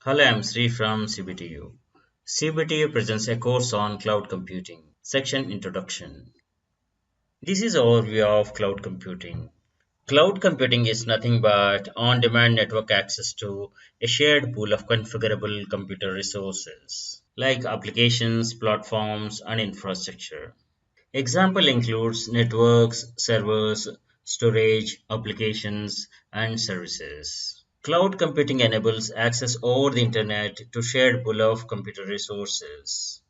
Hello, I'm Sri from CBTU. CBTU presents a course on cloud computing. Section Introduction. This is overview of cloud computing. Cloud computing is nothing but on-demand network access to a shared pool of configurable computer resources, like applications, platforms, and infrastructure. Example includes networks, servers, storage, applications, and services. Cloud computing enables access over the internet to shared pool of computer resources.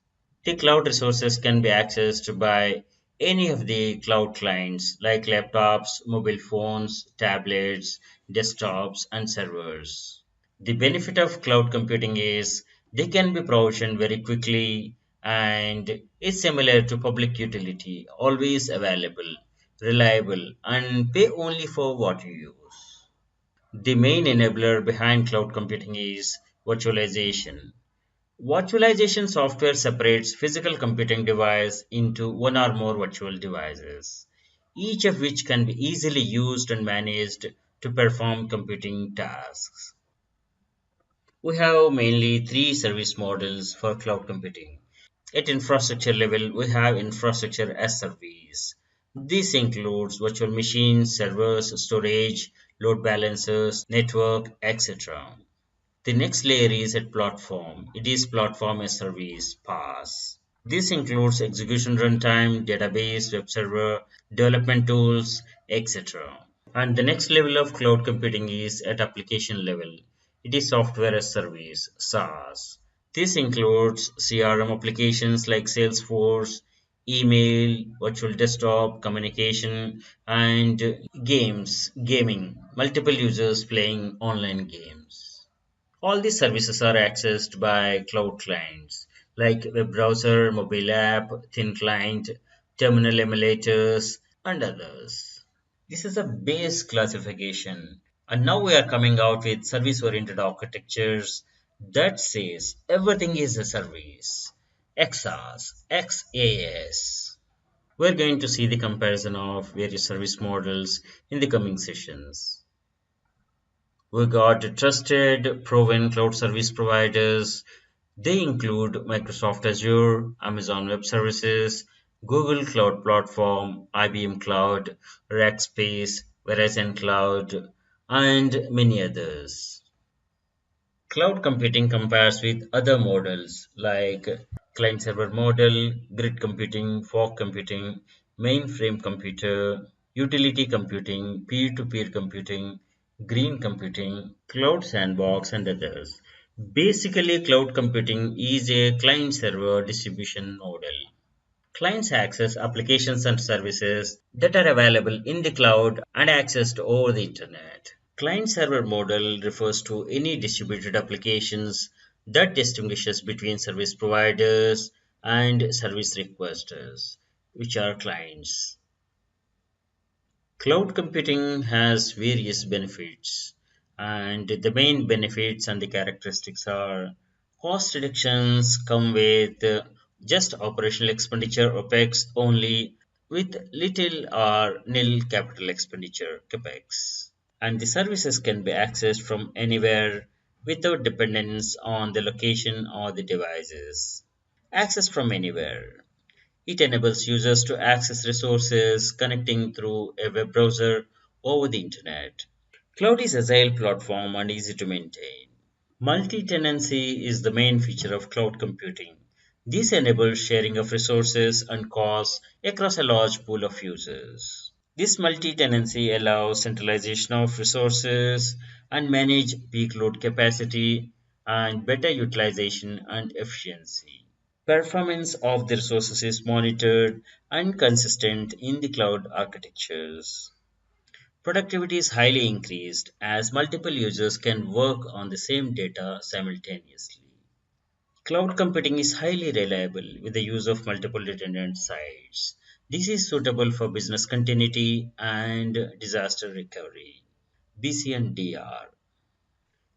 The cloud resources can be accessed by any of the cloud clients like laptops, mobile phones, tablets, desktops, and servers. The benefit of cloud computing is they can be provisioned very quickly and is similar to public utility, always available, reliable, and pay only for what you use. The main enabler behind cloud computing is virtualization. Virtualization software separates physical computing device into one or more virtual devices, each of which can be easily used and managed to perform computing tasks. We have mainly three service models for cloud computing. At infrastructure level, we have infrastructure as service. This includes virtual machines, servers, storage, load balancers, network, etc. The next layer is at platform. It is platform as service, PaaS. This includes execution runtime, database, web server, development tools, etc. And the next level of cloud computing is at application level. It is software as service, SaaS. This includes CRM applications like Salesforce, email, virtual desktop, communication, and gaming, multiple users playing online games. All these services are accessed by cloud clients like web browser, mobile app, thin client, terminal emulators, and others. This is a base classification. And now we are coming out with service oriented architectures that says everything is a service. XaaS, XaaS. We're going to see the comparison of various service models in the coming sessions. We got trusted, proven cloud service providers. They include Microsoft Azure, Amazon Web Services, Google Cloud Platform, IBM Cloud, Rackspace, Verizon Cloud, and many others. Cloud computing compares with other models like client server model, grid computing, fog computing, mainframe computer, utility computing, peer to peer computing, green computing, cloud sandbox, and others. Basically, cloud computing is a client server distribution model. Clients access applications and services that are available in the cloud and accessed over the internet. Client-server model refers to any distributed applications that distinguishes between service providers and service requesters, which are clients. Cloud computing has various benefits, and the main benefits and the characteristics are cost reductions come with just operational expenditure OPEX only with little or nil capital expenditure CAPEX. And the services can be accessed from anywhere without dependence on the location or the devices. Access from anywhere. It enables users to access resources connecting through a web browser over the internet. Cloud is agile platform and easy to maintain. Multi-tenancy is the main feature of cloud computing. This enables sharing of resources and costs across a large pool of users. This multi-tenancy allows centralization of resources and manage peak load capacity and better utilization and efficiency. Performance of the resources is monitored and consistent in the cloud architectures. Productivity is highly increased as multiple users can work on the same data simultaneously. Cloud computing is highly reliable with the use of multiple redundant sites. This is suitable for business continuity and disaster recovery. BC and DR.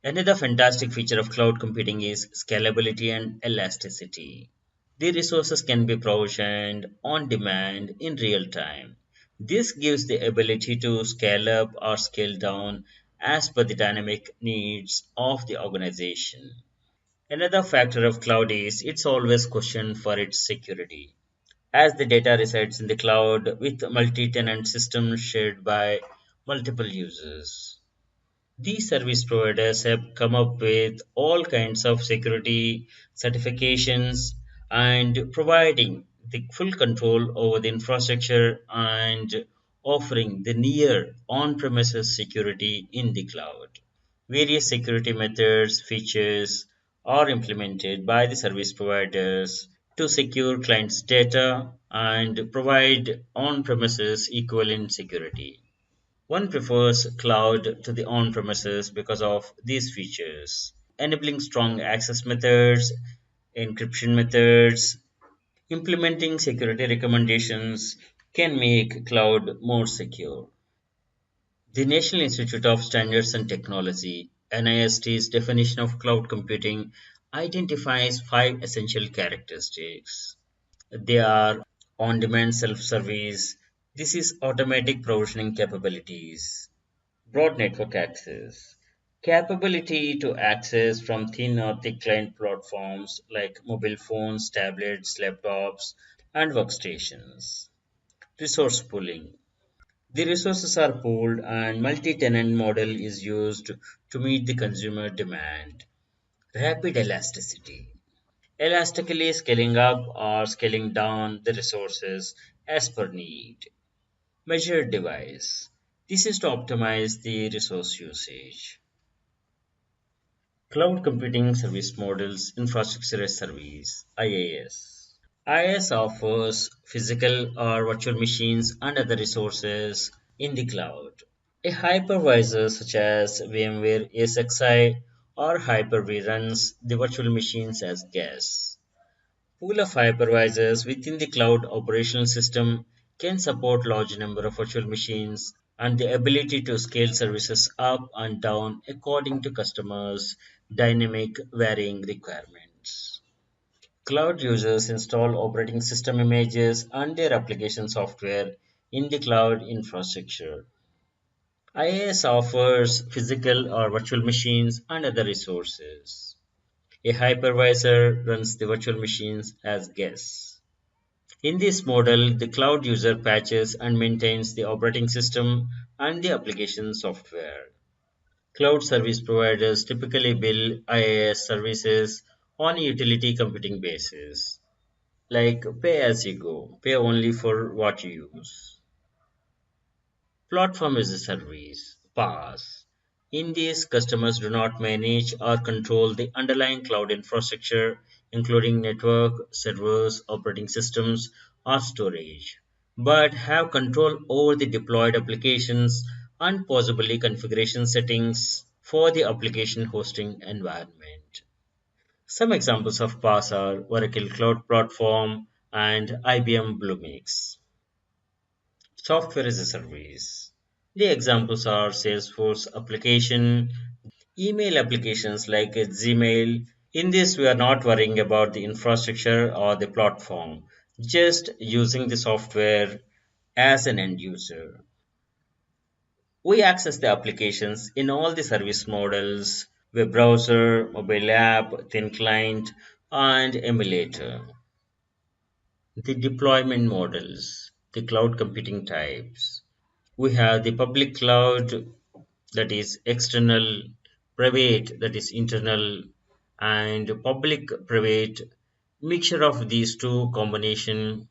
Another fantastic feature of cloud computing is scalability and elasticity. The resources can be provisioned on demand in real time. This gives the ability to scale up or scale down as per the dynamic needs of the organization. Another factor of cloud is it's always questioned for its security, as the data resides in the cloud with multi-tenant systems shared by multiple users. These service providers have come up with all kinds of security certifications and providing the full control over the infrastructure and offering the near on premises security in the cloud. Various security methods, features are implemented by the service providers to secure clients' data and provide on premises equivalent security. One prefers cloud to the on-premises because of these features, enabling strong access methods, encryption methods. Implementing security recommendations can make cloud more secure. The National Institute of Standards and Technology (NIST's) definition of cloud computing identifies five essential characteristics. They are on-demand self-service. This is automatic provisioning capabilities. Broad network access. Capability to access from thin or thick client platforms like mobile phones, tablets, laptops, and workstations. Resource pooling. The resources are pooled and multi-tenant model is used to meet the consumer demand. Rapid elasticity. Elastically scaling up or scaling down the resources as per need. Measured device. This is to optimize the resource usage. Cloud Computing Service Models Infrastructure as Service (IaaS). IaaS offers physical or virtual machines and other resources in the cloud. A hypervisor such as VMware ESXi or Hyper-V runs the virtual machines as guests. Pool of hypervisors within the cloud operational system can support large number of virtual machines and the ability to scale services up and down according to customers' dynamic varying requirements. Cloud users install operating system images and their application software in the cloud infrastructure. IaaS offers physical or virtual machines and other resources. A hypervisor runs the virtual machines as guests. In this model, the cloud user patches and maintains the operating system and the application software. Cloud service providers typically bill IaaS services on a utility computing basis, like pay as you go, pay only for what you use. Platform as a service (PaaS). In this, customers do not manage or control the underlying cloud infrastructure, including network, servers, operating systems, or storage, but have control over the deployed applications and possibly configuration settings for the application hosting environment. Some examples of PaaS are Oracle Cloud Platform and IBM Bluemix. Software as a service. The examples are Salesforce application, email applications like Gmail. In this, we are not worrying about the infrastructure or the platform, just using the software as an end user. We access the applications in all the service models: web browser, mobile app, thin client, and emulator. The deployment models, the cloud computing types. We have the public cloud, that is external, private, that is internal, and public private, mixture of these two combination.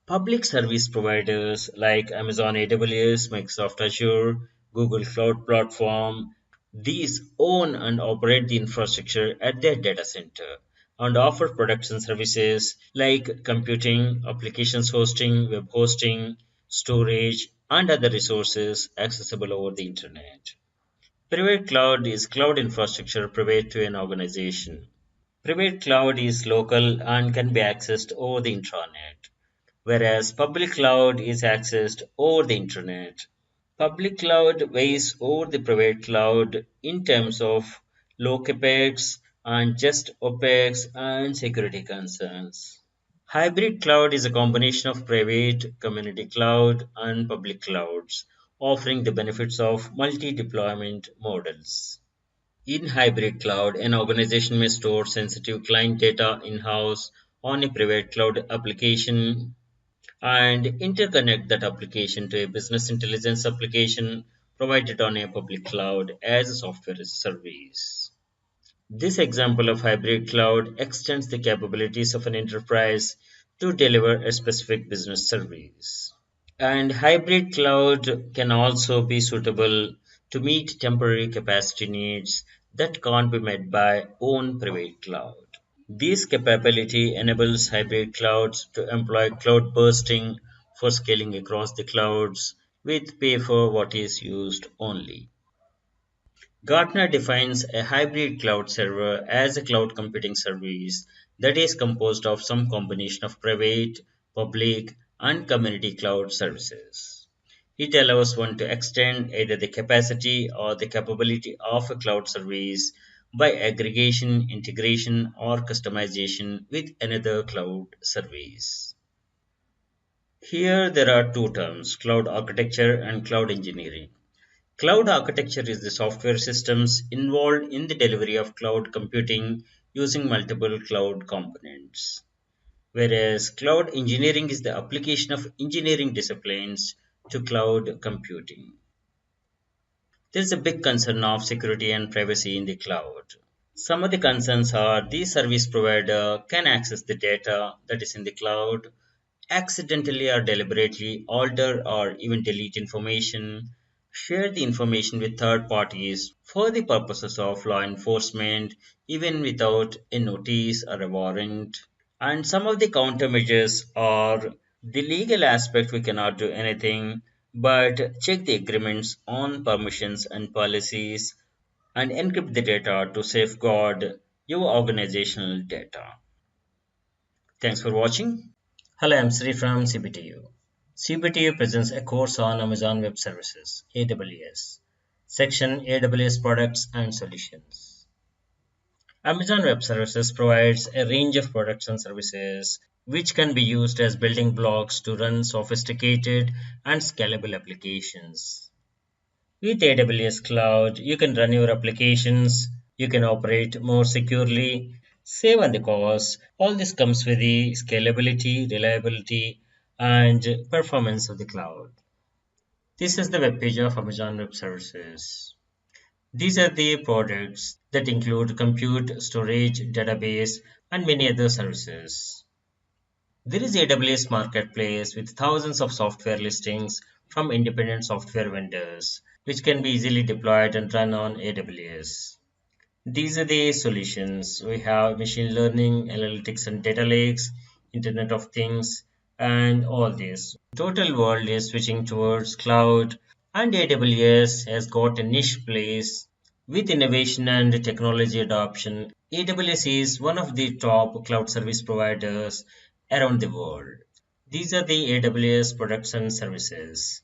Public service providers like Amazon AWS, Microsoft Azure, Google Cloud Platform, these own and operate the infrastructure at their data center and offer products and services like computing, applications hosting, web hosting, storage, and other resources accessible over the internet. Private cloud is cloud infrastructure private to an organization. Private cloud is local and can be accessed over the intranet, whereas public cloud is accessed over the internet. Public cloud weighs over the private cloud in terms of low capex and just OpEx and security concerns. Hybrid cloud is a combination of private, community cloud, and public clouds, offering the benefits of multi-deployment models. In hybrid cloud, an organization may store sensitive client data in-house on a private cloud application and interconnect that application to a business intelligence application provided on a public cloud as a software as a service. This example of hybrid cloud extends the capabilities of an enterprise to deliver a specific business service. And hybrid cloud can also be suitable to meet temporary capacity needs that can't be met by own private cloud. This capability enables hybrid clouds to employ cloud bursting for scaling across the clouds with pay for what is used only. Gartner defines a hybrid cloud server as a cloud computing service that is composed of some combination of private, public, and community cloud services. It allows one to extend either the capacity or the capability of a cloud service by aggregation, integration, or customization with another cloud service. Here there are two terms, cloud architecture and cloud engineering. Cloud architecture is the software systems involved in the delivery of cloud computing using multiple cloud components, whereas cloud engineering is the application of engineering disciplines to cloud computing. There is a big concern of security and privacy in the cloud. Some of the concerns are the service provider can access the data that is in the cloud, accidentally or deliberately alter or even delete information, share the information with third parties for the purposes of law enforcement, even without a notice or a warrant. And some of the countermeasures are the legal aspect we cannot do anything but check the agreements on permissions and policies and encrypt the data to safeguard your organizational data. Thanks for watching. Hello, I'm Sri from CBTU. CBTU presents a course on Amazon Web Services, AWS, section AWS Products and Solutions. Amazon Web Services provides a range of products and services which can be used as building blocks to run sophisticated and scalable applications. With AWS Cloud, you can run your applications, you can operate more securely, save on the cost. All this comes with the scalability, reliability, and performance of the cloud. This is the web page of Amazon Web Services. These are the products that include compute, storage, database, and many other services. There is AWS Marketplace with thousands of software listings from independent software vendors, which can be easily deployed and run on AWS. These are the solutions. We have machine learning, analytics and data lakes, Internet of Things, and all this. Total world is switching towards cloud, and AWS has got a niche place with innovation and technology adoption. AWS is one of the top cloud service providers around the world. These are the AWS products and services: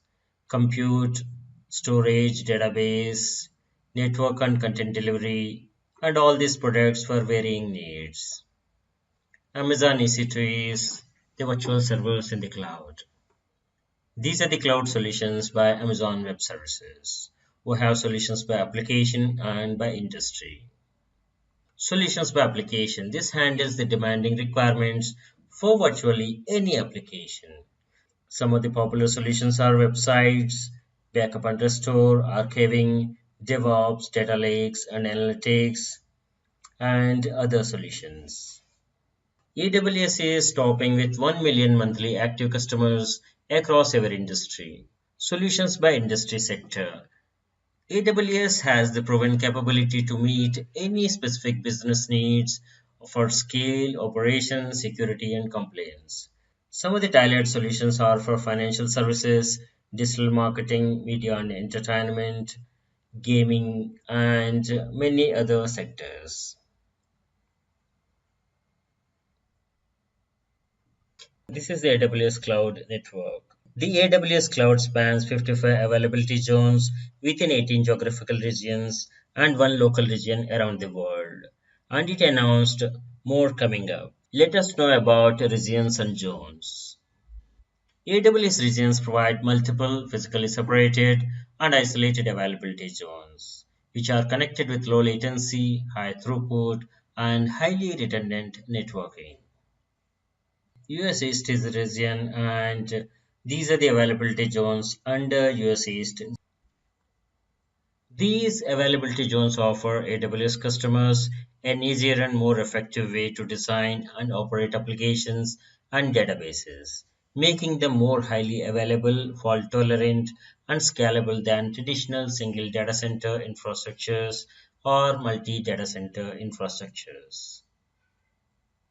compute, storage, database, network and content delivery, and all these products for varying needs. Amazon EC2 is the virtual servers in the cloud. These are the cloud solutions by Amazon Web Services. We have solutions by application and by industry. Solutions by application. This handles the demanding requirements for virtually any application. Some of the popular solutions are websites, backup and restore, archiving, DevOps, data lakes, and analytics, and other solutions. AWS is topping with 1 million monthly active customers across every industry. Solutions by industry sector. AWS has the proven capability to meet any specific business needs for scale, operation, security, and compliance. Some of the tailored solutions are for financial services, digital marketing, media and entertainment, gaming, and many other sectors. This is the AWS Cloud Network. The AWS Cloud spans 55 availability zones within 18 geographical regions and one local region around the world. And it announced more coming up. Let us know about regions and zones. AWS regions provide multiple physically separated and isolated availability zones, which are connected with low latency, high throughput, and highly redundant networking. US East is the region, and these are the availability zones under US East. These availability zones offer AWS customers an easier and more effective way to design and operate applications and databases, making them more highly available, fault tolerant, and scalable than traditional single data center infrastructures or multi data center infrastructures.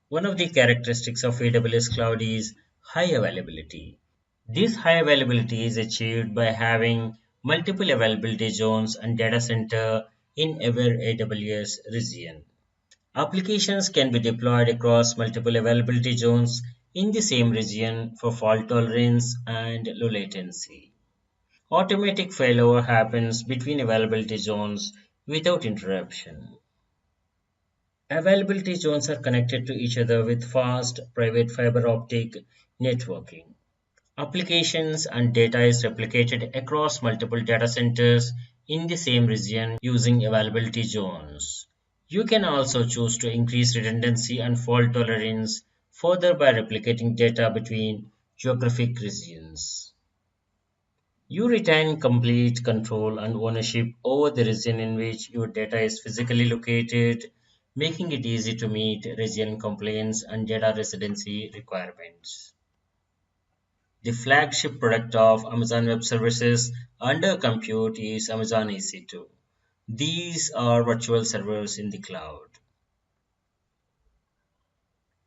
One of the characteristics of AWS Cloud is high availability. This high availability is achieved by having multiple availability zones and data center in every AWS region. Applications can be deployed across multiple availability zones in the same region for fault tolerance and low latency. Automatic failover happens between availability zones without interruption. Availability zones are connected to each other with fast private fiber optic networking. Applications and data is replicated across multiple data centers in the same region using availability zones. You can also choose to increase redundancy and fault tolerance further by replicating data between geographic regions. You retain complete control and ownership over the region in which your data is physically located, making it easy to meet region compliance and data residency requirements. The flagship product of Amazon Web Services under compute is Amazon EC2. These are virtual servers in the cloud.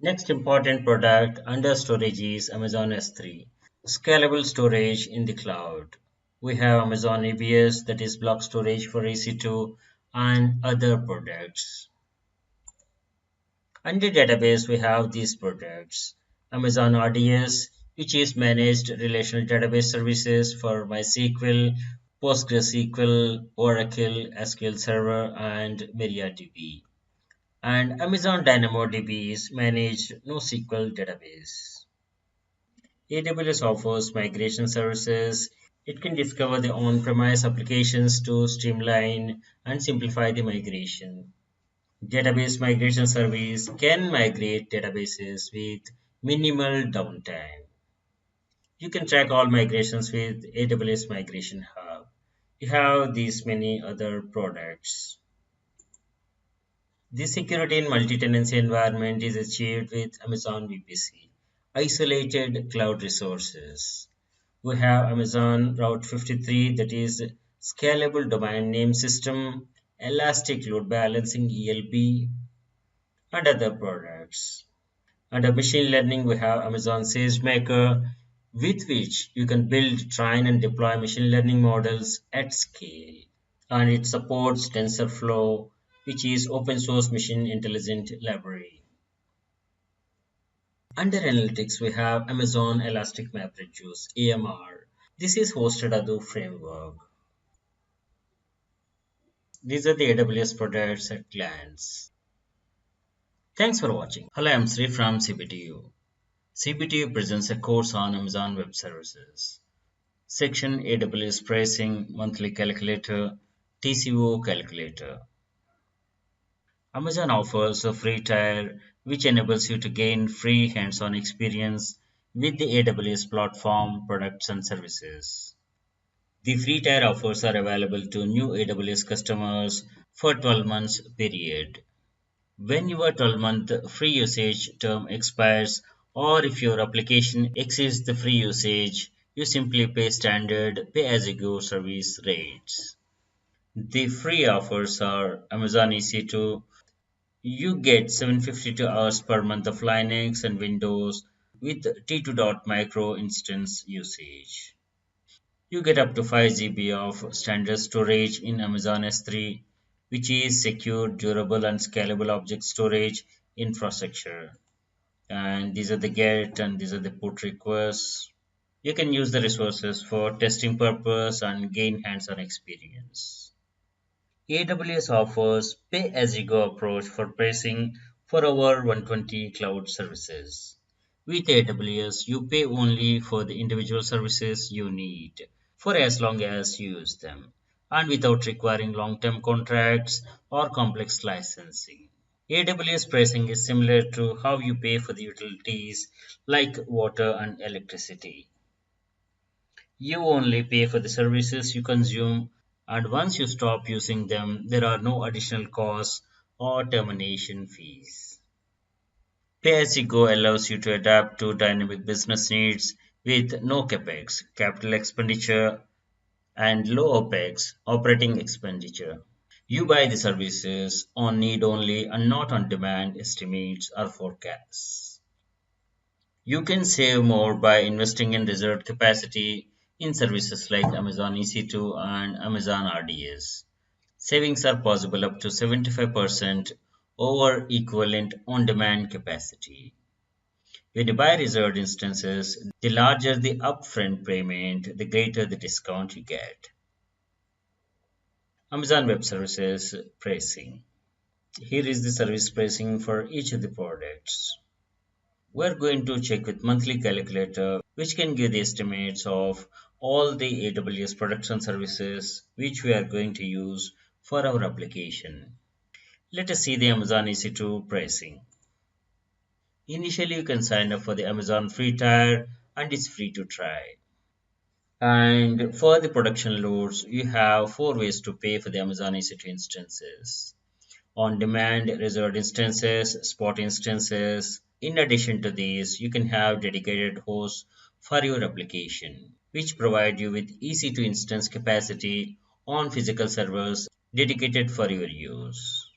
Next important product under storage is Amazon S3, scalable storage in the cloud. We have Amazon ABS, that is block storage for EC2, and other products. Under database, we have these products. Amazon RDS, which is managed relational database services for MySQL, PostgreSQL, Oracle, SQL Server, and MariaDB. And Amazon DynamoDB is managed NoSQL database. AWS offers migration services. It can discover the on-premise applications to streamline and simplify the migration. Database migration service can migrate databases with minimal downtime. You can track all migrations with AWS Migration Hub. You have these many other products. This security in multi-tenancy environment is achieved with Amazon VPC, isolated cloud resources. We have Amazon Route 53, that is scalable domain name system, elastic load balancing ELB, and other products. Under machine learning, we have Amazon SageMaker, with which you can build, train, and deploy machine learning models at scale. And it supports TensorFlow, which is open source machine intelligence library. Under analytics, we have Amazon Elastic MapReduce, AMR. This is hosted Hadoop framework. These are the AWS products at glance. Thanks for watching. Hello, I'm Sri from CBTU. CBTU presents a course on Amazon Web Services. Section AWS Pricing, Monthly Calculator, TCO Calculator. Amazon offers a free tier which enables you to gain free hands-on experience with the AWS platform, products, and services. The free tier offers are available to new AWS customers for 12 months period. When your 12-month free usage term expires, or if your application exceeds the free usage, you simply pay standard pay-as-you-go service rates. The free offers are Amazon EC2. You get 752 hours per month of Linux and Windows with T2.micro instance usage. You get up to 5 GB of standard storage in Amazon S3, which is secure, durable, and scalable object storage infrastructure. And these are the get and these are the put requests. You can use the resources for testing purpose and gain hands-on experience. AWS offers pay-as-you-go approach for pricing for over 120 cloud services. With AWS, you pay only for the individual services you need for as long as you use them and without requiring long-term contracts or complex licensing. AWS pricing is similar to how you pay for the utilities like water and electricity. You only pay for the services you consume, and once you stop using them, there are no additional costs or termination fees. Pay-as-you-go allows you to adapt to dynamic business needs with no capex, capital expenditure, and low OpEx, operating expenditure. You buy the services on need only and not on demand estimates or forecasts. You can save more by investing in reserved capacity in services like Amazon EC2 and Amazon RDS. Savings are possible up to 75% over equivalent on-demand capacity. When you buy reserved instances, the larger the upfront payment, the greater the discount you get. Amazon Web Services pricing. Here is the service pricing for each of the products. We're going to check with monthly calculator, which can give the estimates of all the AWS products and services which we are going to use for our application. Let us see the Amazon EC2 pricing. Initially, you can sign up for the Amazon free tier and it's free to try. And for the production loads, you have four ways to pay for the Amazon EC2 instances. On-demand reserved instances, spot instances. In addition to these, you can have dedicated hosts for your application, which provide you with EC2 instance capacity on physical servers dedicated for your use.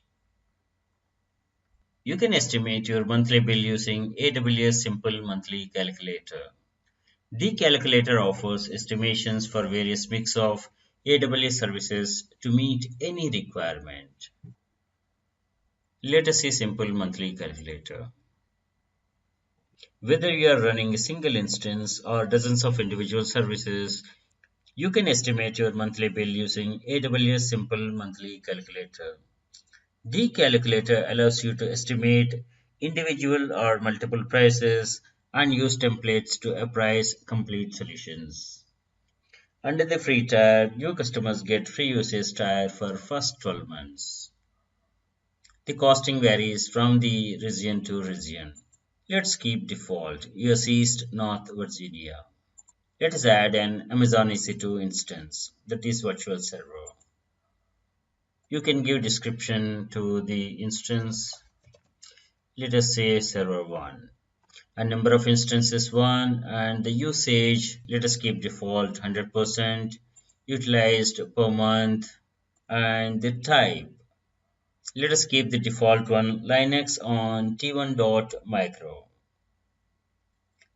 You can estimate your monthly bill using AWS Simple Monthly Calculator. The calculator offers estimations for various mix of AWS services to meet any requirement. Let us see Simple Monthly Calculator. Whether you are running a single instance or dozens of individual services, you can estimate your monthly bill using AWS Simple Monthly Calculator. The calculator allows you to estimate individual or multiple prices and use templates to appraise complete solutions. Under the free tier, new customers get free usage tier for first 12 months. The costing varies from the region to region. Let's keep default US East North Virginia. Let us add an Amazon EC2 instance, that is virtual server. You can give description to the instance. Let us say server 1. A number of instances 1 and the usage, let us keep default 100%, utilized per month, and the type. Let us keep the default one Linux on t1.micro.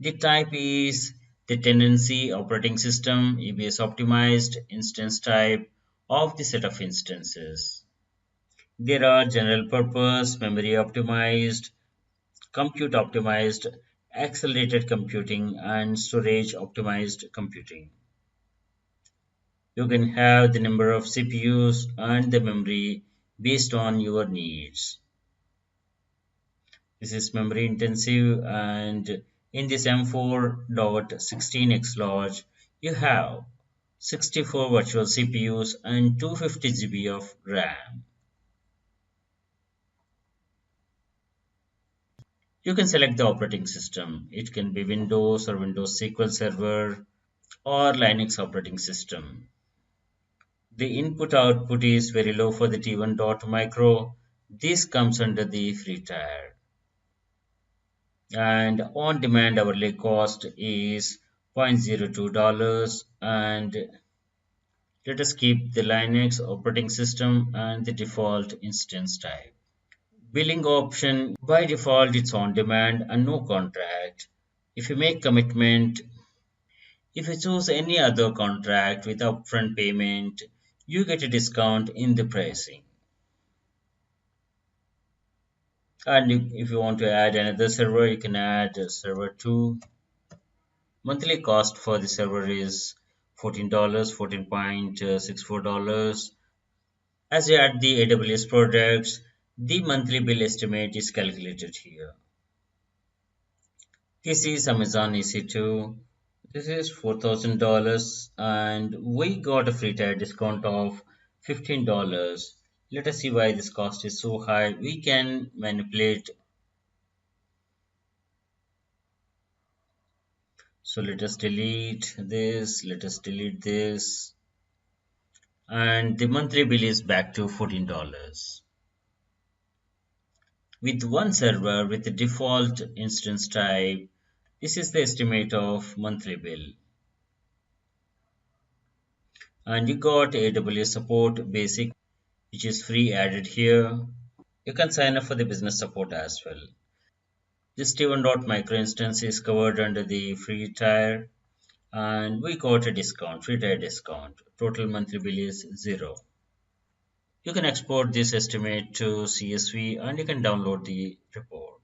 The type is the tenancy operating system EBS optimized instance type of the set of instances. There are general purpose, memory optimized, compute optimized, accelerated computing, and storage optimized computing. You can have the number of CPUs and the memory based on your needs. This is memory intensive, and in this M4.16x large, you have 64 virtual CPUs and 250 GB of RAM. You can select the operating system. It can be Windows or Windows SQL Server or Linux operating system. The input output is very low for the T1.micro. This comes under the free tier. And on demand hourly cost is $0.02 and let us keep the Linux operating system and the default instance type. Billing option by default it's on demand and no contract. If you make commitment, if you choose any other contract with upfront payment, you get a discount in the pricing. And if you want to add another server, you can add server 2. Monthly cost for the server is $14, $14.64. As you add the AWS products, the monthly bill estimate is calculated here. This is Amazon EC2. This is $4,000 and we got a free tire discount of $15. Let us see why this cost is so high. We can manipulate. So let us delete this. Let us delete this. And the monthly bill is back to $14. With one server with the default instance type, this is the estimate of monthly bill. And you got AWS support basic, which is free added here. You can sign up for the business support as well. This T1.micro instance is covered under the free tier and we got a discount, free tier discount. Total monthly bill is 0. You can export this estimate to CSV and you can download the report.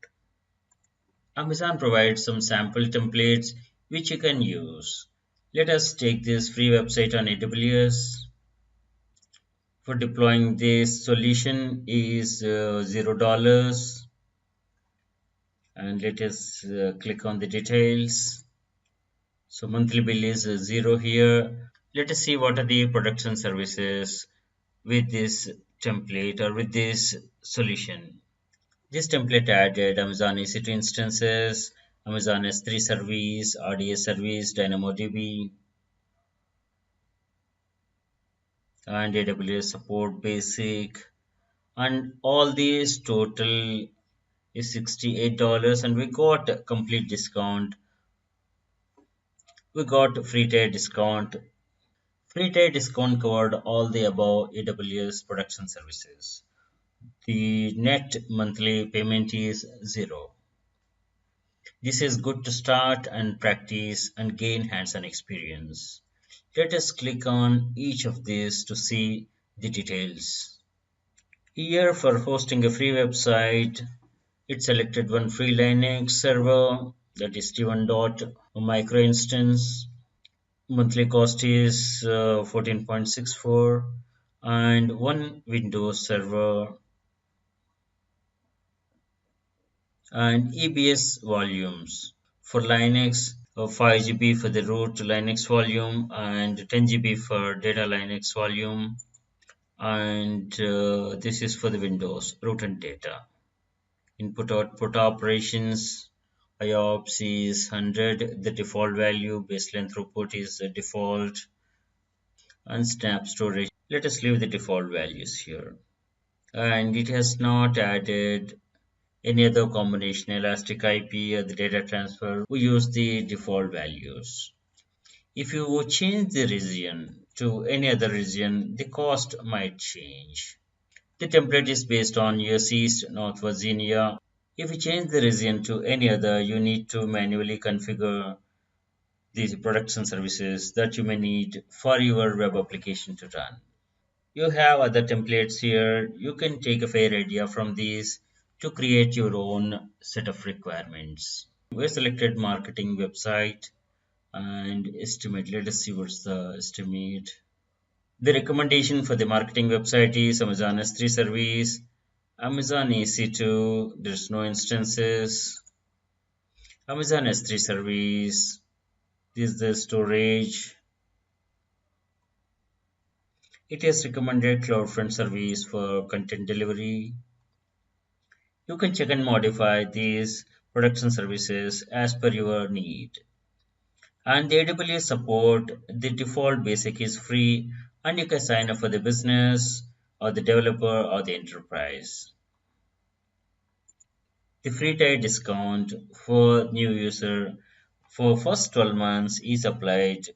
Amazon provides some sample templates which you can use. Let us take this free website on AWS. For deploying this solution is $0 and let us click on the details. So monthly bill is 0 here. Let us see what are the production services with this template or with this solution. This template added Amazon EC2 instances, Amazon S3 service, RDS service, DynamoDB, and AWS support basic. And all these total is $68 and we got a complete discount. We got free tier discount. Free tier discount covered all the above AWS production services. The net monthly payment is 0. This is good to start and practice and gain hands-on experience. Let us click on each of these to see the details. Here for hosting a free website, it selected one free Linux server that is T1 micro instance. Monthly cost is 14.64 and one Windows server and EBS volumes. For Linux, 5 GB for the root Linux volume and 10 GB for data Linux volume. And this is for the Windows root and data. Input output operations, IOPS is 100, the default value, baseline throughput is the default, and snap storage. Let us leave the default values here. And it has not added any other combination, elastic IP or the data transfer. We use the default values. If you change the region to any other region, the cost might change. The template is based on US East, North Virginia. If you change the region to any other, you need to manually configure the production services that you may need for your web application to run. You have other templates here. You can take a fair idea from these to create your own set of requirements. We selected marketing website and estimate. Let us see what's the estimate. The recommendation for the marketing website is Amazon S3 service, Amazon EC2, there's no instances, Amazon S3 service, this is the storage. It has recommended CloudFront service for content delivery. You can check and modify these production services as per your need. And the AWS support, the default basic is free and you can sign up for the business or the developer or the enterprise. The free tier discount for new user for first 12 months is applied.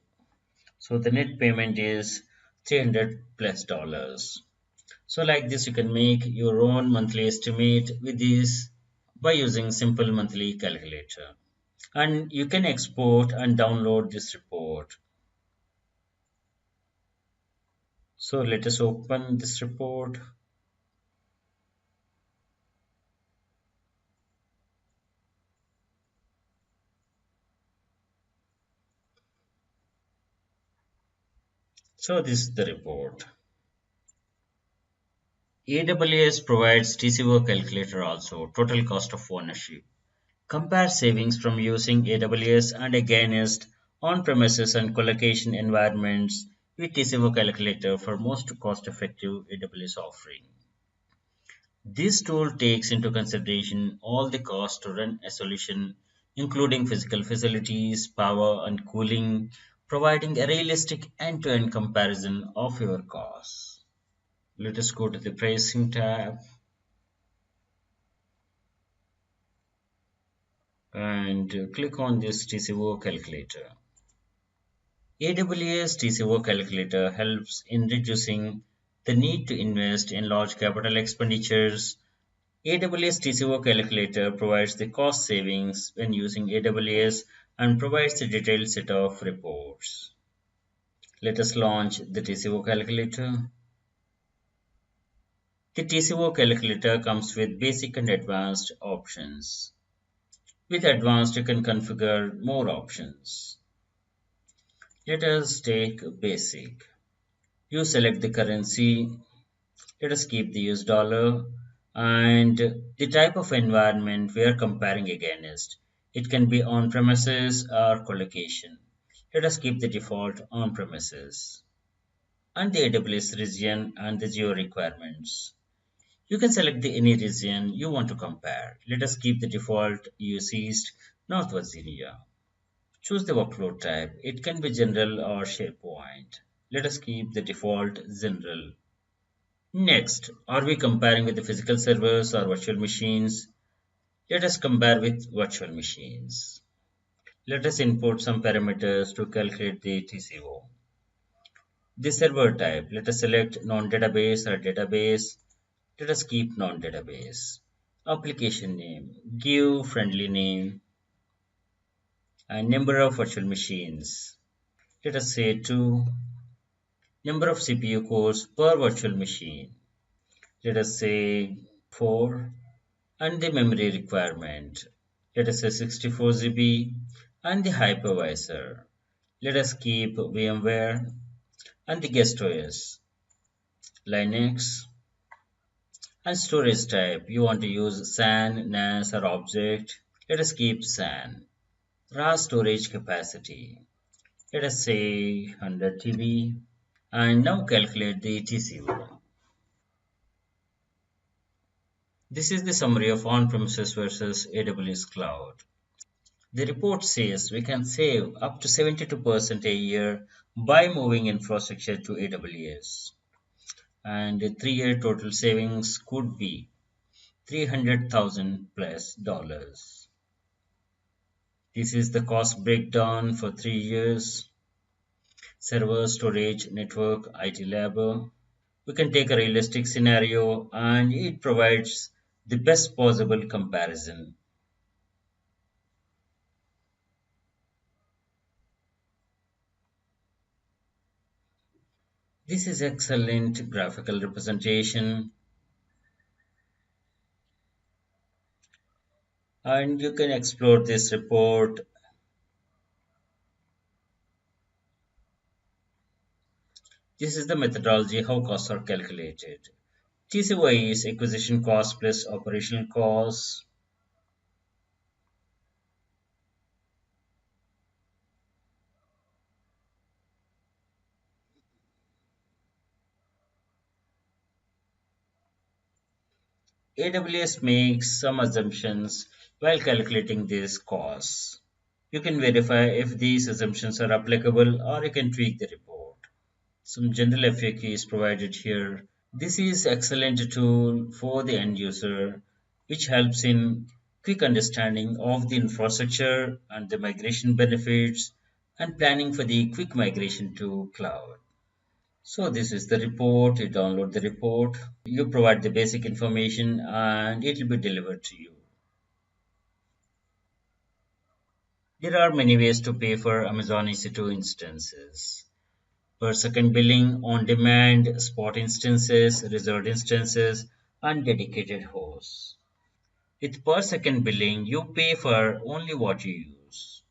So the net payment is $300 plus dollars. So like this you can make your own monthly estimate with this by using simple monthly calculator. And you can export and download this report. So let us open this report. So this is the report. AWS provides TCO calculator also, total cost of ownership. Compare savings from using AWS and against on-premises and colocation environments with TCO calculator for most cost-effective AWS offering. This tool takes into consideration all the costs to run a solution, including physical facilities, power, and cooling, providing a realistic end-to-end comparison of your costs. Let us go to the pricing tab and click on this TCO calculator. AWS TCO calculator helps in reducing the need to invest in large capital expenditures. AWS TCO calculator provides the cost savings when using AWS and provides a detailed set of reports. Let us launch the TCO calculator. The TCO calculator comes with basic and advanced options. With advanced, you can configure more options. Let us take basic. You select the currency. Let us keep the US dollar and the type of environment we are comparing against. It can be on-premises or colocation. Let us keep the default on-premises and the AWS region and the geo requirements. You can select any region you want to compare. Let us keep the default US East, North Virginia. Choose the workload type. It can be general or SharePoint. Let us keep the default general. Next, are we comparing with the physical servers or virtual machines? Let us compare with virtual machines. Let us input some parameters to calculate the TCO. The server type, let us select non-database or database. Let us keep non-database. Application name, give friendly name and number of virtual machines. Let us say 2. Number of CPU cores per virtual machine. Let us say 4. And the memory requirement. Let us say 64 GB and the hypervisor. Let us keep VMware and the guest OS, Linux and storage type. You want to use SAN, NAS or object. Let us keep SAN. Raw storage capacity. Let us say 100 TB and now calculate the TCO. This is the summary of on-premises versus AWS cloud. The report says we can save up to 72% a year by moving infrastructure to AWS. And the 3-year total savings could be 300,000 plus dollars. This is the cost breakdown for 3 years. Server, storage, network, IT labor. We can take a realistic scenario and it provides the best possible comparison. This is excellent graphical representation and you can explore this report. This is the methodology how costs are calculated. TCY is acquisition cost plus operational costs. AWS makes some assumptions while calculating these costs. You can verify if these assumptions are applicable or you can tweak the report. Some general FAQ is provided here. This is excellent tool for the end user which helps in quick understanding of the infrastructure and the migration benefits and planning for the quick migration to cloud. So this is the report. You download the report. You provide the basic information and it will be delivered to you. There are many ways to pay for Amazon EC2 instances. Per second billing, on demand, spot instances, reserved instances, and dedicated hosts. With per second billing, you pay for only what you use.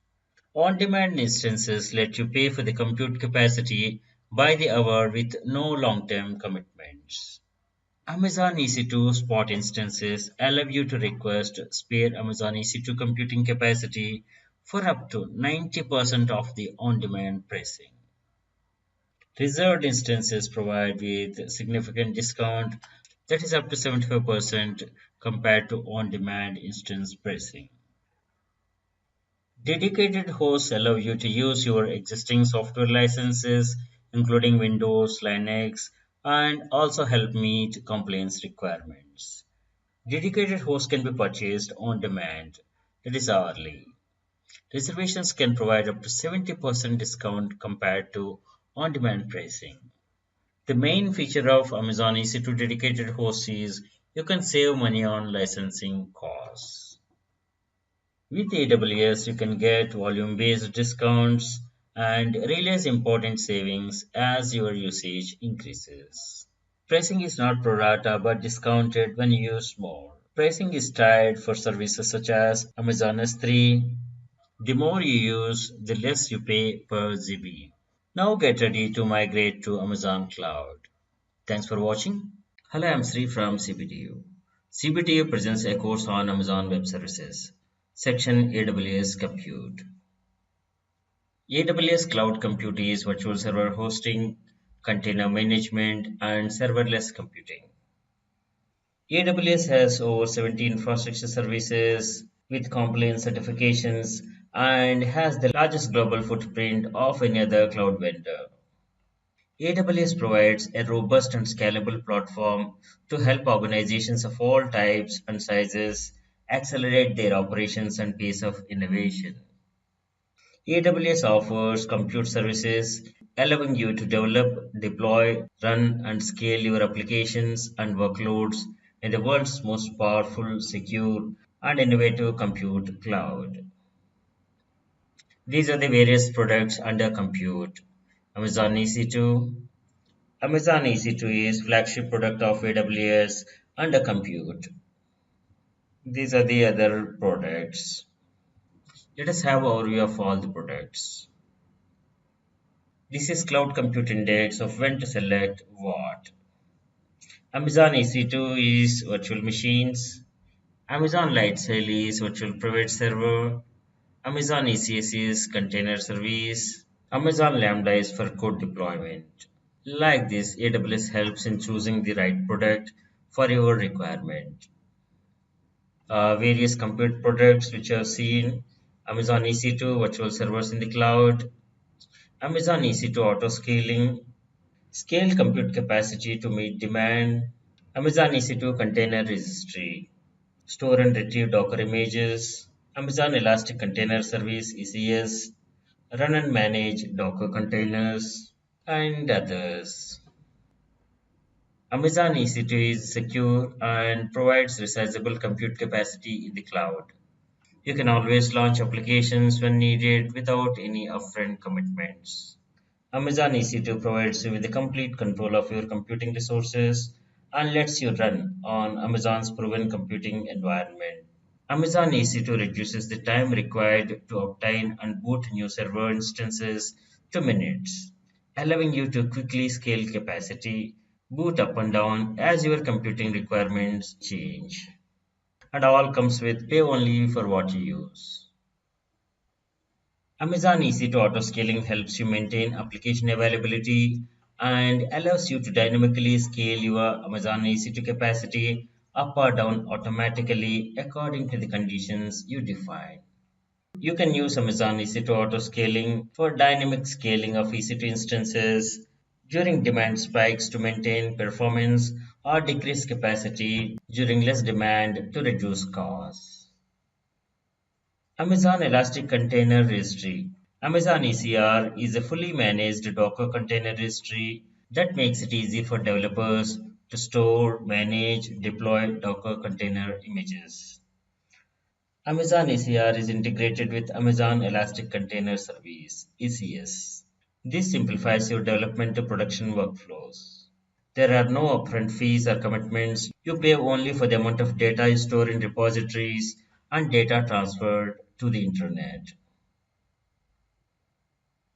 On demand instances let you pay for the compute capacity by the hour with no long term commitments. Amazon EC2 spot instances allow you to request spare Amazon EC2 computing capacity for up to 90% of the on-demand pricing. Reserved instances provide with significant discount, that is up to 75% compared to on-demand instance pricing. Dedicated hosts allow you to use your existing software licenses, including Windows, Linux, and also help meet compliance requirements. Dedicated hosts can be purchased on demand, that is hourly. Reservations can provide up to 70% discount compared to on demand pricing. The main feature of Amazon EC2 dedicated hosts is you can save money on licensing costs. With AWS, you can get volume-based discounts and realize important savings as your usage increases. Pricing is not pro rata but discounted when you use more. Pricing is tied for services such as Amazon S3. The more you use, the less you pay per GB. Now get ready to migrate to Amazon Cloud. Thanks for watching. Hello, I'm Sri from CBTU. CBTU presents a course on Amazon Web Services, section AWS Compute. AWS Cloud Compute is virtual server hosting, container management, and serverless computing. AWS has over 70 infrastructure services with compliance certifications and has the largest global footprint of any other cloud vendor. AWS provides a robust and scalable platform to help organizations of all types and sizes accelerate their operations and pace of innovation. AWS offers compute services allowing you to develop, deploy, run, and scale your applications and workloads in the world's most powerful, secure, and innovative compute cloud. These are the various products under compute. Amazon EC2. Amazon EC2 is flagship product of AWS under compute. These are the other products. Let us have overview of all the products. This is Cloud Compute Index of when to select what. Amazon EC2 is virtual machines. Amazon Lightsail is virtual private server. Amazon ECS is container service. Amazon Lambda is for code deployment. Like this, AWS helps in choosing the right product for your requirement. Various compute products which are seen. Amazon EC2 virtual servers in the cloud. Amazon EC2 auto scaling. Scale compute capacity to meet demand. Amazon EC2 container registry. Store and retrieve Docker images. Amazon Elastic Container Service ECS. Run and manage Docker containers and others. Amazon EC2 is secure and provides resizable compute capacity in the cloud. You can always launch applications when needed without any upfront commitments. Amazon EC2 provides you with the complete control of your computing resources and lets you run on Amazon's proven computing environment. Amazon EC2 reduces the time required to obtain and boot new server instances to minutes, allowing you to quickly scale capacity, boot up and down as your computing requirements change. And all comes with pay only for what you use. Amazon EC2 auto-scaling helps you maintain application availability and allows you to dynamically scale your Amazon EC2 capacity up or down automatically according to the conditions you define. You can use Amazon EC2 auto-scaling for dynamic scaling of EC2 instances during demand spikes to maintain performance or decrease capacity during less demand to reduce costs. Amazon Elastic Container Registry. Amazon ECR is a fully managed Docker container registry that makes it easy for developers to store, manage, deploy Docker container images. Amazon ECR is integrated with Amazon Elastic Container Service (ECS). This simplifies your development to production workflows. There are no upfront fees or commitments. You pay only for the amount of data you store in repositories and data transferred to the internet.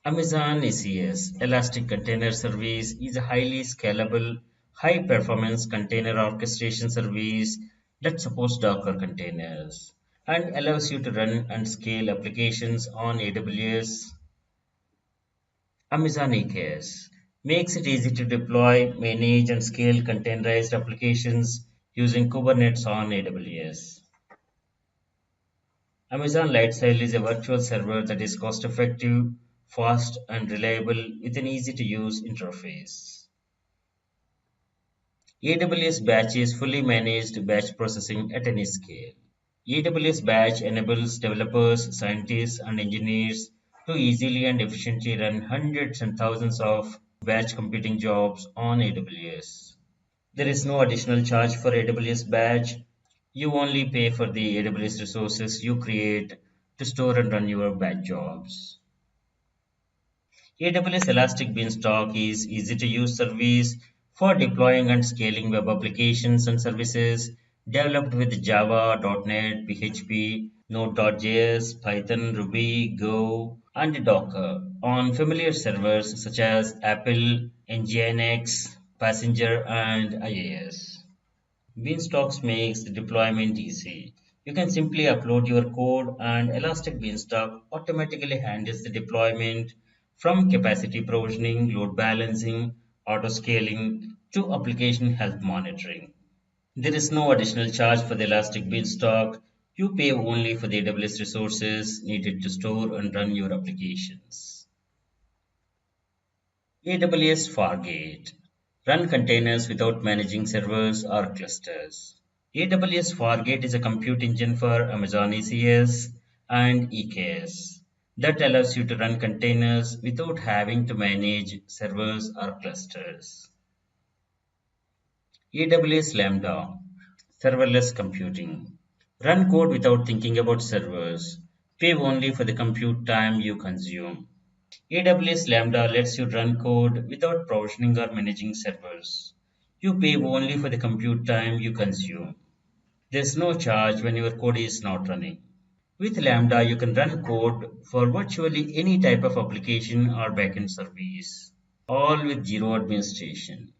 Amazon ECS, Elastic Container Service, is a highly scalable high performance container orchestration service that supports Docker containers and allows you to run and scale applications on AWS. Amazon EKS makes it easy to deploy, manage, and scale containerized applications using Kubernetes on AWS. Amazon Lightsail is a virtual server that is cost effective, fast, and reliable with an easy to use interface. AWS Batch is fully managed batch processing at any scale. AWS Batch enables developers, scientists, and engineers to easily and efficiently run hundreds and thousands of batch computing jobs on AWS. There is no additional charge for AWS Batch. You only pay for the AWS resources you create to store and run your batch jobs. AWS Elastic Beanstalk is easy to use service for deploying and scaling web applications and services developed with Java, .NET, PHP, Node.js, Python, Ruby, Go, and Docker on familiar servers such as Apple, Nginx, Passenger, and IAS. Beanstalks makes the deployment easy. You can simply upload your code and Elastic Beanstalk automatically handles the deployment from capacity provisioning, load balancing, auto scaling to application health monitoring. There is no additional charge for the Elastic Beanstalk. You pay only for the AWS resources needed to store and run your applications. AWS Fargate. Run containers without managing servers or clusters. AWS Fargate is a compute engine for Amazon ECS and EKS that allows you to run containers without having to manage servers or clusters. AWS Lambda, serverless computing. Run code without thinking about servers. Pay only for the compute time you consume. AWS Lambda lets you run code without provisioning or managing servers. You pay only for the compute time you consume. There's no charge when your code is not running. With Lambda, you can run code for virtually any type of application or backend service, all with zero administration.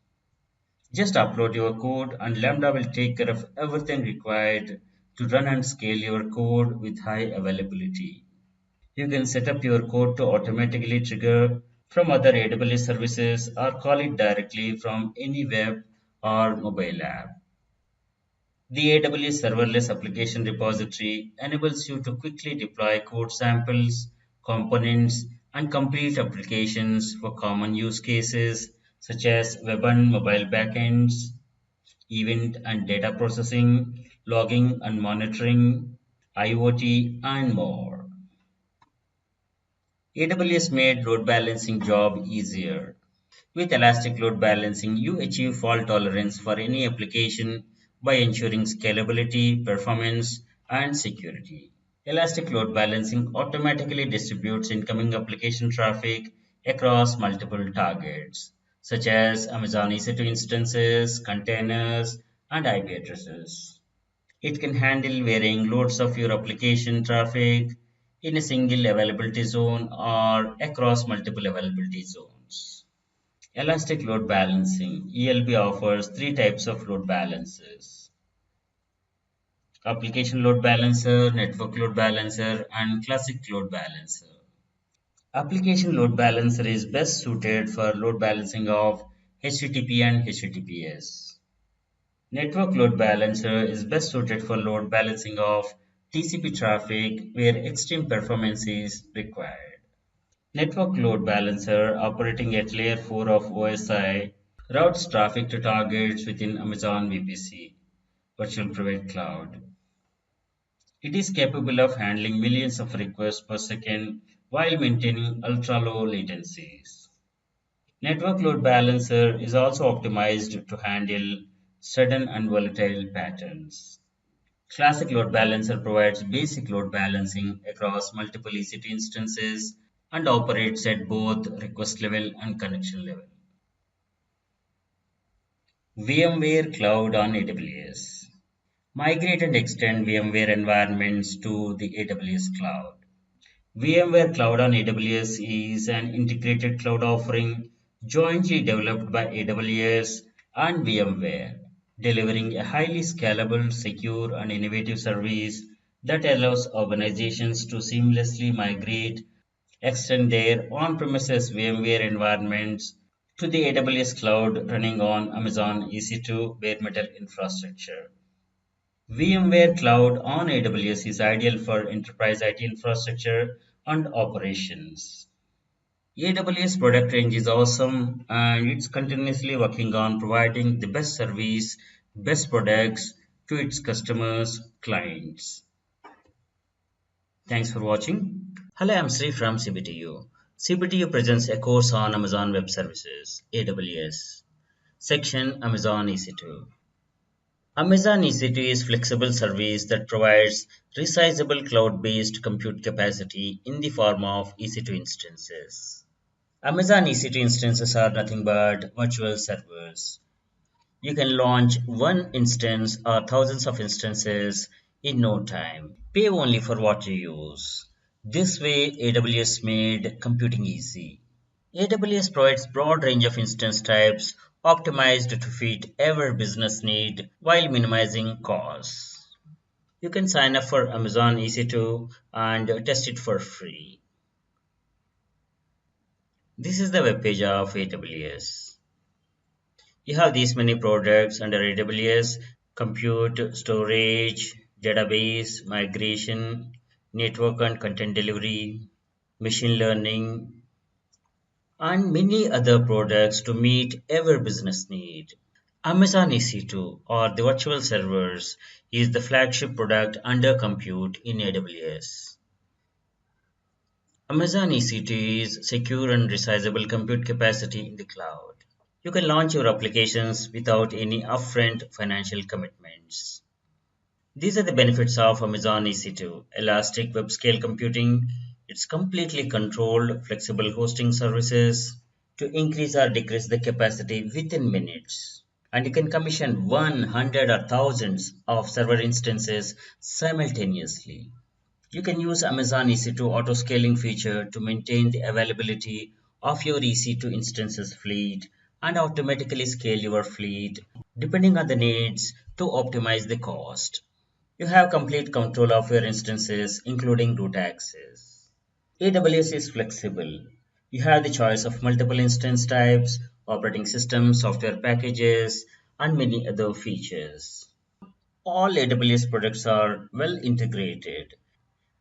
Just upload your code and Lambda will take care of everything required to run and scale your code with high availability. You can set up your code to automatically trigger from other AWS services or call it directly from any web or mobile app. The AWS Serverless Application Repository enables you to quickly deploy code samples, components, and complete applications for common use cases such as web and mobile backends, event and data processing, logging and monitoring, IoT, and more. AWS made load balancing job easier. With Elastic Load Balancing, you achieve fault tolerance for any application by ensuring scalability, performance, and security. Elastic Load Balancing automatically distributes incoming application traffic across multiple targets, such as Amazon EC2 instances, containers, and IP addresses. It can handle varying loads of your application traffic in a single availability zone or across multiple availability zones. Elastic Load Balancing (ELB) offers three types of load balancers: Application Load Balancer, Network Load Balancer, and Classic Load Balancer. Application Load Balancer is best suited for load balancing of HTTP and HTTPS. Network Load Balancer is best suited for load balancing of TCP traffic where extreme performance is required. Network Load Balancer, operating at layer 4 of OSI, routes traffic to targets within Amazon VPC, Virtual Private Cloud. It is capable of handling millions of requests per second while maintaining ultra-low latencies. Network Load Balancer is also optimized to handle sudden and volatile patterns. Classic Load Balancer provides basic load balancing across multiple EC2 instances and operates at both request level and connection level. VMware Cloud on AWS. Migrate and extend VMware environments to the AWS cloud. VMware Cloud on AWS is an integrated cloud offering jointly developed by AWS and VMware, delivering a highly scalable, secure, and innovative service that allows organizations to seamlessly migrate, extend their on-premises VMware environments to the AWS cloud running on Amazon EC2 bare metal infrastructure. VMware Cloud on AWS is ideal for enterprise IT infrastructure and operations. AWS product range is awesome and it's continuously working on providing the best service, best products to its customers, clients. Thanks for watching. Hello, I'm Sri from CBTU. CBTU presents a course on Amazon Web Services, AWS, section Amazon EC2. Amazon EC2 is flexible service that provides resizable cloud-based compute capacity in the form of EC2 instances. Amazon EC2 instances are nothing but virtual servers. You can launch one instance or thousands of instances in no time. Pay only for what you use. This way, AWS made computing easy. AWS provides broad range of instance types optimized to fit every business need while minimizing costs. You can sign up for Amazon EC2 and test it for free. This is the web page of AWS. You have these many products under AWS: compute, storage, database, migration, network and content delivery, machine learning, and many other products to meet every business need. Amazon EC2 or the virtual servers is the flagship product under compute in AWS. Amazon EC2 is secure and resizable compute capacity in the cloud. You can launch your applications without any upfront financial commitments. These are the benefits of Amazon EC2: elastic web scale computing. It's completely controlled, flexible hosting services to increase or decrease the capacity within minutes. And you can commission 100 or thousands of server instances simultaneously. You can use Amazon EC2 auto-scaling feature to maintain the availability of your EC2 instances fleet and automatically scale your fleet depending on the needs to optimize the cost. You have complete control of your instances, including root access. AWS is flexible. You have the choice of multiple instance types, operating systems, software packages, and many other features. All AWS products are well integrated.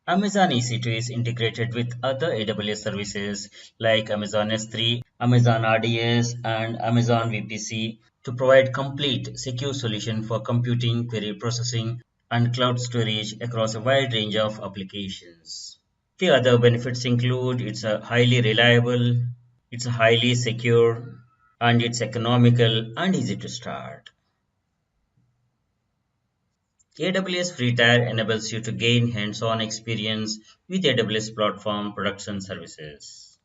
Amazon EC2 is integrated with other AWS services like Amazon S3, Amazon RDS, and Amazon VPC to provide complete, secure solution for computing, query processing, and cloud storage across a wide range of applications. The other benefits include it's a highly reliable, it's a highly secure, and it's economical and easy to start. AWS Free Tier enables you to gain hands-on experience with AWS platform products and services.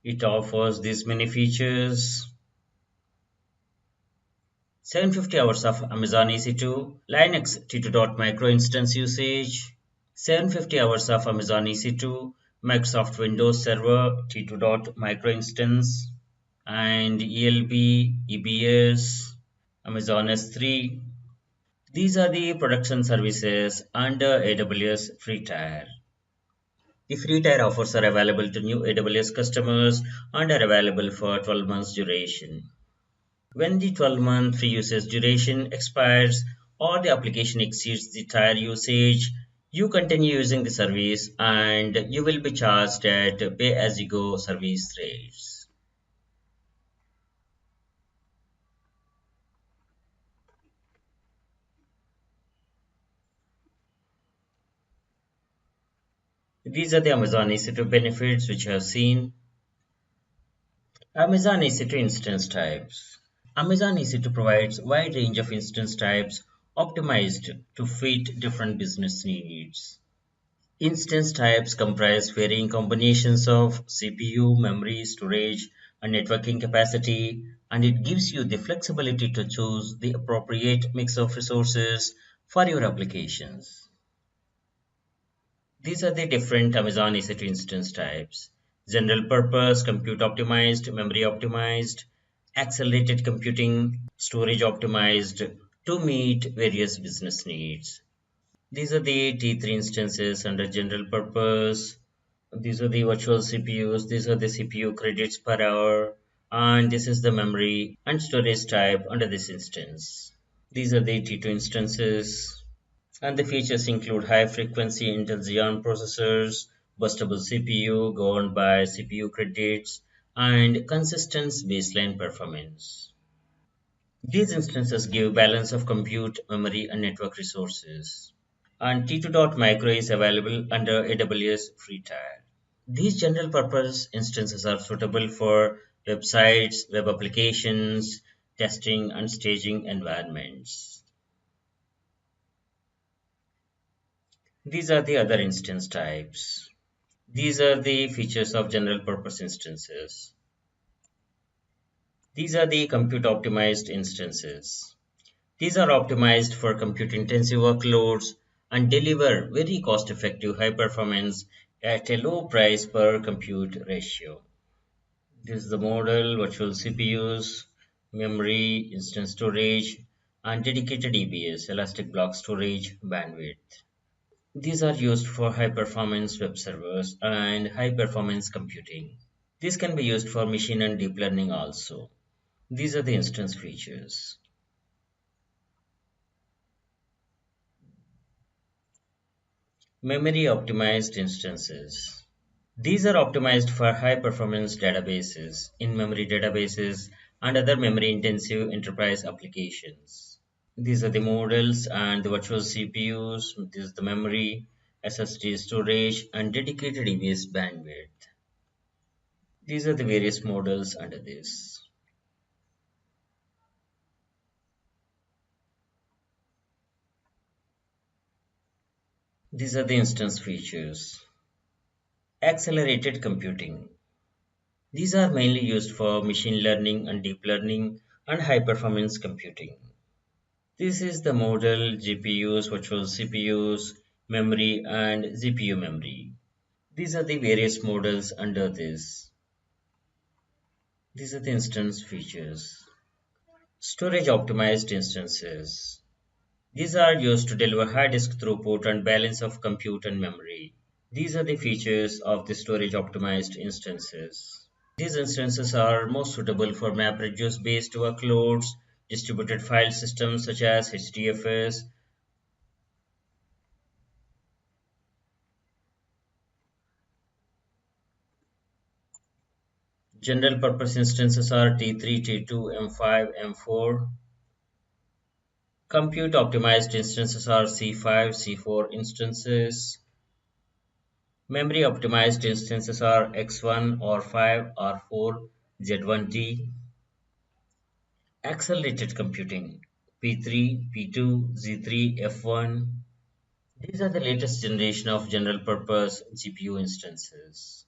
It offers these many features: 750 hours of Amazon EC2, Linux T2.micro instance usage, 750 hours of Amazon EC2, Microsoft Windows Server T2.micro instance, and ELB, EBS, Amazon S3. These are the production services under AWS Free Tier. The free tier offers are available to new AWS customers and are available for 12 months duration. When the 12-month free usage duration expires or the application exceeds the tier usage, you continue using the service and you will be charged at pay-as-you-go service rates. These are the Amazon EC2 benefits which I have seen. Amazon EC2 instance types. Amazon EC2 provides a wide range of instance types optimized to fit different business needs. Instance types comprise varying combinations of CPU, memory, storage, and networking capacity, and it gives you the flexibility to choose the appropriate mix of resources for your applications. These are the different Amazon EC2 instance types: general purpose, compute optimized, memory optimized, accelerated computing, storage optimized to meet various business needs. These are the T3 instances under general purpose. These are the virtual CPUs. These are the CPU credits per hour. And this is the memory and storage type under this instance. These are the T2 instances. And the features include high frequency Intel Xeon processors, bustable CPU governed by CPU credits, and consistent baseline performance. These instances give balance of compute, memory, and network resources. And T2.micro is available under AWS free tier. These general purpose instances are suitable for websites, web applications, testing, and staging environments. These are the other instance types. These are the features of general purpose instances. These are the compute optimized instances. These are optimized for compute intensive workloads and deliver very cost effective high performance at a low price per compute ratio. This is the model, virtual CPUs, memory, instant storage, and dedicated EBS, elastic block storage bandwidth. These are used for high performance web servers and high performance computing. This can be used for machine and deep learning also. These are the instance features. Memory optimized instances. These are optimized for high performance databases, in-memory databases, and other memory intensive enterprise applications. These are the models and the virtual CPUs. This is the memory, SSD storage, and dedicated EBS bandwidth. These are the various models under this. These are the instance features. Accelerated computing. These are mainly used for machine learning and deep learning and high performance computing. This is the model GPUs, virtual CPUs, memory, and GPU memory. These are the various models under this. These are the instance features. Storage optimized instances. These are used to deliver high disk throughput and balance of compute and memory. These are the features of the storage optimized instances. These instances are most suitable for MapReduce based workloads, distributed file systems such as HDFS. General purpose instances are T3, T2, M5, M4. Compute optimized instances are C5, C4 instances. Memory optimized instances are X1, R5, R4, Z1D. Accelerated computing P3, P2, Z3, F1. These are the latest generation of general purpose GPU instances.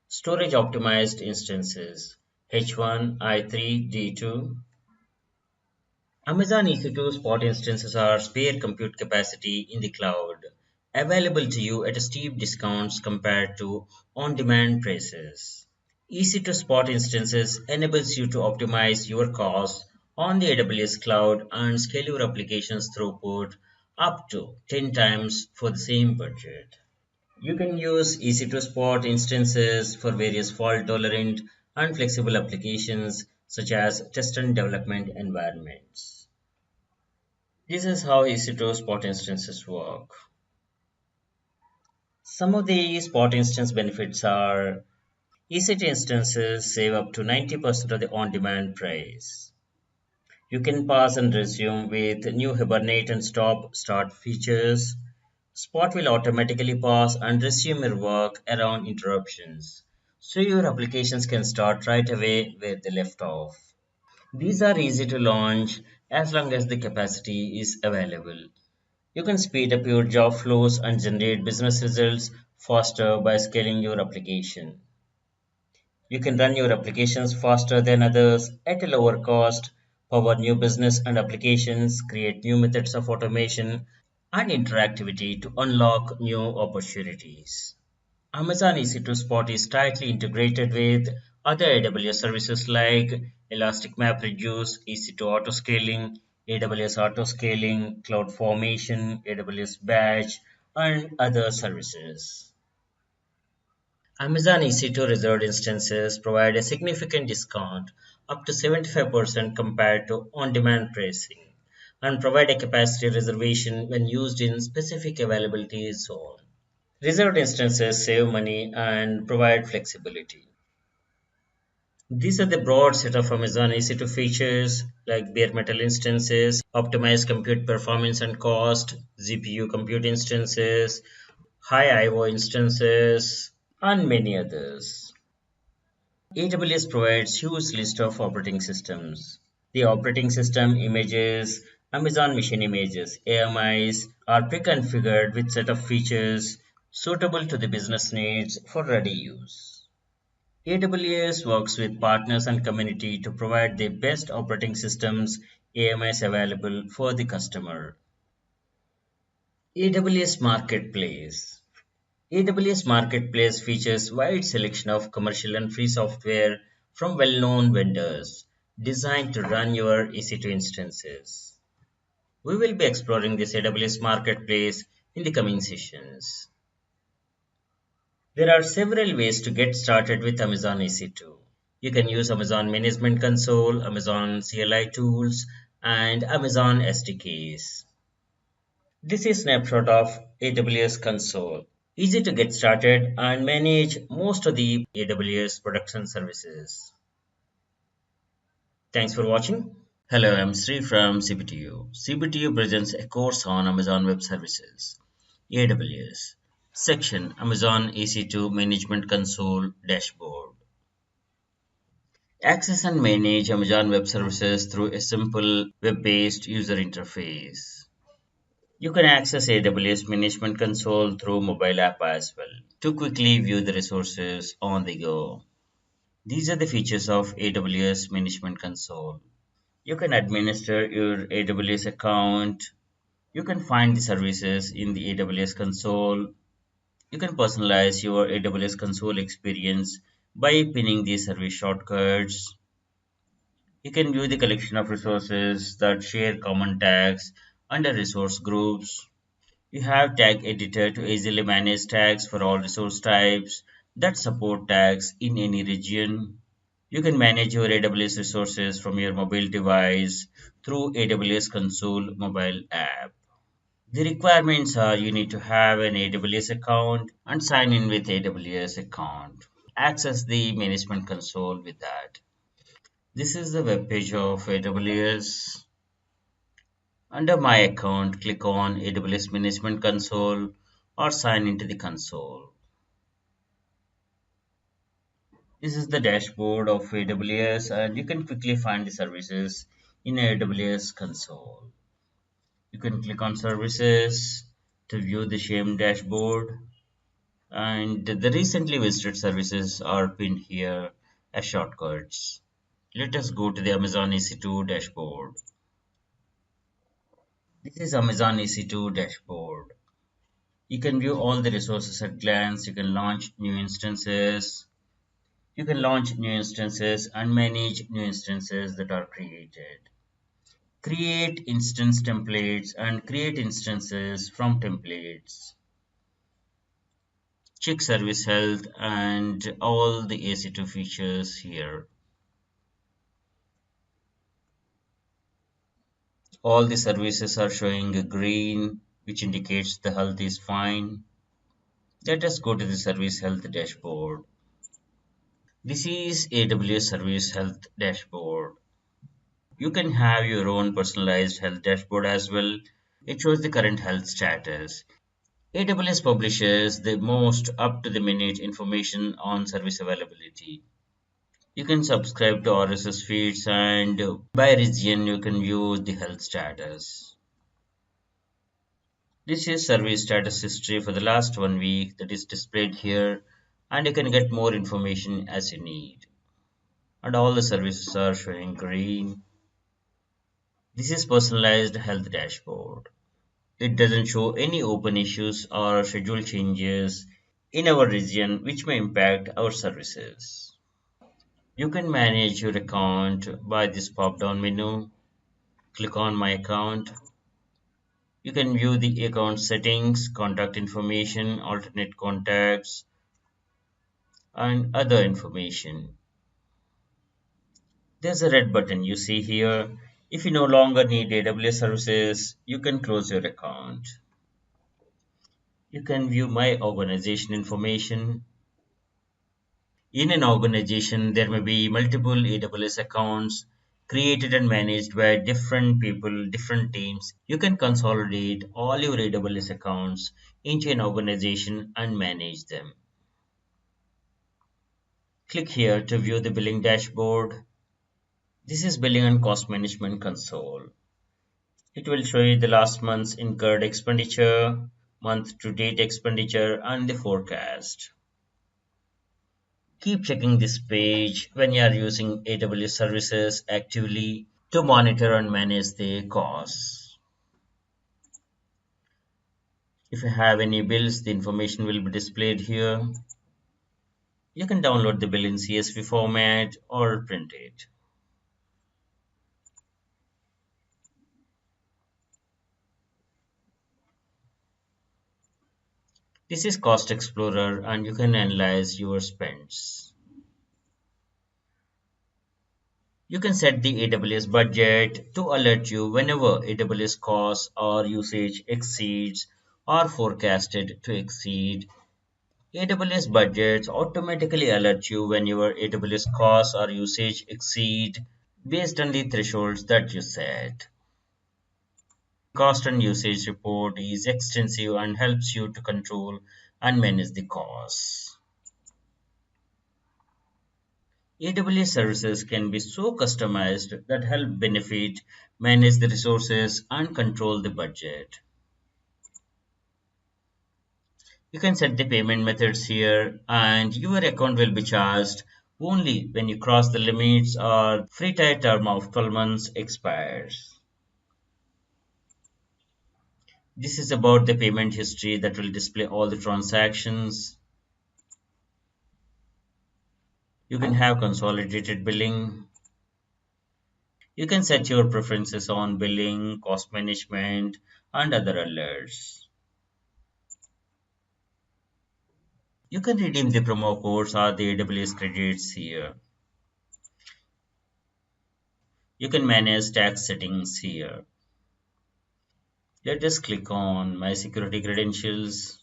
Storage optimized instances H1, I3, D2. Amazon EC2 spot instances are spare compute capacity in the cloud, available to you at steep discounts compared to on-demand prices. EC2 spot instances enables you to optimize your costs on the AWS cloud and scale your applications throughput up to 10 times for the same budget. You can use EC2 spot instances for various fault-tolerant and flexible applications such as test and development environments. This is how EC2 spot instances work. Some of the spot instance benefits are EC2 instances save up to 90% of the on-demand price. You can pause and resume with new Hibernate and stop start features. Spot will automatically pause and resume your work around interruptions, so your applications can start right away where they left off. These are easy to launch as long as the capacity is available. You can speed up your job flows and generate business results faster by scaling your application. You can run your applications faster than others at a lower cost, power new business and applications, create new methods of automation and interactivity to unlock new opportunities. Amazon EC2 Spot is tightly integrated with other AWS services like Elastic MapReduce, EC2 Autoscaling, AWS Autoscaling, CloudFormation, AWS Batch, and other services. Amazon EC2 reserved instances provide a significant discount, up to 75% compared to on-demand pricing, and provide a capacity reservation when used in specific availability zone. Reserved instances save money and provide flexibility. These are the broad set of Amazon EC2 features like bare metal instances, optimized compute performance and cost, GPU compute instances, high IO instances, and many others. AWS provides huge list of operating systems. The operating system images, Amazon machine images, AMIs are pre-configured with set of features suitable to the business needs for ready use. AWS works with partners and community to provide the best operating systems AMIs available for the customer. AWS Marketplace AWS Marketplace features wide selection of commercial and free software from well-known vendors designed to run your EC2 instances. We will be exploring this AWS Marketplace in the coming sessions. There are several ways to get started with Amazon EC2. You can use Amazon Management Console, Amazon CLI tools, and Amazon SDKs. This is a snapshot of AWS Console. Easy to get started and manage most of the AWS production services. Thanks for watching. Hello, I'm Sri from CBTU. CBTU presents a course on Amazon Web Services, AWS. Section Amazon EC2 Management Console Dashboard. Access and manage Amazon Web Services through a simple web-based user interface. You can access AWS Management Console through mobile app as well to quickly view the resources on the go. These are the features of AWS Management Console. You can administer your AWS account. You can find the services in the AWS console. You can personalize your AWS console experience by pinning the service shortcuts. You can view the collection of resources that share common tags under resource groups. You have Tag Editor to easily manage tags for all resource types that support tags in any region. You can manage your AWS resources from your mobile device through AWS Console mobile app. The requirements are you need to have an AWS account and sign in with AWS account. Access the management console with that. This is the web page of AWS. Under My Account, click on AWS Management Console or sign into the console. This is the dashboard of AWS and you can quickly find the services in AWS console. You can click on services to view the same dashboard and the recently visited services are pinned here as shortcuts. Let us go to the Amazon EC2 dashboard. This is Amazon EC2 dashboard. You can view all the resources at glance. You can launch new instances. You can launch new instances and manage new instances that are created. Create instance templates and create instances from templates. Check service health and all the EC2 features here. All the services are showing a green, which indicates the health is fine. Let us go to the service health dashboard. This is AWS Service Health Dashboard. You can have your own personalized health dashboard as well. It shows the current health status. AWS publishes the most up-to-the-minute information on service availability. You can subscribe to RSS feeds and by region you can view the health status. This is service status history for the last 1 week that is displayed here and you can get more information as you need. And all the services are showing green. This is personalized health dashboard. It doesn't show any open issues or schedule changes. in our region which may impact our services. You can manage your account by this pop-down menu. Click on My Account. You can view the account settings, contact information, alternate contacts, and other information. There's a red button you see here. If you no longer need AWS services, you can close your account. You can view My Organization information. In an organization, there may be multiple AWS accounts created and managed by different people, different teams. You can consolidate all your AWS accounts into an organization and manage them. Click here to view the billing dashboard. This is billing and cost management console. It will show you the last month's incurred expenditure, month to date expenditure, and the forecast. Keep checking this page when you are using AWS services actively to monitor and manage the costs. If you have any bills, the information will be displayed here. You can download the bill in CSV format or print it. This is Cost Explorer and you can analyze your spends. You can set the AWS budget to alert you whenever AWS costs or usage exceeds or forecasted to exceed. AWS budgets automatically alert you when your AWS costs or usage exceed based on the thresholds that you set. Cost and usage report is extensive and helps you to control and manage the costs. AWS services can be so customized that help benefit, manage the resources, and control the budget. You can set the payment methods here, and your account will be charged only when you cross the limits or free trial term of 12 months expires. This is about the payment history that will display all the transactions. You can have consolidated billing. You can set your preferences on billing, cost management, and other alerts. You can redeem the promo codes or the AWS credits here. You can manage tax settings here. Let us click on My Security Credentials.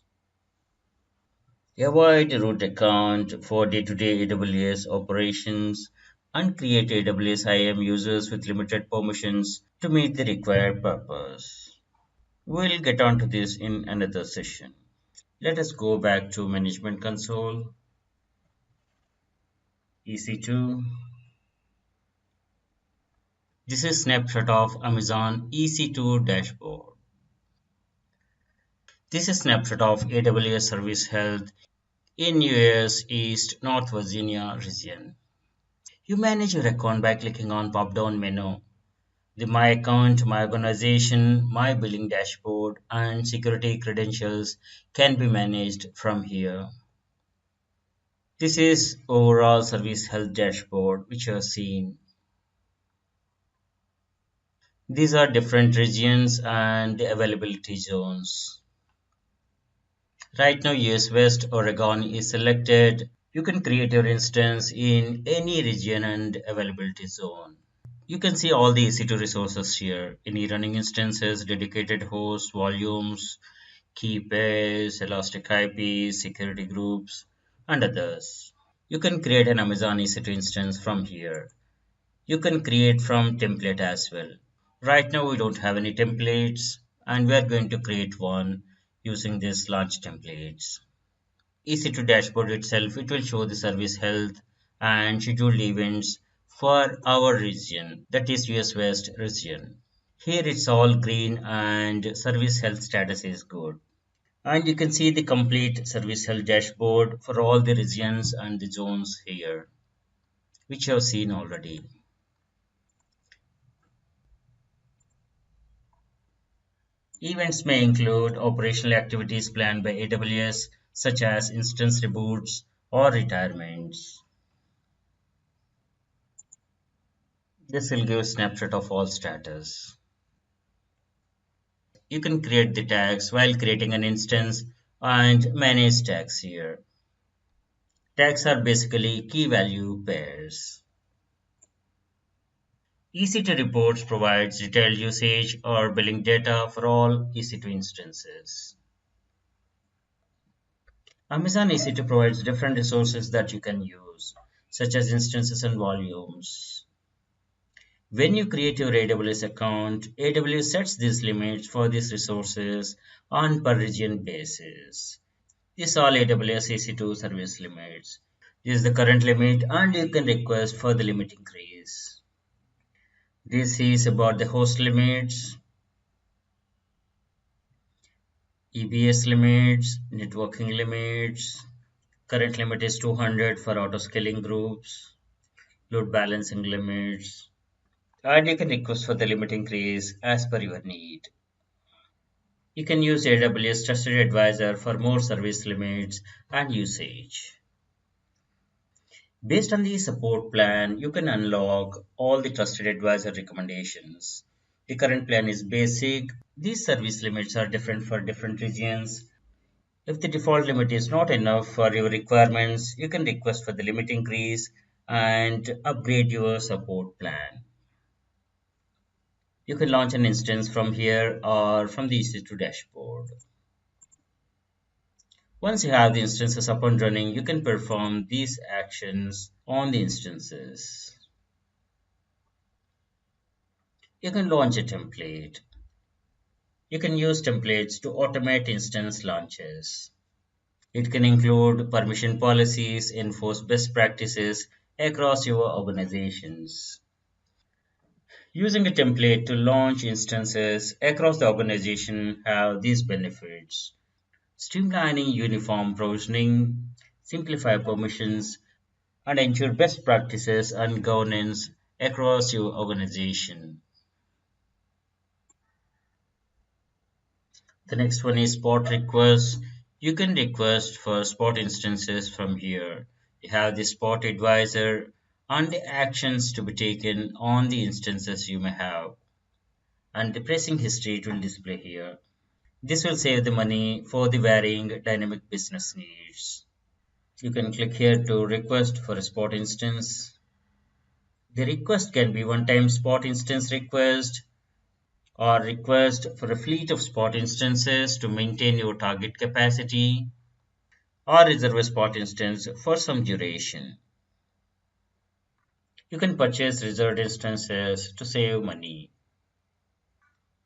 Avoid root account for day-to-day AWS operations and create AWS IAM users with limited permissions to meet the required purpose. We'll get onto this in another session. Let us go back to Management Console, EC2. This is snapshot of Amazon EC2 dashboard. This is snapshot of AWS Service Health in US East North Virginia region. You manage your account by clicking on pop-down menu. The My Account, My Organization, My Billing Dashboard, and Security Credentials can be managed from here. This is overall Service Health Dashboard, which you have seen. These are different regions and the availability zones. Right now, US West Oregon is selected. You can create your instance in any region and availability zone. You can see all the EC2 resources here. Any running instances, dedicated hosts, volumes, key pairs, elastic IPs, security groups, and others. You can create an Amazon EC2 instance from here. You can create from template as well. Right now we don't have any templates and we are going to create one using this launch templates. EC2 dashboard itself, it will show the service health and scheduled events for our region, that is US West region. Here it's all green and service health status is good. And you can see the complete service health dashboard for all the regions and the zones here, which you have seen already. Events may include operational activities planned by AWS, such as instance reboots or retirements. This will give a snapshot of all status. You can create the tags while creating an instance and manage tags here. Tags are basically key value pairs. EC2 reports provides detailed usage or billing data for all EC2 instances. Amazon EC2 provides different resources that you can use, such as instances and volumes. When you create your AWS account, AWS sets these limits for these resources on per region basis. These are all AWS EC2 service limits. This is the current limit and you can request for the limit increase. This is about the host limits, EBS limits, networking limits. Current limit is 200 for auto scaling groups, load balancing limits, and you can request for the limit increase as per your need. You can use AWS Trusted Advisor for more service limits and usage. Based on the support plan, you can unlock all the Trusted Advisor recommendations. The current plan is basic. These service limits are different for different regions. If the default limit is not enough for your requirements, you can request for the limit increase and upgrade your support plan. You can launch an instance from here or from the EC2 dashboard. Once you have the instances up and running, you can perform these actions on the instances. You can launch a template. You can use templates to automate instance launches. It can include permission policies, enforce best practices across your organizations. Using a template to launch instances across the organization have these benefits. Streamlining uniform provisioning, simplify permissions, and ensure best practices and governance across your organization. The next one is spot requests. You can request for spot instances from here. You have the spot advisor and the actions to be taken on the instances you may have. And the pricing history it will display here. This will save the money for the varying dynamic business needs. You can click here to request for a spot instance. The request can be one-time spot instance request or request for a fleet of spot instances to maintain your target capacity or reserve a spot instance for some duration. You can purchase reserved instances to save money.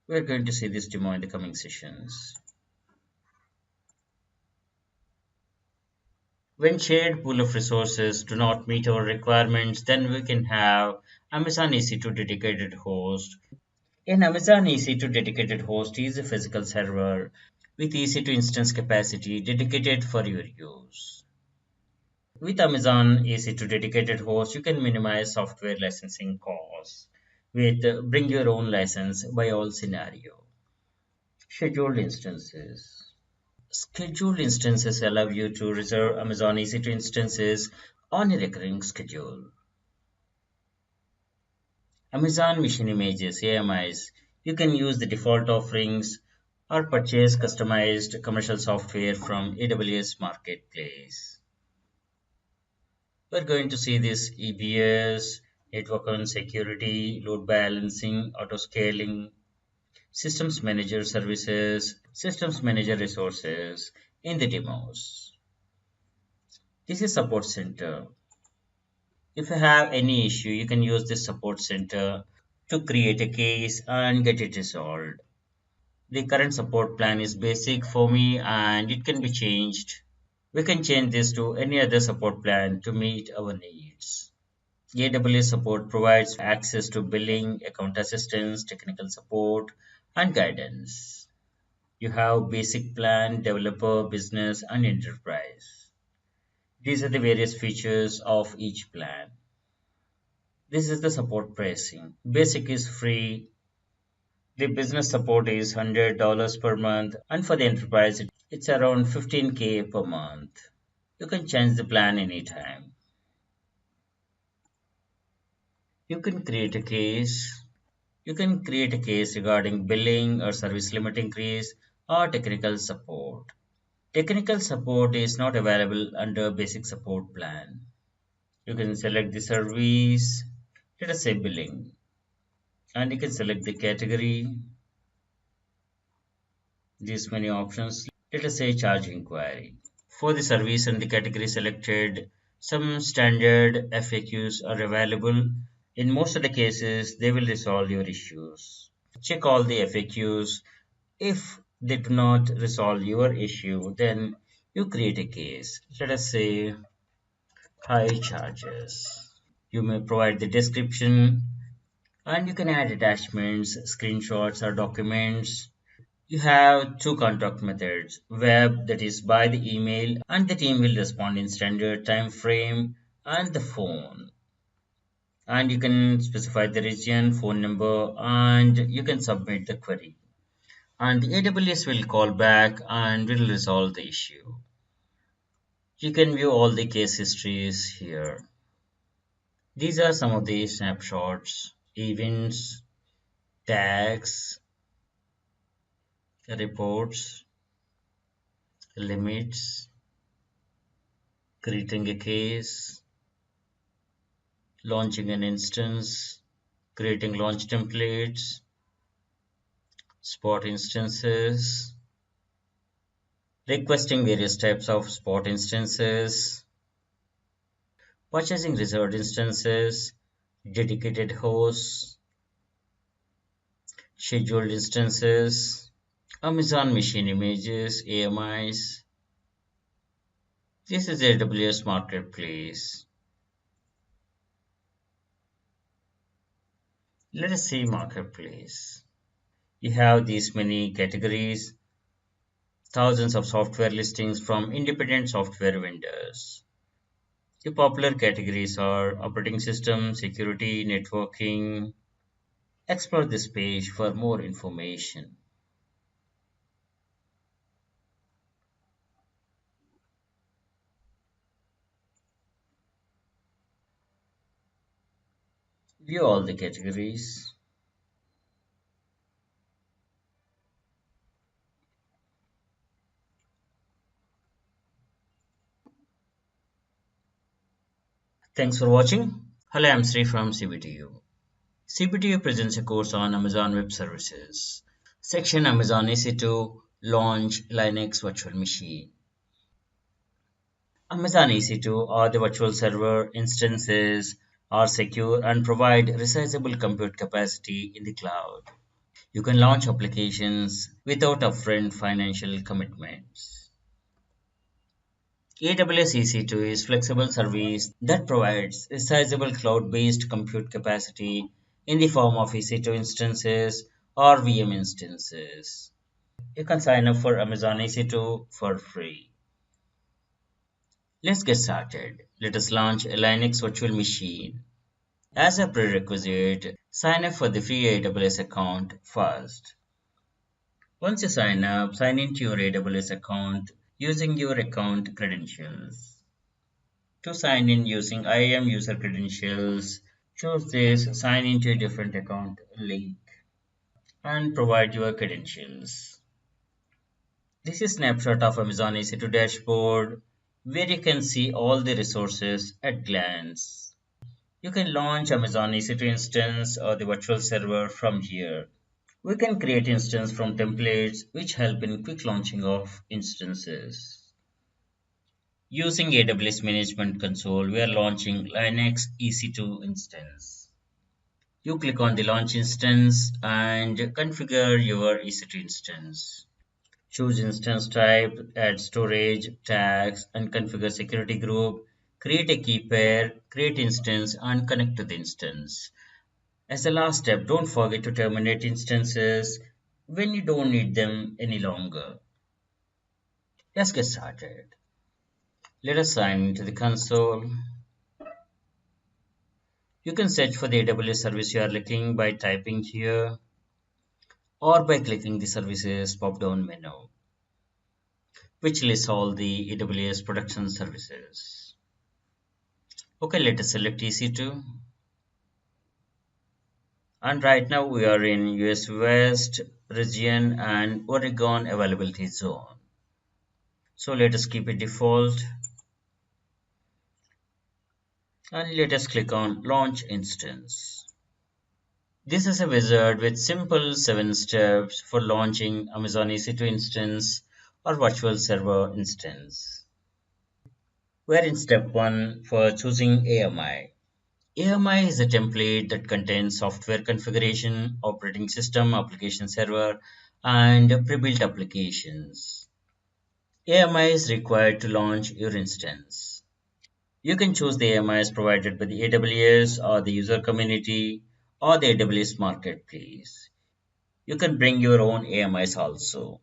We're going to see this demo in the coming sessions. When shared pool of resources do not meet our requirements, then we can have Amazon EC2 dedicated host. An Amazon EC2 dedicated host is a physical server with EC2 instance capacity dedicated for your use. With Amazon EC2 dedicated host, you can minimize software licensing costs with bring your own license by all scenario. Scheduled instances. Scheduled instances allow you to reserve Amazon EC2 instances on a recurring schedule. Amazon Machine Images AMIs. You can use the default offerings or purchase customized commercial software from AWS Marketplace. We're going to see this EBS, network and security, load balancing, auto scaling, systems manager services, systems manager resources in the demos. This is support center. If you have any issue, you can use this support center to create a case and get it resolved. The current support plan is basic for me and it can be changed. We can change this to any other support plan to meet our needs. AWS support provides access to billing, account assistance, technical support, and guidance. You have basic plan, developer, business, and enterprise. These are the various features of each plan. This is the support pricing. Basic is free. The business support is $100 per month, and for the enterprise, it's around 15K per month. You can change the plan anytime. You can create a case. You can create a case regarding billing or service limit increase or technical support. Technical support is not available under basic support plan. You can select the service, let us say billing, and you can select the category, these many options, let us say charge inquiry. For the service and the category selected, some standard FAQs are available. In most of the cases, they will resolve your issues. Check all the FAQs. If they do not resolve your issue, then you create a case. Let us say high charges. You may provide the description and you can add attachments, screenshots, or documents. You have two contact methods, web, that is by the email, and the team will respond in standard time frame, and the phone. And you can specify the region, phone number, and you can submit the query. And the AWS will call back and will resolve the issue. You can view all the case histories here. These are some of the snapshots, events, tags, reports, limits, creating a case, launching an instance, creating launch templates, spot instances, requesting various types of spot instances, purchasing reserved instances, dedicated hosts, scheduled instances, Amazon machine images, AMIs. This is AWS Marketplace. Let us see Marketplace. You have these many categories, thousands of software listings from independent software vendors. The popular categories are operating system, security, networking. Explore this page for more information. View all the categories. Thanks for watching. Hello, I'm Sri from CBTU. CBTU presents a course on Amazon Web Services. Section Amazon EC2 Launch Linux Virtual Machine. Amazon EC2 or the virtual server instances are secure and provide resizable compute capacity in the cloud. You can launch applications without upfront financial commitments. AWS EC2 is a flexible service that provides resizable cloud-based compute capacity in the form of EC2 instances or VM instances. You can sign up for Amazon EC2 for free. Let's get started. Let us launch a Linux virtual machine. As a prerequisite, sign up for the free AWS account first. Once you sign up, sign into your AWS account using your account credentials. To sign in using IAM user credentials, choose this sign into a different account link and provide your credentials. This is a snapshot of Amazon EC2 dashboard where you can see all the resources at glance. You can launch Amazon EC2 instance or the virtual server from here. We can create instances from templates which help in quick launching of instances. Using AWS Management Console, we are launching Linux EC2 instance. You click on the launch instance and configure your EC2 instance. Choose instance type, add storage, tags, and configure security group. Create a key pair, create instance, and connect to the instance. As the last step, don't forget to terminate instances when you don't need them any longer. Let's get started. Let us sign into the console. You can search for the AWS service you are looking by typing here. or by clicking the services pop-down menu, which lists all the AWS production services. Okay, let us select EC2. And right now we are in US West region and Oregon availability zone. So let us keep it default. And let us click on Launch Instance. This is a wizard with simple 7 steps for launching Amazon EC2 instance or virtual server instance. We are in step 1 for choosing AMI. AMI is a template that contains software configuration, operating system, application server, and pre-built applications. AMI is required to launch your instance. You can choose the AMIs provided by the AWS or the user community or the AWS marketplace. You can bring your own AMIs also.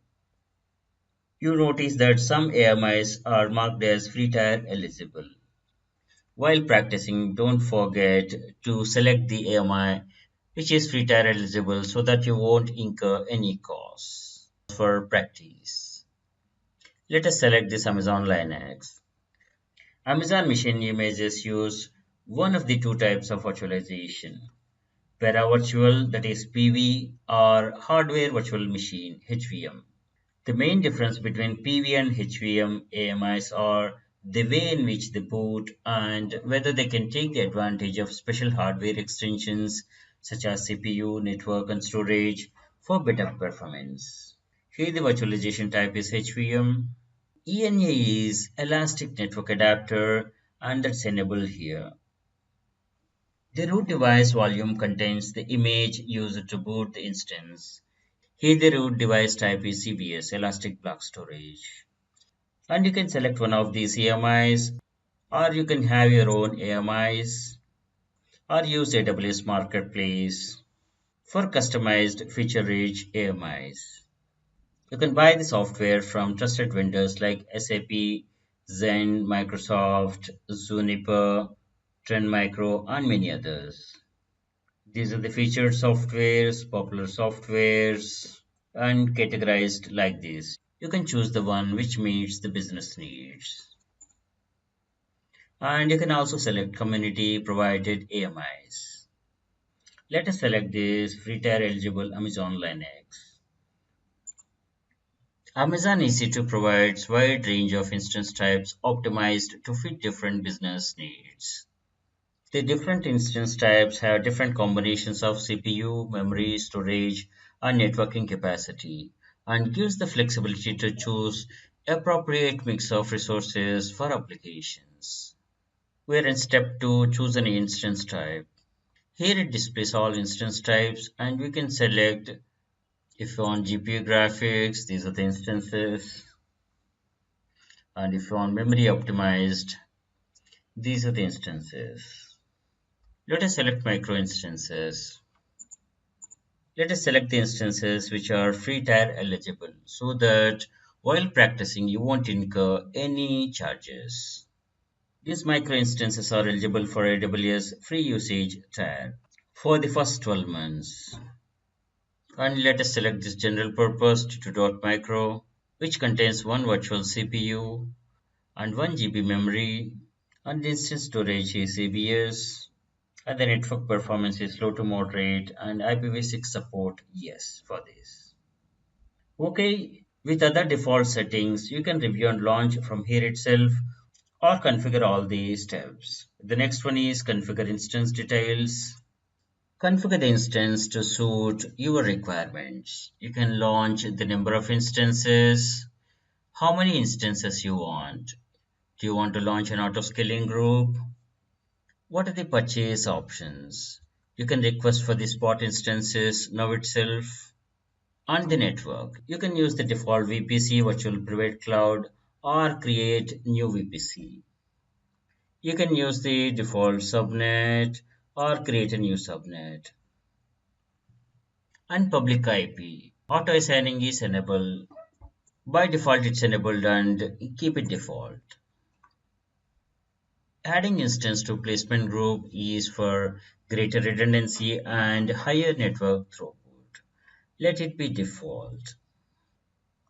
You notice that some AMIs are marked as free tier eligible. While practicing, don't forget to select the AMI which is free tier eligible so that you won't incur any costs for practice. Let us select this Amazon Linux. Amazon machine images use one of the two types of virtualization. Para-virtual, that is PV, or hardware virtual machine, HVM. The main difference between PV and HVM AMIs are the way in which they boot and whether they can take the advantage of special hardware extensions such as CPU, network, and storage for better performance. Here the virtualization type is HVM. ENA is Elastic Network Adapter, and that's enabled here. The root device volume contains the image used to boot the instance. Here the root device type is CBS, Elastic Block Storage. And you can select one of these AMIs, or you can have your own AMIs, or use AWS Marketplace for customized feature-rich AMIs. You can buy the software from trusted vendors like SAP, Zen, Microsoft, Juniper, Trend Micro, and many others. These are the featured softwares, popular softwares, and categorized like this. You can choose the one which meets the business needs. And you can also select community provided AMIs. Let us select this free tier eligible Amazon Linux. Amazon EC2 provides wide range of instance types optimized to fit different business needs. The different instance types have different combinations of CPU, memory, storage, and networking capacity, and gives the flexibility to choose appropriate mix of resources for applications. We are in step 2, choose an instance type. Here it displays all instance types, and we can select if you want GPU graphics, these are the instances, and if you want memory optimized, these are the instances. Let us select micro instances. Let us select the instances which are free tier eligible so that while practicing you won't incur any charges. These micro instances are eligible for AWS free usage tier for the first 12 months. And let us select this general purpose T2.micro, which contains one virtual CPU and 1 GB memory, and the instance storage is ABS, and the network performance is low to moderate, and IPv6 support yes for this. Okay, with other default settings, you can review and launch from here itself or configure all these steps. The next one is configure instance details. Configure the instance to suit your requirements. You can launch the number of instances, how many instances you want. Do you want to launch an auto-scaling group? What are the purchase options? You can request for the spot instances now itself. On the network, you can use the default VPC, virtual private cloud, or create new VPC. You can use the default subnet or create a new subnet. And public IP. Auto assigning is enabled. By default, it's enabled and keep it default. Adding instance to placement group is for greater redundancy and higher network throughput. Let it be default.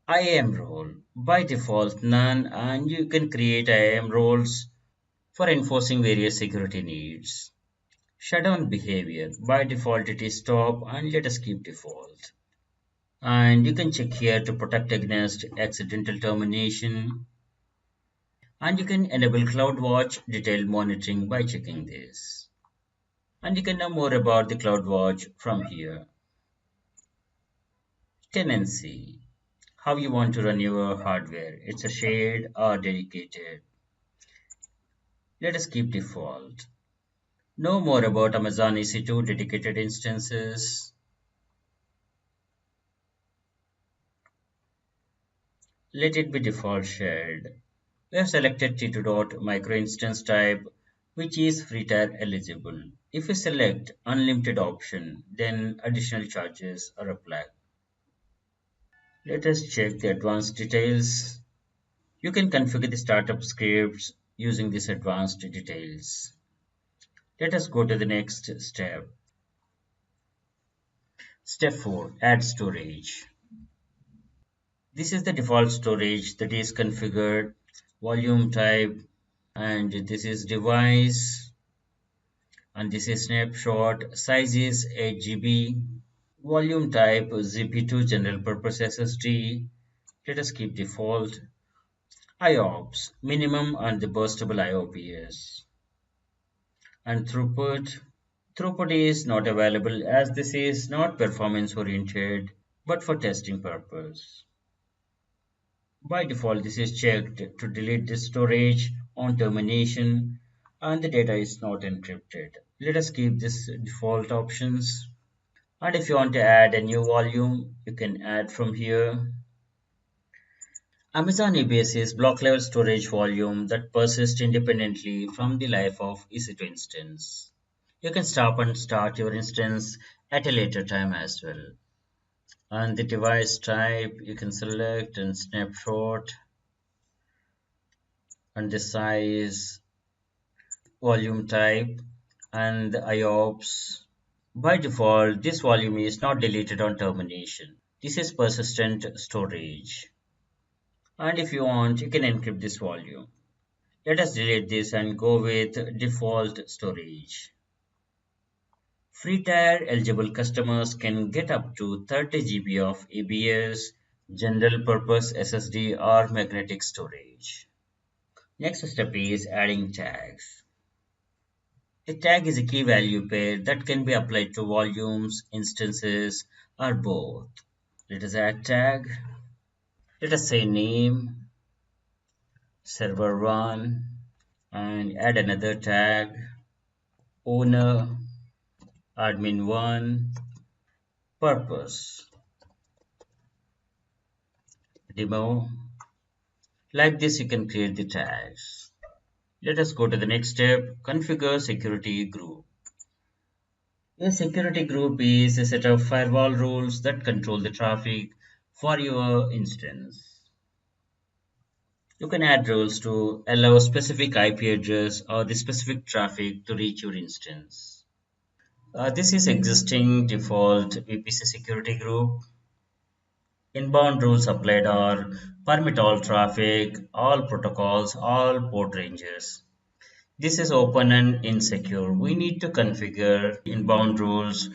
IAM role. By default, none, and you can create IAM roles for enforcing various security needs. Shutdown behavior. By default, it is stop, and let us keep default. And you can check here to protect against accidental termination. And you can enable CloudWatch detailed monitoring by checking this. And you can know more about the CloudWatch from here. Tenancy. How you want to run your hardware. It's a shared or dedicated. Let us keep default. Know more about Amazon EC2 dedicated instances. Let it be default shared. We have selected T2 micro instance type, which is free tier eligible. If we select unlimited option, then additional charges are applied. Let us check the advanced details. You can configure the startup scripts using these advanced details. Let us go to the next step. Step 4. Add storage. This is the default storage that is configured, volume type, and this is device, and this is snapshot, size is 8 GB, volume type ZP2 general purpose SSD. Let us keep default. IOPS, minimum and the burstable IOPS. And throughput. Throughput is not available as this is not performance oriented but for testing purpose. By default, this is checked to delete the storage on termination and the data is not encrypted. Let us keep this default options. And if you want to add a new volume, you can add from here. Amazon EBS is block level storage volume that persists independently from the life of EC2 instance. You can stop and start your instance at a later time as well. And the device type you can select and snapshot, and the size, volume type, and the IOPS. By default, this volume is not deleted on termination. This is persistent storage. And if you want, you can encrypt this volume. Let us delete this and go with default storage. Free tier eligible customers can get up to 30 GB of ABS, general purpose SSD or magnetic storage. Next step is adding tags. A tag is a key value pair that can be applied to volumes, instances, or both. Let us add tag. Let us say name, server 1, and add another tag, owner, admin 1, purpose, demo. Like this, you can create the tags. Let us go to the next step, configure security group. A security group is a set of firewall rules that control the traffic for your instance. You can add rules to allow specific IP address or the specific traffic to reach your instance. This is existing default VPC security group. Inbound rules applied are permit all traffic, all protocols, all port ranges. This is open and insecure. We need to configure inbound rules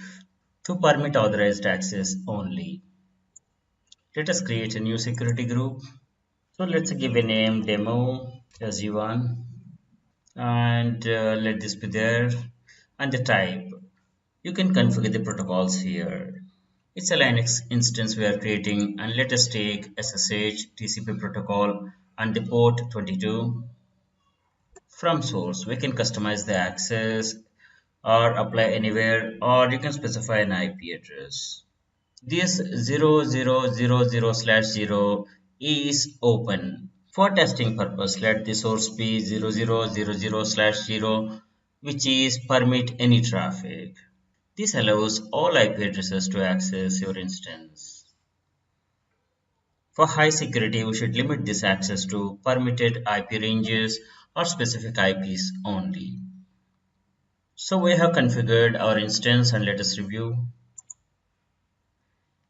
to permit authorized access only. Let us create a new security group. So let's give a name demo SG1 and let this be there, and the type. You can configure the protocols here. It's a Linux instance we are creating, and let us take SSH TCP protocol and the port 22. From source, we can customize the access or apply anywhere, or you can specify an IP address. This 0000/0 is open. For testing purpose, let the source be 0000/0, which is permit any traffic. This allows all IP addresses to access your instance. For high security, we should limit this access to permitted IP ranges or specific IPs only. So we have configured our instance and let us review.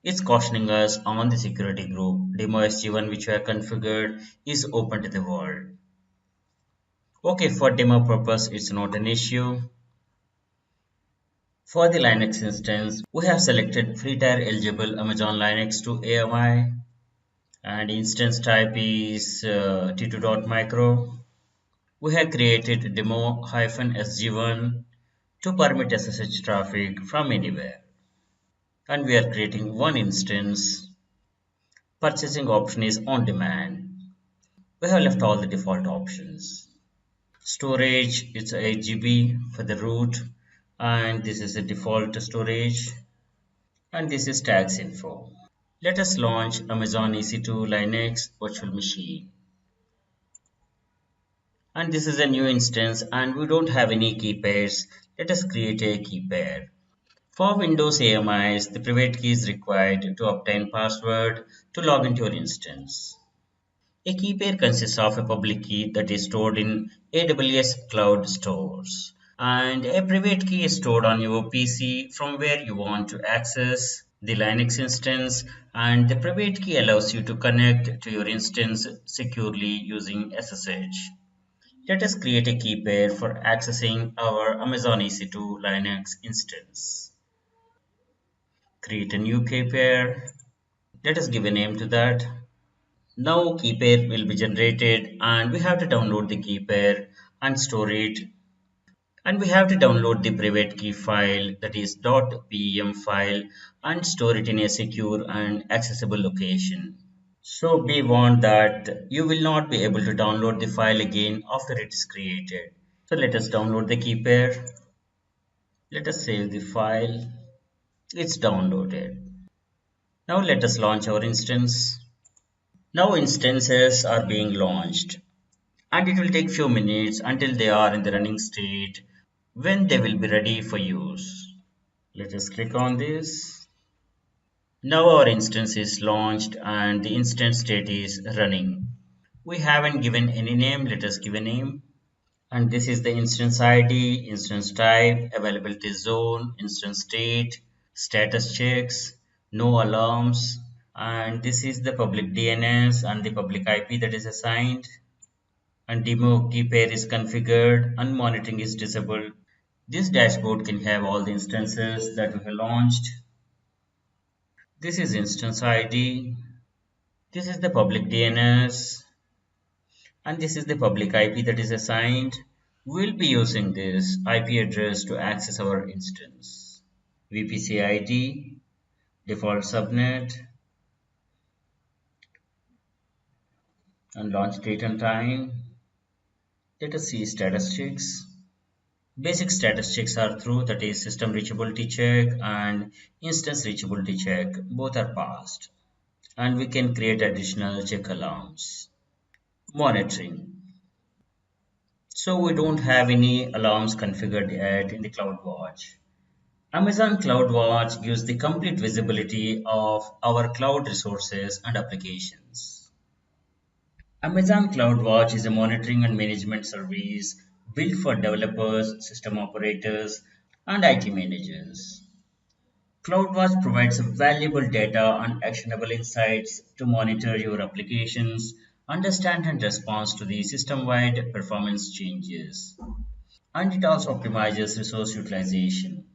It's cautioning us on the security group. Demo SG1 which we have configured is open to the world. Okay, for demo purpose, it's not an issue. For the Linux instance, we have selected free tier eligible Amazon Linux to AMI and instance type is T2.micro. We have created demo-sg1 to permit SSH traffic from anywhere. And we are creating one instance. Purchasing option is on demand. We have left all the default options. Storage, it's 8 GB for the root, and this is the default storage, and this is tags info. Let us launch Amazon EC2 Linux virtual machine. And this is a new instance and we don't have any key pairs. Let us create a key pair. For Windows AMIs, the private key is required to obtain password to log into your instance. A key pair consists of a public key that is stored in AWS cloud stores, and a private key is stored on your PC from where you want to access the Linux instance, and the private key allows you to connect to your instance securely using SSH. Let us create a key pair for accessing our Amazon EC2 Linux instance. Create a new key pair. Let us give a name to that. Now key pair will be generated and we have to download the key pair and store it. And we have to download the private key file, that is .pem file, and store it in a secure and accessible location. So be warned that you will not be able to download the file again after it is created. So let us download the key pair. Let us save the file. It's downloaded. Now let us launch our instance. Now instances are being launched and it will take few minutes until they are in the running state when they will be ready for use. Let us click on this. Now our instance is launched and the instance state is running. We haven't given any name. Let us give a name. And this is the instance ID, instance type, availability zone, instance state, status checks, no alarms, and this is the public DNS and the public IP that is assigned. And demo key pair is configured and monitoring is disabled. This dashboard can have all the instances that we have launched. This is instance ID. This is the public DNS. And this is the public IP that is assigned. We'll be using this IP address to access our instance. VPC ID, default subnet, and launch date and time. Let us see status checks. Basic status checks are through, that is system reachability check and instance reachability check. Both are passed. And we can create additional check alarms. Monitoring. So we don't have any alarms configured yet in the CloudWatch. Amazon CloudWatch gives the complete visibility of our cloud resources and applications. Amazon CloudWatch is a monitoring and management service built for developers, system operators, and IT managers. CloudWatch provides valuable data and actionable insights to monitor your applications, understand and respond to the system-wide performance changes. And it also optimizes resource utilization.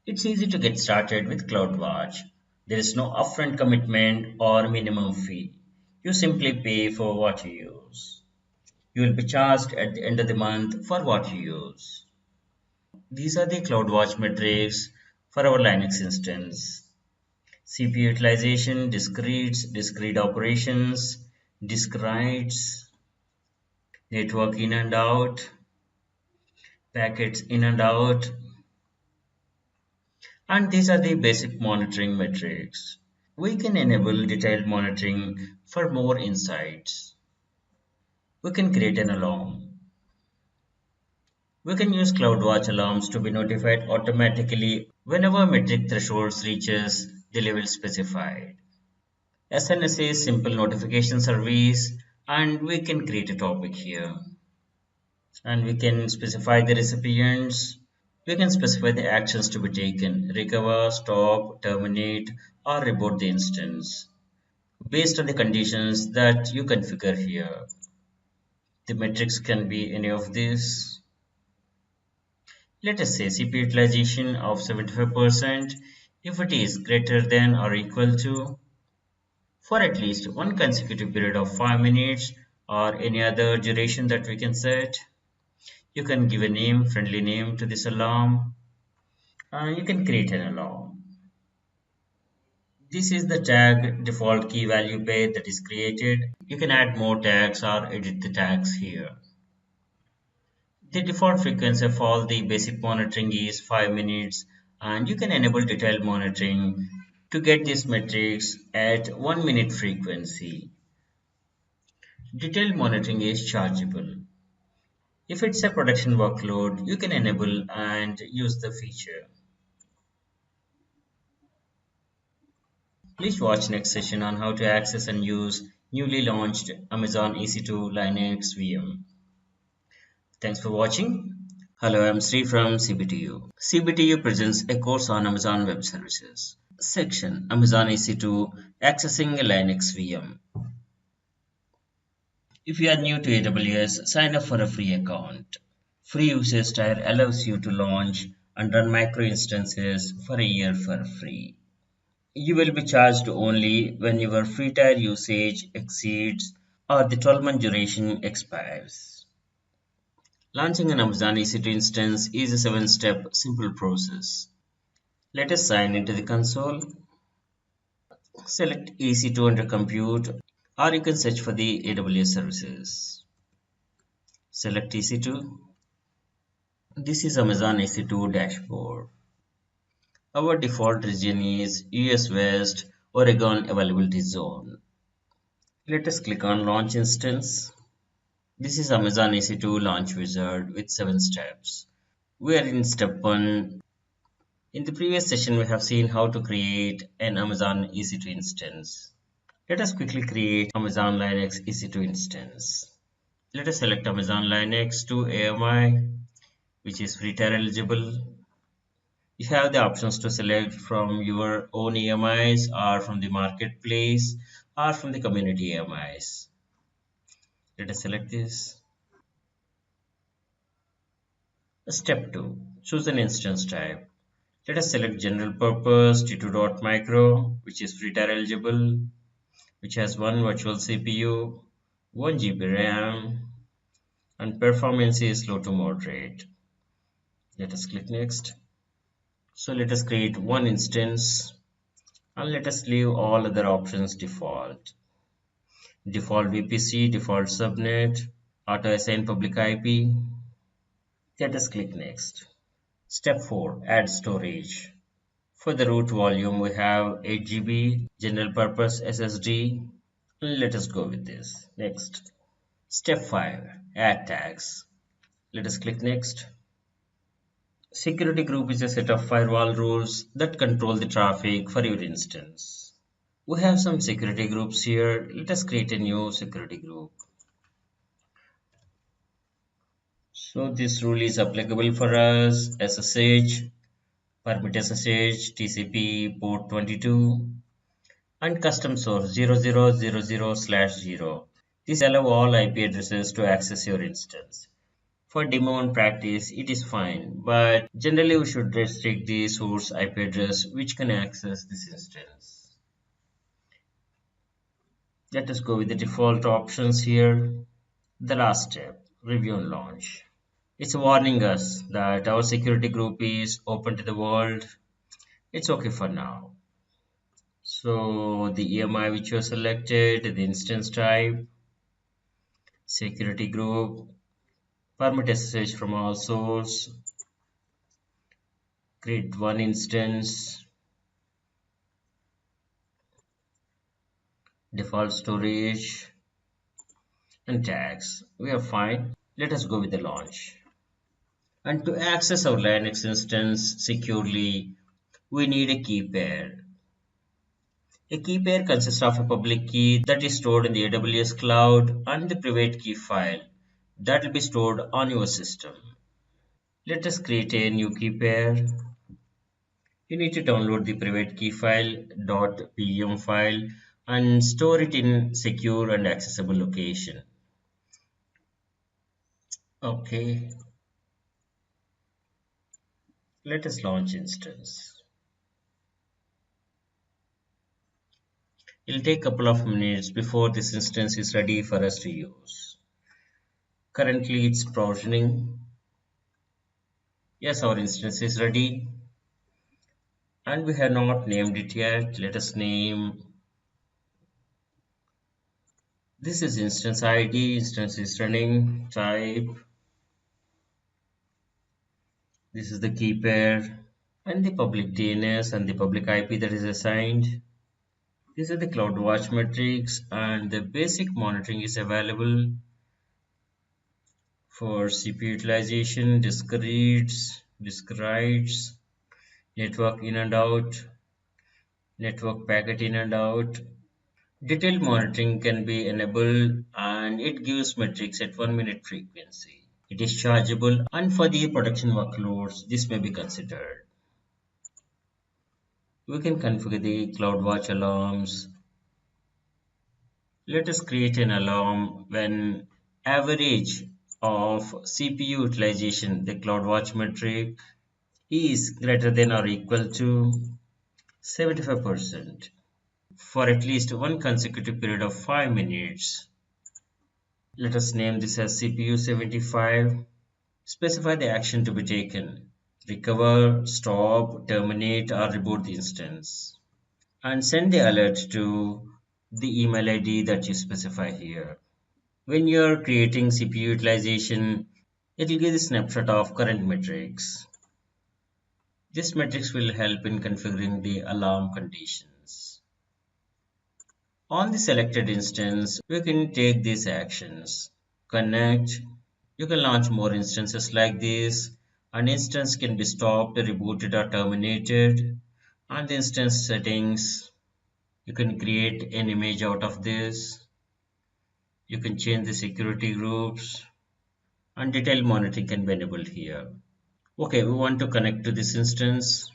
It's easy to get started with CloudWatch. There is no upfront commitment or minimum fee. You simply pay for what you use. You will be charged at the end of the month for what you use. These are the CloudWatch metrics for our Linux instance. CPU utilization, disk reads, disk read operations, disk writes, network in and out, packets in and out, and these are the basic monitoring metrics. We can enable detailed monitoring for more insights. We can create an alarm. We can use CloudWatch alarms to be notified automatically whenever metric thresholds reaches the level specified. SNS is simple notification service and we can create a topic here. And we can specify the recipients. We can specify the actions to be taken: recover, stop, terminate, or reboot the instance based on the conditions that you configure here. The metrics can be any of these. Let us say CPU utilization of 75% if it is greater than or equal to for at least one consecutive period of 5 minutes or any other duration that we can set. You can give a name, friendly name to this alarm. You can create an alarm. This is the tag default key value pair that is created. You can add more tags or edit the tags here. The default frequency for all the basic monitoring is 5 minutes, and you can enable detailed monitoring to get these metrics at 1 minute frequency. Detailed monitoring is chargeable. If it's a production workload, you can enable and use the feature. Please watch next session on how to access and use newly launched Amazon EC2 Linux VM. Thanks for watching. Hello, I'm Sri from CBTU. CBTU presents a course on Amazon Web Services. Section Amazon EC2 Accessing a Linux VM. If you are new to AWS, sign up for a free account. Free usage tier allows you to launch and run micro instances for a year for free. You will be charged only when your free tier usage exceeds or the 12-month duration expires. Launching an Amazon EC2 instance is a 7-step simple process. Let us sign into the console. Select EC2 under Compute, or you can search for the AWS services. Select EC2. This is Amazon EC2 dashboard. Our default region is US West, Oregon Availability Zone. Let us click on Launch Instance. This is Amazon EC2 Launch Wizard with 7 steps. We are in step 1. In the previous session, we have seen how to create an Amazon EC2 instance. Let us quickly create Amazon Linux EC2 instance. Let us select Amazon Linux 2 AMI, which is free tier eligible. You have the options to select from your own AMIs or from the marketplace or from the community AMIs. Let us select this. Step 2. Choose an instance type. Let us select general purpose T2.micro, which is free tier eligible, which has 1 virtual CPU, 1 GB RAM, and performance is low to moderate. Let us click next. So let us create one instance and let us leave all other options default. Default VPC, default subnet, auto assign public IP. Let us click next. Step 4. Add storage. For the root volume, we have 8 GB general purpose SSD. Let us go with this. Next. Step 5. Add tags. Let us click next. Security group is a set of firewall rules that control the traffic for your instance. We have some security groups here. Let us create a new security group. So this rule is applicable for us. SSH, permit SSH, TCP port 22, and custom source 0000/0. This allows all IP addresses to access your instance. For demo and practice, it is fine, but generally we should restrict the source IP address which can access this instance. Let us go with the default options here. The last step, review and launch. It's warning us that our security group is open to the world. It's okay for now. So the EMI which you selected, the instance type, security group, permit SSH from all source, create one instance, default storage, and tags. We are fine. Let us go with the launch. And to access our Linux instance securely, we need a key pair. A key pair consists of a public key that is stored in the AWS cloud and the private key file that will be stored on your system. Let us create a new key pair. You need to download the private key file .pem file and store it in secure and accessible location. Okay, let us launch instance. It'll take a couple of minutes before this instance is ready for us to use. Currently it's provisioning. Yes, our instance is ready and we have not named it yet. Let us name. This is instance ID, instance is running, type. This is the key pair and the public DNS and the public IP that is assigned. These are the CloudWatch metrics and the basic monitoring is available for CPU utilization, disk reads, disk writes, network in and out, network packet in and out. Detailed monitoring can be enabled and it gives metrics at 1 minute frequency. It is chargeable and for the production workloads, this may be considered. We can configure the CloudWatch alarms. Let us create an alarm when average of CPU utilization, the CloudWatch metric, is greater than or equal to 75% for at least one consecutive period of 5 minutes. Let us name this as CPU 75. Specify the action to be taken. Recover, stop, terminate, or reboot the instance. And send the alert to the email ID that you specify here. When you're creating CPU utilization, it will give the snapshot of current metrics. This metrics will help in configuring the alarm conditions. On the selected instance, we can take these actions. Connect. You can launch more instances like this. An instance can be stopped, rebooted, or terminated. On the instance settings, you can create an image out of this. You can change the security groups and detailed monitoring can be enabled here. Okay, we want to connect to this instance.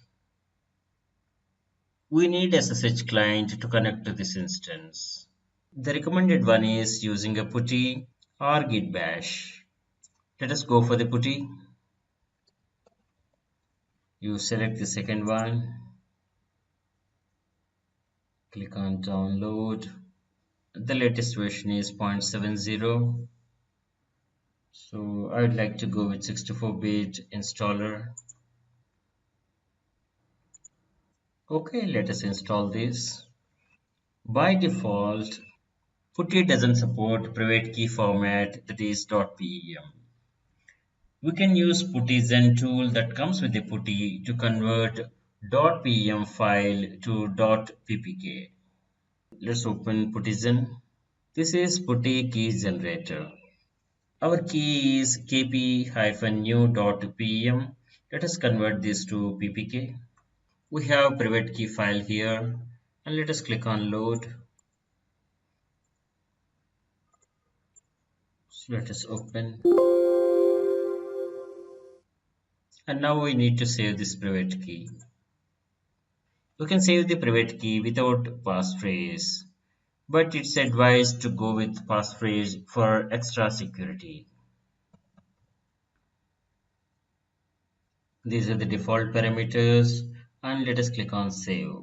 We need SSH client to connect to this instance. The recommended one is using a putty or git bash. Let us go for the putty. You select the second one. Click on download. The latest version is 0.70. So I would like to go with 64-bit installer. Okay, let us install this. By default, putty doesn't support private key format that is .pem. We can use putty-zen tool that comes with the putty to convert .pem file to .ppk. Let's open putty-zen. This is putty key generator. Our key is kp-new.pem. Let us convert this to ppk. We have private key file here and let us click on load. So let us open. And now we need to save this private key. You can save the private key without passphrase, but it's advised to go with passphrase for extra security. These are the default parameters and let us click on save.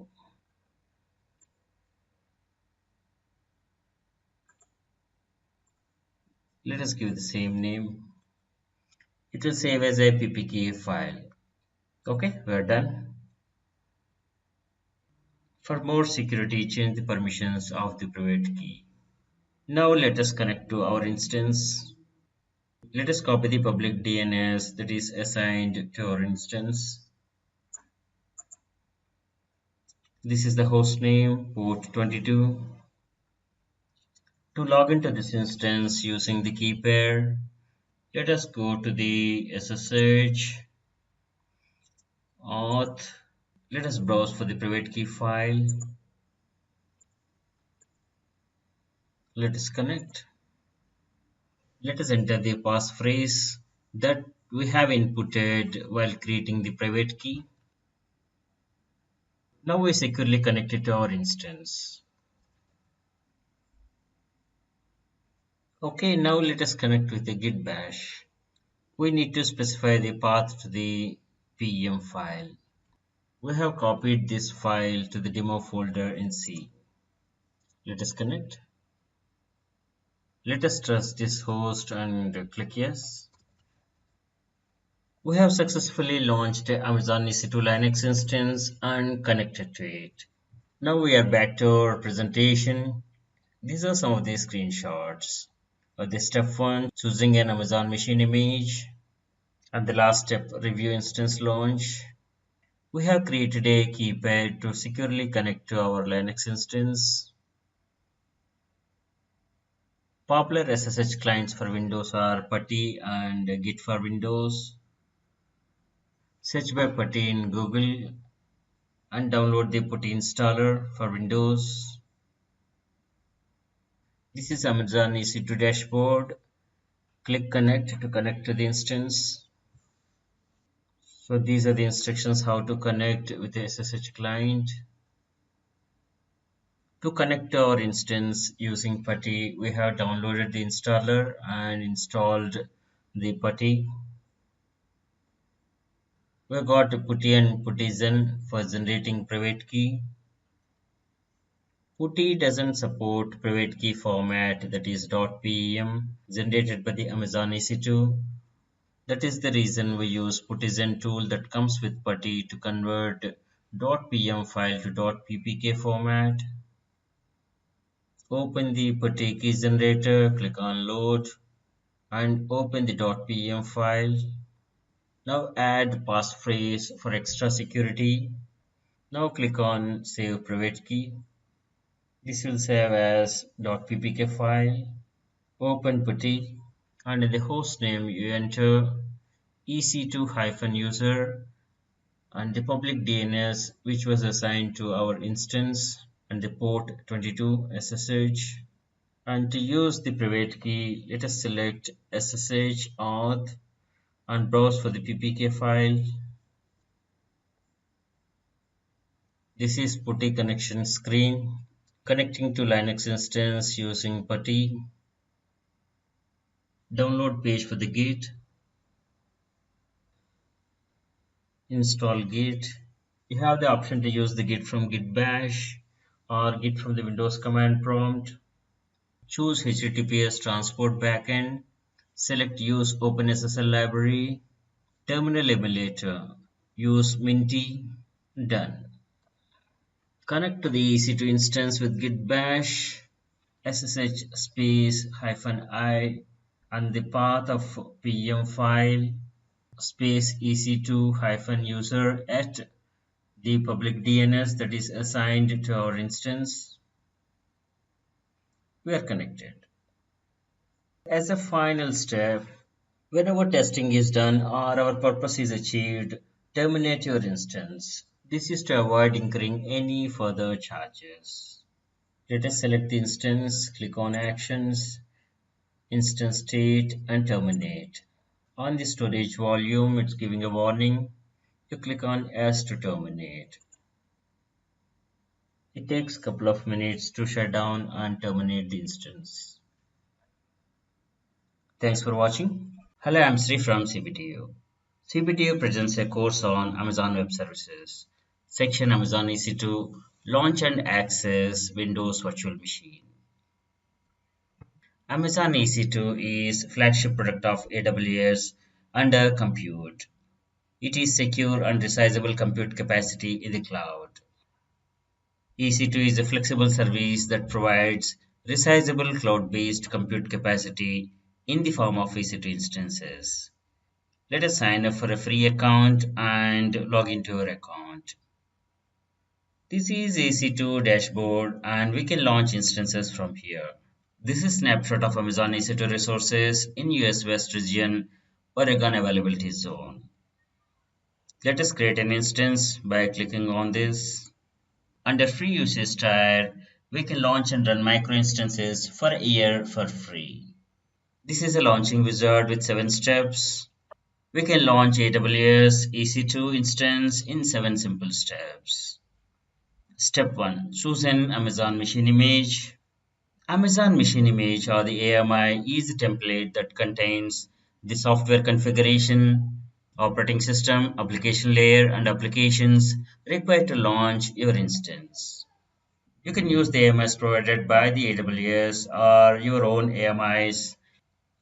Let us give the same name. It will save as a ppk file. Okay, we are done. For more security, change the permissions of the private key. Now let us connect to our instance. Let us copy the public DNS that is assigned to our instance. This is the host name, port 22. To log into this instance using the key pair, let us go to the SSH auth. Let us browse for the private key file. Let us connect. Let us enter the passphrase that we have inputted while creating the private key. Now we securely connect it to our instance. Okay, now let us connect with the git bash. We need to specify the path to the PEM file. We have copied this file to the demo folder in C. Let us connect. Let us trust this host and click yes. We have successfully launched Amazon EC2 Linux instance and connected to it. Now we are back to our presentation. These are some of the screenshots. The step 1, choosing an Amazon machine image. And the last step, review instance launch. We have created a keypad to securely connect to our Linux instance. Popular SSH clients for Windows are PuTTY and Git for Windows. Search by PuTTY in Google and download the PuTTY installer for Windows. This is Amazon EC2 dashboard. Click connect to connect to the instance. So these are the instructions how to connect with the SSH client. To connect to our instance using PuTTY, we have downloaded the installer and installed the PuTTY. We got PuTTY and PuTTyzen for generating private key. PuTTY doesn't support private key format, that is .pem generated by the Amazon EC2. That is the reason we use PuTTyzen tool that comes with PuTTY to convert .pem file to .ppk format. Open the PuTTY key generator, click on load and open the .pem file. Now add passphrase for extra security. Now click on save private key. This will save as .ppk file. Open PuTTY and in the host name you enter ec2-user and the public DNS which was assigned to our instance and the port 22 SSH. And to use the private key, let us select SSH auth and browse for the ppk file. This is PuTTY connection screen. Connecting to Linux instance using PuTTY. Download page for the Git. Install Git. You have the option to use the Git from Git bash or Git from the Windows command prompt. Choose HTTPS transport backend. Select use OpenSSL library. Terminal emulator. Use Minty. Done. Connect to the EC2 instance with git bash, ssh space -i and the path of pem file space ec2-user at the public DNS that is assigned to our instance. We are connected. As a final step, when our testing is done or our purpose is achieved, terminate your instance. This is to avoid incurring any further charges. Let us select the instance, click on Actions, Instance State and Terminate. On the storage volume, it's giving a warning. You click on Yes to terminate. It takes a couple of minutes to shut down and terminate the instance. Thanks for watching. Hello, I'm Sri from CBTU. CBTU presents a course on Amazon Web Services, section Amazon EC2, Launch and Access Windows Virtual Machine. Amazon EC2 is flagship product of AWS under compute. It is secure and resizable compute capacity in the cloud. EC2 is a flexible service that provides resizable cloud-based compute capacity in the form of EC2 instances. Let us sign up for a free account and log into your account. This is EC2 dashboard and we can launch instances from here. This is snapshot of Amazon EC2 resources in US West region, Oregon availability zone. Let us create an instance by clicking on this. Under free usage tier, we can launch and run micro instances for a year for free. This is a launching wizard with 7 steps. We can launch AWS EC2 instance in 7 simple steps. Step 1. Choose an Amazon machine image. Amazon machine image or the AMI is a template that contains the software configuration, operating system, application layer, and applications required to launch your instance. You can use the AMIs provided by the AWS or your own AMIs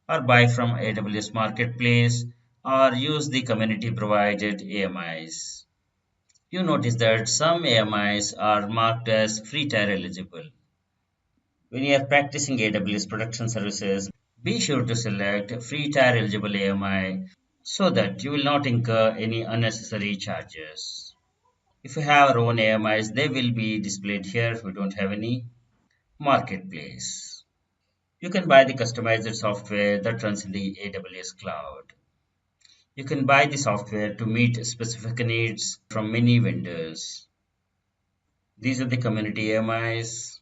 or buy from AWS Marketplace or use the community provided AMIs. You notice that some AMIs are marked as free tier eligible. When you are practicing AWS production services, be sure to select free tier eligible AMI so that you will not incur any unnecessary charges. If you have our own AMIs, they will be displayed here if we don't have any. Marketplace. You can buy the customized software that runs in the AWS cloud. You can buy the software to meet specific needs from many vendors. These are the community AMIs.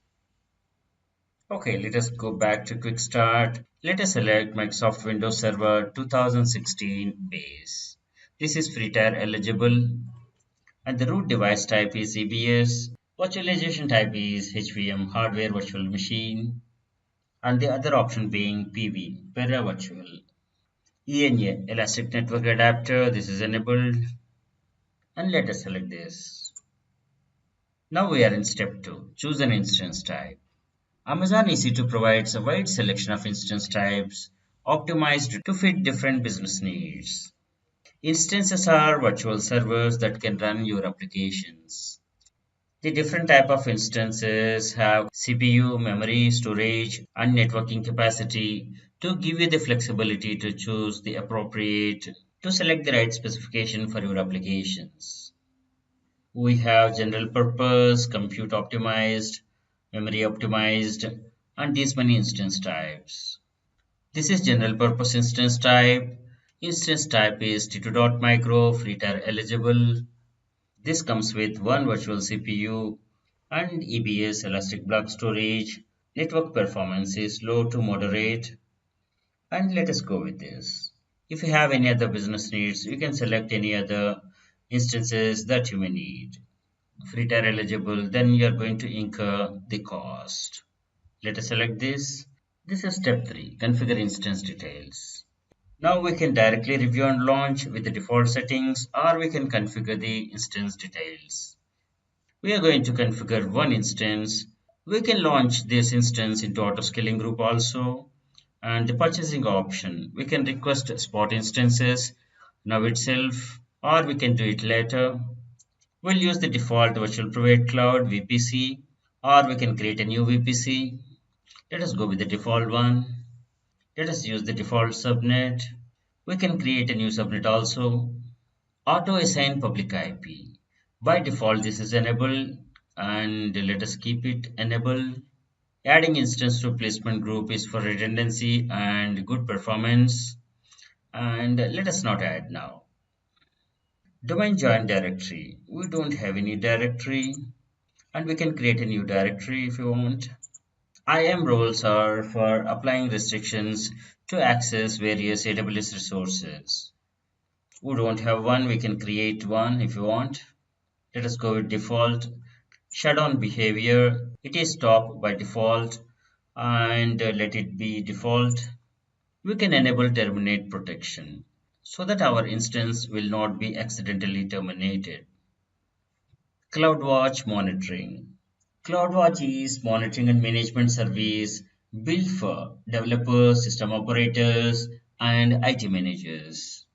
Okay, let us go back to quick start. Let us select Microsoft Windows Server 2016 base. This is free tier eligible and the root device type is EBS. Virtualization type is HVM hardware virtual machine and the other option being PV, Para Virtual. ENA, Elastic Network Adapter, this is enabled and let us select this. Now we are in step 2, choose an instance type. Amazon EC2 provides a wide selection of instance types optimized to fit different business needs. Instances are virtual servers that can run your applications. The different type of instances have CPU, memory, storage, and networking capacity to give you the flexibility to choose the appropriate to select the right specification for your applications. We have general purpose, compute optimized, memory optimized, and these many instance types. This is general purpose instance type. Instance type is T2.micro, free tier eligible. This comes with one virtual CPU and EBS elastic block storage. Network performance is low to moderate. And let us go with this. If you have any other business needs, you can select any other instances that you may need. Free tier eligible, then you are going to incur the cost. Let us select this. This is step 3, configure instance details. Now we can directly review and launch with the default settings or we can configure the instance details. We are going to configure one instance. We can launch this instance into auto scaling group also. And the purchasing option, we can request spot instances now itself or we can do it later. We'll use the default virtual private cloud VPC or we can create a new VPC. Let us go with the default one. Let us use the default subnet. We can create a new subnet also. Auto assign public IP. By default this is enabled and let us keep it enabled. Adding instance replacement group is for redundancy and good performance and let us not add now. Domain join directory. We don't have any directory and we can create a new directory if you want. IAM roles are for applying restrictions to access various AWS resources. We don't have one, we can create one if you want. Let us go with default. Shutdown behavior, it is stop by default and let it be default. We can enable terminate protection so that our instance will not be accidentally terminated. CloudWatch monitoring. CloudWatch is monitoring and management service built for developers, system operators, and IT managers.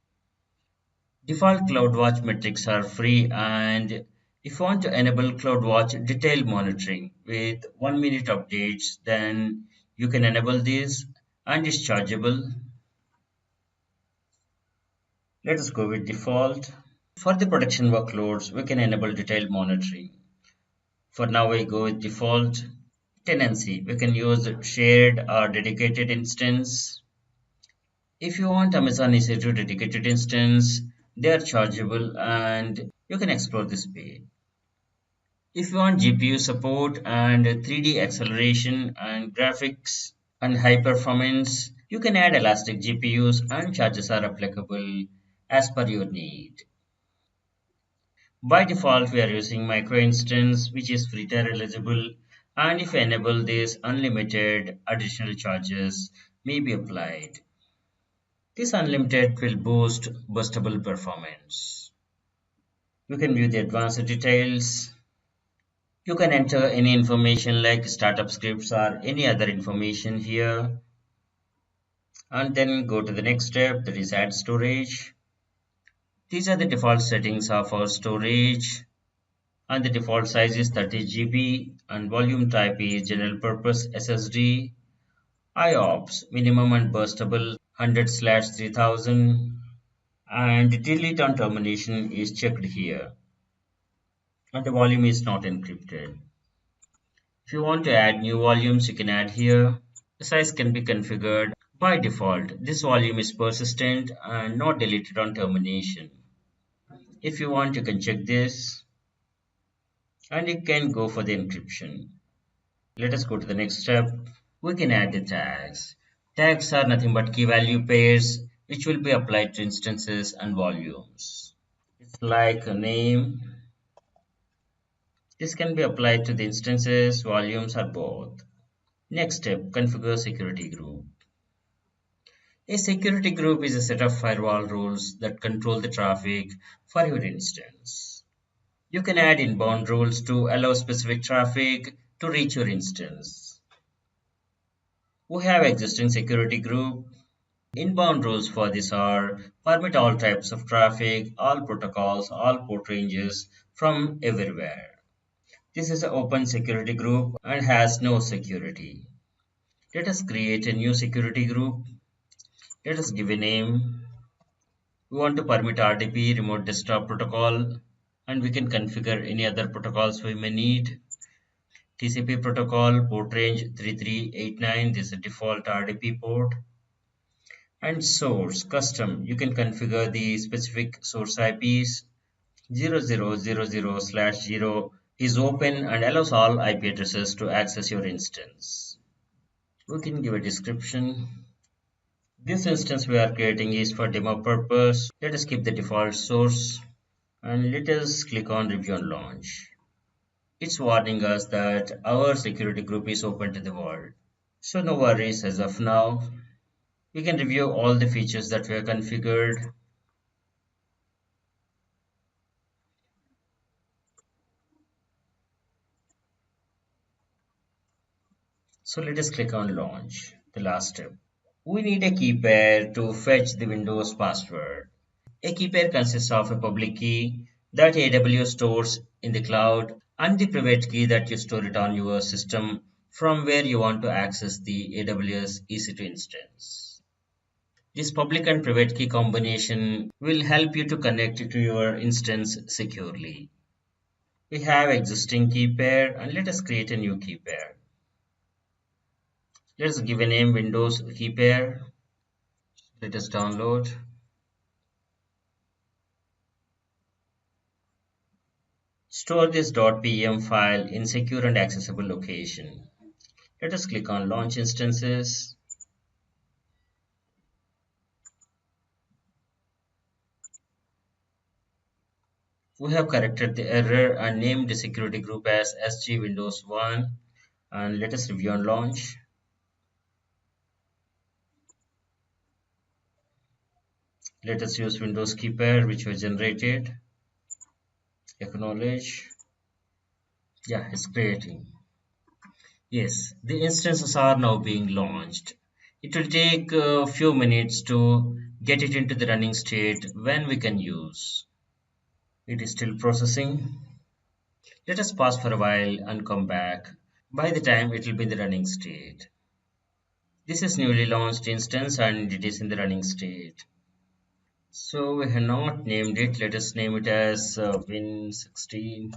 Default CloudWatch metrics are free and if you want to enable CloudWatch detailed monitoring with 1 minute updates, then you can enable this and it's chargeable. Let us go with default. For the production workloads, we can enable detailed monitoring. For now, we go with default. Tenancy, we can use shared or dedicated instance. If you want Amazon EC2 dedicated instance, they are chargeable and you can explore this page. If you want GPU support and 3D acceleration and graphics and high performance, you can add elastic GPUs and charges are applicable as per your need. By default, we are using micro instance, which is free tier eligible, and if you enable this, unlimited additional charges may be applied. This unlimited will boost bustable performance. You can view the advanced details. You can enter any information like startup scripts or any other information here, and then go to the next step, that is add storage. These are the default settings of our storage, and the default size is 30 GB and volume type is general purpose SSD. IOPS minimum and burstable 100/3000, and delete on termination is checked here, and the volume is not encrypted. If you want to add new volumes, you can add here. The size can be configured. By default, this volume is persistent and not deleted on termination. If you want, you can check this, and you can go for the encryption. Let us go to the next step. We can add the tags. Tags are nothing but key value pairs which will be applied to instances and volumes. It's like a name. This can be applied to the instances, volumes, or both. Next step, configure security group. A security group is a set of firewall rules that control the traffic for your instance. You can add inbound rules to allow specific traffic to reach your instance. We have existing security group. Inbound rules for this are permit all types of traffic, all protocols, all port ranges from everywhere. This is an open security group and has no security. Let us create a new security group. Let us give a name. We want to permit RDP, remote desktop protocol, and we can configure any other protocols we may need. TCP protocol, port range 3389, this is a default RDP port. And source, custom, you can configure the specific source IPs. 0000/0 is open and allows all IP addresses to access your instance. We can give a description. This instance we are creating is for demo purpose. Let us keep the default source and let us click on review and launch. It's warning us that our security group is open to the world. So no worries as of now. We can review all the features that we have configured. So let us click on launch, the last step. We need a key pair to fetch the Windows password. A key pair consists of a public key that AWS stores in the cloud and the private key that you store it on your system from where you want to access the AWS EC2 instance. This public and private key combination will help you to connect to your instance securely. We have existing key pair and let us create a new key pair. Let us give a name Windows key pair. Let us download. Store this .pem file in secure and accessible location. Let us click on Launch Instances. We have corrected the error and named the security group as SG Windows 1. And let us review and launch. Let us use Windows key pair which was generated. Acknowledge. Yeah, it's creating. Yes, the instances are now being launched. It will take a few minutes to get it into the running state when we can use. It is still processing. Let us pause for a while and come back. By the time it will be in the running state. This is newly launched instance and it is in the running state. So we have not named it. Let us name it as Win16.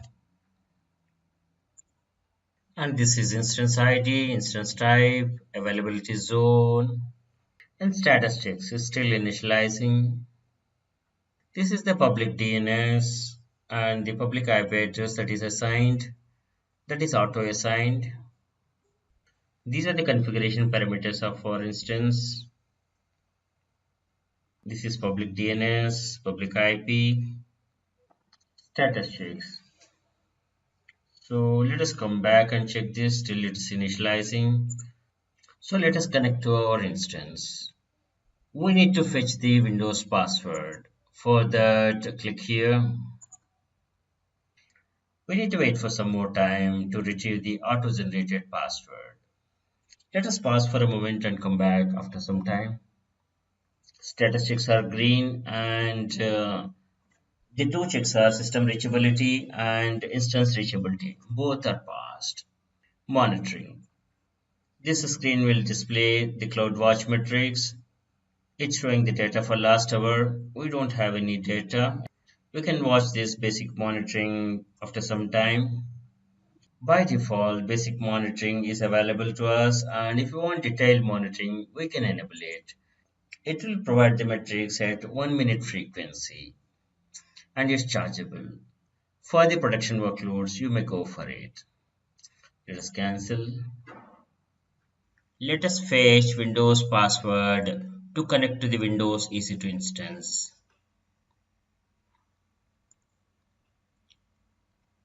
And this is instance ID, instance type, availability zone, and status checks is still initializing. This is the public DNS and the public IP address that is assigned, that is auto assigned. These are the configuration parameters of our instance. This is public DNS, public IP. Status checks. So let us come back and check this till it's initializing. So let us connect to our instance. We need to fetch the Windows password. For that, click here. We need to wait for some more time to retrieve the auto-generated password. Let us pause for a moment and come back after some time. Statistics are green and the two checks are system reachability and instance reachability. Both are passed. Monitoring. This screen will display the CloudWatch metrics. It's showing the data for last hour. We don't have any data. We can watch this basic monitoring after some time. By default, basic monitoring is available to us, and if you want detailed monitoring, we can enable it. It will provide the metrics at 1 minute frequency and it's chargeable. For the production workloads, you may go for it. Let us cancel. Let us fetch Windows password to connect to the Windows EC2 instance.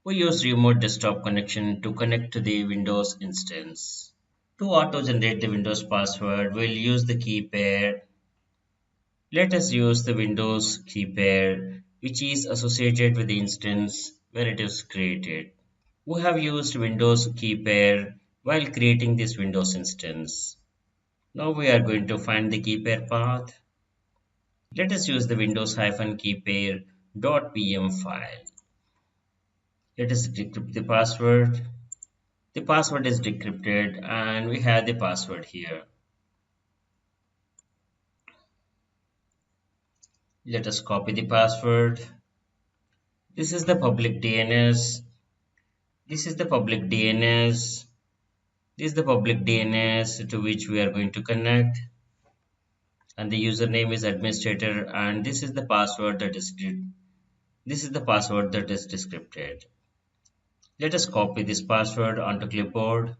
We use remote desktop connection to connect to the Windows instance. To auto-generate the Windows password, we'll use the key pair. Let us use the Windows key pair, which is associated with the instance where it is created. We have used Windows key pair while creating this Windows instance. Now we are going to find the key pair path. Let us use the windows-keypair.pm file. Let us decrypt the password. The password is decrypted and we have the password here. Let us copy the password. This is the public DNS. This is the public DNS. This is the public DNS to which we are going to connect. And the username is administrator and this is the password that is decrypted. Let us copy this password onto clipboard.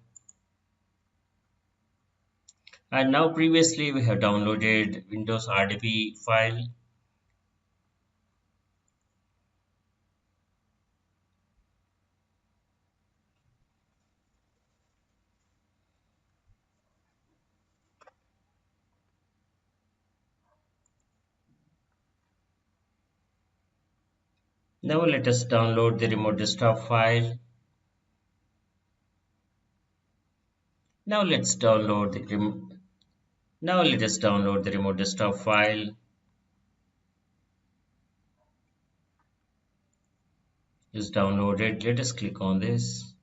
And now previously we have downloaded Windows RDP file. Now let us download the remote desktop file. Now let us download the remote desktop file. Just download it. Let us click on this.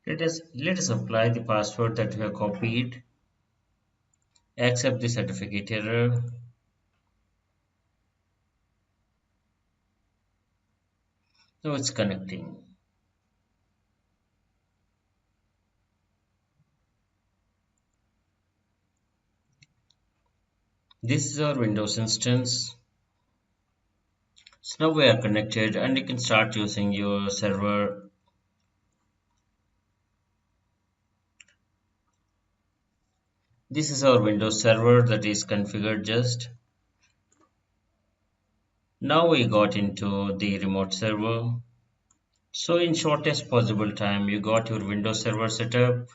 Let us apply the password that we have copied. Accept the certificate error. Now it's connecting. This is our Windows instance. So now we are connected and you can start using your server. This is our Windows server that is configured just. Now we got into the remote server. So in shortest possible time, you got your Windows server set up.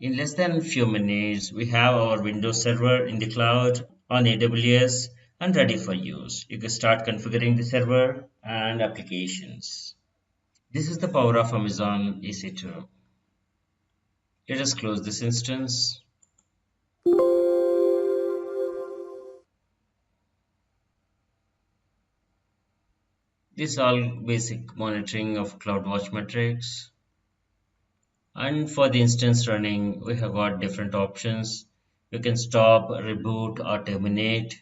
In less than a few minutes, we have our Windows server in the cloud on AWS and ready for use. You can start configuring the server and applications. This is the power of Amazon EC2. Let us close this instance. This is all basic monitoring of CloudWatch metrics. And for the instance running, we have got different options. You can stop, reboot, or terminate.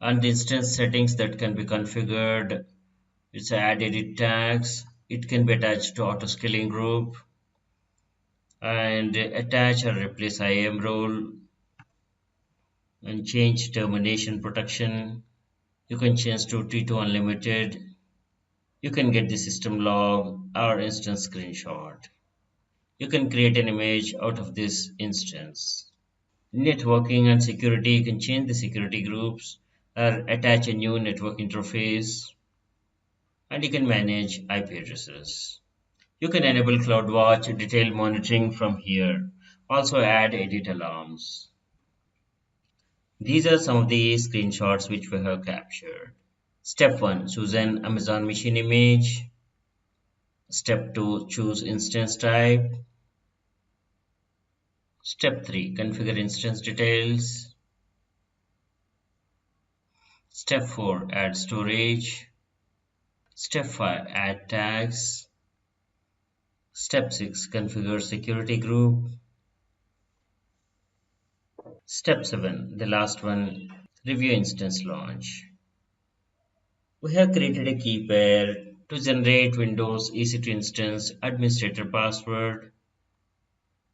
And the instance settings that can be configured It's add edit tags. It can be attached to auto scaling group and attach or replace IAM role and change termination protection. You can change to T2 unlimited. You can get the system log or instance screenshot. You can create an image out of this instance. Networking and security, you can change the security groups or attach a new network interface, and you can manage IP addresses. You can enable CloudWatch detailed monitoring from here. Also add edit alarms. These are some of the screenshots which we have captured. Step 1. Choose an Amazon machine image. Step 2. Choose instance type. Step 3. Configure instance details. Step 4. Add storage. Step 5. Add tags. Step 6. Configure security group. Step 7. The last one. Review instance launch. We have created a key pair to generate Windows EC2 instance administrator password.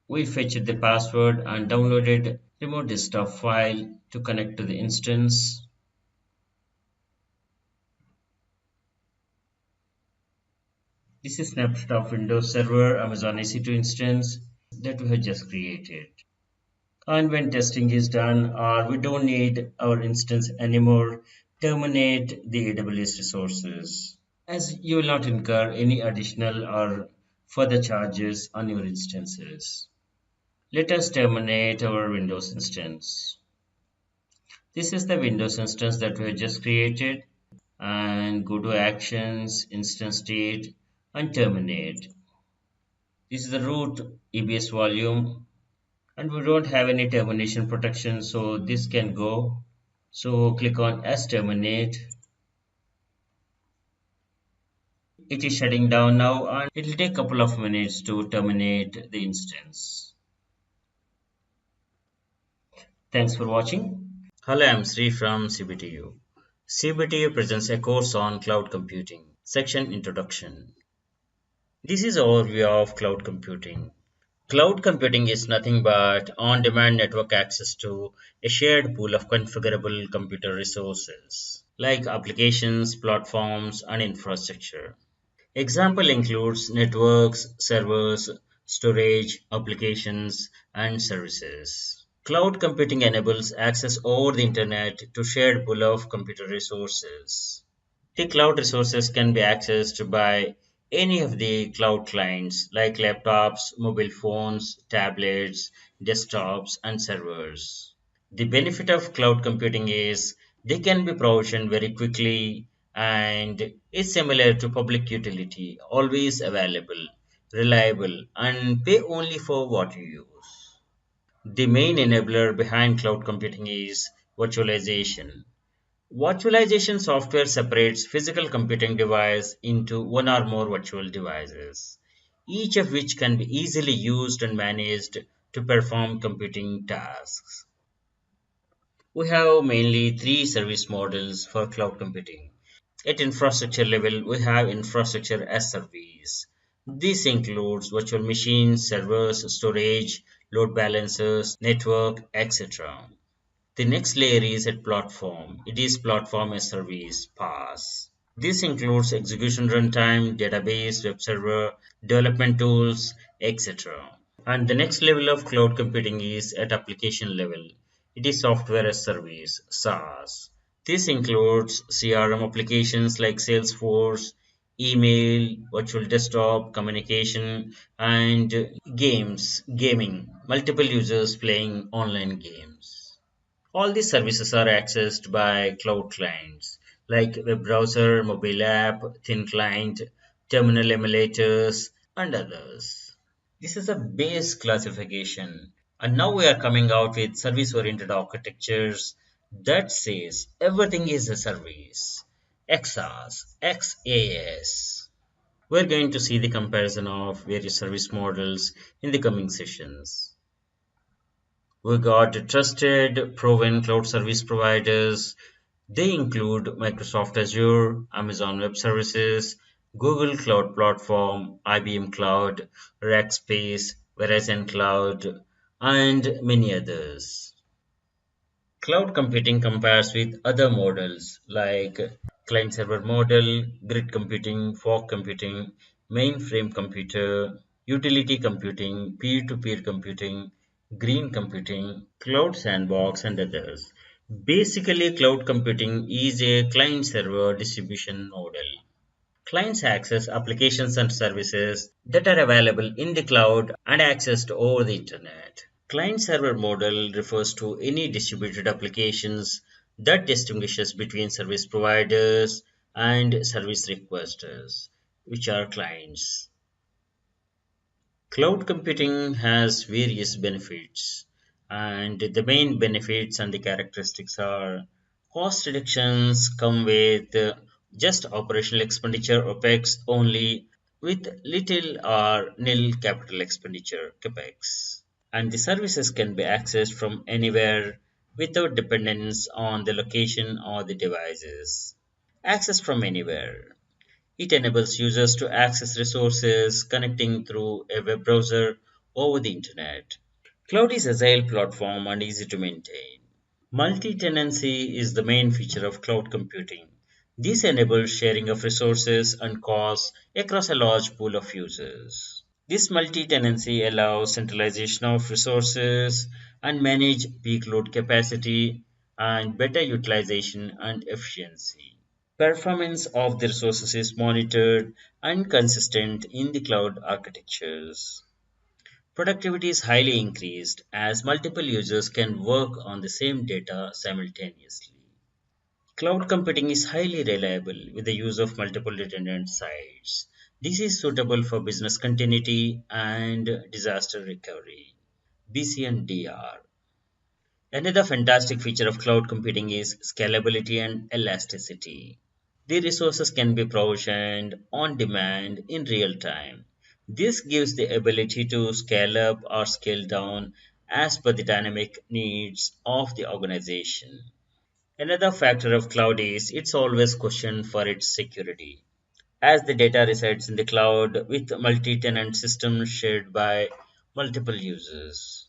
We fetched the password and downloaded remote desktop file to connect to the instance. This is snapshot of Windows Server Amazon EC2 instance that we have just created. And when testing is done or we don't need our instance anymore, terminate the AWS resources, as you will not incur any additional or further charges on your instances. Let us terminate our Windows instance. This is the Windows instance that we have just created, and go to Actions, Instance State, and Terminate. This is the root EBS volume, and we don't have any termination protection, so this can go. So click on as terminate. It is shutting down now, and it will take a couple of minutes to terminate the instance. Thanks for watching. Hello, I'm Sri from CBTU. CBTU presents a course on cloud computing. Section Introduction. This is an overview of cloud computing. Cloud computing is nothing but on-demand network access to a shared pool of configurable computer resources, like applications, platforms, and infrastructure. Example includes networks, servers, storage, applications, and services. Cloud computing enables access over the internet to shared pool of computer resources. The cloud resources can be accessed by any of the cloud clients like laptops, mobile phones, tablets, desktops, and servers. The benefit of cloud computing is they can be provisioned very quickly and is similar to public utility, always available, reliable, and pay only for what you use. The main enabler behind cloud computing is virtualization. Virtualization software separates physical computing device into one or more virtual devices, each of which can be easily used and managed to perform computing tasks. We have mainly three service models for cloud computing. At infrastructure level, we have infrastructure as service. This includes virtual machines, servers, storage, load balancers, network, etc. The next layer is at platform. It is platform as service, PaaS. This includes execution runtime, database, web server, development tools, etc. And the next level of cloud computing is at application level. It is software as service, SaaS. This includes CRM applications like Salesforce, email, virtual desktop, communication, and gaming, multiple users playing online games. All these services are accessed by cloud clients like web browser, mobile app, thin client, terminal emulators, and others. This is a base classification, and now we are coming out with service oriented architectures that says everything is a service. XaaS, XaaS. We're going to see the comparison of various service models in the coming sessions. We got trusted, proven cloud service providers, They include Microsoft Azure, Amazon Web Services, Google Cloud Platform, IBM Cloud, Rackspace, Verizon Cloud, and many others. Cloud computing compares with other models like client-server model, grid computing, fog computing, mainframe computer, utility computing, peer-to-peer computing, green computing, cloud sandbox, and others. Basically, cloud computing is a client-server distribution model. Clients access applications and services that are available in the cloud and accessed over the internet. Client-server model refers to any distributed applications that distinguishes between service providers and service requesters, which are clients. Cloud computing has various benefits, and the main benefits and the characteristics are cost reductions come with just operational expenditure OPEX only with little or nil capital expenditure CAPEX. And the services can be accessed from anywhere without dependence on the location or the devices. Access from anywhere. It enables users to access resources connecting through a web browser over the internet. Cloud is agile platform and easy to maintain. Multi-tenancy is the main feature of cloud computing. This enables sharing of resources and costs across a large pool of users. This multi-tenancy allows centralization of resources and manage peak load capacity and better utilization and efficiency. Performance of the resources is monitored and consistent in the cloud architectures. Productivity is highly increased as multiple users can work on the same data simultaneously. Cloud computing is highly reliable with the use of multiple redundant sites. This is suitable for business continuity and disaster recovery. BC and DR. Another fantastic feature of cloud computing is scalability and elasticity. The resources can be provisioned on demand in real time. This gives the ability to scale up or scale down as per the dynamic needs of the organization. Another factor of cloud is it's always questioned for its security. As the data resides in the cloud with multi-tenant systems shared by multiple users.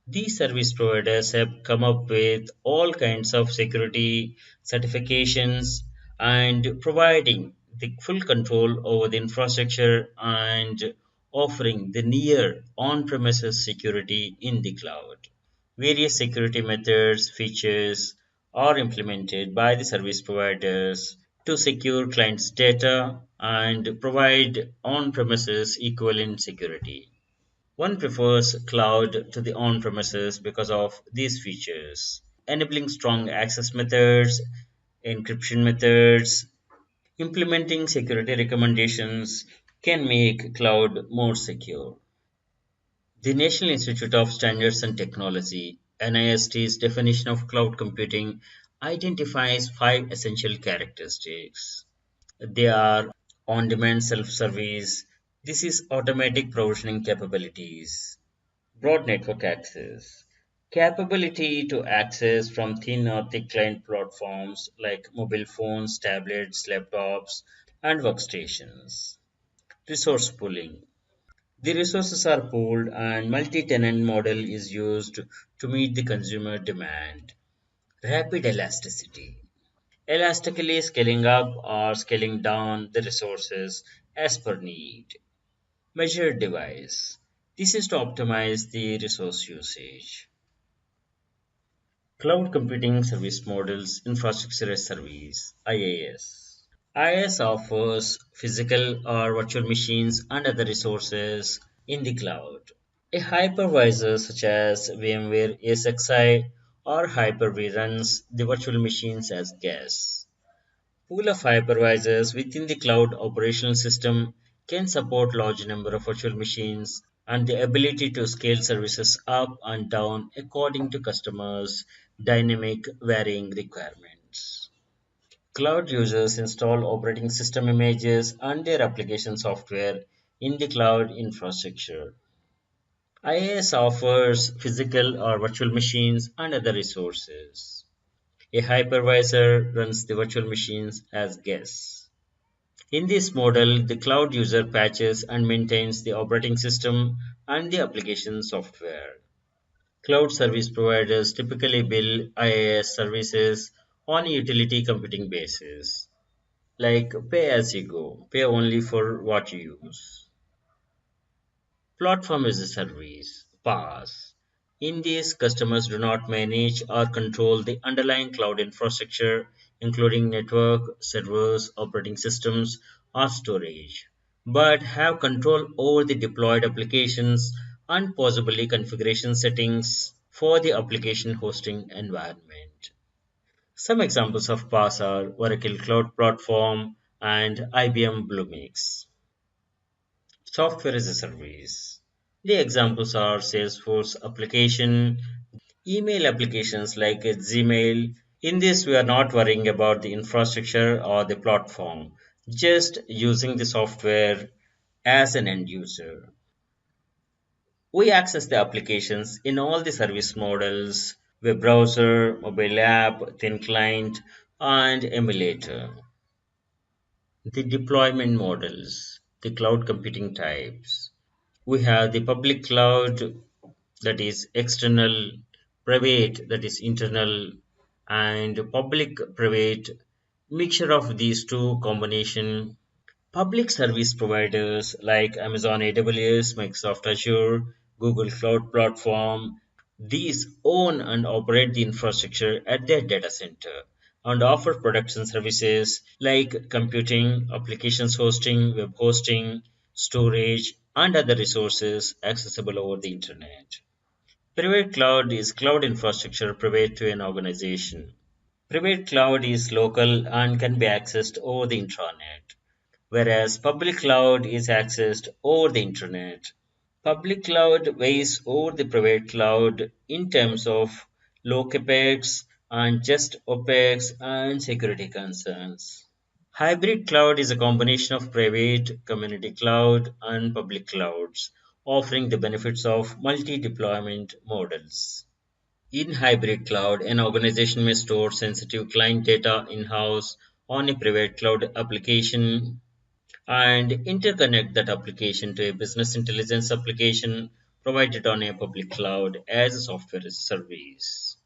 These service providers have come up with all kinds of security certifications and providing the full control over the infrastructure and offering the near on-premises security in the cloud. Various security methods, features are implemented by the service providers to secure clients' data and provide on-premises equivalent security. One prefers cloud to the on-premises because of these features, enabling strong access methods, encryption methods, implementing security recommendations can make cloud more secure. The National Institute of Standards and Technology (NIST's) definition of cloud computing identifies five essential characteristics. They are on-demand self-service. This is automatic provisioning capabilities. Broad network access. Capability to access from thin or thick client platforms like mobile phones, tablets, laptops, and workstations. Resource pooling. The resources are pooled and multi-tenant model is used to meet the consumer demand. Rapid elasticity. Elastically scaling up or scaling down the resources as per need. Measured device. This is to optimize the resource usage. Cloud Computing Service Models Infrastructure as Service (IaaS). IaaS offers physical or virtual machines and other resources in the cloud. A hypervisor such as VMware ESXi or Hyper-V runs the virtual machines as guests. Pool of hypervisors within the cloud operational system can support large number of virtual machines and the ability to scale services up and down according to customers' dynamic varying requirements. Cloud users install operating system images and their application software in the cloud infrastructure. IaaS offers physical or virtual machines and other resources. A hypervisor runs the virtual machines as guests. In this model, the cloud user patches and maintains the operating system and the application software. Cloud service providers typically bill IaaS services on a utility computing basis, like pay as you go, pay only for what you use. Platform as a service (PaaS). In this, customers do not manage or control the underlying cloud infrastructure, including network, servers, operating systems, or storage, but have control over the deployed applications and possibly configuration settings for the application hosting environment. Some examples of PaaS are Oracle Cloud Platform and IBM Bluemix. Software as a service. The examples are Salesforce application, email applications like Gmail. In this, we are not worrying about the infrastructure or the platform, just using the software as an end user. We access the applications in all the service models: web browser, mobile app, thin client, and emulator. The deployment models, the cloud computing types. We have the public cloud, that is external, private, that is internal, and public private, mixture of these two combination. Public service providers like Amazon AWS, Microsoft Azure, Google Cloud Platform, these own and operate the infrastructure at their data center and offer products and services like computing, applications hosting, web hosting, storage, and other resources accessible over the internet. Private cloud is cloud infrastructure private to an organization. Private cloud is local and can be accessed over the intranet, whereas public cloud is accessed over the internet. Public cloud weighs over the private cloud in terms of low capex and just OpEx and security concerns. Hybrid cloud is a combination of private, community cloud, and public clouds, offering the benefits of multi-deployment models. In hybrid cloud, an organization may store sensitive client data in-house on a private cloud application and interconnect that application to a business intelligence application provided on a public cloud as a software as a service.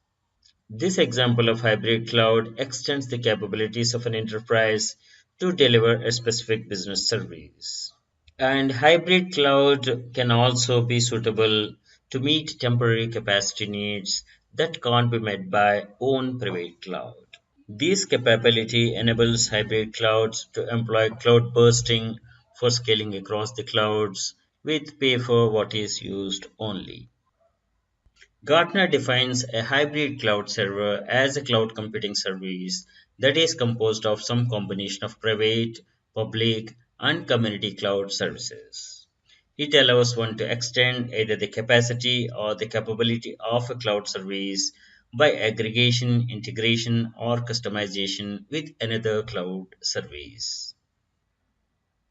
This example of hybrid cloud extends the capabilities of an enterprise to deliver a specific business service. And hybrid cloud can also be suitable to meet temporary capacity needs that can't be met by own private cloud. This capability enables hybrid clouds to employ cloud bursting for scaling across the clouds with pay for what is used only. Gartner defines a hybrid cloud server as a cloud computing service that is composed of some combination of private, public, and community cloud services. It allows one to extend either the capacity or the capability of a cloud service by aggregation, integration, or customization with another cloud service.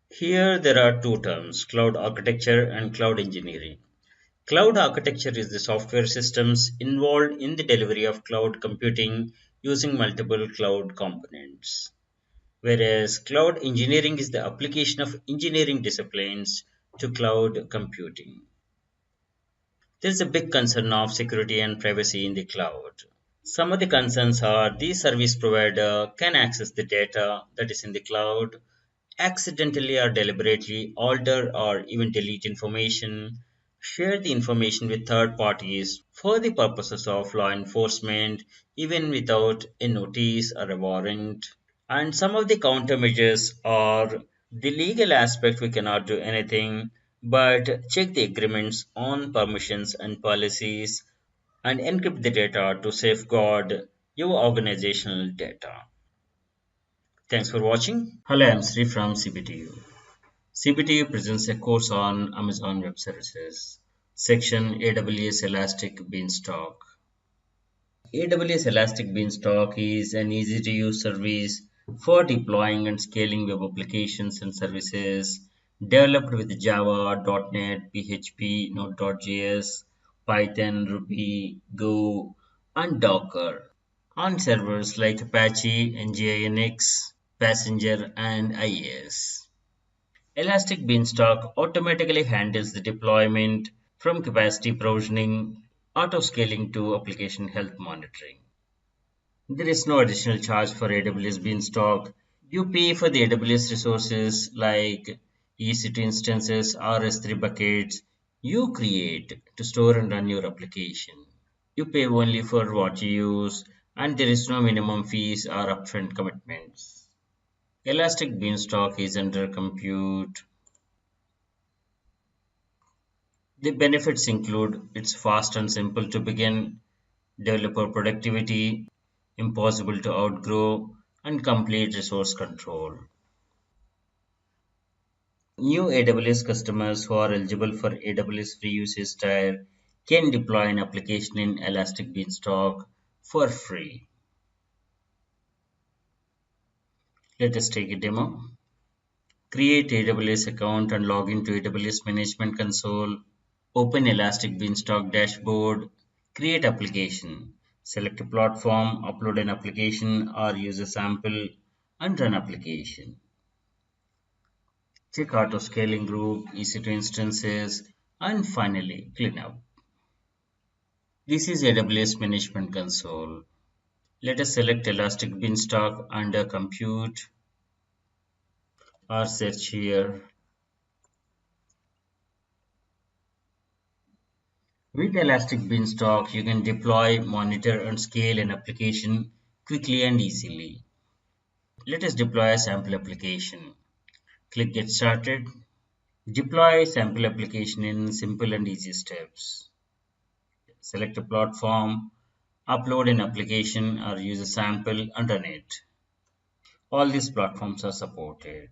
Here there are two terms: cloud architecture and cloud engineering. Cloud architecture is the software systems involved in the delivery of cloud computing using multiple cloud components, whereas cloud engineering is the application of engineering disciplines to cloud computing. There is a big concern of security and privacy in the cloud. Some of the concerns are the service provider can access the data that is in the cloud, accidentally or deliberately alter or even delete information, share the information with third parties for the purposes of law enforcement, even without a notice or a warrant. And some of the countermeasures are the legal aspect: we cannot do anything but check the agreements on permissions and policies and encrypt the data to safeguard your organizational data. Thanks for watching. Hello, I'm Sri from CBTU. CBTU presents a course on Amazon Web Services, section AWS Elastic Beanstalk. AWS Elastic Beanstalk is an easy to use service for deploying and scaling web applications and services developed with Java, .NET, PHP, Node.js, Python, Ruby, Go, and Docker. on servers like Apache, Nginx, Passenger, and IAS. Elastic Beanstalk automatically handles the deployment from capacity provisioning, auto-scaling to application health monitoring. There is no additional charge for AWS Beanstalk. You pay for the AWS resources like EC2 instances or S3 buckets you create to store and run your application. You pay only for what you use, and there is no minimum fees or upfront commitments. Elastic Beanstalk is under compute. The benefits include it's fast and simple to begin, developer productivity, impossible to outgrow, and complete resource control. New AWS customers who are eligible for AWS free usage tier can deploy an application in Elastic Beanstalk for free. Let us take a demo. Create AWS account and log into AWS Management Console. Open Elastic Beanstalk dashboard. Create application. Select a platform, upload an application or use a sample and run application. Check auto scaling group, EC2 instances, and finally clean up. This is AWS Management Console. Let us select Elastic Beanstalk under Compute or search here. With Elastic Beanstalk, you can deploy, monitor, and scale an application quickly and easily. Let us deploy a sample application. Click Get Started. Deploy sample application in simple and easy steps. Select a platform, upload an application or use a sample and run it. All these platforms are supported.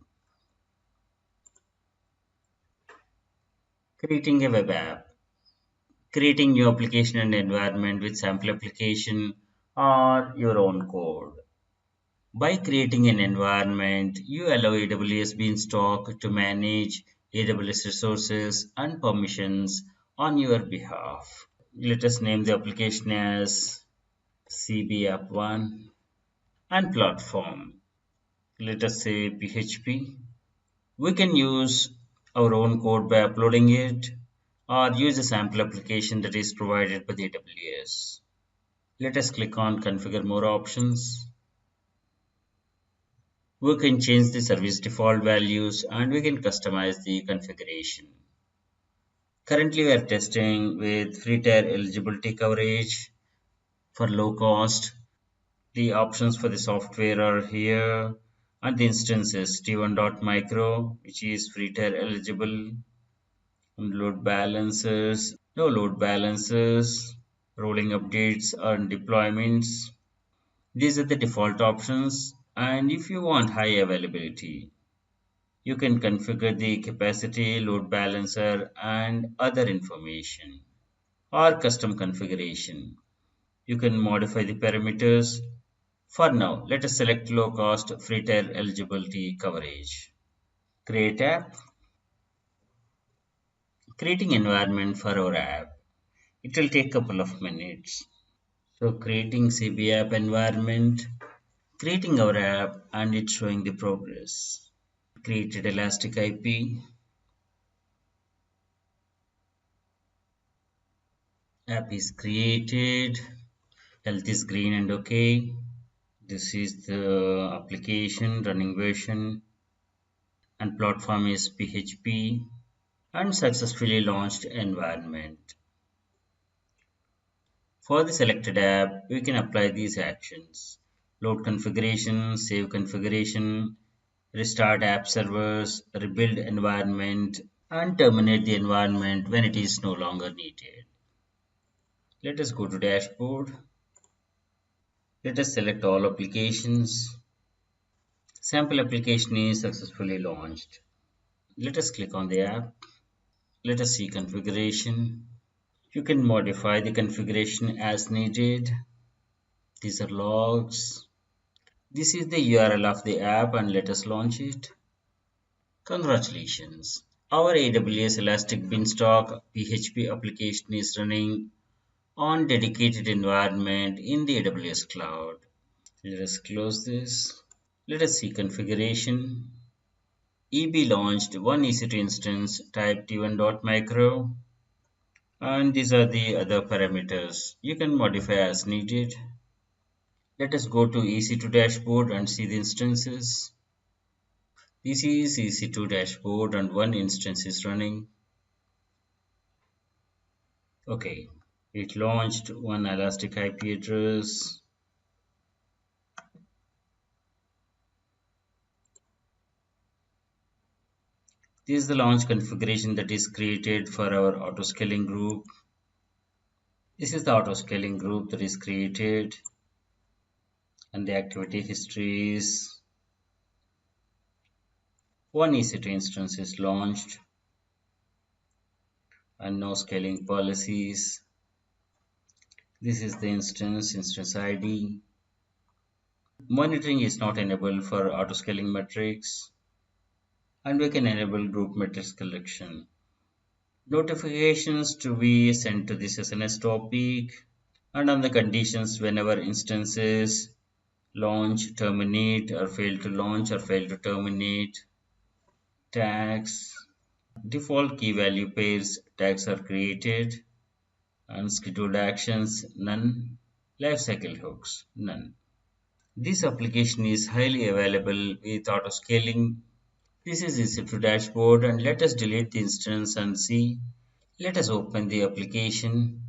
Creating a web app. Creating new application and environment with sample application or your own code. By creating an environment, you allow AWS Beanstalk to manage AWS resources and permissions on your behalf. Let us name the application as CB App 1 and platform. Let us say PHP. We can use our own code by uploading it or use a sample application that is provided by the AWS. Let us click on Configure More Options. We can change the service default values and we can customize the configuration. Currently, we are testing with free tier eligibility coverage for low cost. The options for the software are here and the instances T1.micro, which is free tier eligible, and load balancers, no load balancers, rolling updates and deployments. These are the default options, and if you want high availability, you can configure the capacity, load balancer, and other information, or custom configuration. You can modify the parameters. For now, let us select low cost free tier eligibility coverage. Create app. Creating environment for our app. It will take a couple of minutes. So creating CB app environment, creating our app, and it's showing the progress. Created Elastic IP. App is created. Health is green and okay. This is the application running version and platform is PHP and successfully launched environment. For the selected app, we can apply these actions. Load configuration, save configuration, restart app servers, rebuild environment, and terminate the environment when it is no longer needed. Let us go to dashboard. Let us select all applications. Sample application is successfully launched. Let us click on the app. Let us see configuration. You can modify the configuration as needed. These are logs. This is the URL of the app and let us launch it. Congratulations! Our AWS Elastic Beanstalk PHP application is running on dedicated environment in the AWS cloud. Let us close this. Let us see configuration. EB launched one EC2 instance type t1.micro, and these are the other parameters. You can modify as needed. Let us go to EC2 dashboard and see the instances. This is EC2 dashboard and one instance is running. Okay, it launched one elastic IP address. This is the launch configuration that is created for our auto-scaling group. This is the auto-scaling group that is created, and the activity history is one EC2 instance is launched and no scaling policies. This is the instance ID. Monitoring is not enabled for auto-scaling metrics, and we can enable group metrics collection. Notifications to be sent to this SNS topic, and on the conditions whenever instances launch, terminate, or fail to launch or fail to terminate. Tags. Default key value pairs tags are created, and scheduled actions none. Lifecycle hooks none. This application is highly available with auto scaling. This is EC2 dashboard, and let us delete the instance and see. Let us open the application.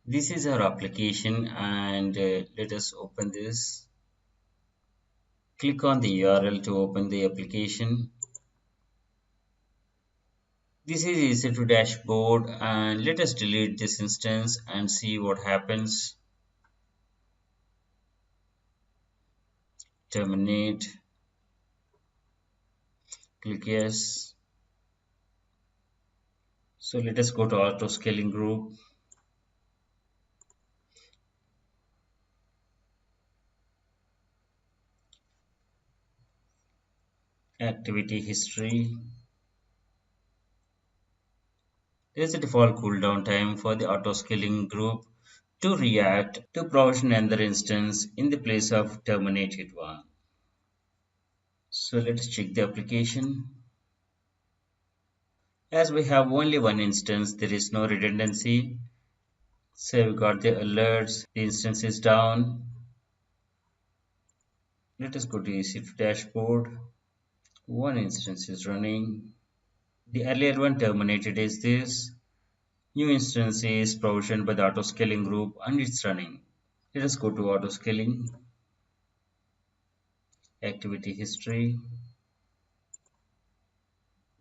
This is our application, and let us open this. Click on the URL to open the application. This is EC2 dashboard, and let us delete this instance and see what happens. Terminate. Click yes. So let us go to auto scaling group. Activity history. There is a default cooldown time for the auto scaling group to react to provision another instance in the place of terminated one. So let us check the application. As we have only one instance, there is no redundancy. So we got the alerts, the instance is down. Let us go to EC2 dashboard. One instance is running. The earlier one terminated is this. New instance is provisioned by the auto scaling group and it's running. Let us go to auto scaling. Activity history.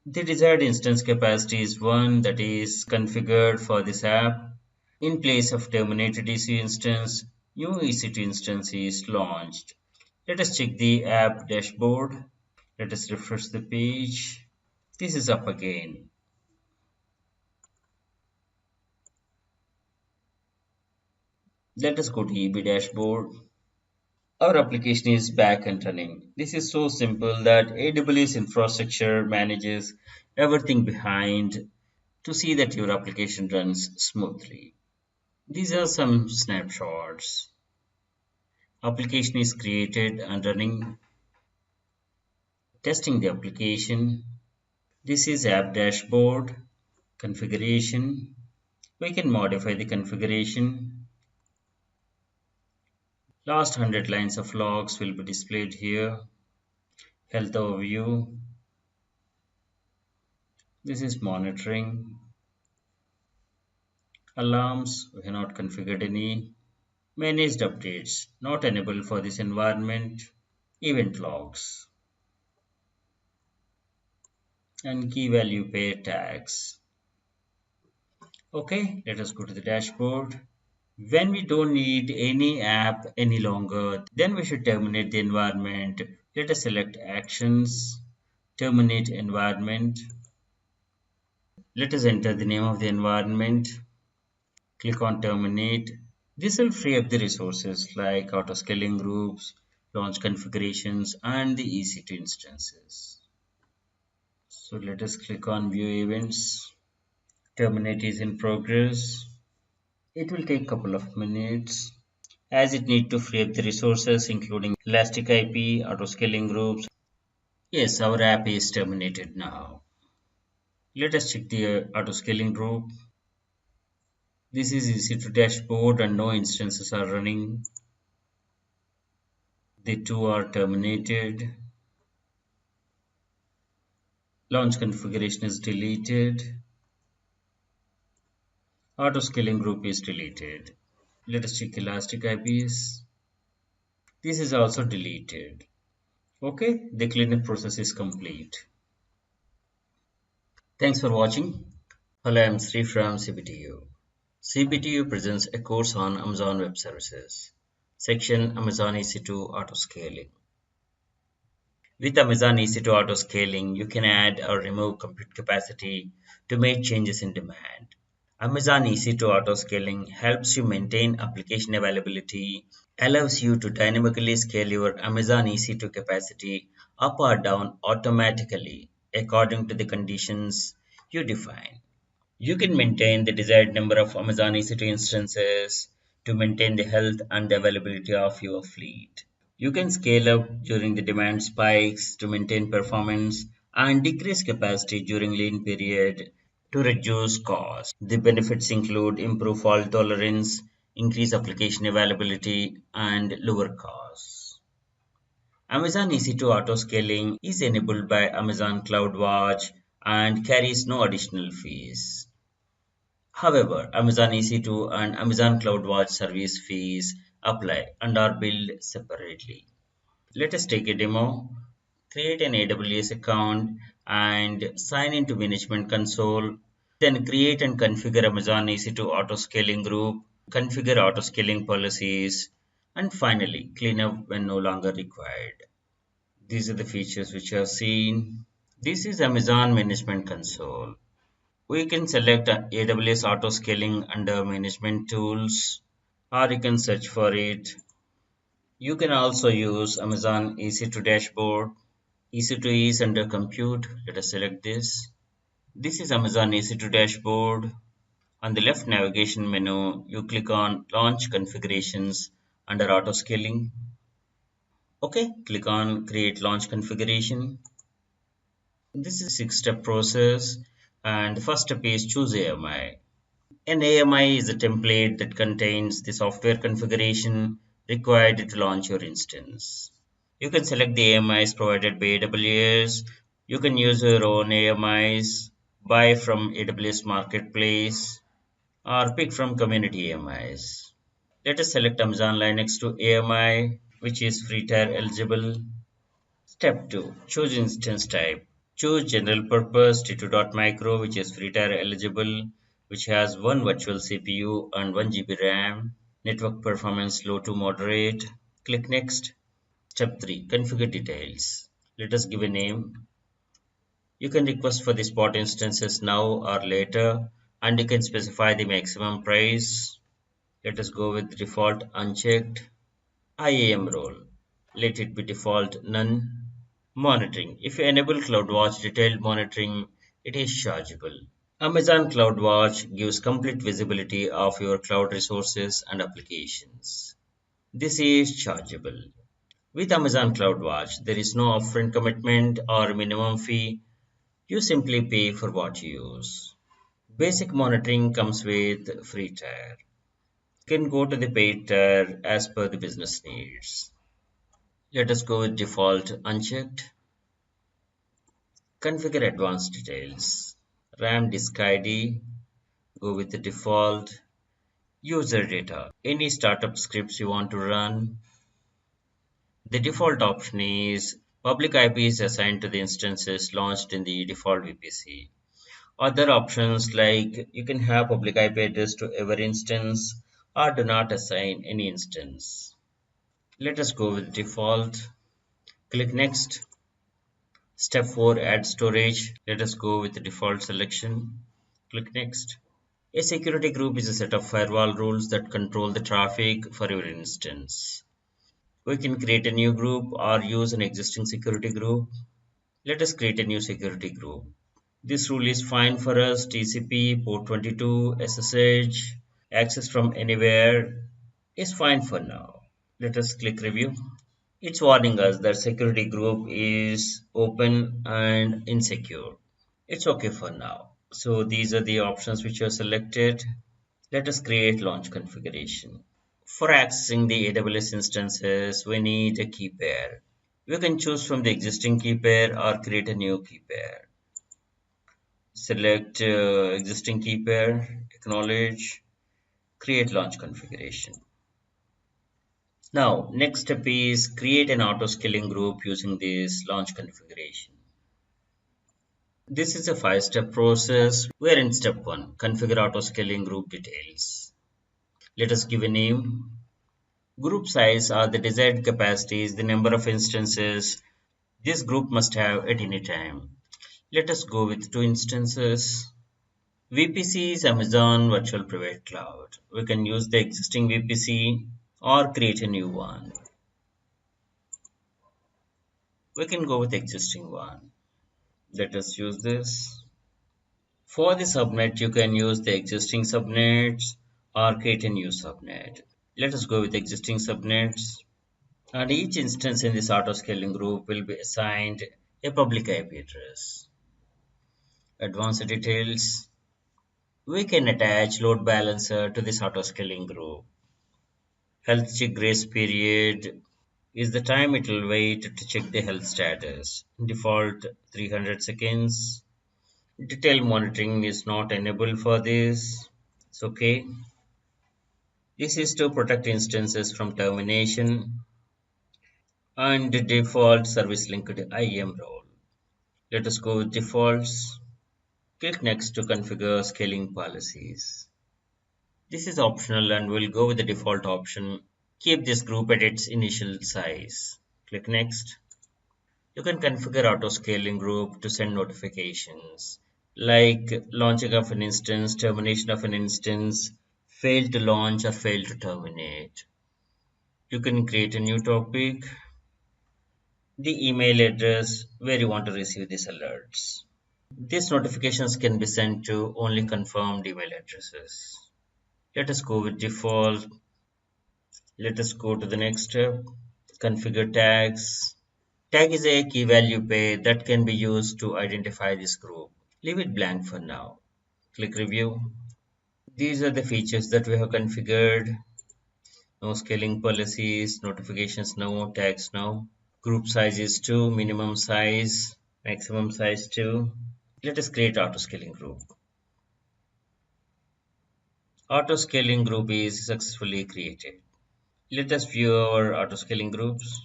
The desired instance capacity is one that is configured for this app. In place of terminated EC2 instance, new EC2 instance is launched. Let us check the app dashboard. Let us refresh the page. This is up again. Let us go to EB dashboard. Our application is back and running. This is so simple that AWS infrastructure manages everything behind to see that your application runs smoothly. These are some snapshots. Application is created and running. Testing the application. This is app dashboard. Configuration. We can modify the configuration. Last 100 lines of logs will be displayed here. Health overview. This is monitoring. Alarms, we have not configured any. Managed updates, not enabled for this environment. Event logs. And key value pair tags. Okay, let us go to the dashboard. When we don't need any app any longer, then we should terminate the environment. Let us select actions, terminate environment. Let us enter the name of the environment. Click on terminate. This will free up the resources like auto scaling groups, launch configurations, and the EC2 instances. So let us click on view events. Terminate is in progress. It will take a couple of minutes as it need to free up the resources including Elastic IP, auto scaling groups. Yes, our app is terminated now. Let us check the auto scaling group. This is EC2 dashboard and no instances are running. The two are terminated. Launch configuration is deleted. Auto scaling group is deleted. Let us check Elastic IPs. This is also deleted. Okay, the cleanup process is complete. Thanks for watching. Hello, I am Sri from CBTU. CBTU presents a course on Amazon Web Services. Section Amazon EC2 Auto Scaling. With Amazon EC2 Auto Scaling, you can add or remove compute capacity to make changes in demand. Amazon EC2 Auto Scaling helps you maintain application availability, allows you to dynamically scale your Amazon EC2 capacity up or down automatically according to the conditions you define. You can maintain the desired number of Amazon EC2 instances to maintain the health and availability of your fleet. You can scale up during the demand spikes to maintain performance and decrease capacity during lean period to reduce cost. The benefits include improved fault tolerance, increased application availability, and lower costs. Amazon EC2 auto scaling is enabled by Amazon CloudWatch and carries no additional fees. However, Amazon EC2 and Amazon CloudWatch service fees apply and are billed separately. Let us take a demo. Create an AWS account and sign into Management Console. Then create and configure Amazon EC2 auto scaling group, configure auto scaling policies, and finally clean up when no longer required. These are the features which you have seen. This is Amazon Management Console. We can select AWS Auto Scaling under Management Tools, or you can search for it. You can also use Amazon EC2 Dashboard. EC2 is under Compute. Let us select this. This is Amazon EC2 Dashboard. On the left navigation menu, you click on Launch Configurations under Auto Scaling. Okay, click on Create Launch Configuration. This is a six-step process, and the first step is choose AMI. An AMI is a template that contains the software configuration required to launch your instance. You can select the AMIs provided by AWS. You can use your own AMIs, buy from AWS Marketplace, or pick from community AMIs. Let us select Amazon Linux 2 AMI, which is free tier eligible. Step 2. Choose instance type. Choose general purpose T2.micro, which is free tier eligible, which has one virtual CPU and 1 GB RAM. Network performance low to moderate. Click Next. Step 3. Configure details. Let us give a name. You can request for the spot instances now or later, and you can specify the maximum price. Let us go with default unchecked. IAM role. Let it be default none. Monitoring. If you enable CloudWatch detailed monitoring, it is chargeable. Amazon CloudWatch gives complete visibility of your cloud resources and applications. This is chargeable. With Amazon CloudWatch, there is no upfront commitment or minimum fee. You simply pay for what you use. Basic monitoring comes with free tier. You can go to the paid tier as per the business needs. Let us go with default unchecked. Configure advanced details. RAM disk ID, go with the default. User data, any startup scripts you want to run. The default option is public IP is assigned to the instances launched in the default VPC. Other options like you can have public IP address to every instance or do not assign any instance. Let us go with default. Click Next. Step 4 Add storage. Let us go with the default selection. Click Next. A security group is a set of firewall rules that control the traffic for your instance. We can create a new group or use an existing security group. Let us create a new security group. This rule is fine for us. TCP, port 22, SSH, Access from anywhere is fine for now. Let us click review. It's warning us that security group is open and insecure. It's okay for now. So these are the options which are selected. Let us create launch configuration. For accessing the AWS instances, we need a key pair. We can choose from the existing key pair or create a new key pair. Select existing key pair, acknowledge, create launch configuration. Now, next step is create an auto scaling group using this launch configuration. This is a 5-step process. We're in step 1, configure auto scaling group details. Let us give a name. Group size are the desired capacities, the number of instances this group must have at any time. Let us go with 2 instances. VPC is Amazon Virtual Private Cloud. We can use the existing VPC or create a new one. We can go with existing one. Let us use this. For the subnet, you can use the existing subnets or create a new subnet. Let us go with existing subnets. And each instance in this auto-scaling group will be assigned a public IP address. Advanced details. We can attach load balancer to this auto-scaling group. Health check grace period is the time it will wait to check the health status. Default 300 seconds. Detail monitoring is not enabled for this. It's okay. This is to protect instances from termination and the default service linked IAM role. Let us go with defaults. Click next to configure scaling policies. This is optional and we'll go with the default option. Keep this group at its initial size. Click next. You can configure auto scaling group to send notifications like launching of an instance, termination of an instance, fail to launch or fail to terminate. You can create a new topic, the email address where you want to receive these alerts. These notifications can be sent to only confirmed email addresses. Let us go with default. Let us go to the next step. Configure tags. Tag is a key value pair that can be used to identify this group. Leave it blank for now. Click review. These are the features that we have configured. No scaling policies, notifications no, tags no. Group size is 2, minimum size, maximum size 2. Let us create auto scaling group. Auto scaling group is successfully created. Let us view our auto scaling groups.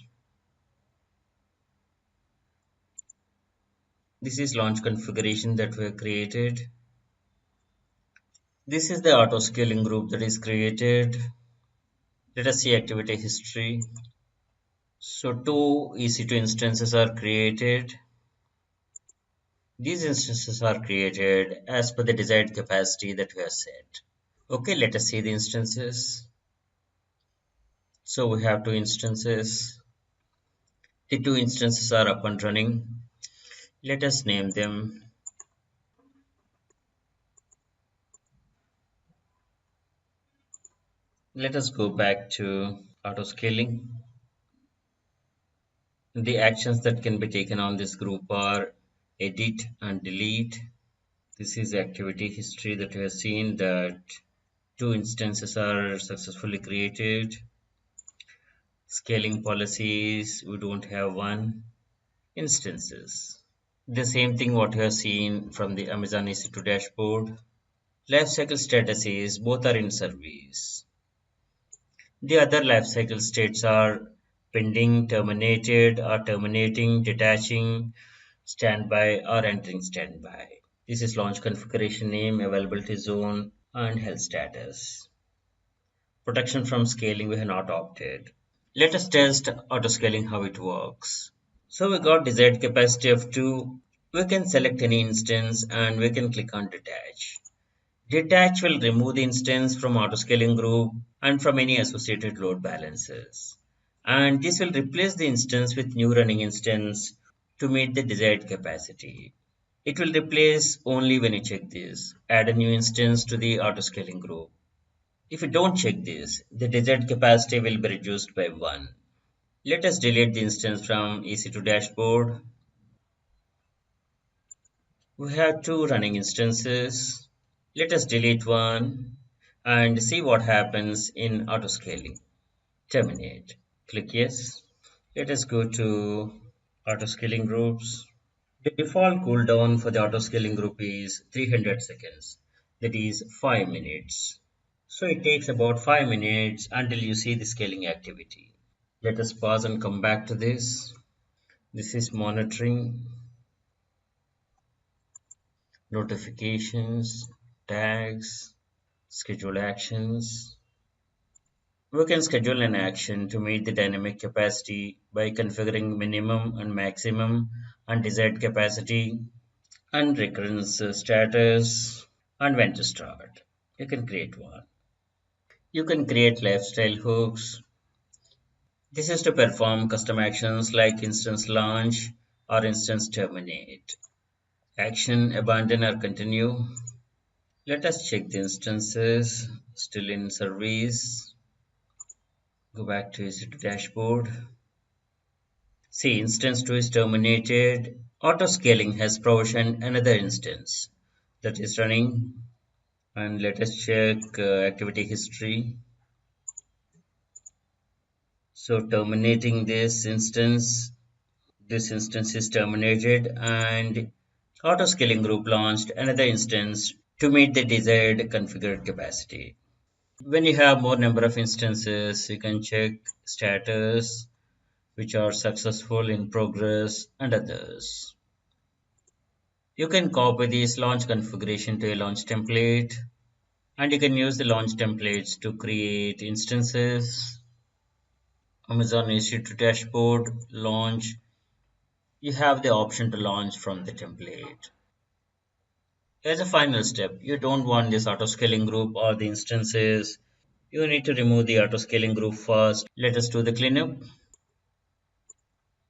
This is launch configuration that we have created. This is the auto scaling group that is created. Let us see activity history. So 2 EC2 instances are created. These instances are created as per the desired capacity that we have set. Okay, let us see the instances. So we have 2 instances. The 2 instances are up and running. Let us name them. Let us go back to auto scaling. The actions that can be taken on this group are edit and delete. This is the activity history that we have seen that 2 instances are successfully created. Scaling policies, we don't have one. Instances. The same thing what we have seen from the Amazon EC2 dashboard. Lifecycle status is both are in service. The other lifecycle states are pending, terminated, or terminating, detaching, standby, or entering standby. This is launch configuration name, availability zone, and health status. Protection from scaling we have not opted. Let us test auto scaling how it works. So we got desired capacity of 2. We can select any instance and we can click on detach. Detach will remove the instance from autoscaling group and from any associated load balancers. And this will replace the instance with new running instance to meet the desired capacity. It will replace only when you check this. Add a new instance to the autoscaling group. If you don't check this, the desired capacity will be reduced by 1. Let us delete the instance from EC2 dashboard. We have 2 running instances. Let us delete one and see what happens in autoscaling. Terminate. Click yes. Let us go to autoscaling groups. The default cooldown for the autoscaling group is 300 seconds. That is 5 minutes. So it takes about 5 minutes until you see the scaling activity. Let us pause and come back to this. This is monitoring, notifications, tags, schedule actions. We can schedule an action to meet the dynamic capacity by configuring minimum and maximum and desired capacity and recurrence status and when to start. You can create one. You can create lifestyle hooks. This is to perform custom actions like instance launch or instance terminate. Action abandon or continue. Let us check the instances still in service. Go back to EC2 dashboard. See, instance 2 is terminated. Auto scaling has provisioned another instance that is running. And let us check activity history. So terminating this instance is terminated and auto scaling group launched another instance to meet the desired configured capacity. When you have more number of instances, you can check status, which are successful, in progress, and others. You can copy this launch configuration to a launch template, and you can use the launch templates to create instances. Amazon EC2 dashboard launch. You have the option to launch from the template. As a final step, you don't want this auto scaling group or the instances. You need to remove the auto scaling group first. Let us do the cleanup.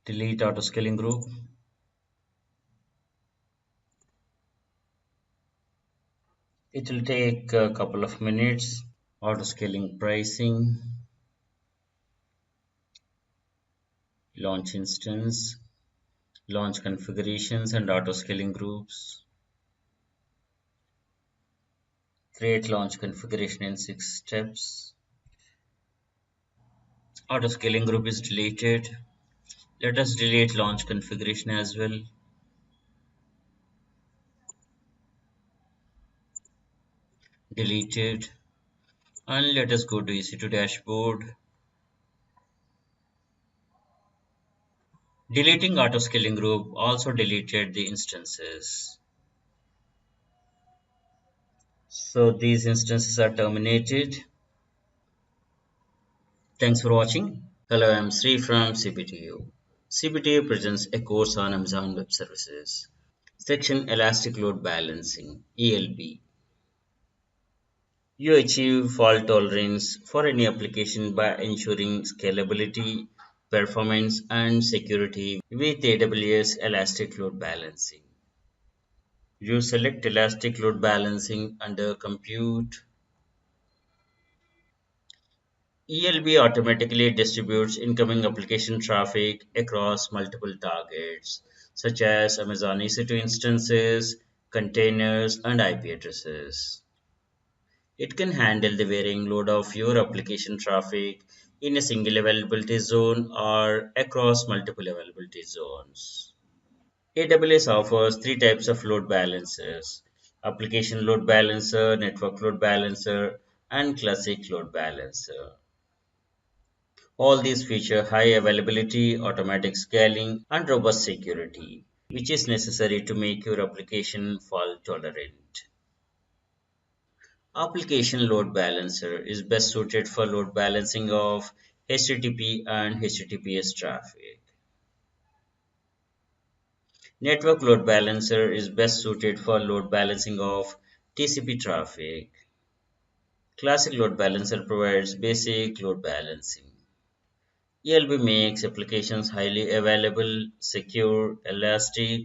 Delete auto scaling group. It will take a couple of minutes. Auto scaling pricing, launch instance, launch configurations and auto scaling groups. Create launch configuration in 6 steps. Auto scaling group is deleted. Let us delete launch configuration as well. Deleted. And let us go to EC2 dashboard. Deleting auto scaling group also deleted the instances. So these instances are terminated. Thanks for watching. Hello, I'm Sri from CPTU. CPTU presents a course on Amazon Web Services. Section Elastic Load Balancing ELB. You achieve fault tolerance for any application by ensuring scalability, performance, and security with AWS Elastic Load Balancing. You select Elastic Load Balancing under Compute. ELB automatically distributes incoming application traffic across multiple targets, such as Amazon EC2 instances, containers, and IP addresses. It can handle the varying load of your application traffic in a single availability zone or across multiple availability zones. AWS offers 3 types of load balancers: application load balancer, network load balancer, and classic load balancer. All these feature high availability, automatic scaling, and robust security, which is necessary to make your application fault tolerant. Application Load Balancer is best suited for load balancing of HTTP and HTTPS traffic. Network Load Balancer is best suited for load balancing of TCP traffic. Classic Load Balancer provides basic load balancing. ELB makes applications highly available, secure, elastic,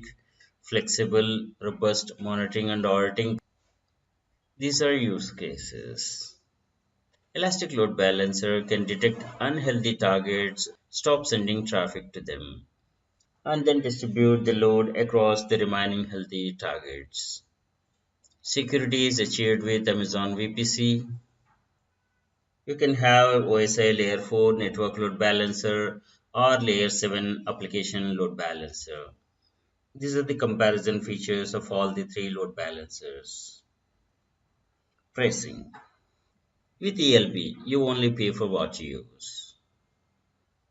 flexible, robust monitoring and auditing. These are use cases. Elastic load balancer can detect unhealthy targets, stop sending traffic to them, and then distribute the load across the remaining healthy targets. Security is achieved with Amazon VPC. You can have OSI Layer 4 network load balancer or Layer 7 application load balancer. These are the comparison features of all the three load balancers. Pricing. With ELB, you only pay for what you use.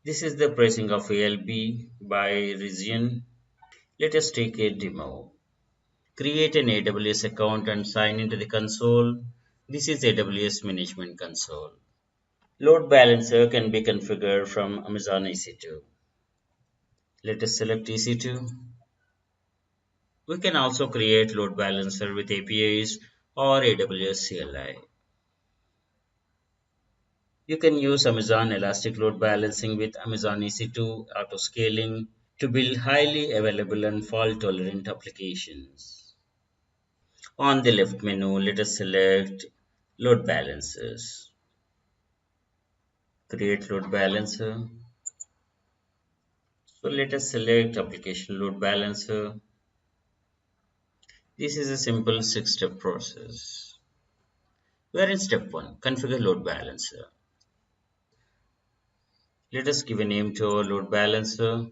This is the pricing of ELB by region. Let us take a demo. Create an AWS account and sign into the console. This is AWS Management Console. Load balancer can be configured from Amazon EC2. Let us select EC2. We can also create load balancer with APIs or AWS CLI. You can use Amazon Elastic Load Balancing with Amazon EC2 auto scaling to build highly available and fault tolerant applications. On the left menu, let us select Load Balancers. Create Load Balancer. So let us select Application Load Balancer. This is a simple 6-step process. We are in step 1, Configure Load Balancer. Let us give a name to our load balancer.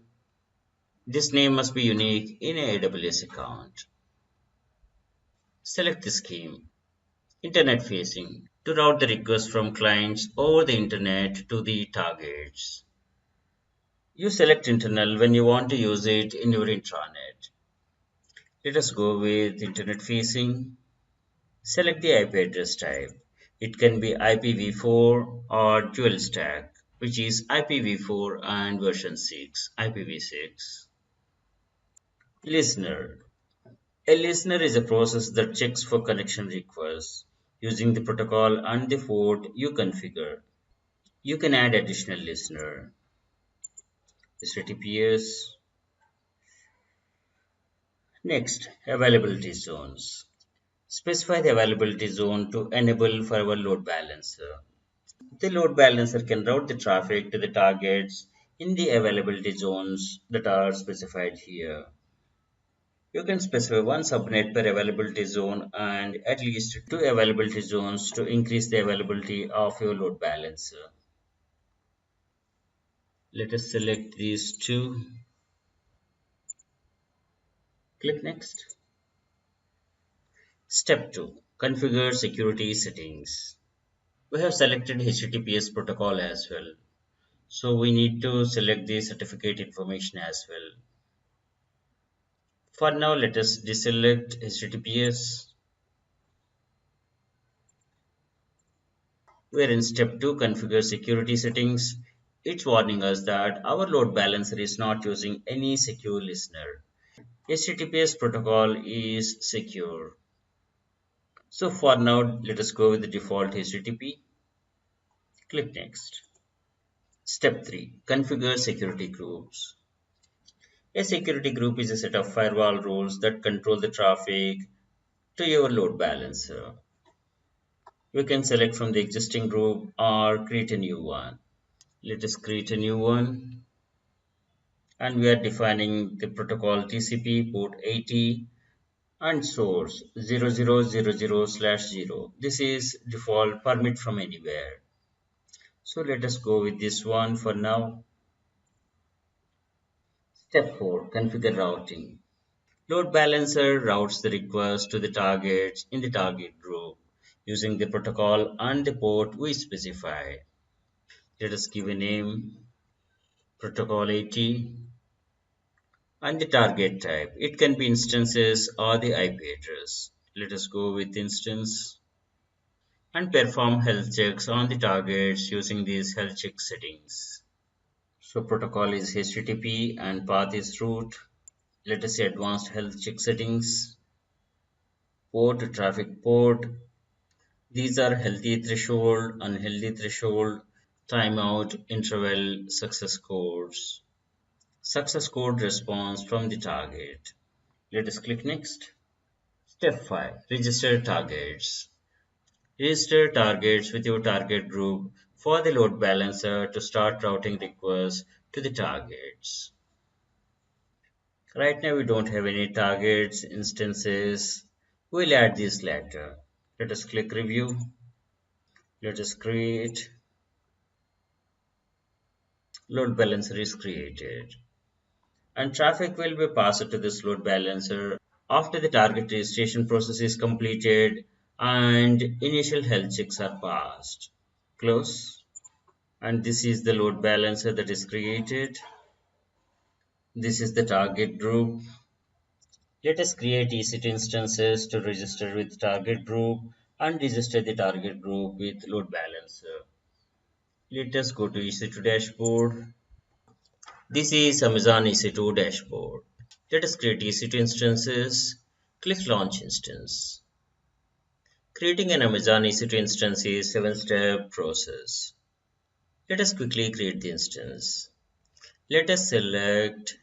This name must be unique in a AWS account. Select the scheme, Internet facing, to route the request from clients over the internet to the targets. You select internal when you want to use it in your intranet. Let us go with internet facing. Select the IP address type. It can be IPv4 or dual stack, which is IPv4 and version 6, IPv6. Listener. A listener is a process that checks for connection requests using the protocol and the port you configure. You can add additional listener. HTTPS. Next, availability zones. Specify the availability zone to enable for our load balancer. The load balancer can route the traffic to the targets in the availability zones that are specified here. You can specify one subnet per availability zone and at least two availability zones to increase the availability of your load balancer. Let us select these two. Click Next. Step 2. Configure security settings. We have selected HTTPS protocol as well. So we need to select the certificate information as well. For now, let us deselect HTTPS. We're in step 2, configure security settings. It's warning us that our load balancer is not using any secure listener. HTTPS protocol is secure. So for now, let us go with the default HTTP. Click Next. Step 3, configure security groups. A security group is a set of firewall rules that control the traffic to your load balancer. You can select from the existing group or create a new one. Let us create a new one. And we are defining the protocol TCP port 80 and source 0000/0. This is default permit from anywhere. So let us go with this one for now. Step 4, configure routing. Load balancer routes the request to the targets in the target group using the protocol and the port we specify. Let us give a name, protocol 80, and the target type. It can be instances or the IP address. Let us go with instance and perform health checks on the targets using these health check settings. So protocol is HTTP and path is root. Let us say advanced health check settings. Port, traffic port. These are healthy threshold, unhealthy threshold, timeout, interval, success codes. Success code response from the target. Let us click next. Step 5. Register targets. Register targets with your target group for the load balancer to start routing requests to the targets. Right now we don't have any targets instances. We'll add these later. Let us click review. Let us create. Load balancer is created. And traffic will be passed to this load balancer after the target registration process is completed and initial health checks are passed. Close. And this is the load balancer that is created. This is the target group. Let us create EC2 instances to register with target group and register the target group with load balancer. Let us go to EC2 dashboard. This is Amazon EC2 dashboard. Let us create EC2 instances. Click launch instance. Creating an Amazon EC2 instance is a 7-step process. Let us quickly create the instance. Let us select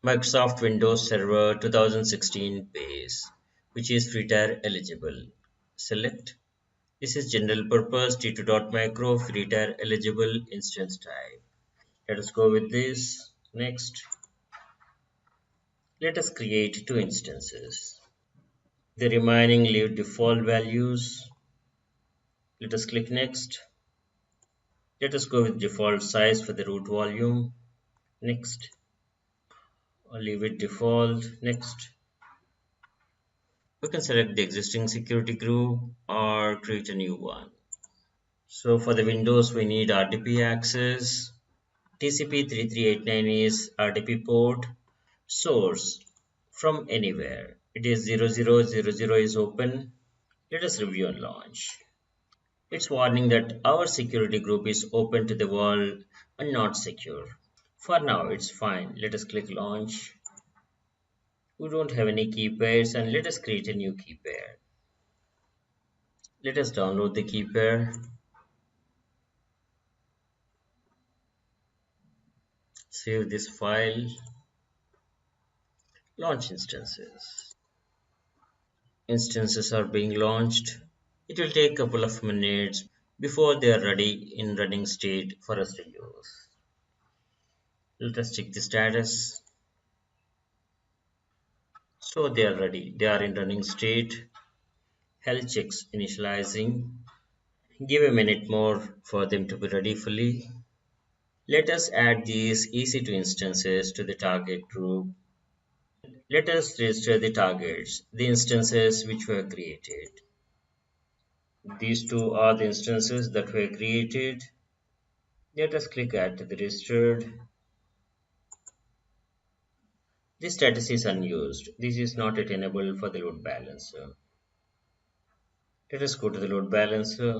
Microsoft Windows Server 2016 base, which is free tier eligible. Select. This is general purpose T2.micro free tier eligible instance type. Let us go with this. Next. Let us create two instances. The remaining leave default values. Let us click next. Let us go with default size for the root volume. Next. Or leave it default. Next. We can select the existing security group or create a new one. So for the Windows we need RDP access. TCP 3389 is RDP port. Source from anywhere. It is 0000 is open. Let us review and launch. It's warning that our security group is open to the world and not secure. For now it's fine. Let us click launch. We don't have any key pairs and let us create a new key pair. Let us download the key pair. Save this file. Launch instances. Instances are being launched. It will take a couple of minutes before they are ready in running state for us to use. Let us check the status. So they are ready. They are in running state. Health checks initializing. Give a minute more for them to be ready fully. Let us add these EC2 instances to the target group. Let us register the targets, the instances which were created. These two are the instances that were created. Let us click add to the registered. This status is unused. This is not yet enabled for the load balancer. Let us go to the load balancer.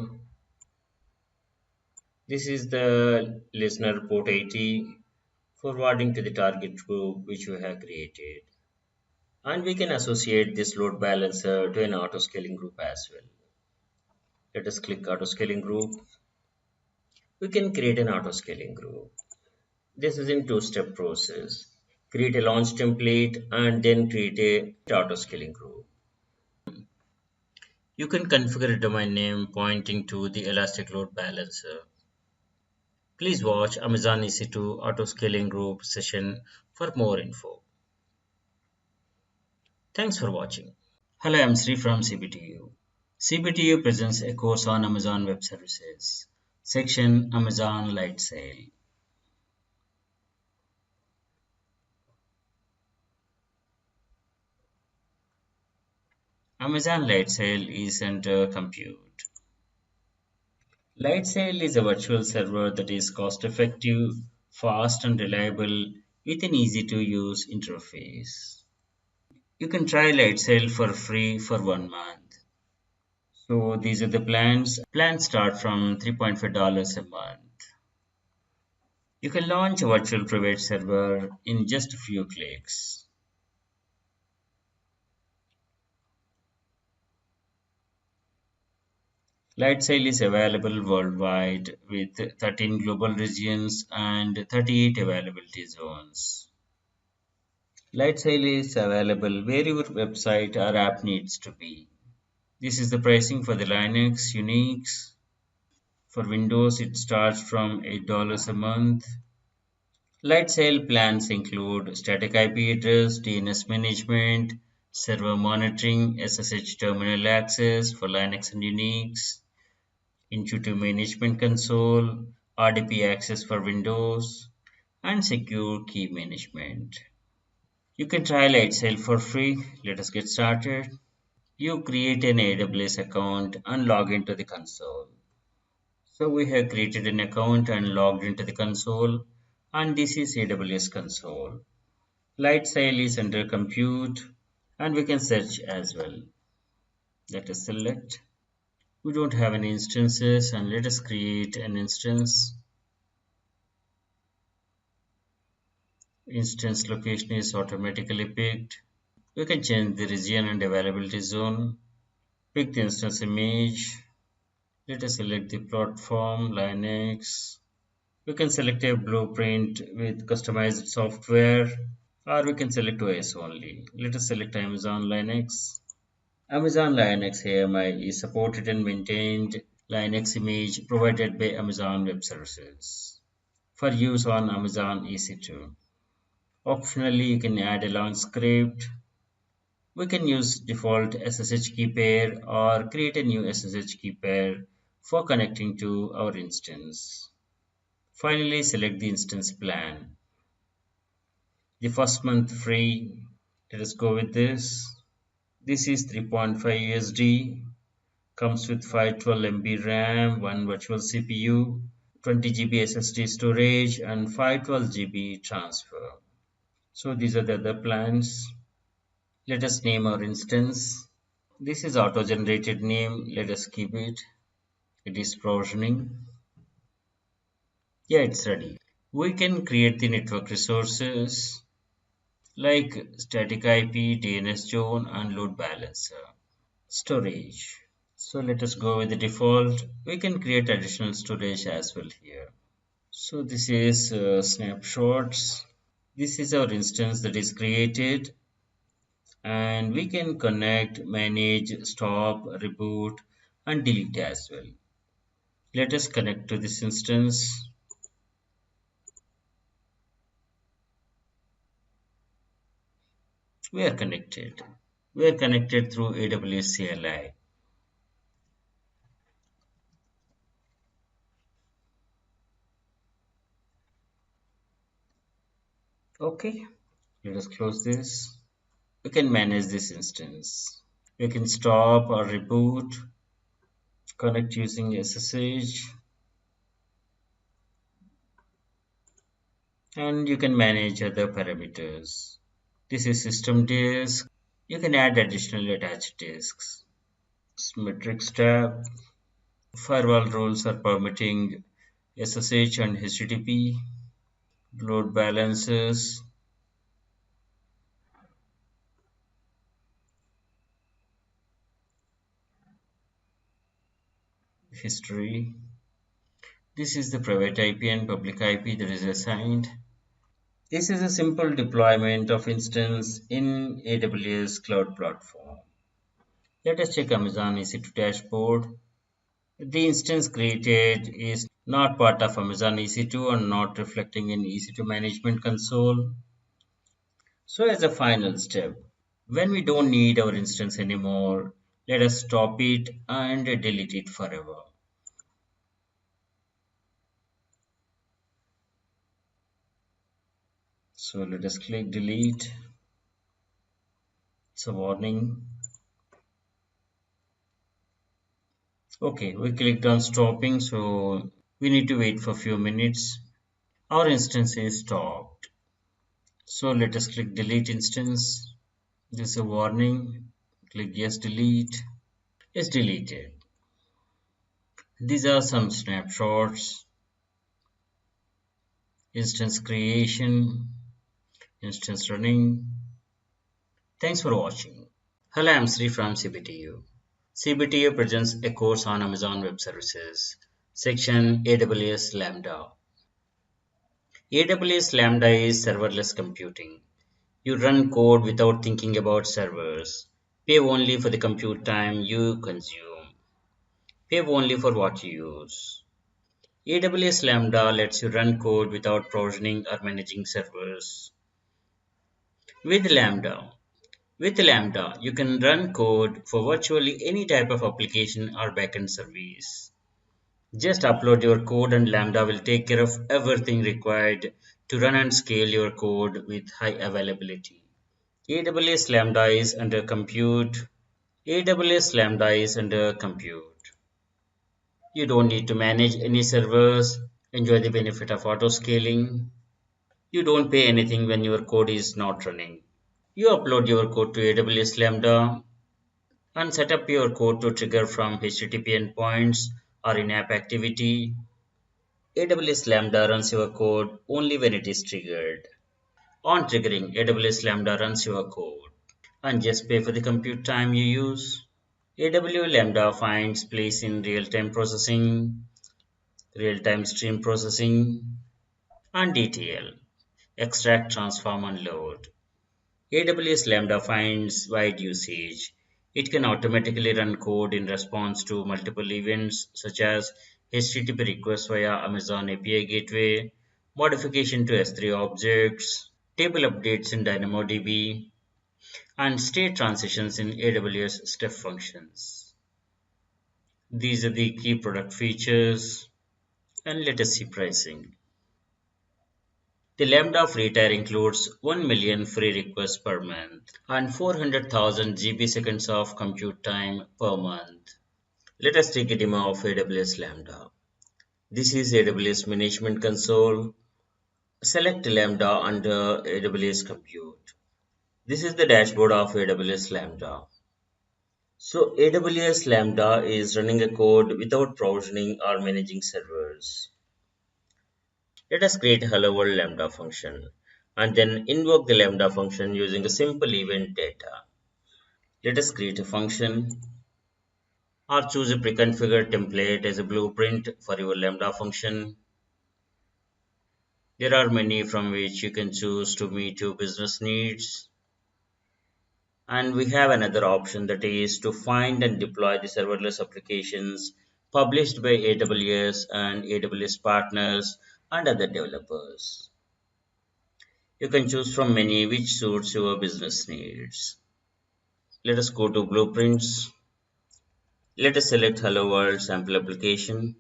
This is the listener port 80 forwarding to the target group which we have created. And we can associate this load balancer to an auto scaling group as well. Let us click auto scaling group. We can create an auto scaling group. This is in two-step process. Create a launch template and then create a auto scaling group. You can configure a domain name pointing to the Elastic Load Balancer. Please watch Amazon EC2 auto scaling group session for more info. Thanks for watching. Hello, I'm Sri from CBTU. CBTU presents a course on Amazon Web Services, section Amazon Light Sale. Amazon Light Sale is under compute. Light Sale is a virtual server that is cost-effective, fast and reliable with an easy-to-use interface. You can try Light Sale for free for 1 month. So these are the plans. Plans start from $3.5 a month. You can launch a virtual private server in just a few clicks. Lightsail is available worldwide with 13 global regions and 38 availability zones. Lightsail is available where your website or app needs to be. This is the pricing for the Linux Unix. For Windows, it starts from $8 a month. Light sale plans include static IP address, DNS management, server monitoring, SSH terminal access for Linux and Unix, intuitive management console, RDP access for Windows, and secure key management. You can try Lightsail for free. Let us get started. You create an AWS account and log into the console. So we have created an account and logged into the console, and this is AWS console. Lightsail is under compute, and we can search as well. Let us select. We don't have any instances, and let us create an instance. Instance location is automatically picked. We can change the region and availability zone. Pick the instance image. Let us select the platform, Linux. We can select a blueprint with customized software, or we can select OS only. Let us select Amazon Linux. Amazon Linux AMI is supported and maintained Linux image provided by Amazon Web Services for use on Amazon EC2. Optionally, you can add a long script. We can use default SSH key pair or create a new SSH key pair for connecting to our instance. Finally, select the instance plan. The first month free. Let us go with this. This is 3.5 USD. Comes with 512 MB RAM, 1 virtual CPU, 20 GB SSD storage, and 512 GB transfer. So these are the other plans. Let us name our instance. This is auto-generated name. Let us keep it. It is provisioning. Yeah, it's ready. We can create the network resources like static IP, DNS zone, and load balancer. Storage. So let us go with the default. We can create additional storage as well here. So this is snapshots. This is our instance that is created, and we can connect, manage, stop, reboot, and delete as well. Let us connect to this instance. We are connected. We are connected through AWS CLI. Okay, let us close this. We can manage this instance. We can stop or reboot, connect using SSH, and you can manage other parameters. This is system disk. You can add additional attached disks. Metrics tab. Firewall rules are permitting SSH and HTTP. Load balancers. History. This is the private IP and public IP that is assigned. This is a simple deployment of instance in AWS Cloud Platform. Let us check Amazon EC2 dashboard. The instance created is not part of Amazon EC2 and not reflecting in EC2 management console. So as a final step, when we don't need our instance anymore, let us stop it and delete it forever. So let us click delete. It's a warning. Okay, we clicked on stopping, so we need to wait for a few minutes. Our instance is stopped. So let us click delete instance. This is a warning. Click yes, delete. It's deleted. These are some snapshots. Instance creation. Instance running. Thanks for watching. Hello, I'm Sri from CBTU. CBTU presents a course on Amazon Web Services, section AWS Lambda. AWS Lambda is serverless computing. You run code without thinking about servers. Pay only for the compute time you consume. Pay only for what you use. AWS Lambda lets you run code without provisioning or managing servers. With Lambda, you can run code for virtually any type of application or backend service. Just upload your code and Lambda will take care of everything required to run and scale your code with high availability. AWS Lambda is under compute. AWS Lambda is under compute. You don't need to manage any servers. Enjoy the benefit of auto scaling. You don't pay anything when your code is not running. You upload your code to AWS Lambda and set up your code to trigger from HTTP endpoints or in-app activity. AWS Lambda runs your code only when it is triggered. On triggering, AWS Lambda runs your code and just pay for the compute time you use. AWS Lambda finds place in real-time processing, real-time stream processing, and ETL, extract, transform, and load. AWS Lambda finds wide usage. It can automatically run code in response to multiple events such as HTTP requests via Amazon API Gateway, modification to S3 objects, table updates in DynamoDB, and state transitions in AWS step functions. These are the key product features, and let us see pricing. The Lambda free tier includes 1 million free requests per month and 400,000 GB seconds of compute time per month. Let us take a demo of AWS Lambda. This is AWS Management Console. Select Lambda under AWS Compute. This is the dashboard of AWS Lambda. So AWS Lambda is running a code without provisioning or managing servers. Let us create a hello world Lambda function and then invoke the Lambda function using a simple event data. Let us create a function or choose a pre-configured template as a blueprint for your Lambda function. There are many from which you can choose to meet your business needs. And we have another option, that is to find and deploy the serverless applications published by AWS and AWS partners and other developers. You can choose from many which suits your business needs. Let us go to blueprints. Let us select Hello World sample application.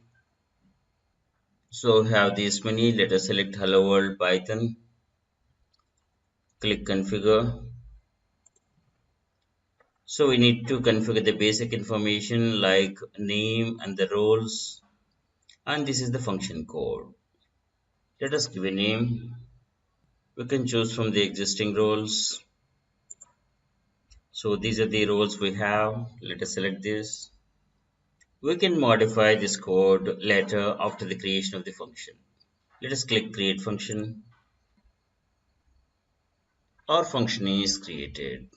So have these many. Let us select Hello World Python. Click configure. So we need to configure the basic information like name and the roles, and this is the function code. Let us give a name. We can choose from the existing roles. So these are the roles we have. Let us select this. We can modify this code later after the creation of the function. Let us click create function. Our function is created.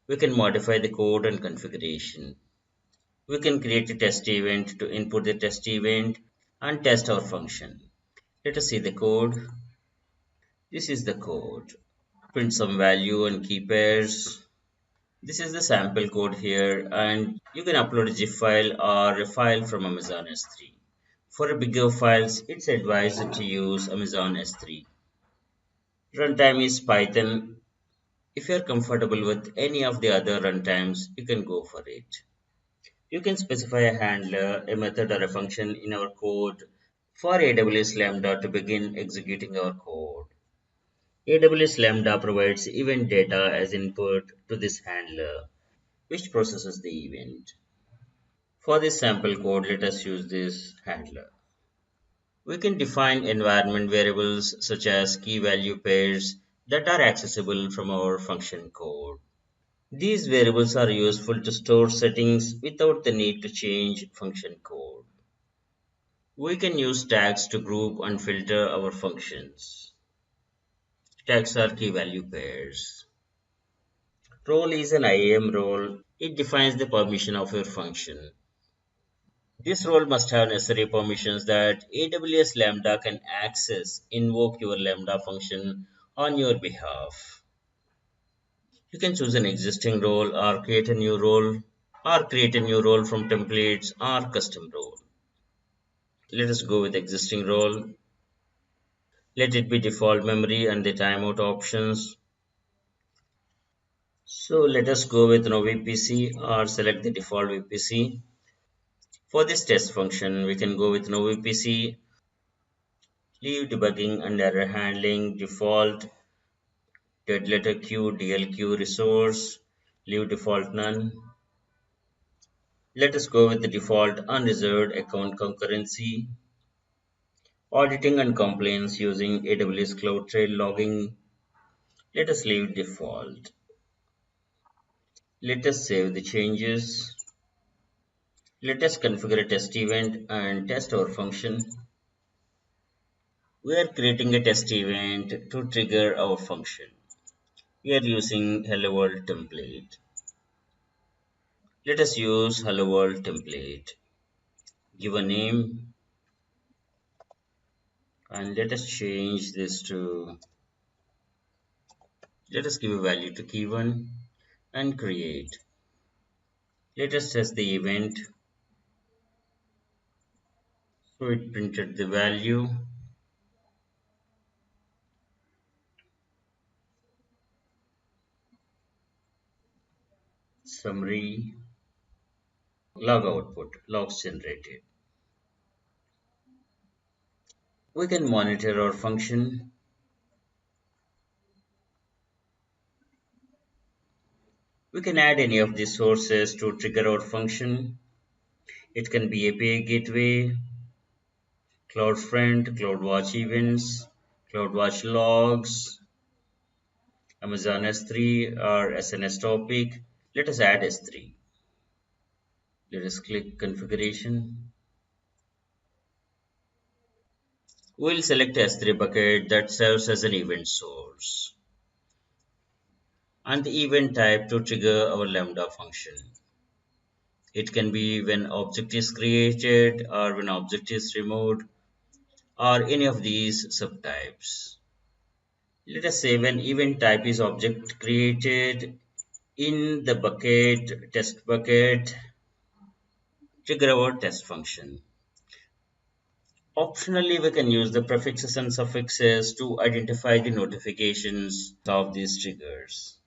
We can modify the code and configuration. We can create a test event to input the test event and test our function. Let us see the code. This is the code. Print some value and key pairs. This is the sample code here, and you can upload a zip file or a file from Amazon S3. For bigger files, it's advised to use Amazon S3. Runtime is Python. If you're comfortable with any of the other runtimes, you can go for it. You can specify a handler, a method, or a function in our code for AWS Lambda to begin executing our code. AWS Lambda provides event data as input to this handler, which processes the event. For this sample code, let us use this handler. We can define environment variables such as key value pairs that are accessible from our function code. These variables are useful to store settings without the need to change function code. We can use tags to group and filter our functions. Tags are key value pairs. Role is an IAM role. It defines the permission of your function. This role must have necessary permissions that AWS Lambda can access, invoke your Lambda function on your behalf. You can choose an existing role or create a new role or create a new role from templates or custom role. Let us go with existing role. Let it be default memory and the timeout options. So let us go with no VPC or select the default VPC. For this test function, we can go with no VPC, leave debugging and error handling, default, dead letter queue, DLQ resource, leave default none. Let us go with the default unreserved account concurrency, auditing and complaints using AWS CloudTrail logging. Let us leave default. Let us save the changes. Let us configure a test event and test our function. We are creating a test event to trigger our function. We are using hello world template. Let us use hello world template. Give a name and let us change this to, let us give a value to key1 and create. Let us test the event. So it printed the value. Summary, log output, logs generated. We can monitor our function. We can add any of these sources to trigger our function. It can be API gateway, CloudFront, CloudWatch events, CloudWatch logs, Amazon S3 or SNS topic. Let us add S3. Let us click configuration. We'll select S3 bucket that serves as an event source and the event type to trigger our Lambda function. It can be when object is created or when object is removed or any of these subtypes. Let us say when event type is object created in the bucket, test bucket, trigger our test function. Optionally, we can use the prefixes and suffixes to identify the notifications of these triggers.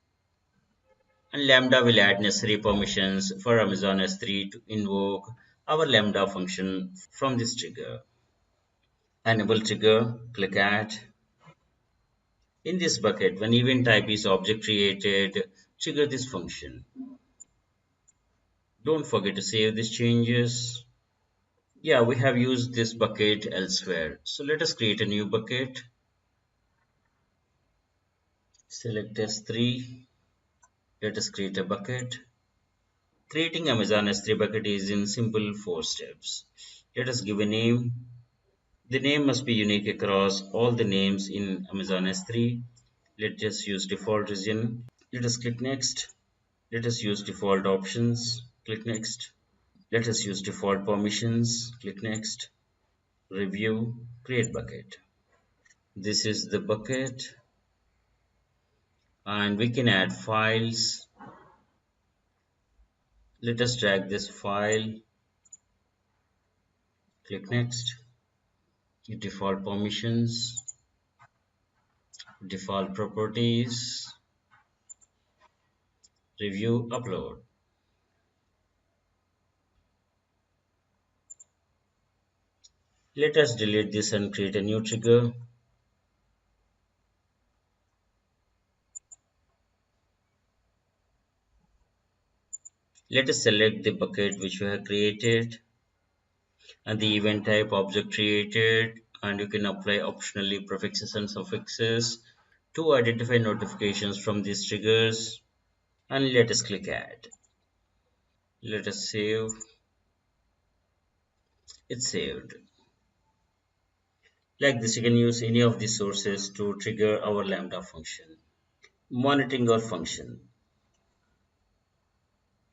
And Lambda will add necessary permissions for Amazon S3 to invoke our Lambda function from this trigger. Enable trigger, click add. In this bucket, when event type is object created, trigger this function. Don't forget to save these changes. Yeah, we have used this bucket elsewhere. So let us create a new bucket. Select S3. Let us create a bucket. Creating Amazon S3 bucket is in simple 4 steps. Let us give a name. The name must be unique across all the names in Amazon S3. Let us use default region. Let us click next. Let us use default options. Click next. Let us use default permissions. Click next. Review. Create bucket. This is the bucket and we can add files. Let us drag this file. Click next. Default permissions. Default properties. Review. Upload. Let us delete this and create a new trigger. Let us select the bucket which we have created and the event type object created, and you can apply optionally prefixes and suffixes to identify notifications from these triggers, and let us click add. Let us save. It's saved. Like this, you can use any of these sources to trigger our Lambda function. Monitoring our function.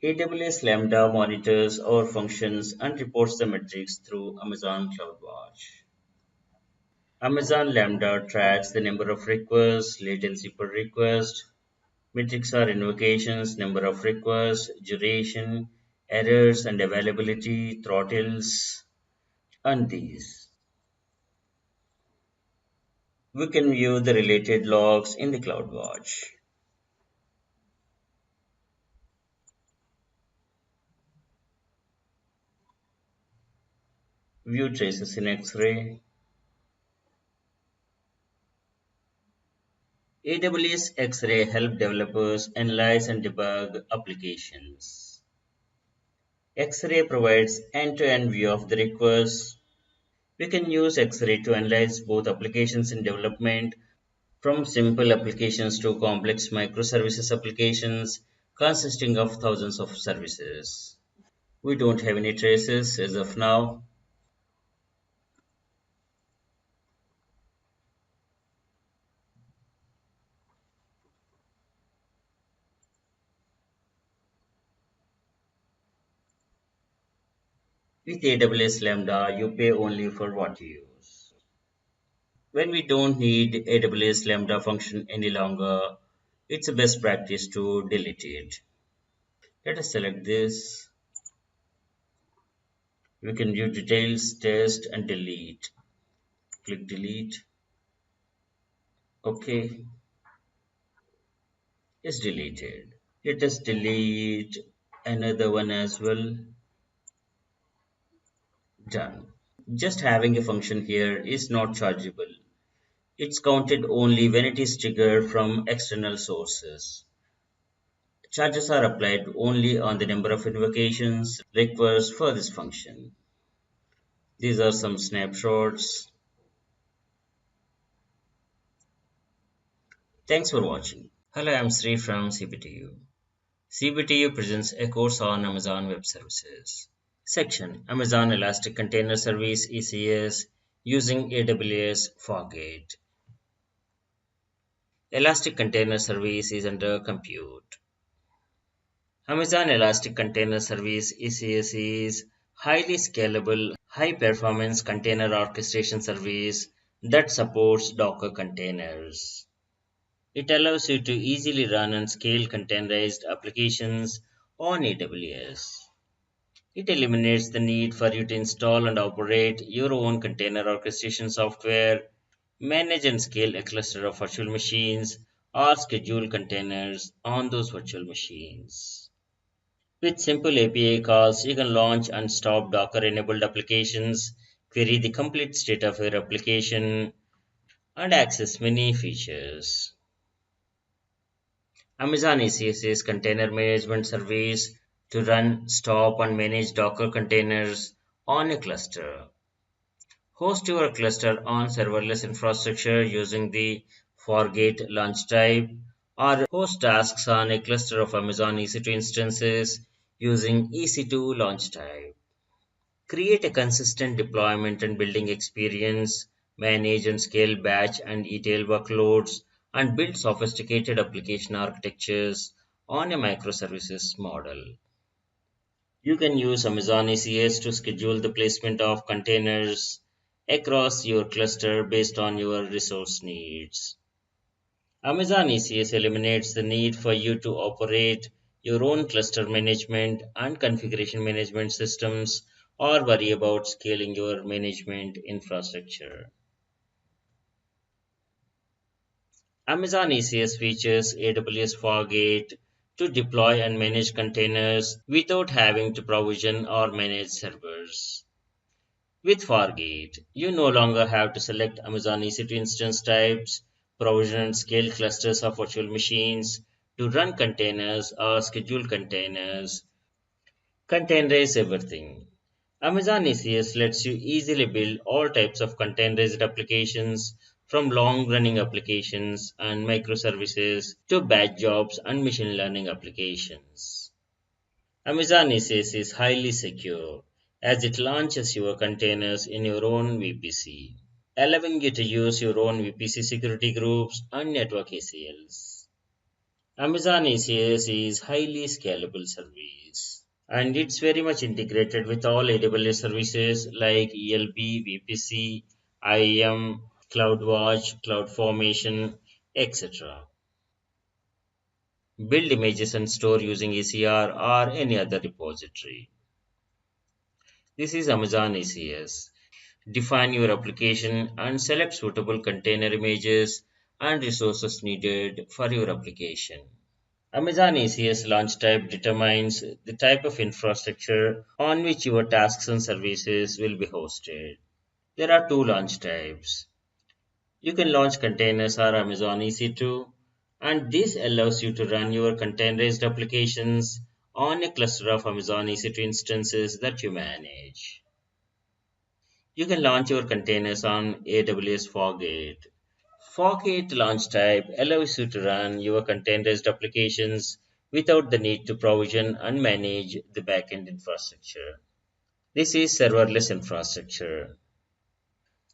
AWS Lambda monitors our functions and reports the metrics through Amazon CloudWatch. Amazon Lambda tracks the number of requests, latency per request, Metrics are invocations, number of requests, duration, errors and availability, throttles, and these. We can view the related logs in the CloudWatch. View traces in X-ray. AWS X-ray help developers analyze and debug applications. X-ray provides end-to-end view of the request. We can use X-ray to analyze both applications in development, from simple applications to complex microservices applications consisting of thousands of services. We don't have any traces as of now. With AWS Lambda, you pay only for what you use. When we don't need AWS Lambda function any longer, it's a best practice to delete it. Let us select this. We can view details, test, and delete. Click delete. OK, it's deleted. Let us delete another one as well. Done. Just having a function here is not chargeable. It's counted only when it is triggered from external sources. Charges are applied only on the number of invocations requests for this function. These are some snapshots. Thanks for watching. Hello, I'm Sri from CPTU. CPTU presents a course on Amazon Web Services. Section Amazon Elastic Container Service ECS using AWS Fargate. Elastic Container Service is under compute. Amazon Elastic Container Service ECS is highly scalable, high-performance container orchestration service that supports Docker containers. It allows you to easily run and scale containerized applications on AWS. It eliminates the need for you to install and operate your own container orchestration software, manage and scale a cluster of virtual machines, or schedule containers on those virtual machines. With simple API calls, you can launch and stop Docker-enabled applications, query the complete state of your application, and access many features. Amazon ECS is container management service to run, stop, and manage Docker containers on a cluster. Host your cluster on serverless infrastructure using the Fargate launch type, or host tasks on a cluster of Amazon EC2 instances using EC2 launch type. Create a consistent deployment and building experience, manage and scale batch and ETL workloads, and build sophisticated application architectures on a microservices model. You can use Amazon ECS to schedule the placement of containers across your cluster based on your resource needs. Amazon ECS eliminates the need for you to operate your own cluster management and configuration management systems or worry about scaling your management infrastructure. Amazon ECS features AWS Fargate to deploy and manage containers without having to provision or manage servers. With Fargate, you no longer have to select Amazon EC2 instance types, provision and scale clusters of virtual machines to run containers or schedule containers. Containerize everything. Amazon ECS lets you easily build all types of containerized applications, from long-running applications and microservices to batch jobs and machine learning applications. Amazon ECS is highly secure as it launches your containers in your own VPC, allowing you to use your own VPC security groups and network ACLs. Amazon ECS is highly scalable service, and it's very much integrated with all AWS services like ELB, VPC, IAM, CloudWatch, CloudFormation, etc. Build images and store using ECR or any other repository. This is Amazon ECS. Define your application and select suitable container images and resources needed for your application. Amazon ECS launch type determines the type of infrastructure on which your tasks and services will be hosted. There are two launch types. You can launch containers or Amazon EC2, and this allows you to run your containerized applications on a cluster of Amazon EC2 instances that you manage. You can launch your containers on AWS Fargate. Fargate launch type allows you to run your containerized applications without the need to provision and manage the backend infrastructure. This is serverless infrastructure.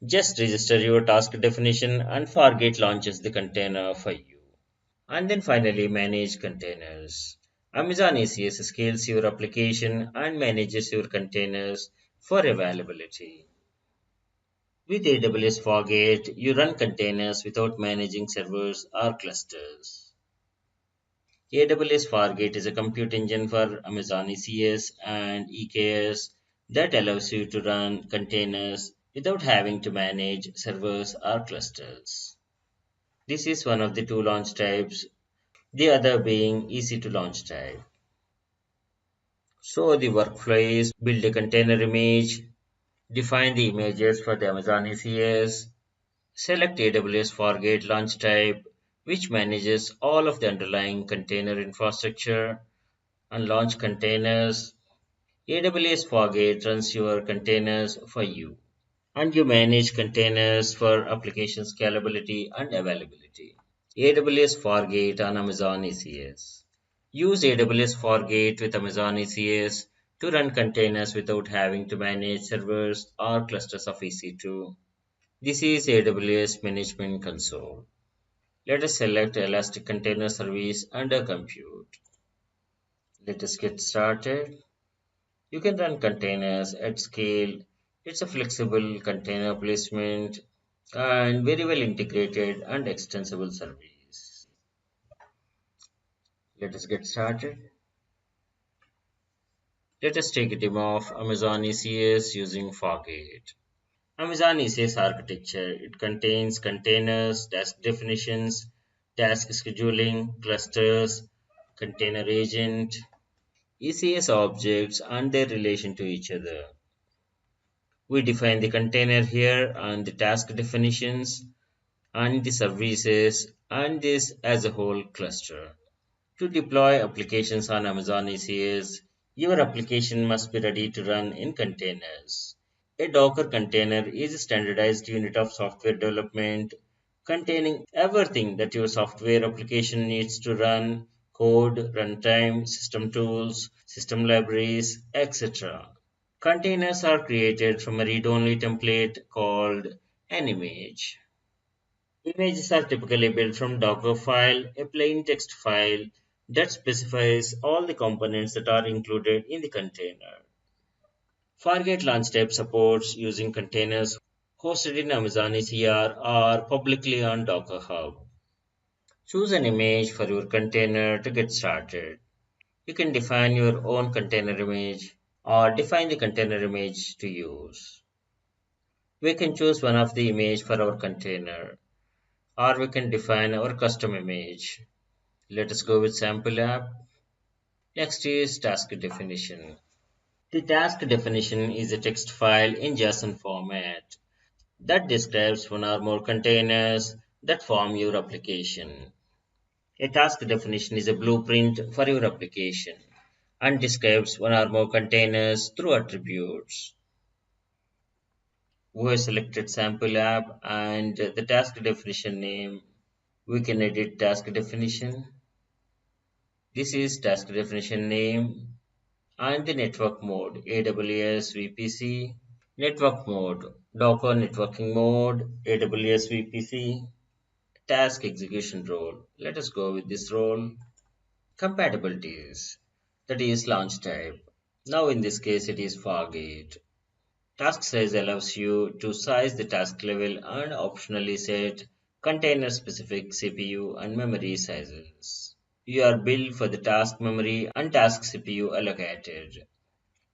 Just register your task definition and Fargate launches the container for you. And then finally, manage containers. Amazon ECS scales your application and manages your containers for availability. With AWS Fargate, you run containers without managing servers or clusters. AWS Fargate is a compute engine for Amazon ECS and EKS that allows you to run containers without having to manage servers or clusters. This is one of the two launch types, the other being EC2 launch type. So the workflow is build a container image, define the images for the Amazon ECS, select AWS Fargate launch type, which manages all of the underlying container infrastructure, and launch containers. AWS Fargate runs your containers for you, and you manage containers for application scalability and availability. AWS Fargate on Amazon ECS. Use AWS Fargate with Amazon ECS to run containers without having to manage servers or clusters of EC2. This is AWS Management Console. Let us select Elastic Container Service under Compute. Let us get started. You can run containers at scale. It's a flexible container placement and very well integrated and extensible service. Let us get started. Let us take a demo of Amazon ECS using Fargate. Amazon ECS architecture. It contains containers, task definitions, task scheduling, clusters, container agent, ECS objects, and their relation to each other. We define the container here and the task definitions and the services and this as a whole cluster. To deploy applications on Amazon ECS, your application must be ready to run in containers. A Docker container is a standardized unit of software development containing everything that your software application needs to run code, runtime, system tools, system libraries, etc. Containers are created from a read-only template called an image. Images are typically built from Docker file, a plain text file that specifies all the components that are included in the container. Fargate launch type supports using containers hosted in Amazon ECR or publicly on Docker Hub. Choose an image for your container to get started. You can define your own container image or define the container image to use. We can choose one of the image for our container or we can define our custom image. Let us go with sample app. Next is task definition. The task definition is a text file in JSON format that describes one or more containers that form your application. A task definition is a blueprint for your application and describes one or more containers through attributes. We have selected sample app and the task definition name. We can edit task definition. This is task definition name and the network mode AWS VPC. Network mode Docker networking mode AWS VPC. Task execution role. Let us go with this role. Compatibilities. That is launch type. Now in this case it is Fargate. Task size allows you to size the task level and optionally set container specific CPU and memory sizes. You are billed for the task memory and task CPU allocated.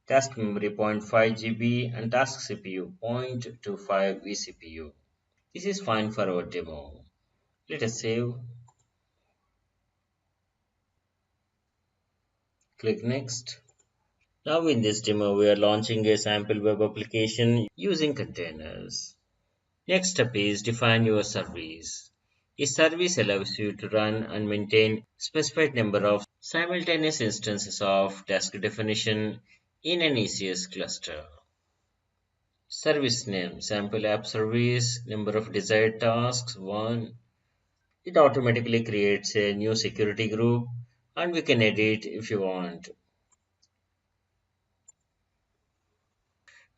Task memory 0.5 GB and task CPU 0.25 vCPU. This is fine for our demo. Let us save. Click next. Now in this demo we are launching a sample web application using containers. Next step is define your service. A service allows you to run and maintain specified number of simultaneous instances of task definition in an ECS cluster. Service name, sample app service, number of desired tasks, 1. It automatically creates a new security group and we can edit if you want.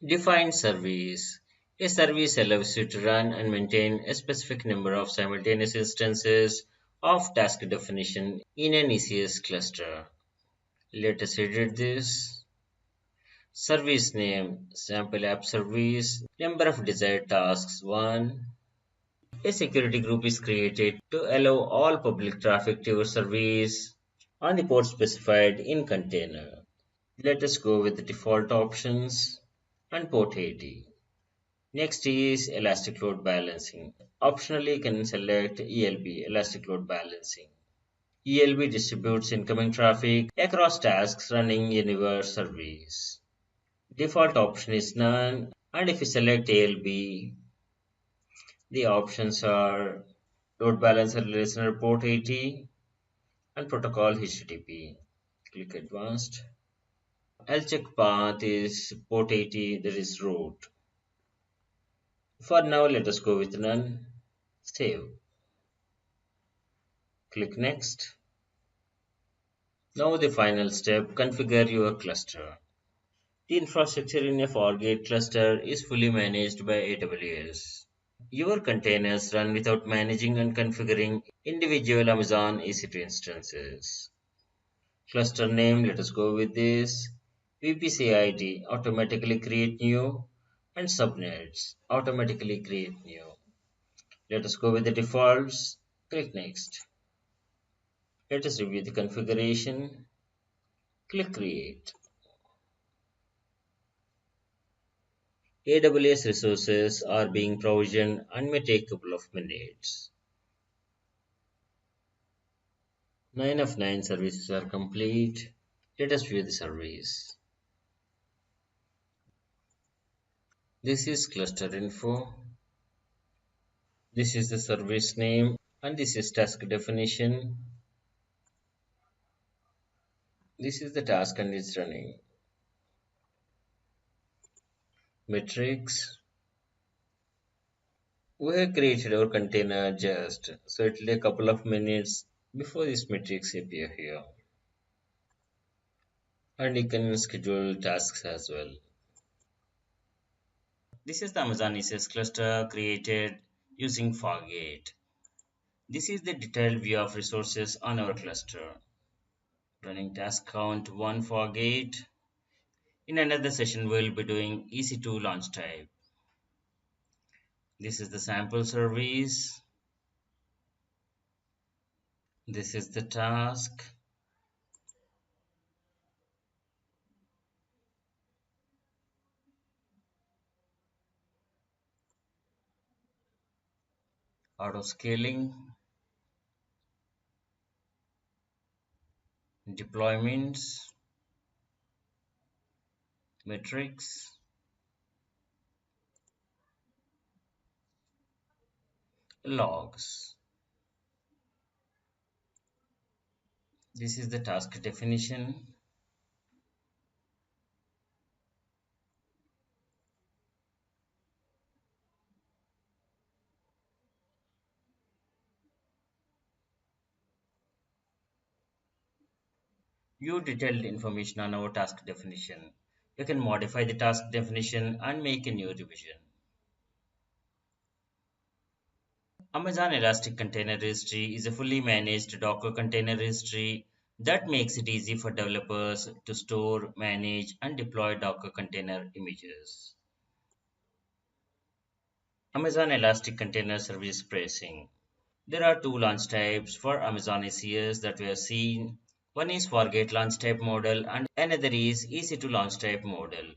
Define service. A service allows you to run and maintain a specific number of simultaneous instances of task definition in an ECS cluster. Let us edit this. Service name, sample app service, number of desired tasks, 1. A security group is created to allow all public traffic to your service on the port specified in container. Let us go with the default options and port 80. Next is elastic load balancing. Optionally, you can select ELB, elastic load balancing. ELB distributes incoming traffic across tasks running in your service. Default option is none, and if you select ALB, the options are load balancer listener port 80 and protocol HTTP. Click advanced. I'll check path is port 80, that is root. For now, let us go with none. Save. Click next. Now the final step, configure your cluster. The infrastructure in a Fargate cluster is fully managed by AWS. Your containers run without managing and configuring individual Amazon EC2 instances. Cluster name, let us go with this. VPC ID, automatically create new, and subnets, automatically create new. Let us go with the defaults. Click next. Let us review the configuration. Click create. AWS resources are being provisioned and may take a couple of minutes. 9 of 9 services are complete. Let us view the service. This is cluster info. This is the service name and this is task definition. This is the task and it's running. Metrics. We have created our container just, so it will take a couple of minutes before these metrics appear here. And you can schedule tasks as well. This is the Amazon ECS cluster created using Fargate. This is the detailed view of resources on our cluster. Running task count 1 Fargate. In another session, we'll be doing EC2 launch type. This is the sample service. This is the task. Auto scaling. Deployments. Metrics. Logs. This is the task definition. View detailed information on our task definition. You can modify the task definition and make a new revision. Amazon Elastic Container Registry is a fully managed Docker container registry that makes it easy for developers to store, manage, and deploy Docker container images. Amazon Elastic Container Service Pricing. There are two launch types for Amazon ACS that we have seen. One is Fargate launch type model and another is EC2 launch type model.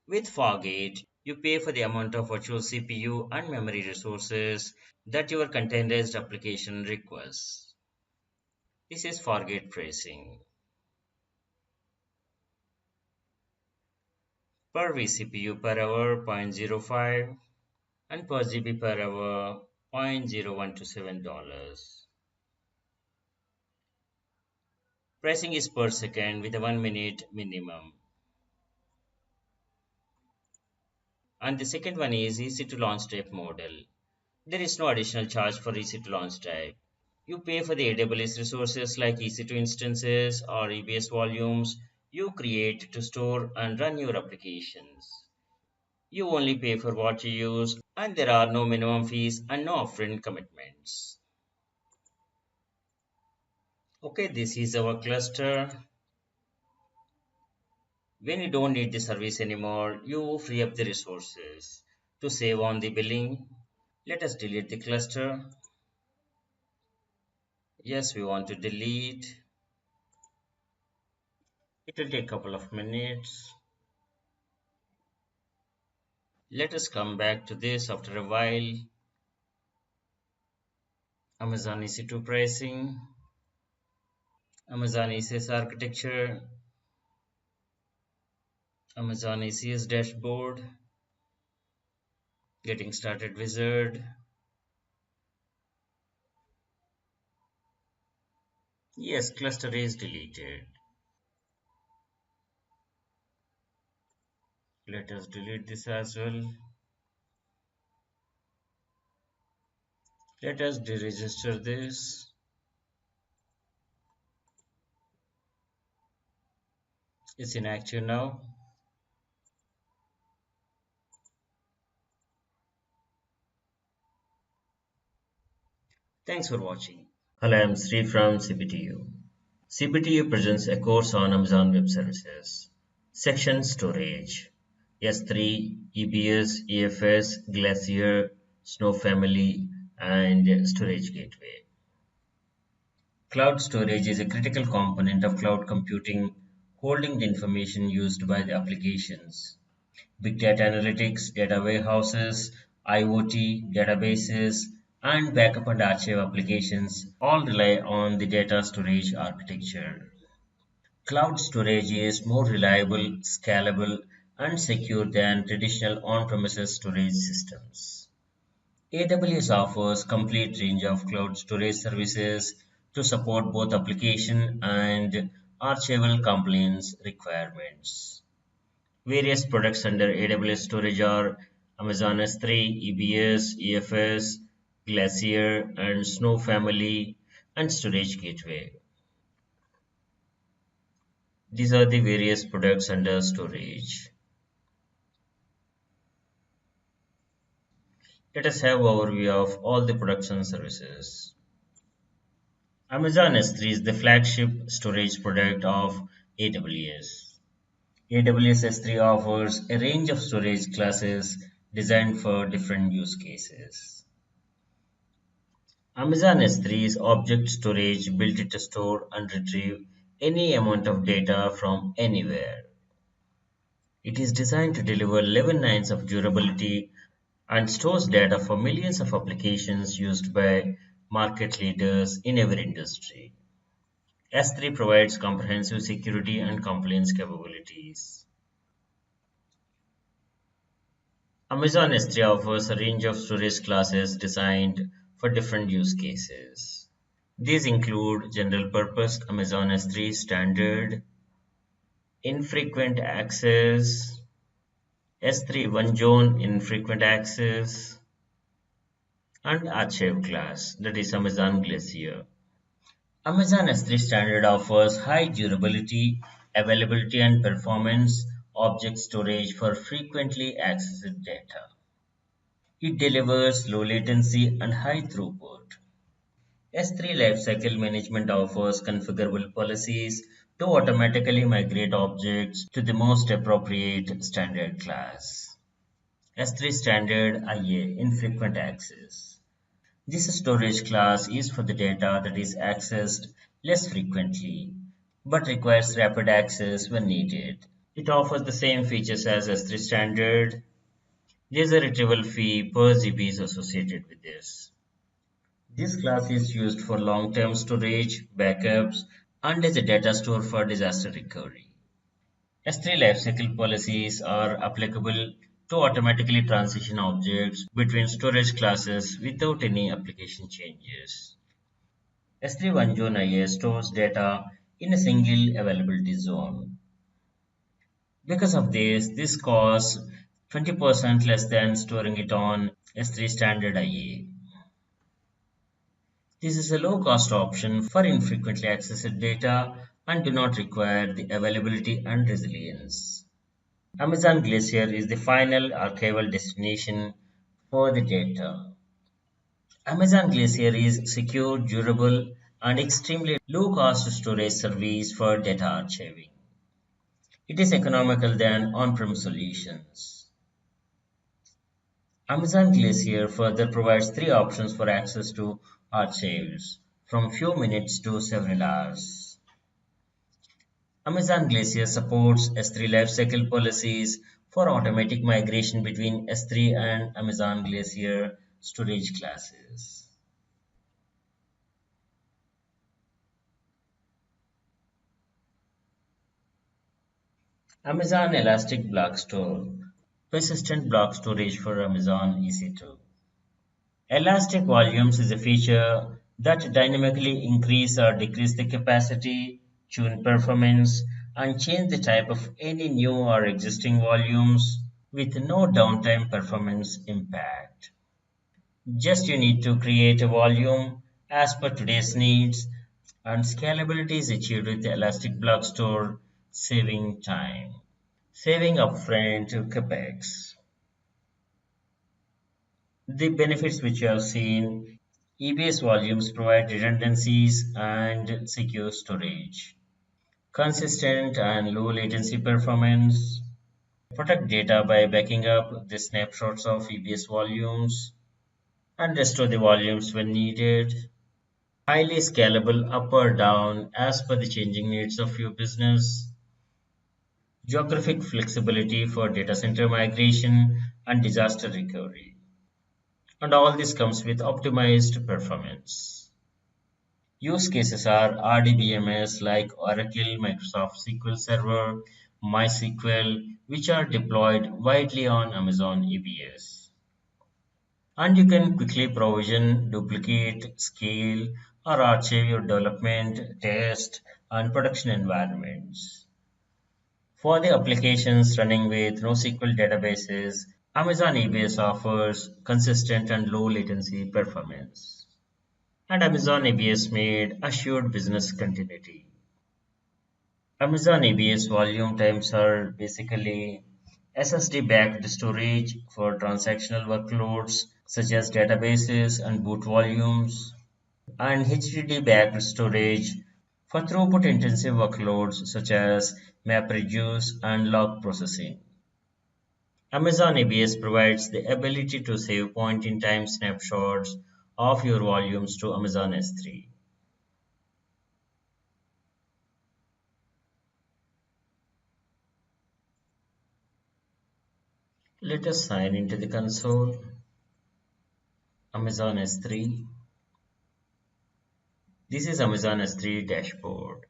With Fargate, you pay for the amount of virtual CPU and memory resources that your containerized application requires. This is Fargate pricing. Per vCPU per hour 0.05 and per GB per hour $0.0127. Pricing is per second with a 1 minute minimum. And the second one is EC2 launch type model. There is no additional charge for EC2 launch type. You pay for the AWS resources like EC2 instances or EBS volumes you create to store and run your applications. You only pay for what you use, and there are no minimum fees and no upfront commitments. Okay, this is our cluster. When you don't need the service anymore, you free up the resources to save on the billing. Let us delete the cluster. Yes, we want to delete. It will take a couple of minutes. Let us come back to this after a while. Amazon EC2 pricing, Amazon ECS architecture, Amazon ECS dashboard, getting started wizard. Yes, cluster is deleted. Let us delete this as well. Let us deregister this. It's inactive now. Thanks for watching. Hello, I'm Sri from CPTU. CPTU presents a course on Amazon Web Services. Section Storage. S3, EBS, EFS, Glacier, Snow Family, and Storage Gateway. Cloud storage is a critical component of cloud computing, holding the information used by the applications. Big data analytics, data warehouses, IoT, databases, and backup and archive applications all rely on the data storage architecture. Cloud storage is more reliable, scalable, and secure than traditional on-premises storage systems. AWS offers complete range of cloud storage services to support both application and archival compliance requirements. Various products under AWS storage are Amazon S3, EBS, EFS, Glacier, and Snow Family, and Storage Gateway. These are the various products under storage. Let us have overview of all the products and services. Amazon S3 is the flagship storage product of AWS. AWS S3 offers a range of storage classes designed for different use cases. Amazon S3 is object storage built to store and retrieve any amount of data from anywhere. It is designed to deliver 11 nines of durability and stores data for millions of applications used by market leaders in every industry. S3 provides comprehensive security and compliance capabilities. Amazon S3 offers a range of storage classes designed for different use cases. These include general purpose Amazon S3 standard, infrequent access, S3 one zone infrequent access, and archive class, that is Amazon Glacier. Amazon S3 standard offers high durability, availability, and performance object storage for frequently accessed data. It delivers low latency and high throughput. S3 Lifecycle Management offers configurable policies to automatically migrate objects to the most appropriate standard class. S3 Standard IA Infrequent Access. This storage class is for the data that is accessed less frequently, but requires rapid access when needed. It offers the same features as S3 standard. There is a retrieval fee per GB is associated with this. This class is used for long-term storage, backups, and as a data store for disaster recovery. S3 lifecycle policies are applicable to automatically transition objects between storage classes without any application changes. S3 one zone IA stores data in a single availability zone. Because of this, this costs 20% less than storing it on S3 standard IA. This is a low-cost option for infrequently accessed data and do not require the availability and resilience. Amazon Glacier is the final archival destination for the data. Amazon Glacier is secure, durable, and extremely low-cost storage service for data archiving. It is economical than on-prem solutions. Amazon Glacier further provides three options for access to archives, from few minutes to several hours. Amazon Glacier supports S3 lifecycle policies for automatic migration between S3 and Amazon Glacier storage classes. Amazon Elastic Block Store, persistent block storage for Amazon EC2. Elastic volumes is a feature that dynamically increase or decrease the capacity, tune performance, and change the type of any new or existing volumes with no downtime performance impact. Just you need to create a volume as per today's needs, and scalability is achieved with the Elastic Block Store, saving time, saving upfront capex. The benefits which you have seen: EBS volumes provide redundancies and secure storage, consistent and low latency performance, protect data by backing up the snapshots of EBS volumes, and restore the volumes when needed. Highly scalable up or down as per the changing needs of your business. Geographic flexibility for data center migration and disaster recovery. And all this comes with optimized performance. Use cases are RDBMS like Oracle, Microsoft SQL Server, MySQL, which are deployed widely on Amazon EBS. And you can quickly provision, duplicate, scale, or archive your development, test, and production environments. For the applications running with NoSQL databases, Amazon EBS offers consistent and low latency performance. And Amazon EBS made assured business continuity. Amazon EBS volume times are basically SSD backed storage for transactional workloads such as databases and boot volumes, and HDD backed storage for throughput intensive workloads such as MapReduce and log processing. Amazon ABS provides the ability to save point-in-time snapshots of your volumes to Amazon S3. Let us sign into the console, Amazon S3. This is Amazon S3 dashboard.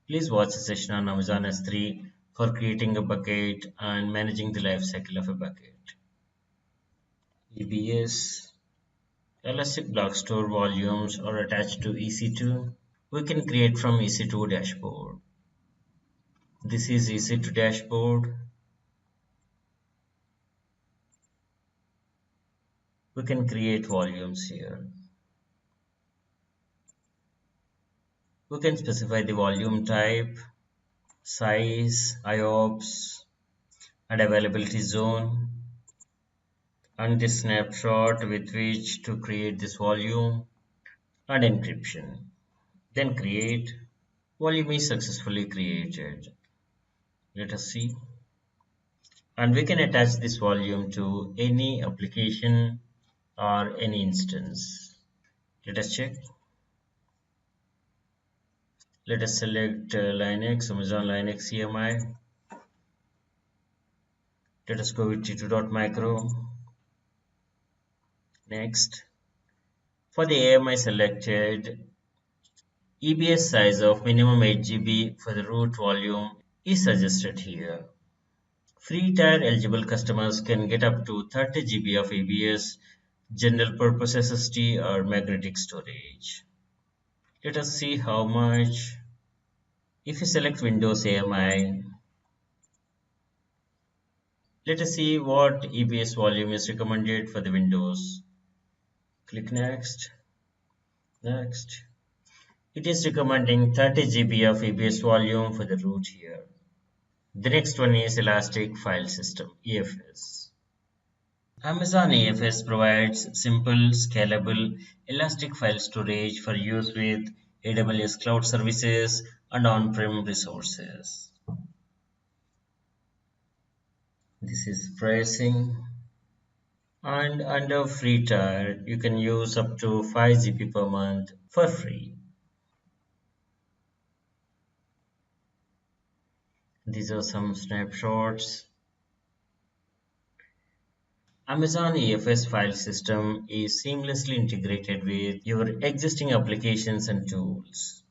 Please watch the session on Amazon S3 for creating a bucket and managing the life cycle of a bucket. EBS, Elastic Block Store volumes are attached to EC2. We can create from EC2 dashboard. This is EC2 dashboard. We can create volumes here. We can specify the volume type, size, IOPS, and availability zone, and the snapshot with which to create this volume, and encryption. Then create. Volume is successfully created. Let us see. And we can attach this volume to any application or any instance. Let us check. Let us select Linux, Amazon Linux CMI. Let us go with T2.micro. Next. For the AMI selected, EBS size of minimum 8 GB for the root volume is suggested here. Free tier eligible customers can get up to 30 GB of EBS, general purpose SSD or magnetic storage. Let us see how much. If you select Windows AMI, let us see what EBS volume is recommended for the Windows. Click Next. Next. It is recommending 30 GB of EBS volume for the root here. The next one is Elastic File System, EFS. Amazon EFS provides simple, scalable, elastic file storage for use with AWS cloud services and on-prem resources. This is pricing. And under free tier, you can use up to 5 GB per month for free. These are some snapshots. Amazon EFS file system is seamlessly integrated with your existing applications and tools.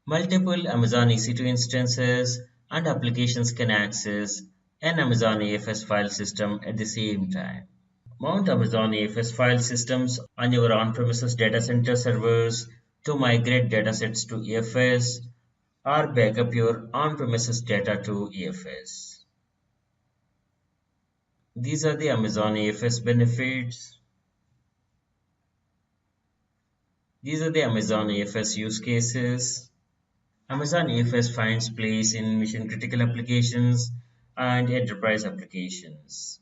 Multiple Amazon EC2 instances and applications can access an Amazon EFS file system at the same time. Mount Amazon EFS file systems on your on-premises data center servers to migrate datasets to EFS or backup your on-premises data to EFS. These are the Amazon EFS benefits. These are the Amazon EFS use cases. Amazon EFS finds place in mission-critical applications and enterprise applications.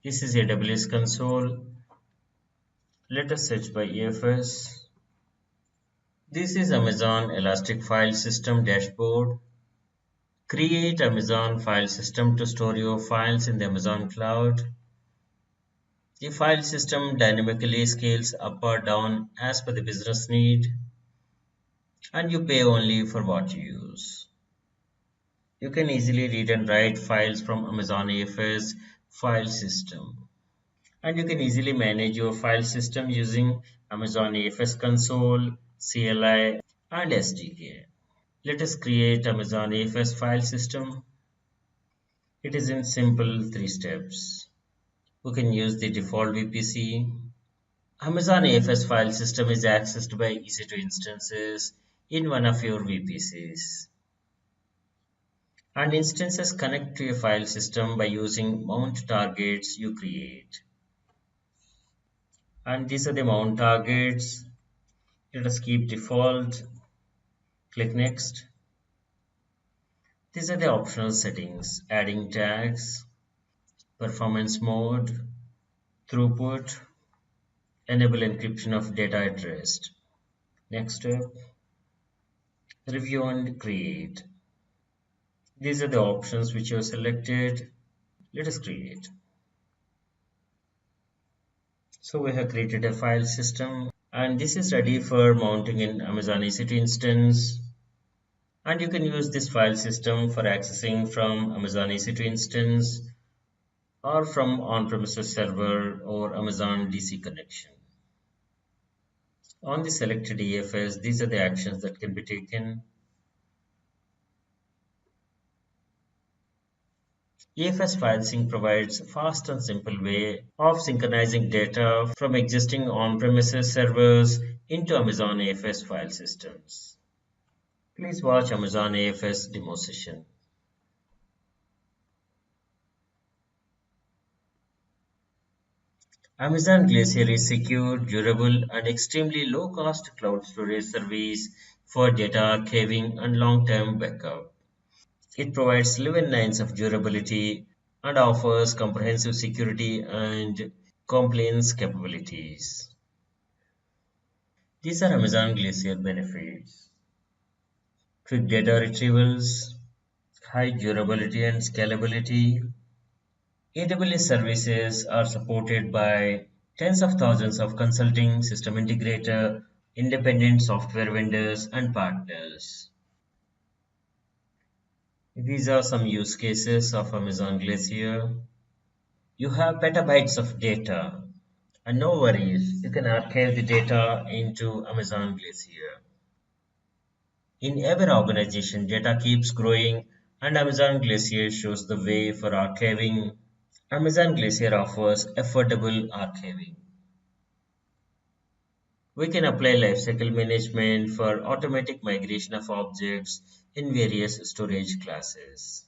This is AWS console. Let us search by EFS. This is Amazon Elastic File System dashboard. Create Amazon file system to store your files in the Amazon cloud. The file system dynamically scales up or down as per the business need, and you pay only for what you use. You can easily read and write files from Amazon EFS file system. And you can easily manage your file system using Amazon EFS console, CLI, and SDK. Let us create Amazon EFS file system. It is in simple 3 steps. We can use the default VPC. Amazon EFS file system is accessed by EC2 instances in one of your VPCs. And instances connect to your file system by using mount targets you create. And these are the mount targets. Let us keep default. Click Next. These are the optional settings: adding tags, performance mode, throughput, enable encryption of data at rest. Next step, review and create. These are the options which you have selected. Let us create. So we have created a file system, and this is ready for mounting in Amazon EC2 instance. And you can use this file system for accessing from Amazon EC2 instance or from on-premises server or Amazon DC connection. On the selected EFS, these are the actions that can be taken. EFS file sync provides a fast and simple way of synchronizing data from existing on-premises servers into Amazon EFS file systems. Please watch Amazon AFS demo session. Amazon Glacier is secure, durable, and extremely low-cost cloud storage service for data archiving and long-term backup. It provides 11 nines of durability and offers comprehensive security and compliance capabilities. These are Amazon Glacier benefits: quick data retrievals, high durability and scalability. AWS services are supported by Tens of thousands of consulting, system integrator, independent software vendors, and partners. These are some use cases of Amazon Glacier. You have petabytes of data, and no worries, you can archive the data into Amazon Glacier. In every organization, data keeps growing, and Amazon Glacier shows the way for archiving. Amazon Glacier offers affordable archiving. We can apply lifecycle management for automatic migration of objects in various storage classes.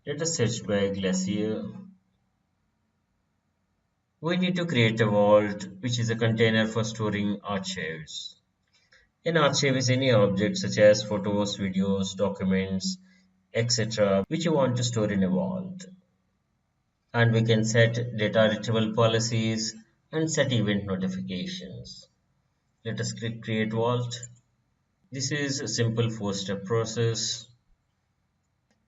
Let us search by Glacier. We need to create a vault, which is a container for storing archives. An archive is any object such as photos, videos, documents, etc., which you want to store in a vault. And we can set data retrieval policies and set event notifications. Let us click Create Vault. This is a simple four-step process.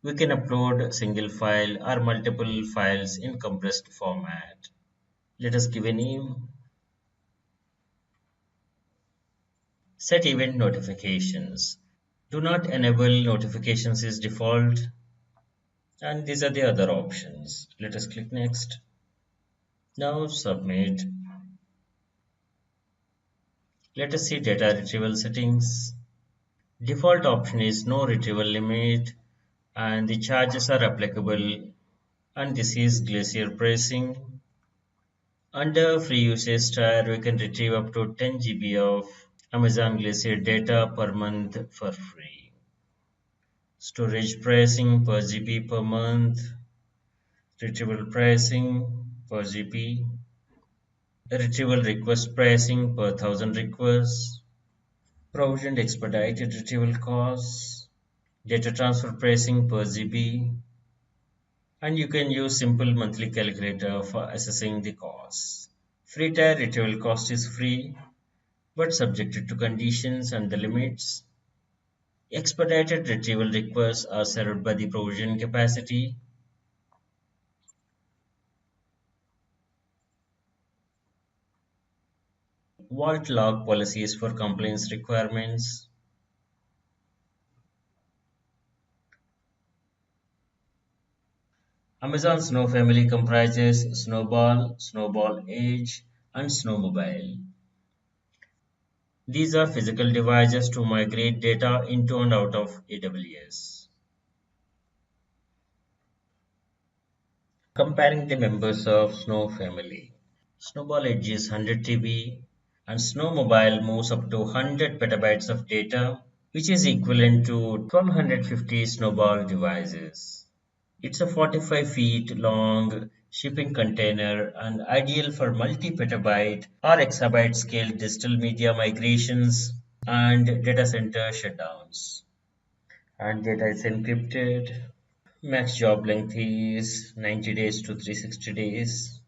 We can upload a single file or multiple files in compressed format. Let us give a name. Set event notifications. Do not enable notifications is default. And these are the other options. Let us click Next. Now Submit. Let us see data retrieval settings. Default option is no retrieval limit and the charges are applicable, and this is Glacier pricing. Under free usage tier, we can retrieve up to 10 GB of Amazon Glacier data per month for free. Storage pricing per GB per month, retrieval pricing per GB, retrieval request pricing per 1000 requests, provisioned expedited retrieval costs, data transfer pricing per GB, and you can use simple monthly calculator for assessing the costs. Free tier retrieval cost is free but subjected to conditions and the limits. Expedited retrieval requests are served by the provision capacity. Vault log policies for compliance requirements. Amazon Snow family comprises Snowball, Snowball Edge, and Snowmobile. These are physical devices to migrate data into and out of AWS. Comparing the members of Snow family. Snowball Edge is 100 TB and Snowmobile moves up to 100 petabytes of data, which is equivalent to 1250 Snowball devices. It's a 45 feet long shipping container and ideal for multi-petabyte or exabyte scale digital media migrations and data center shutdowns. And data is encrypted. Max job length is 90 days to 360 days.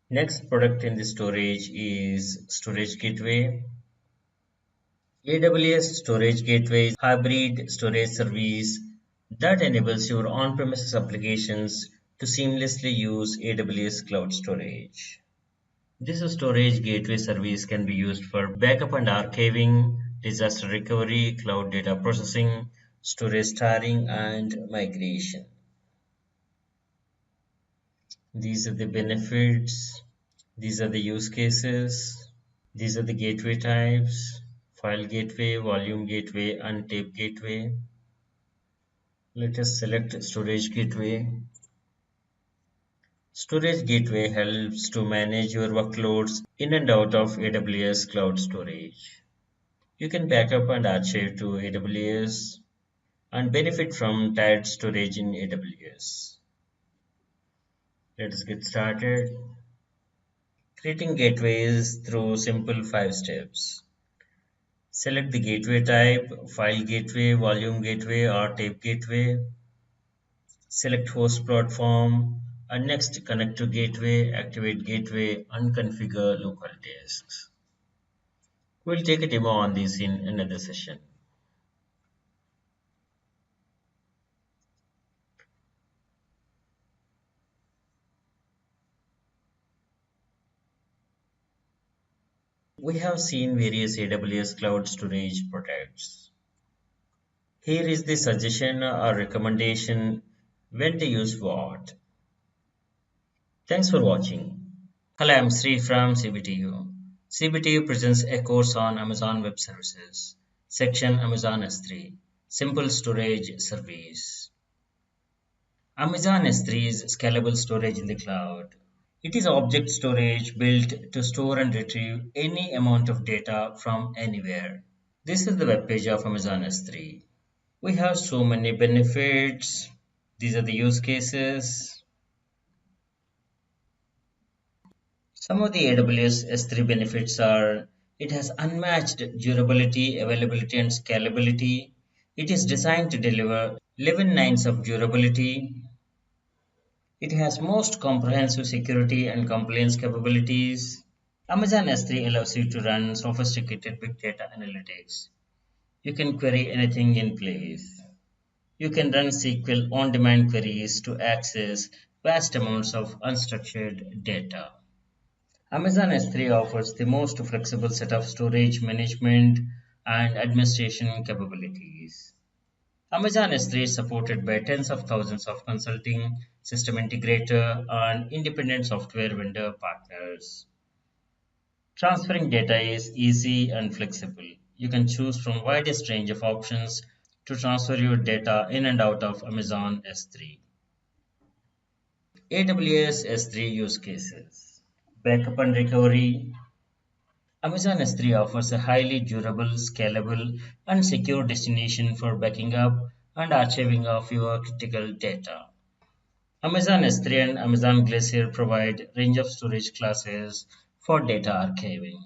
Next product in the storage is Storage Gateway. AWS Storage Gateway is a hybrid storage service that enables your on-premises applications to seamlessly use AWS cloud storage. This storage gateway service can be used for backup and archiving, disaster recovery, cloud data processing, storage tiering, and migration. These are the benefits. These are the use cases. These are the gateway types: file gateway, volume gateway, and tape gateway. Let us select storage gateway. Storage gateway helps to manage your workloads in and out of AWS cloud storage. You can backup and archive to AWS and benefit from tiered storage in AWS. Let us get started. Creating gateways through simple 5 steps. Select the gateway type: file gateway, volume gateway, or tape gateway. Select host platform and next connect to gateway, activate gateway, and configure local disks. We'll take a demo on this in another session. We have seen various AWS cloud storage products. Here is the suggestion or recommendation when to use what. Thanks for watching. Hello, I'm Sri from CBTU. CBTU presents a course on Amazon Web Services, section Amazon S3, Simple Storage Service. Amazon S3 is scalable storage in the cloud. It is object storage built to store and retrieve any amount of data from anywhere. This is the web page of Amazon S3. We have so many benefits. These are the use cases. Some of the AWS S3 benefits are: it has unmatched durability, availability, and scalability. It is designed to deliver 11 nines of durability. It has most comprehensive security and compliance capabilities. Amazon S3 allows you to run sophisticated big data analytics. You can query anything in place. You can run SQL on-demand queries to access vast amounts of unstructured data. Amazon S3 offers the most flexible set of storage management and administration capabilities. Amazon S3 is supported by tens of thousands of consulting, system integrator, and independent software vendor partners. Transferring data is easy and flexible. You can choose from widest range of options to transfer your data in and out of Amazon S3. AWS S3 use cases. Backup and recovery. Amazon S3 offers a highly durable, scalable, and secure destination for backing up and archiving of your critical data. Amazon S3 and Amazon Glacier provide range of storage classes for data archiving.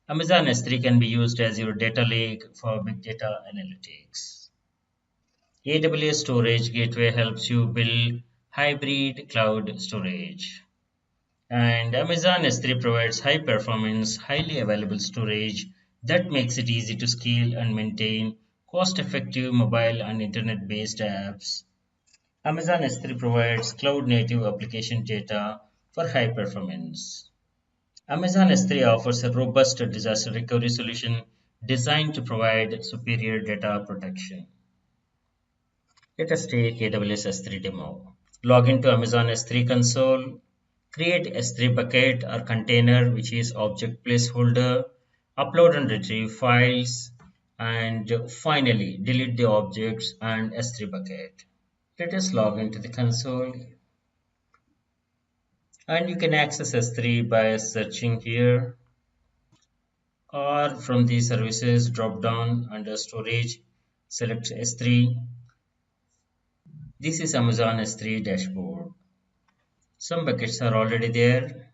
Amazon S3 can be used as your data lake for big data analytics. AWS Storage Gateway helps you build hybrid cloud storage. And Amazon S3 provides high performance, highly available storage that makes it easy to scale and maintain cost effective mobile and internet based apps. Amazon S3 provides cloud native application data for high performance. Amazon S3 offers a robust disaster recovery solution designed to provide superior data protection. Let us take AWS S3 demo. Log into Amazon S3 console, create S3 bucket or container, which is object placeholder, upload and retrieve files, and finally delete the objects and S3 bucket. Let us log into the console, and you can access S3 by searching here or from the services drop down under storage, select S3. This is Amazon S3 dashboard. Some buckets are already there,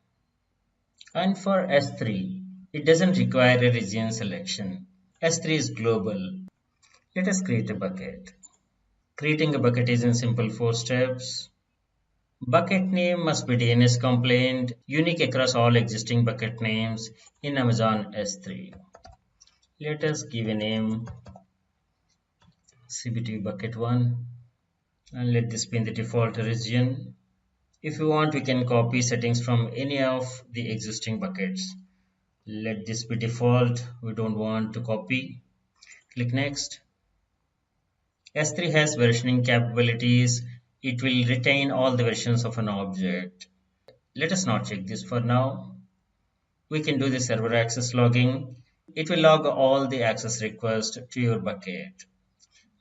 and for S3 it doesn't require a region selection. S3 is global. Let us create a bucket. Creating a bucket is in simple 4 steps. Bucket name must be DNS compliant, unique across all existing bucket names in Amazon S3. Let us give a name CBT bucket 1 and let this be in the default region. If you want, we can copy settings from any of the existing buckets. Let this be default. We don't want to copy. Click next. S3 has versioning capabilities. It will retain all the versions of an object. Let us not check this for now. We can do the server access logging. It will log all the access requests to your bucket.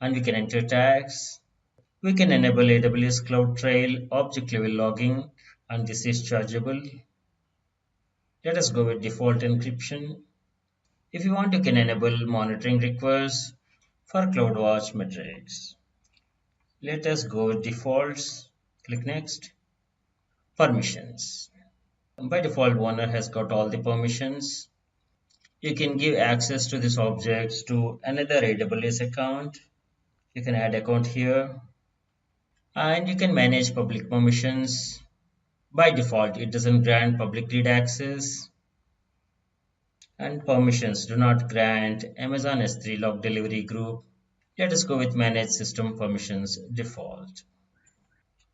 And we can enter tags. We can enable AWS CloudTrail object level logging, and this is chargeable. Let us go with default encryption. If you want, you can enable monitoring requests for CloudWatch metrics. Let us go with defaults. Click next. Permissions. By default, owner has got all the permissions. You can give access to these objects to another AWS account. You can add account here, and you can manage public permissions. By default, it doesn't grant public read access, and permissions do not grant Amazon S3 log delivery group. Let us go with manage system permissions default.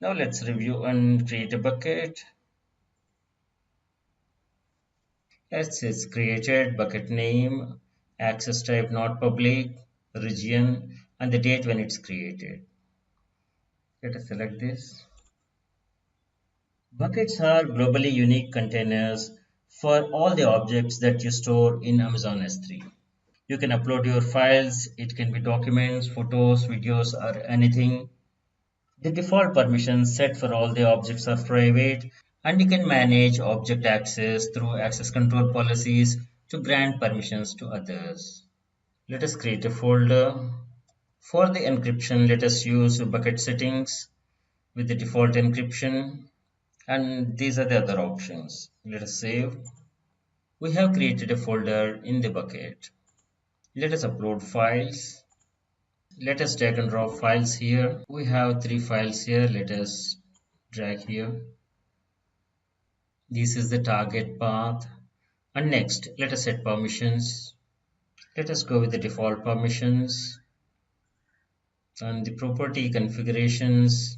Now let's review and create a bucket. It's created, bucket name, access type not public, region, and the date when it's created. Let us select this. Buckets are globally unique containers for all the objects that you store in Amazon S3. You can upload your files, it can be documents, photos, videos, or anything. The default permissions set for all the objects are private, and you can manage object access through access control policies to grant permissions to others. Let us create a folder. For the encryption, let us use bucket settings with the default encryption, and these are the other options. Let us save. We have created a folder in the bucket. Let us upload files. Let us drag and drop files here. We have 3 files here. Let us drag here. This is the target path. And next, let us set permissions. Let us go with the default permissions and the property configurations.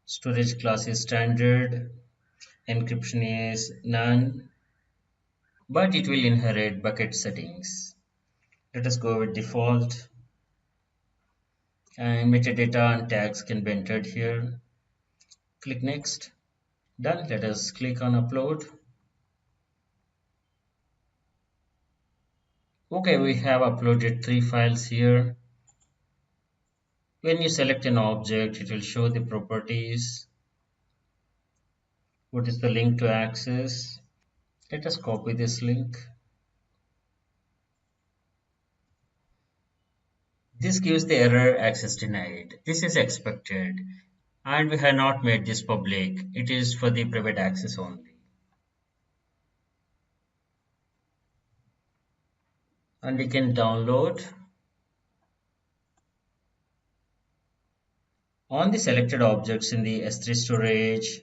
Storage class is standard. Encryption is none, but it will inherit bucket settings. Let us go with default, and metadata and tags can be entered here. Click next. Done. Let us click on upload. Okay, we have uploaded 3 files here. When you select an object, it will show the properties. What is the link to access? Let us copy this link. This gives the error access denied. This is expected, and we have not made this public. It is for the private access only. And we can download. On the selected objects in the S3 storage,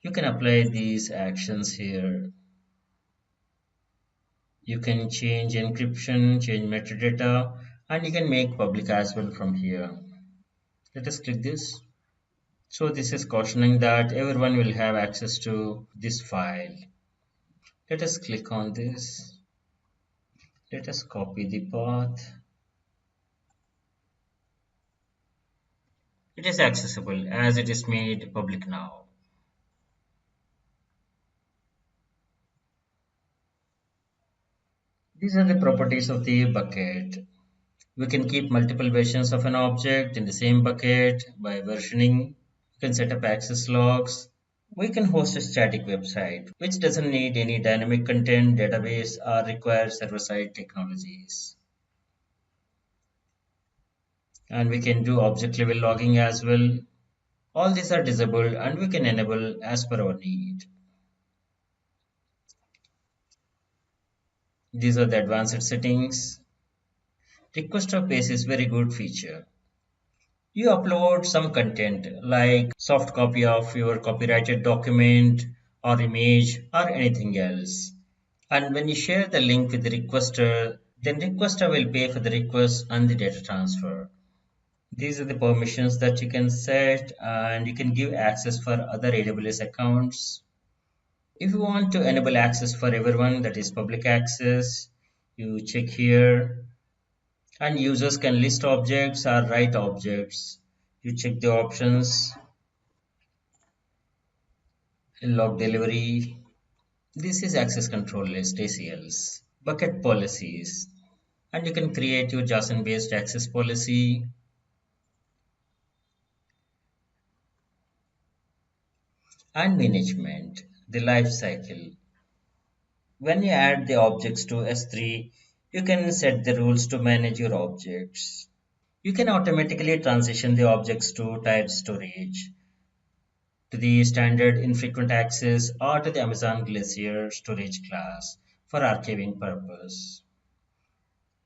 you can apply these actions here. You can change encryption, change metadata, and you can make public as well from here. Let us click this. So this is cautioning that everyone will have access to this file. Let us click on this. Let us copy the path. It is accessible as it is made public now. These are the properties of the bucket. We can keep multiple versions of an object in the same bucket by versioning. You can set up access logs. We can host a static website which doesn't need any dynamic content, database, or require server-side technologies. And we can do object level logging as well. All these are disabled and we can enable as per our need. These are the advanced settings. Request of base is very good feature. You upload some content like soft copy of your copyrighted document or image or anything else. And when you share the link with the requester, then requester will pay for the request and the data transfer. These are the permissions that you can set, and you can give access for other AWS accounts. If you want to enable access for everyone, that is public access, you check here, and users can list objects or write objects. You check the options. Log delivery. This is access control list, ACLs. Bucket policies. And you can create your JSON based access policy. And management, the life cycle. When you add the objects to S3, you can set the rules to manage your objects. You can automatically transition the objects to tied storage, to the standard infrequent access, or to the Amazon Glacier storage class for archiving purpose.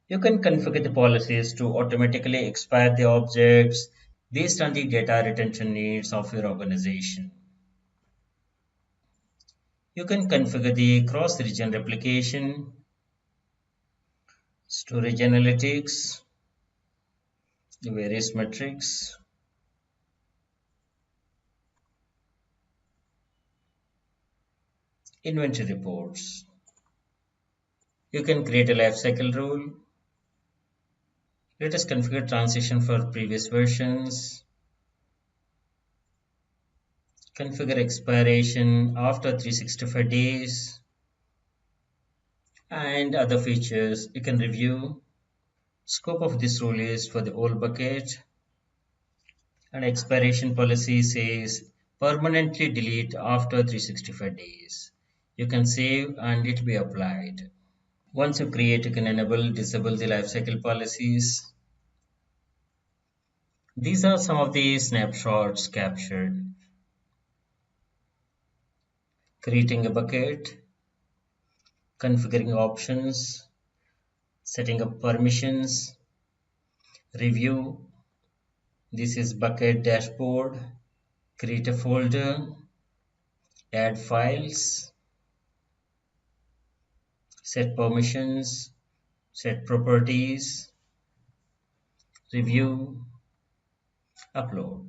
You can configure the policies to automatically expire the objects based on the data retention needs of your organization. You can configure the cross-region replication, storage analytics, the various metrics, inventory reports. You can create a lifecycle rule. Let us configure transition for previous versions. Configure expiration after 365 days and other features you can review. Scope of this rule is for the old bucket, and expiration policy says permanently delete after 365 days. You can save and it be applied. Once you create, you can disable the lifecycle policies. These are some of the snapshots captured. Creating a bucket, configuring options, setting up permissions, review. This is bucket dashboard. Create a folder, add files, set permissions, set properties, review, upload.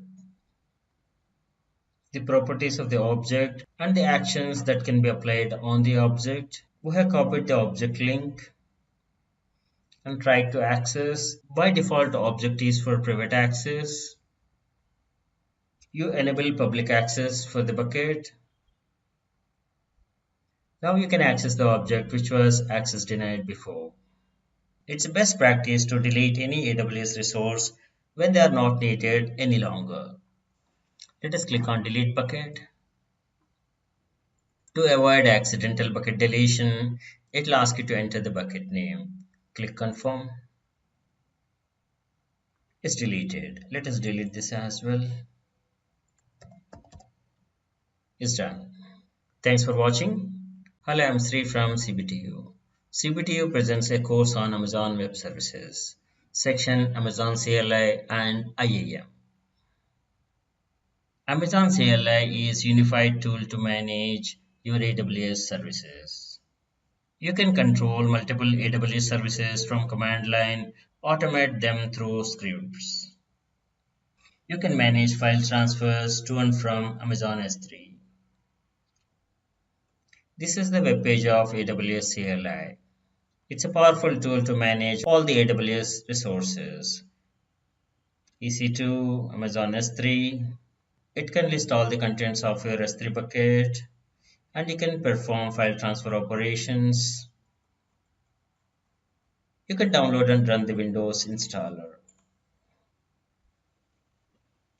The properties of the object and the actions that can be applied on the object. We have copied the object link and tried to access. By default, the object is for private access. You enable public access for the bucket. Now you can access the object which was access denied before. It's best practice to delete any AWS resource when they are not needed any longer. Let us click on delete bucket. To avoid accidental bucket deletion, it will ask you to enter the bucket name. Click confirm. It's deleted. Let us delete this as well. It's done. Thanks for watching. Hello, I'm Sri from CBTU. CBTU presents a course on Amazon Web Services, section Amazon CLI and IAM. Amazon CLI is a unified tool to manage your AWS services. You can control multiple AWS services from command line, automate them through scripts. You can manage file transfers to and from Amazon S3. This is the web page of AWS CLI. It's a powerful tool to manage all the AWS resources. EC2, Amazon S3. It can list all the contents of your S3 bucket, and you can perform file transfer operations. You can download and run the Windows installer.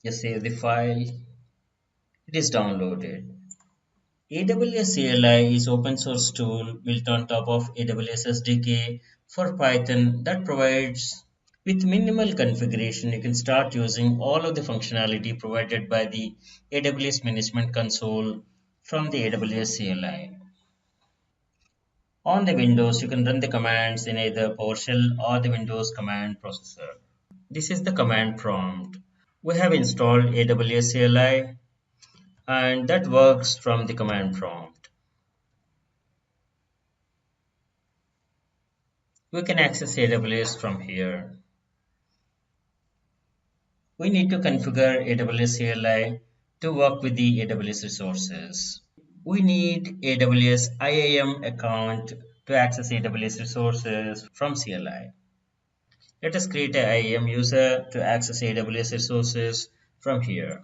You save the file. It is downloaded. AWS CLI is open source tool built on top of AWS SDK for Python that provides with minimal configuration. You can start using all of the functionality provided by the AWS Management Console from the AWS CLI. On the Windows, you can run the commands in either PowerShell or the Windows command processor. This is the command prompt. We have installed AWS CLI and that works from the command prompt. We can access AWS from here. We need to configure AWS CLI to work with the AWS resources. We need AWS IAM account to access AWS resources from CLI. Let us create an IAM user to access AWS resources from here.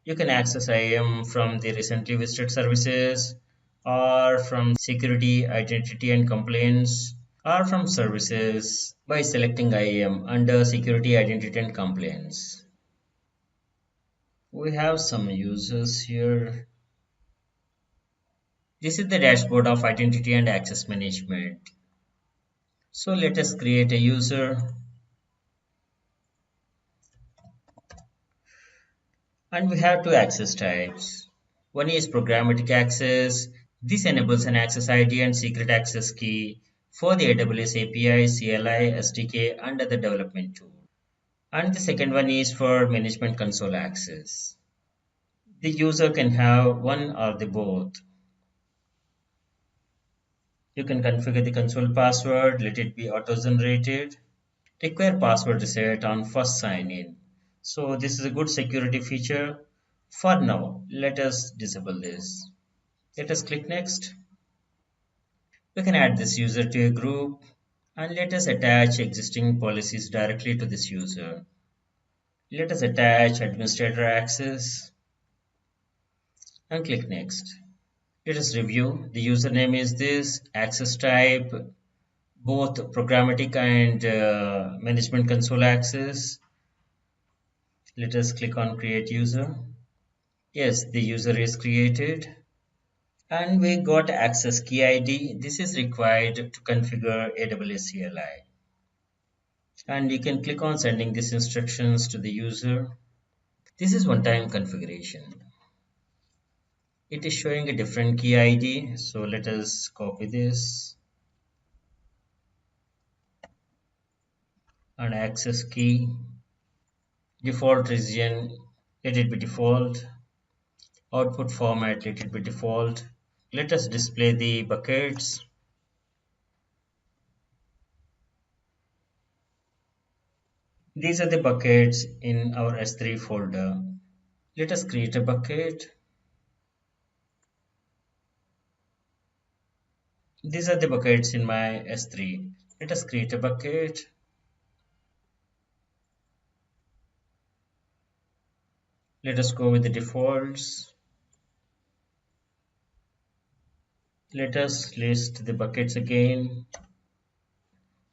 You can access IAM from the recently visited services or from security, identity and compliance or from services by selecting IAM under security, identity and compliance. We have some users here. This is the dashboard of identity and access management. So let us create a user and we have two access types. One is programmatic access. This enables an access ID and secret access key for the AWS API, CLI, SDK and other development tool. And the second one is for management console access. The user can have one or the both. You can configure the console password, let it be auto-generated. Require password reset on first sign in. So this is a good security feature. For now, let us disable this. Let us click next. We can add this user to a group and let us attach existing policies directly to this user. Let us attach administrator access and click next. Let us review. The username is this, access type, both programmatic and management console access. Let us click on create user. Yes, the user is created and we got access key ID. This is required to configure AWS CLI. And you can click on sending these instructions to the user. This is one-time configuration. It is showing a different key ID. So let us copy this and access key. Default region, let it be default. Output format, let it be default. Let us display the buckets. These are the buckets in our S3 folder. Let us create a bucket. These are the buckets in my S3. Let us create a bucket. Let us go with the defaults. Let us list the buckets again.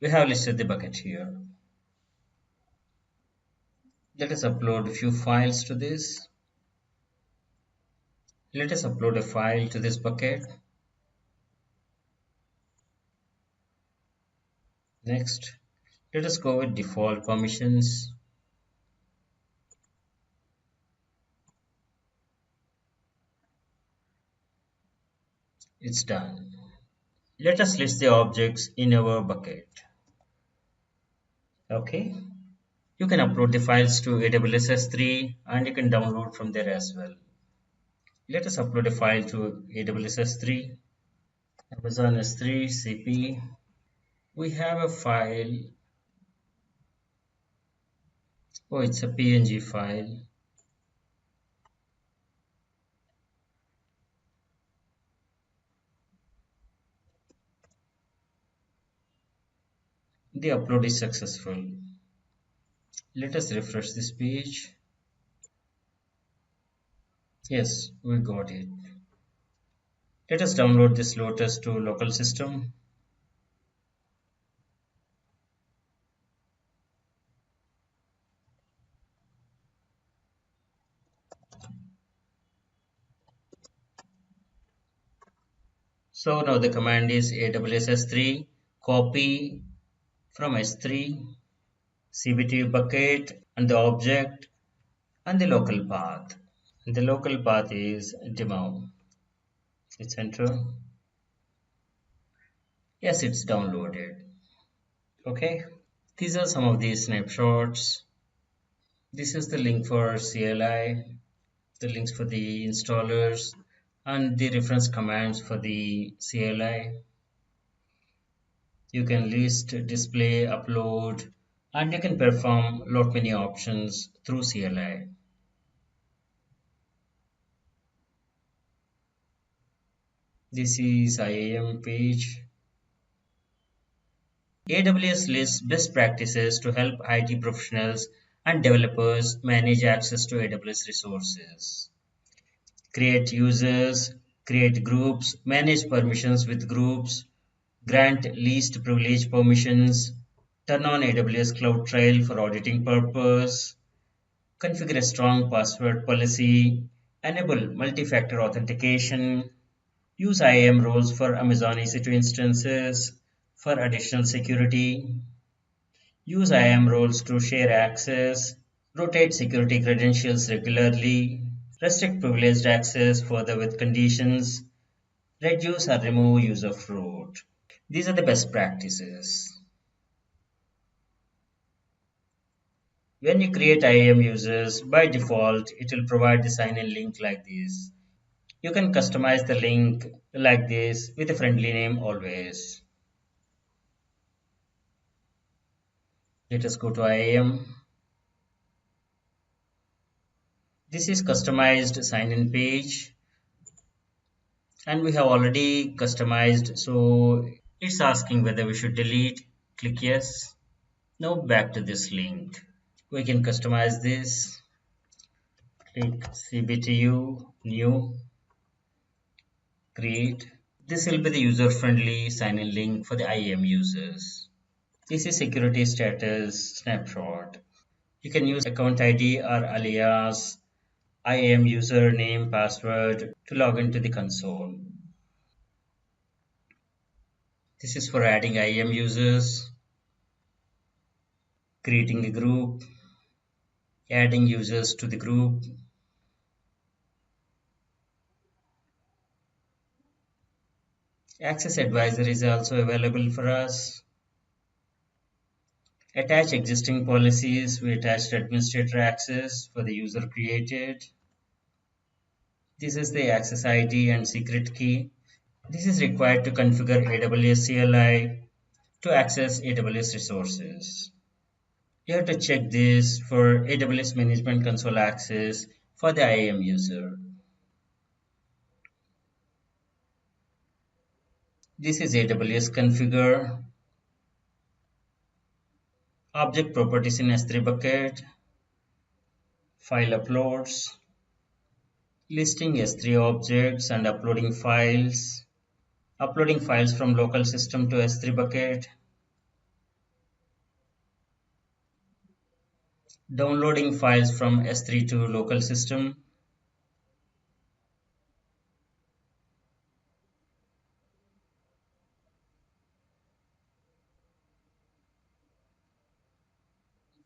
We have listed the bucket here. Let us upload a few files to this. Let us upload a file to this bucket. Next, let us go with default permissions. It's done. Let us list the objects in our bucket. Okay. You can upload the files to AWS S3 and you can download from there as well. Let us upload a file to AWS S3. Amazon S3 CP. We have a file. Oh, it's a PNG file. The upload is successful. Let us refresh this page. Yes, we got it. Let us download this Lotus to local system. So now the command is AWS S3 copy from S3 CBT bucket and the object and the local path. The local path is demo. Let's enter. Yes, it's downloaded. Okay. These are some of the snapshots. This is the link for CLI, the links for the installers, and the reference commands for the CLI. You can list, display, upload, and you can perform lot many options through CLI. This is IAM page. AWS lists best practices to help IT professionals and developers manage access to AWS resources. Create users, create groups, manage permissions with groups, grant least privilege permissions, turn on AWS Cloud Trail for auditing purpose, configure a strong password policy, enable multi-factor authentication, use IAM roles for Amazon EC2 instances for additional security, use IAM roles to share access, rotate security credentials regularly, restrict privileged access further with conditions, reduce or remove use of root. These are the best practices. When you create IAM users, by default, it will provide the sign-in link like this. You can customize the link like this with a friendly name always. Let us go to IAM. This is customized sign-in page. and we have already customized, so it's asking whether we should delete. Click yes. Now back to this link. We can customize this. Click CBTU, new, create. This will be the user-friendly sign-in link for the IAM users. This is security status snapshot. You can use account ID or alias, IAM username, password to log into the console. This is for adding IAM users, creating a group, adding users to the group. Access Advisor is also available for us. Attach existing policies. We attached administrator access for the user created. This is the access ID and secret key. This is required to configure AWS CLI to access AWS resources. You have to check this for AWS Management Console access for the IAM user. This is AWS configure, object properties in S3 bucket, file uploads, listing S3 objects and uploading files from local system to S3 bucket, downloading files from S3 to local system,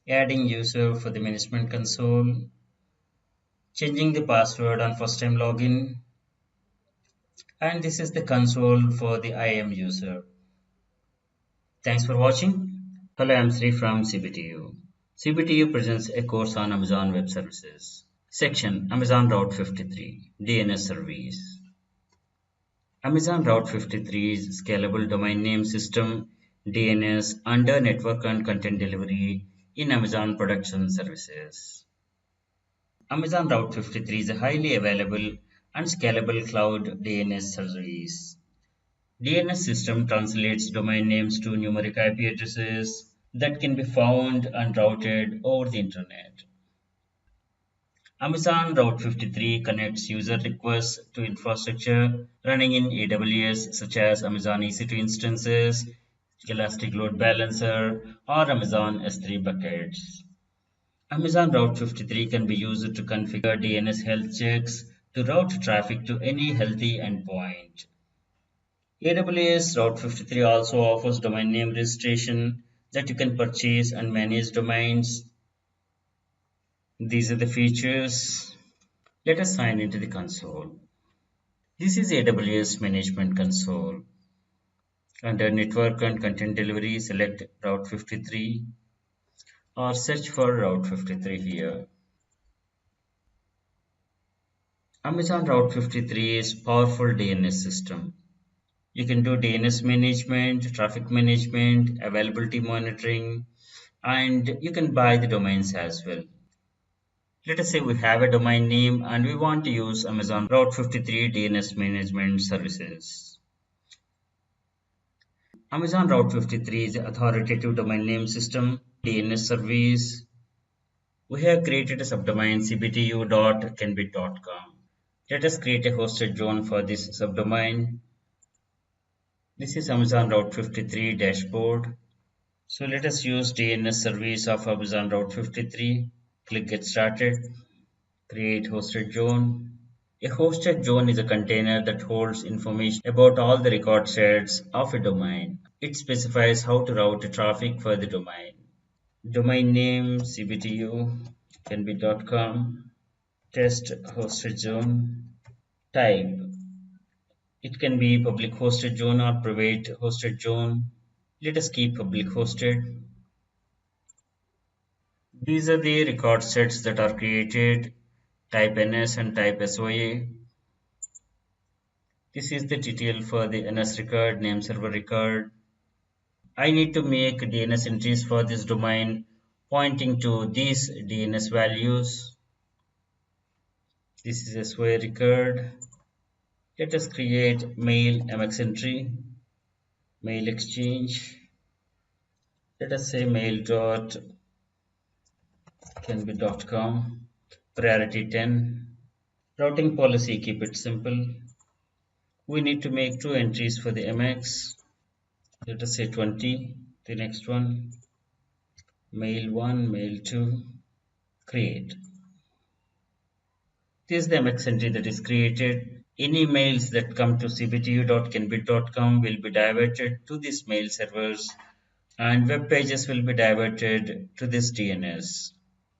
adding user for the management console, changing the password on first time login, and this is the console for the IAM user. Thanks for watching. Hello, I'm Sri from CBTU. CBTU presents a course on Amazon Web Services. Section Amazon Route 53 DNS Service. Amazon Route 53 is scalable domain name system DNS under network and content delivery in Amazon production services. Amazon Route 53 is a highly available and scalable cloud DNS service. DNS system translates domain names to numeric IP addresses that can be found and routed over the internet. Amazon Route 53 connects user requests to infrastructure running in AWS such as Amazon EC2 instances, Elastic Load Balancer, or Amazon S3 buckets. Amazon Route 53 can be used to configure DNS health checks to route traffic to any healthy endpoint. AWS Route 53 also offers domain name registration that you can purchase and manage domains. These are the features. Let us sign into the console. This is AWS Management Console. Under Network and Content Delivery, select Route 53 or search for Route 53 here. Amazon Route 53 is powerful DNS system. You can do DNS management, traffic management, availability monitoring, and you can buy the domains as well. Let us say we have a domain name and we want to use Amazon Route 53 DNS management services. Amazon Route 53 is an authoritative domain name system DNS service. We have created a subdomain cbtu.canbit.com. Let us create a hosted zone for this subdomain. This is Amazon Route 53 dashboard. So let us use DNS service of Amazon Route 53. Click Get Started. Create hosted zone. A hosted zone is a container that holds information about all the record sets of a domain. It specifies how to route traffic for the domain. Domain name cbtu canbit.com. Test hosted zone. Type. It can be public hosted zone or private hosted zone. Let us keep public hosted. These are the record sets that are created. Type NS and type SOA. This is the TTL for the NS record, name server record. I need to make DNS entries for this domain pointing to these DNS values. This is SOA record. Let us create mail MX entry, mail exchange. Let us say mail dot can be .com, priority 10. Routing policy, keep it simple. We need to make two entries for the MX. Let us say 20. The next one, mail 1, mail 2, create. This is the MX entry that is created. Any mails that come to cbtu.kenbit.com will be diverted to these mail servers, and web pages will be diverted to this DNS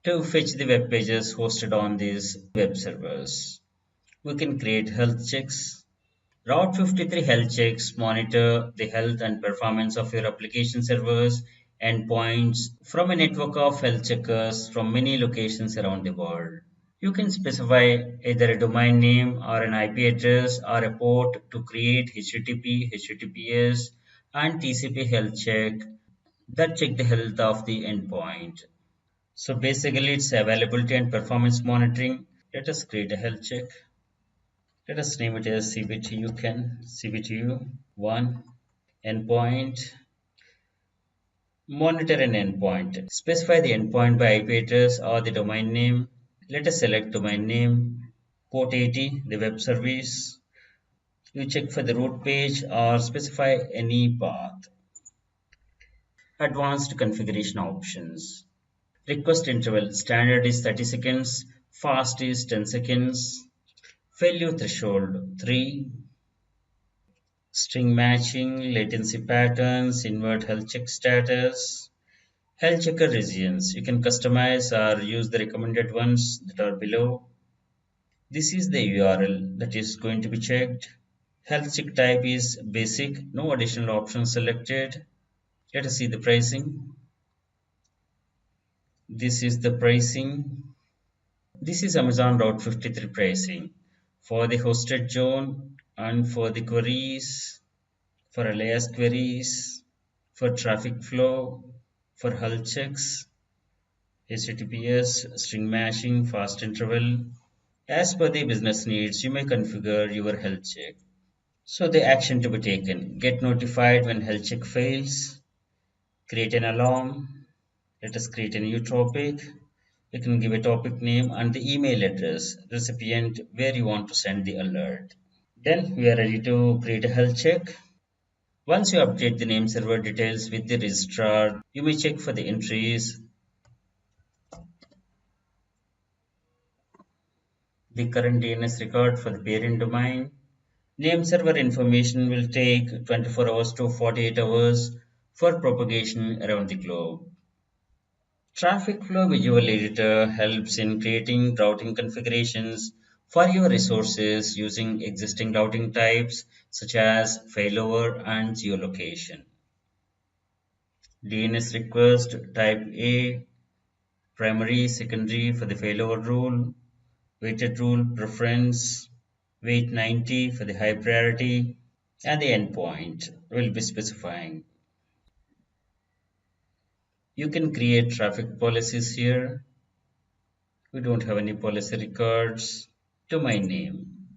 to fetch the web pages hosted on these web servers. We can create health checks. Route 53 health checks monitor the health and performance of your application servers endpoints from a network of health checkers from many locations around the world. You can specify either a domain name or an IP address or a port to create HTTP, HTTPS, and TCP health check that check the health of the endpoint. So basically, it's availability and performance monitoring. Let us create a health check. Let us name it as CBTU can CBTU 1 endpoint. Monitor an endpoint. Specify the endpoint by IP address or the domain name. Let us select domain name, port 80, the web service. You check for the root page or specify any path. Advanced configuration options. Request interval, standard is 30 seconds, fast is 10 seconds. Failure threshold 3. String matching, latency patterns, invert health check status. Health checker regions. You can customize or use the recommended ones that are below. This is the URL that is going to be checked. Health check type is basic, no additional options selected. Let us see the pricing. This is the pricing. This is Amazon Route 53 pricing for the hosted zone and for the queries, for alias queries, for traffic flow, for health checks, HTTPS, string matching, fast interval. As per the business needs, you may configure your health check. So the action to be taken, get notified when health check fails, create an alarm. Let us create a new topic. You can give a topic name and the email address, recipient where you want to send the alert. Then we are ready to create a health check. Once you update the name server details with the registrar, you may check for the entries. The current DNS record for the parent domain. Name server information will take 24 hours to 48 hours for propagation around the globe. Traffic flow visual editor helps in creating routing configurations for your resources using existing routing types such as failover and geolocation. DNS request type A, primary, secondary for the failover rule, weighted rule preference, weight 90 for the high priority, and the endpoint will be specifying. You can create traffic policies here. We don't have any policy records. Domain name.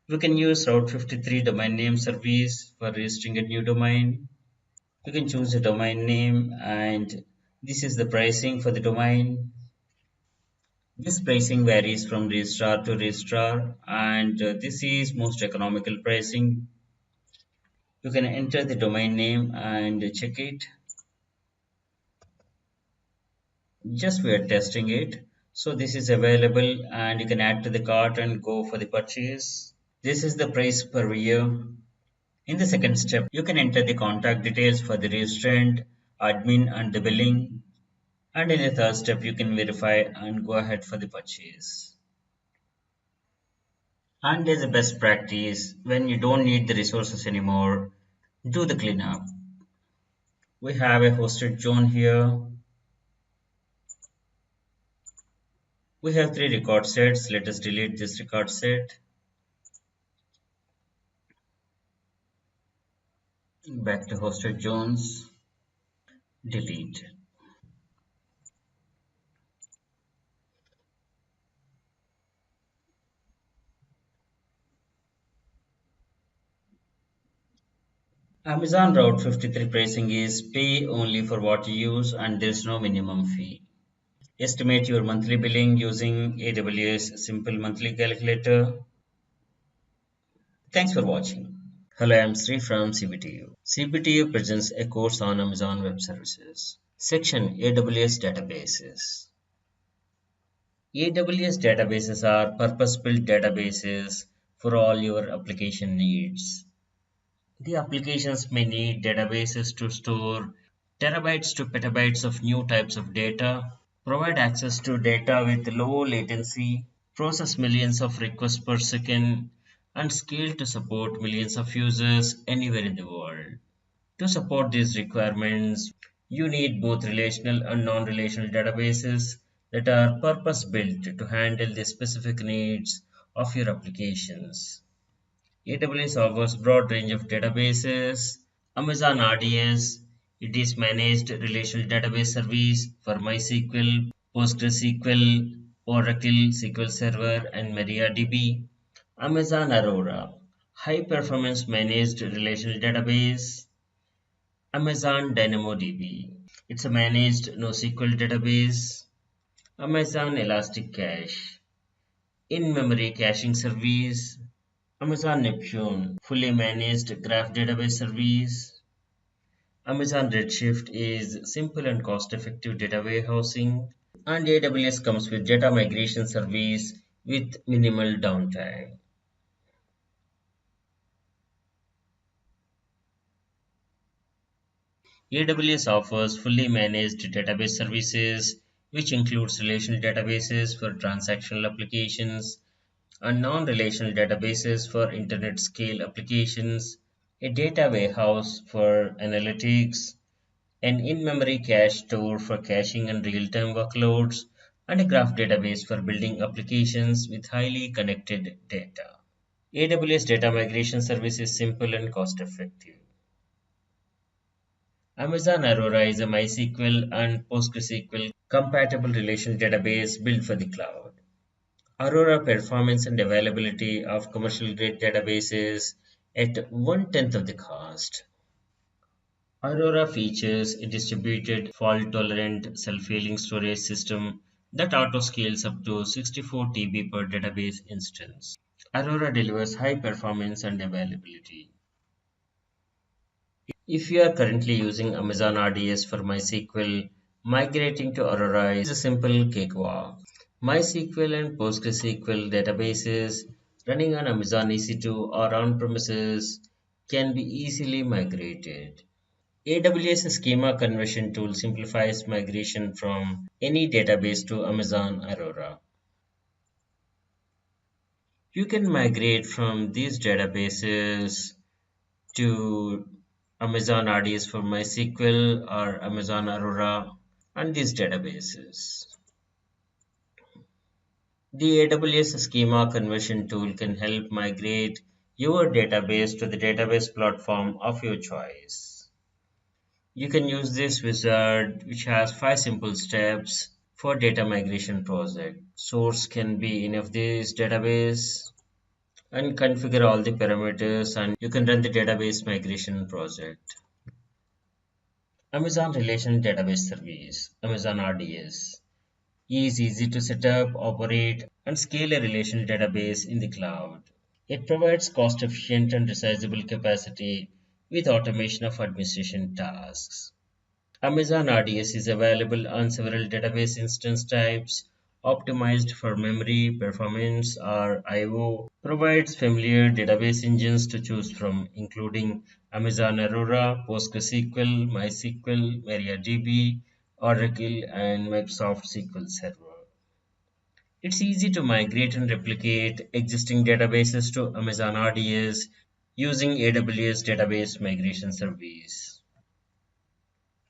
We can use Route 53 domain name service for registering a new domain. You can choose a domain name and this is the pricing for the domain. This pricing varies from registrar to registrar and this is most economical pricing. You can enter the domain name and check it. Just we are testing it. So this is available and you can add to the cart and go for the purchase. This is the price per year. In the second step, you can enter the contact details for the registrant, admin and the billing. And in the third step, you can verify and go ahead for the purchase. And as a best practice, when you don't need the resources anymore, do the cleanup. We have a hosted zone here. We have 3 record sets. Let us delete this record set. Back to hosted zones. Delete. Amazon Route 53 pricing is pay only for what you use and there's no minimum fee. Estimate your monthly billing using AWS Simple Monthly Calculator. Thanks for watching. Hello, I'm Sri from CBTU. CBTU presents a course on Amazon Web Services. Section AWS Databases. AWS databases are purpose-built databases for all your application needs. The applications may need databases to store terabytes to petabytes of new types of data, provide access to data with low latency, process millions of requests per second, and scale to support millions of users anywhere in the world. To support these requirements, you need both relational and non-relational databases that are purpose-built to handle the specific needs of your applications. AWS offers broad range of databases. Amazon RDS, it is managed relational database service for MySQL, PostgreSQL, Oracle SQL Server, and MariaDB. Amazon Aurora, high performance managed relational database. Amazon DynamoDB, it's a managed NoSQL database. Amazon Elastic Cache, in-memory caching service. Amazon Neptune, fully managed graph database service. Amazon Redshift is simple and cost-effective data warehousing. And AWS comes with data migration service with minimal downtime. AWS offers fully managed database services, which includes relational databases for transactional applications and non-relational databases for internet-scale applications, a data warehouse for analytics, an in-memory cache store for caching and real-time workloads, and a graph database for building applications with highly connected data. AWS Data Migration Service is simple and cost-effective. Amazon Aurora is a MySQL and PostgreSQL compatible relational database built for the cloud. Aurora performance and availability of commercial-grade databases at one-tenth of the cost. Aurora features a distributed, fault-tolerant, self-healing storage system that auto-scales up to 64 TB per database instance. Aurora delivers high performance and availability. If you are currently using Amazon RDS for MySQL, migrating to Aurora is a simple cakewalk. MySQL and PostgreSQL databases running on Amazon EC2 or on-premises can be easily migrated. AWS Schema Conversion tool simplifies migration from any database to Amazon Aurora. You can migrate from these databases to Amazon RDS for MySQL or Amazon Aurora and these databases. The AWS Schema Conversion tool can help migrate your database to the database platform of your choice. You can use this wizard, which has 5 simple steps for data migration project. Source can be any of these database and configure all the parameters and you can run the database migration project. Amazon Relational Database Service, Amazon RDS, is easy to set up, operate, and scale a relational database in the cloud. It provides cost-efficient and resizable capacity with automation of administration tasks. Amazon RDS is available on several database instance types, optimized for memory, performance, or I/O, provides familiar database engines to choose from, including Amazon Aurora, PostgreSQL, MySQL, MariaDB, Oracle, and Microsoft SQL Server. It's easy to migrate and replicate existing databases to Amazon RDS using AWS Database Migration Service.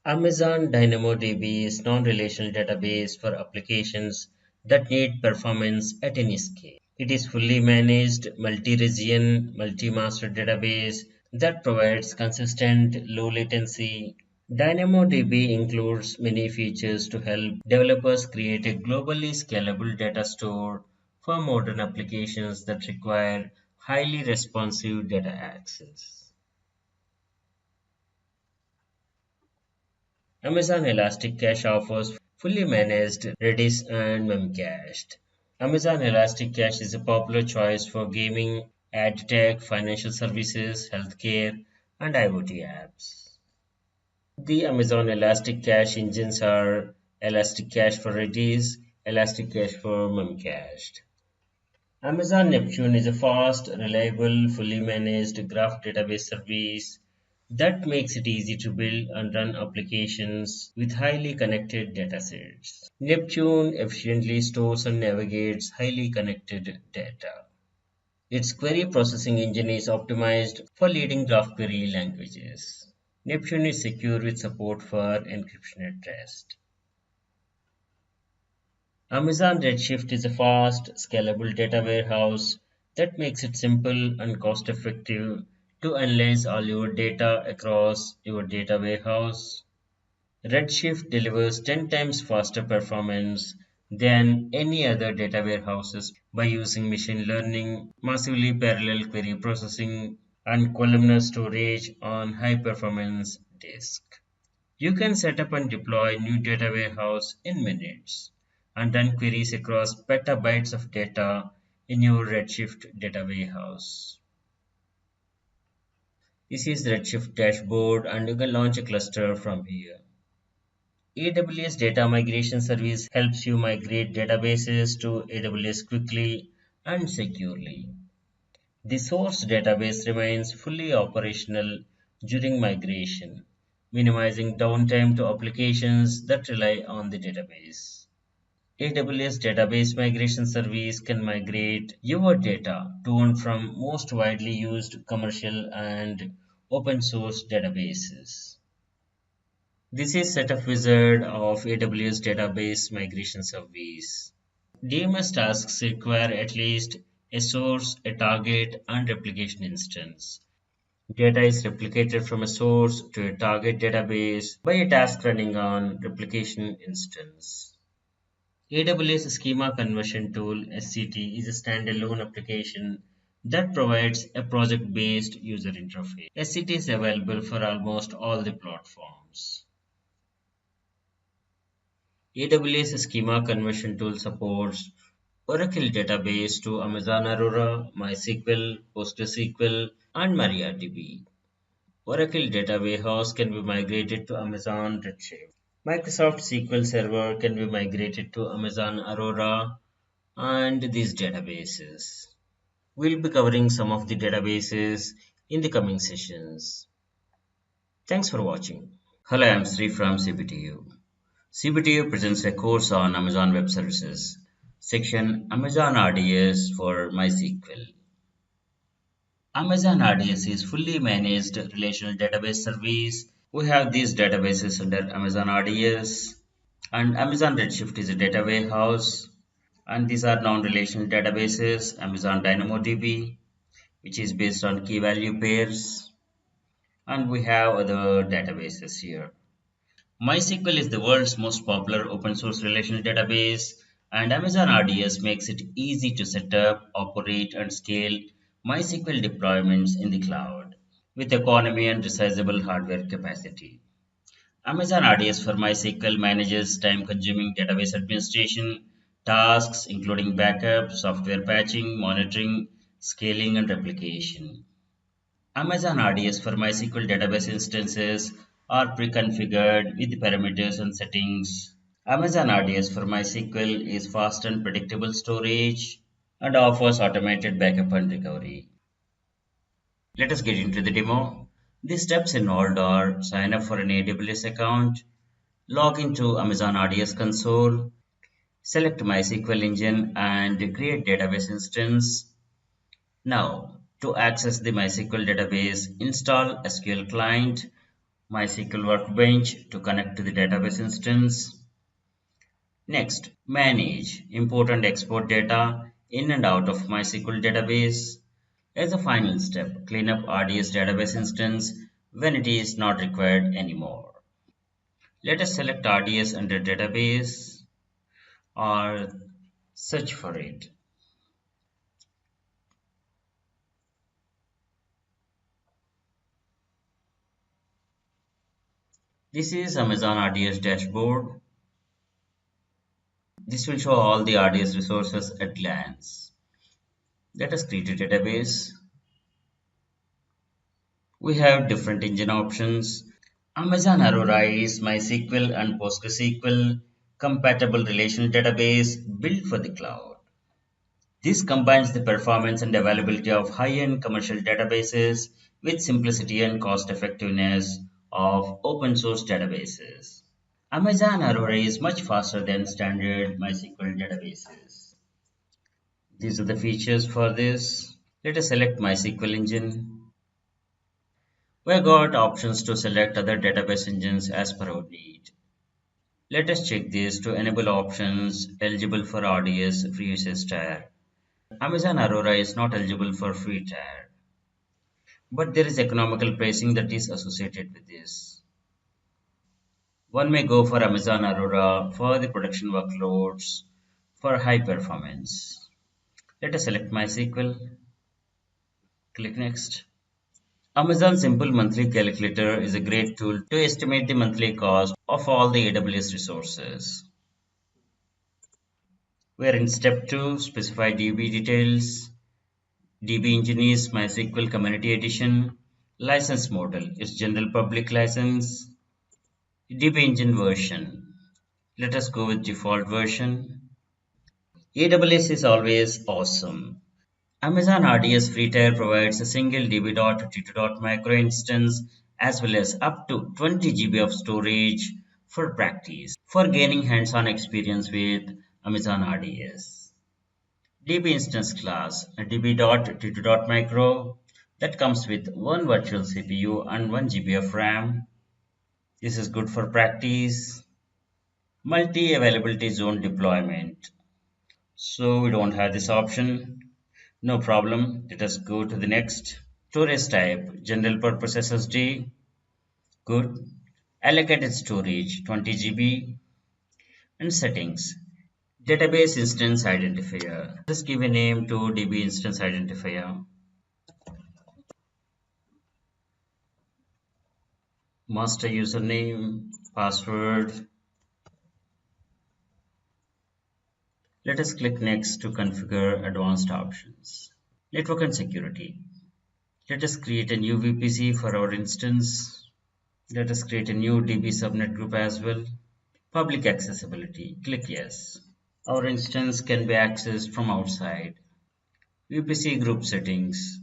Amazon DynamoDB is non-relational database for applications that need performance at any scale. It is fully managed, multi-region, multi-master database that provides consistent, low latency. DynamoDB includes many features to help developers create a globally scalable data store for modern applications that require highly responsive data access. Amazon Elastic Cache offers fully managed Redis and memcached. Amazon Elastic Cache is a popular choice for gaming, ad tech, financial services, healthcare, and IoT apps. The Amazon Elastic Cache engines are Elastic Cache for Redis, Elastic Cache for memcached. Amazon Neptune is a fast, reliable, fully managed graph database service that makes it easy to build and run applications with highly connected datasets. Neptune efficiently stores and navigates highly connected data. Its query processing engine is optimized for leading graph query languages. Neptune is secure with support for encryption at rest. Amazon Redshift is a fast, scalable data warehouse that makes it simple and cost effective to analyze all your data across your data warehouse. Redshift delivers 10 times faster performance than any other data warehouses by using machine learning, massively parallel query processing, and columnar storage on high performance disk. You can set up and deploy new data warehouse in minutes and run queries across petabytes of data in your Redshift data warehouse. This is the Redshift dashboard and you can launch a cluster from here. AWS Data Migration Service helps you migrate databases to AWS quickly and securely. The source database remains fully operational during migration, minimizing downtime to applications that rely on the database. AWS Database Migration Service can migrate your data to and from most widely used commercial and open source databases. This is setup wizard of AWS Database Migration Service. DMS tasks require at least a source, a target, and replication instance. Data is replicated from a source to a target database by a task running on replication instance. AWS Schema Conversion Tool (SCT) is a standalone application that provides a project-based user interface. SCT is available for almost all the platforms. AWS Schema Conversion Tool supports Oracle Database to Amazon Aurora, MySQL, PostgreSQL, and MariaDB. Oracle Data Warehouse can be migrated to Amazon Redshift. Microsoft SQL Server can be migrated to Amazon Aurora and these databases. We'll be covering some of the databases in the coming sessions. Thanks for watching. Hello, I'm Sri from CBTU. CBTU presents a course on Amazon Web Services, section Amazon RDS for MySQL. Amazon RDS is fully managed relational database service. We have these databases under Amazon RDS, and Amazon Redshift is a data warehouse, and these are non-relational databases. Amazon DynamoDB, which is based on key value pairs, and we have other databases here. MySQL is the world's most popular open source relational database, and Amazon RDS makes it easy to set up, operate, and scale MySQL deployments in the cloud with economy and resizable hardware capacity. Amazon RDS for MySQL manages time consuming database administration tasks, including backup, software patching, monitoring, scaling, and replication. Amazon RDS for MySQL database instances are pre-configured with parameters and settings. Amazon RDS for MySQL is fast and predictable storage and offers automated backup and recovery. Let us get into the demo. The steps involved are sign up for an AWS account, log into Amazon RDS console, select MySQL engine and create database instance. Now, to access the MySQL database, install SQL client, MySQL Workbench to connect to the database instance. Next, manage, import and export data in and out of MySQL database. As a final step, clean up RDS database instance when it is not required anymore. Let us select RDS under database or search for it. This is Amazon RDS dashboard. This will show all the RDS resources at glance. Let us create a database. We have different engine options. Amazon Aurora is MySQL and PostgreSQL compatible relational database built for the cloud. This combines the performance and availability of high-end commercial databases with simplicity and cost-effectiveness of open-source databases. Amazon Aurora is much faster than standard MySQL databases. These are the features for this. Let us select MySQL engine. We have got options to select other database engines as per our need. Let us check this to enable options eligible for RDS free usage tier. Amazon Aurora is not eligible for free tier, but there is economical pricing that is associated with this. One may go for Amazon Aurora for the production workloads for high performance. Let us select MySQL, click Next. Amazon Simple Monthly Calculator is a great tool to estimate the monthly cost of all the AWS resources. We are in step 2, specify DB details. DB Engine is MySQL Community Edition. License model is general public license. DB Engine version. Let us go with default version. AWS is always awesome. Amazon RDS free tier provides a single DB.T2.micro instance as well as up to 20 GB of storage for practice for gaining hands-on experience with Amazon RDS. DB instance class, a DB.T2.micro that comes with one virtual CPU and 1 GB of RAM. This is good for practice. Multi-availability zone deployment. So we don't have this option. No problem. Let us go to the next. Storage type, general purpose SSD. Good. Allocated storage, 20 GB. And settings. Database instance identifier. Just give a name to DB instance identifier. Master username, password. Let us click Next to configure advanced options. Network and security. Let us create a new VPC for our instance. Let us create a new DB subnet group as well. Public accessibility. Click Yes. Our instance can be accessed from outside. VPC group settings.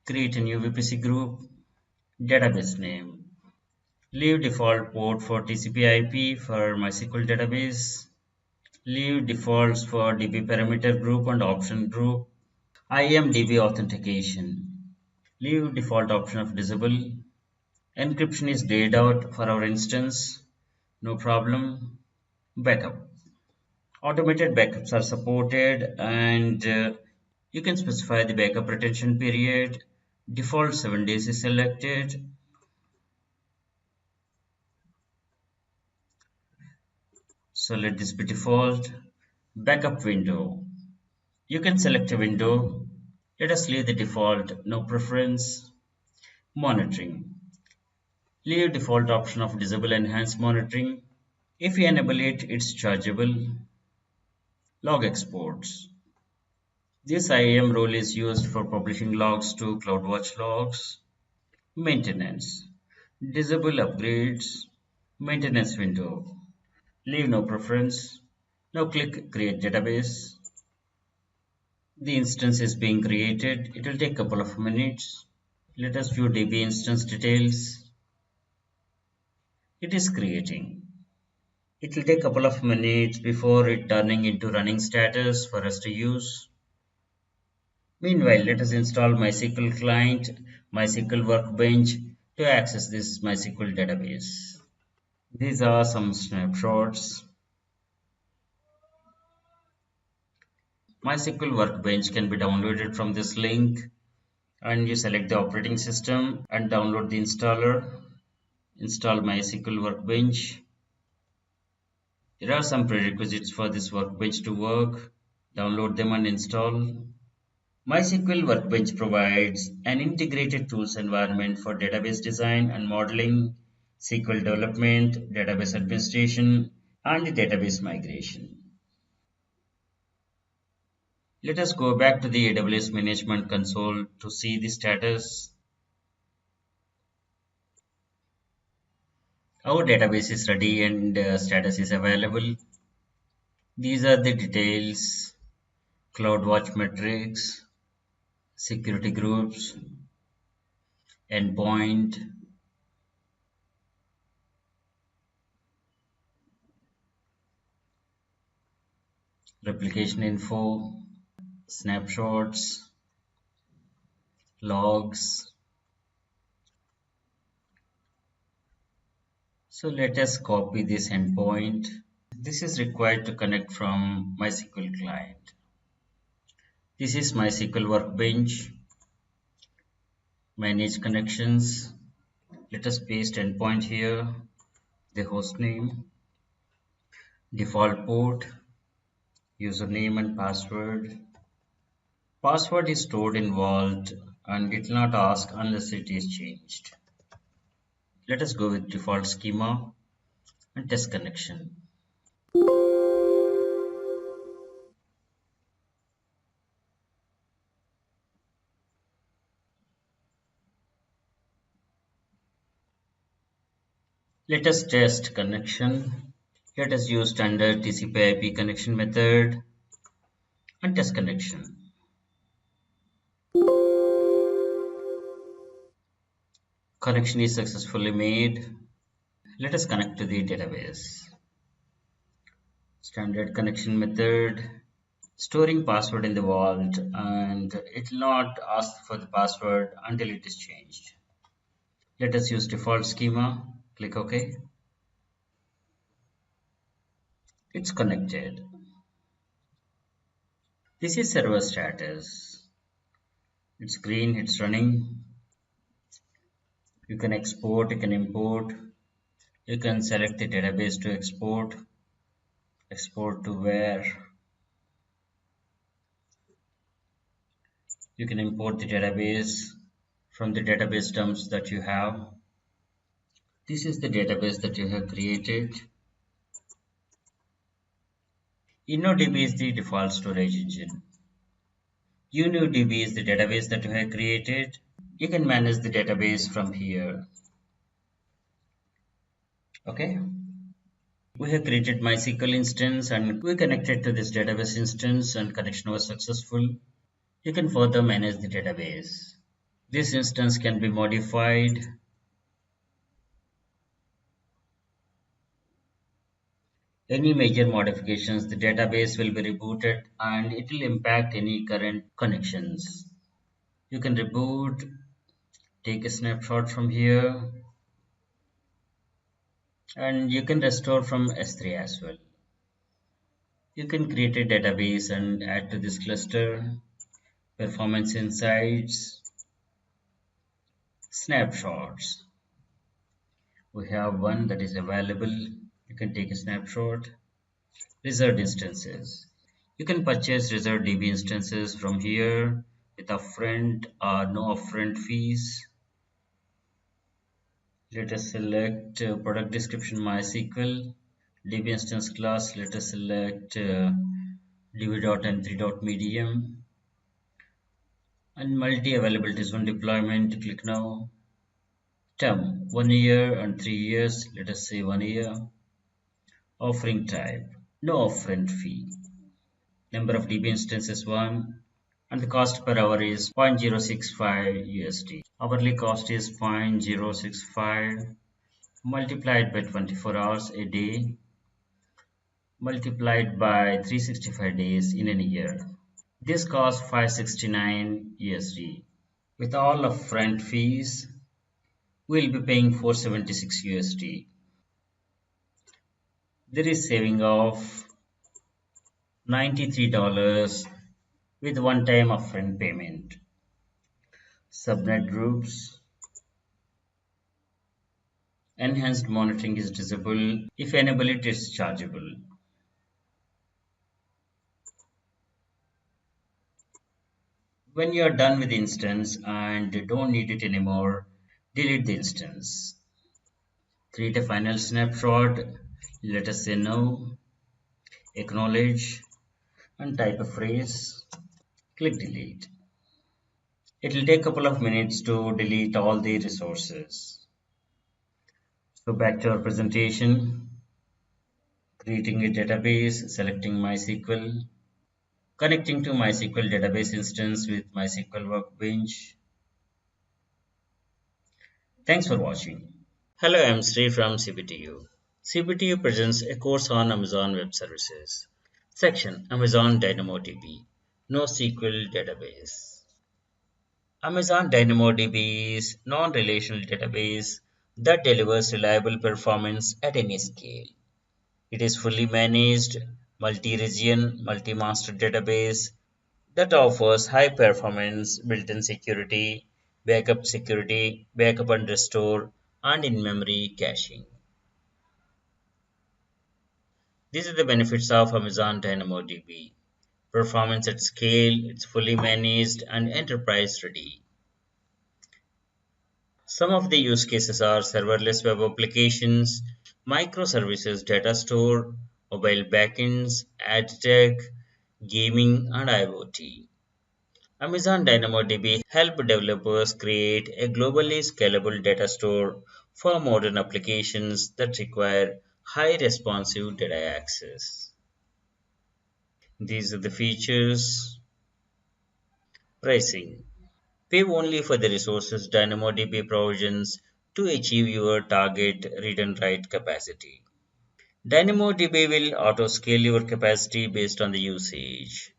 Create a new VPC group. Database name. Leave default port for TCP/IP for MySQL database. Leave defaults for DB parameter group and option group. IMDB authentication. Leave default option of disable. Encryption is grayed out for our instance. No problem. Backup. Automated backups are supported and you can specify the backup retention period. Default 7 days is selected. So let this be default. Backup window. You can select a window. Let us leave the default, no preference. Monitoring. Leave default option of disable enhanced monitoring. If you enable it, it's chargeable. Log exports. This IAM role is used for publishing logs to CloudWatch logs. Maintenance. Disable upgrades. Maintenance window. Leave no preference. Now click Create Database. The instance is being created. It will take a couple of minutes. Let us view DB instance details. It is creating. It will take a couple of minutes before it turning into running status for us to use. Meanwhile, let us install MySQL client, MySQL workbench to access this MySQL database. These are some snapshots. MySQL workbench can be downloaded from this link and you select the operating system and download the installer. Install MySQL workbench. There are some prerequisites for this workbench to work. Download them and install. MySQL Workbench provides an integrated tools environment for database design and modeling, SQL development, database administration, and the database migration. Let us go back to the AWS Management Console to see the status. Our database is ready and status is available. These are the details: CloudWatch metrics, security groups, endpoint, replication info, snapshots, logs. So let us copy this endpoint. This is required to connect from MySQL client. This is MySQL Workbench. Manage connections. Let us paste endpoint here, the host name, default port, username and password. Password is stored in vault and it will not ask unless it is changed. Let us go with default schema and test connection. Let us test connection. Let us use standard TCP/IP connection method and test connection. Connection is successfully made. Let us connect to the database. Standard connection method, storing password in the vault, and it will not ask for the password until it is changed. Let us use default schema. Click OK. It's connected. This is server status. It's green, it's running. You can export, you can import. You can select the database to export. Export to where? You can import the database from the database dumps that you have. This is the database that you have created. InnoDB is the default storage engine. UniDB is the database that you have created. You can manage the database from here. Okay. We have created MySQL instance and we connected to this database instance and connection was successful. You can further manage the database. This instance can be modified. Any major modifications, the database will be rebooted and it will impact any current connections. You can reboot, take a snapshot from here, and you can restore from S3 as well. You can create a database and add to this cluster, performance insights, snapshots. We have one that is available. You can take a snapshot. Reserved instances. You can purchase reserved DB instances from here with upfront or no upfront fees. Let us select product description MySQL. DB instance class, let us select db.m3.medium. And multi-availability zone deployment, click now. Term, 1 year and 3 years, let us say 1 year. Offering type, no upfront fee. Number of DB instances 1. And the cost per hour is 0.065 USD. Hourly cost is 0.065 multiplied by 24 hours a day multiplied by 365 days in a year. This costs 569 USD. With all upfront fees, we'll be paying 476 USD. There is saving of $93 with one-time upfront payment. Subnet groups. Enhanced monitoring is disabled. If enabled, it is chargeable. When you are done with the instance and don't need it anymore, delete the instance. Create a final snapshot. Let us say no, acknowledge, and type a phrase. Click delete. It will take a couple of minutes to delete all the resources. So back to our presentation, creating a database, selecting MySQL, connecting to MySQL database instance with MySQL Workbench. Thanks for watching. Hello, I'm Sri from CBTU. CBTU presents a course on Amazon Web Services. Section Amazon DynamoDB NoSQL Database. Amazon DynamoDB is non-relational database that delivers reliable performance at any scale. It is fully managed, multi-region, multi-master database that offers high performance, built-in security, backup and restore, and in-memory caching. These are the benefits of Amazon DynamoDB. Performance at scale, it's fully managed and enterprise ready. Some of the use cases are serverless web applications, microservices data store, mobile backends, ad tech, gaming, and IoT. Amazon DynamoDB help developers create a globally scalable data store for modern applications that require high responsive data access. These are the features. Pricing. Pay only for the resources DynamoDB provisions to achieve your target read and write capacity. DynamoDB will auto-scale your capacity based on the usage.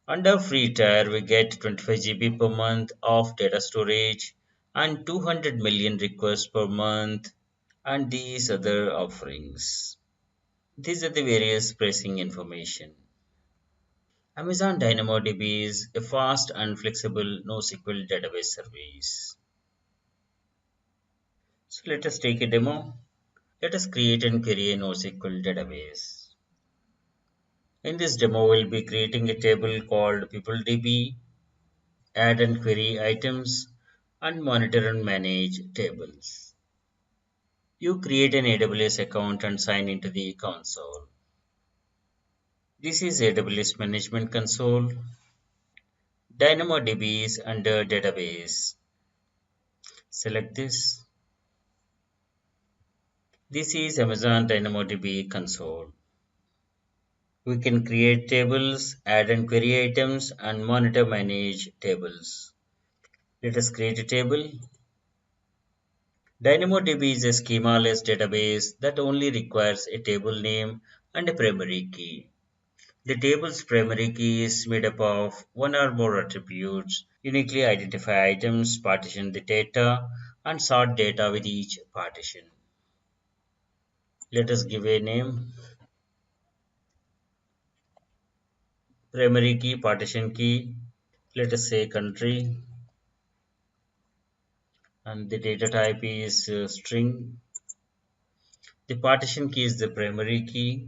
Under free tier, we get 25 GB per month of data storage and 200 million requests per month and these other offerings. These are the various pricing information. Amazon DynamoDB is a fast and flexible NoSQL database service. So let us take a demo. Let us create and query a NoSQL database. In this demo, we'll be creating a table called PeopleDB, add and query items, and monitor and manage tables. You create an AWS account and sign into the console. This is AWS Management Console. DynamoDB is under Database. Select this. This is Amazon DynamoDB console. We can create tables, add and query items, and monitor manage tables. Let us create a table. DynamoDB is a schema-less database that only requires a table name and a primary key. The table's primary key is made up of one or more attributes, uniquely identify items, partition the data, and sort data with each partition. Let us give a name, primary key, partition key. Let us say country, and the data type is string. The partition key is the primary key.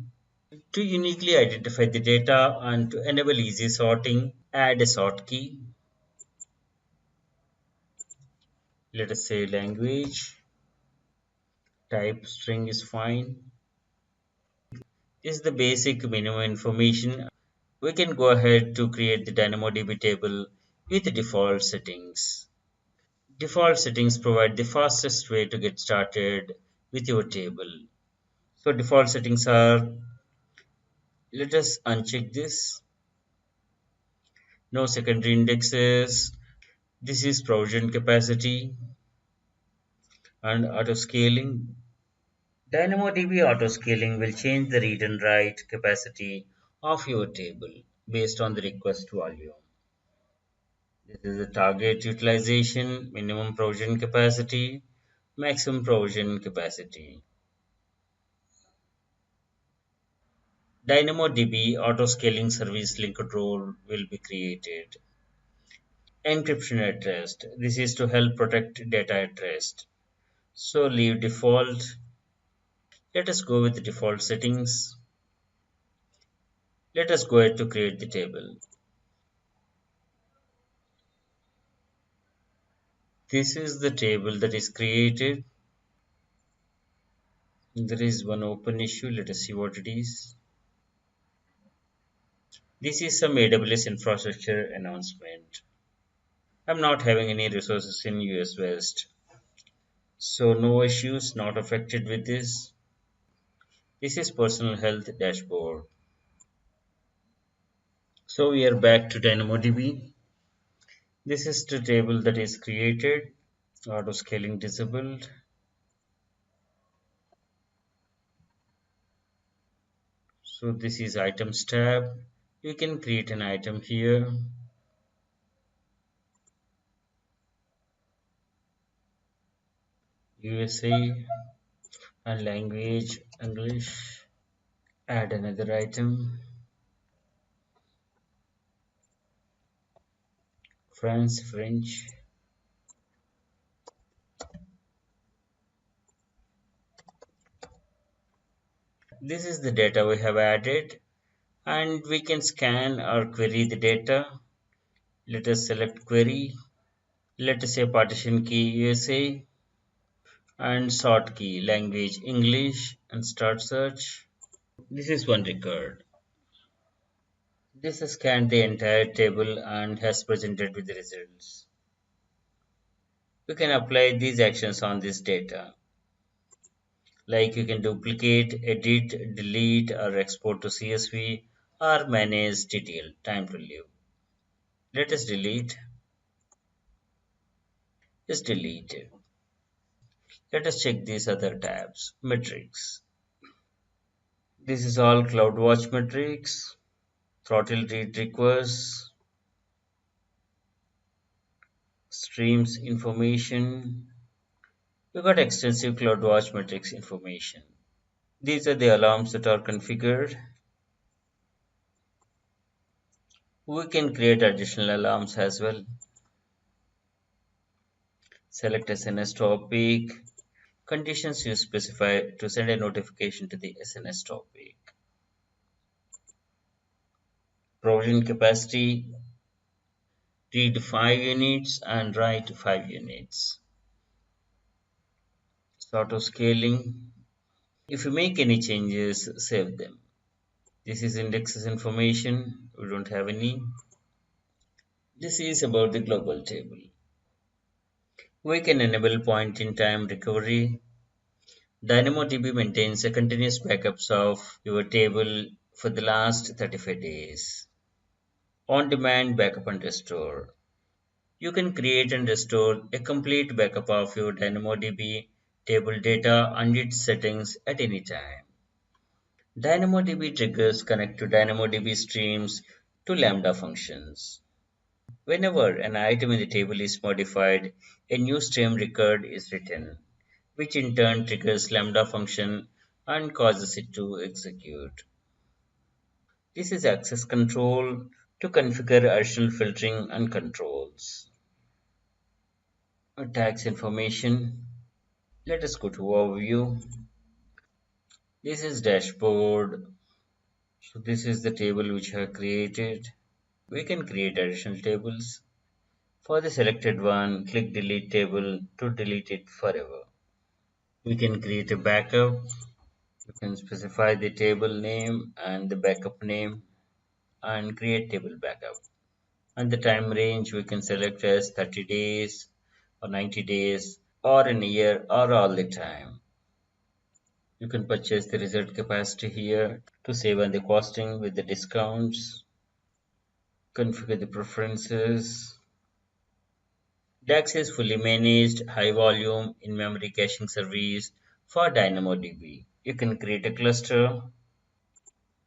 To uniquely identify the data and to enable easy sorting, add a sort key. Let us say language, type string is fine. This is the basic minimum information. We can go ahead to create the DynamoDB table with the default settings. Default settings provide the fastest way to get started with your table. So default settings are, let us uncheck this. No secondary indexes. This is provision capacity and auto scaling. DynamoDB auto scaling will change the read and write capacity of your table based on the request volume. This is the target utilization, minimum provision capacity, maximum provision capacity. DynamoDB auto-scaling service linked role will be created. Encryption at rest. This is to help protect data at rest. So leave default. Let us go with the default settings. Let us go ahead to create the table. This is the table that is created. There is one open issue. Let us see what it is. This is some AWS infrastructure announcement. I'm not having any resources in US West, so no issues not affected with this. This is personal health dashboard. So we are back to DynamoDB. This is the table that is created. Auto scaling disabled. So this is items tab. You can create an item here. USA and language English. Add another item. France French. This is the data we have added, and we can scan or query the data. Let us select query. Let us say partition key USA and sort key language English and start search. This is one record. This has scanned the entire table and has presented with the results. You can apply these actions on this data. Like you can duplicate, edit, delete, or export to CSV, or manage detail. Time to live. Let us delete. Is deleted. Let us check these other tabs. Metrics. This is all CloudWatch metrics. Throttle read requests. Streams information. We got extensive CloudWatch metrics information. These are the alarms that are configured. We can create additional alarms as well. Select SNS topic. Conditions you specify to send a notification to the SNS topic. Provision capacity. Read 5 units and write 5 units. Auto scaling. If you make any changes, save them. This is indexes information. We don't have any. This is about the global table. We can enable point in time recovery. DynamoDB maintains a continuous backups of your table for the last 35 days. On-demand backup and restore. You can create and restore a complete backup of your DynamoDB table data and its settings at any time. DynamoDB triggers connect to DynamoDB streams to Lambda functions. Whenever an item in the table is modified, a new stream record is written, which in turn triggers Lambda function and causes it to execute. This is access control to configure additional filtering and controls. Tax information. Let us go to overview. This is dashboard. So this is the table which I have created. We can create additional tables. For the selected one, click delete table to delete it forever. We can create a backup. You can specify the table name and the backup name and create table backup. And the time range we can select as 30 days or 90 days or in a year or all the time. You can purchase the result capacity here to save on the costing with the discounts. Configure the preferences. DAX is fully managed, high volume, in-memory caching service for DynamoDB. You can create a cluster.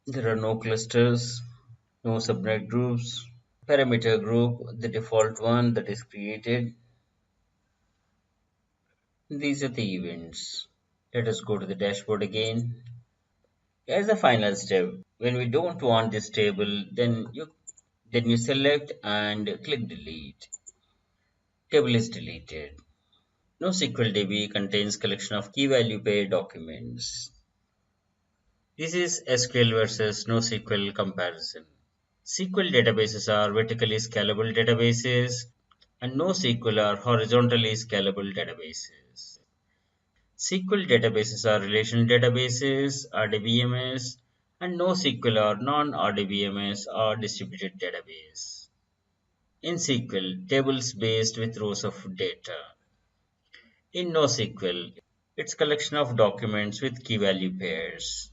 There are no clusters, no subnet groups. Parameter group, the default one that is created. These are the events. Let us go to the dashboard again. As a final step, when we don't want this table, then you select and click delete. Table is deleted. NoSQL contains collection of key value pair documents. This is SQL versus NoSQL comparison. SQL databases are vertically scalable databases and NoSQL are horizontally scalable databases. SQL databases are relational databases, RDBMS, and NoSQL or non-RDBMS or distributed database. In SQL, tables based with rows of data. In NoSQL, it's collection of documents with key value pairs.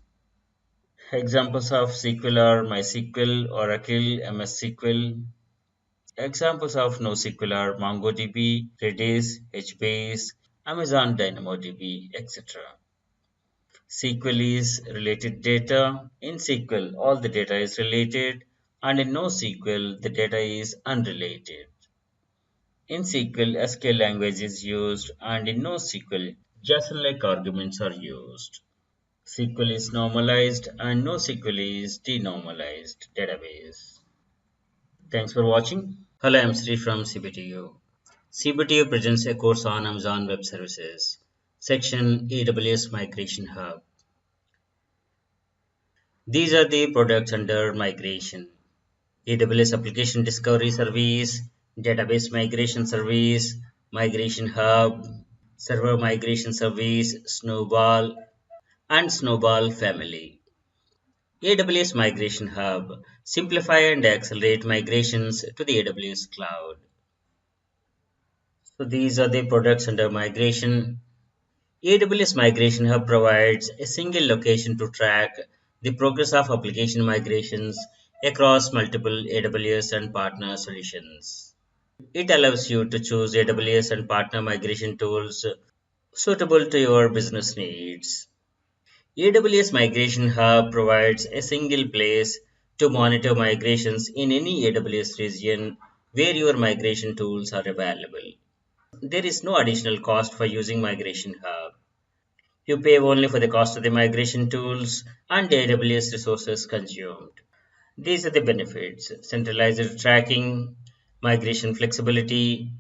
Examples of SQL are MySQL, Oracle, MS SQL. Examples of NoSQL are MongoDB, Redis, HBase, Amazon DynamoDB, etc. SQL is related data. In SQL, all the data is related, and in NoSQL, the data is unrelated. In SQL, SQL language is used, and in NoSQL, JSON-like arguments are used. SQL is normalized, and NoSQL is denormalized database. Thanks for watching. Hello, I'm Sri from CBTU. CBTU presents a course on Amazon Web Services, section AWS Migration Hub. These are the products under migration: AWS Application Discovery Service, Database Migration Service, Migration Hub, Server Migration Service, Snowball, and Snowball Family. AWS Migration Hub: simplify and accelerate migrations to the AWS cloud. So these are the products under migration. AWS Migration Hub provides a single location to track the progress of application migrations across multiple AWS and partner solutions. It allows you to choose AWS and partner migration tools suitable to your business needs. AWS Migration Hub provides a single place to monitor migrations in any AWS region where your migration tools are available. There is no additional cost for using Migration Hub. You pay only for the cost of the migration tools and the AWS resources consumed. These are the benefits: centralized tracking, migration flexibility,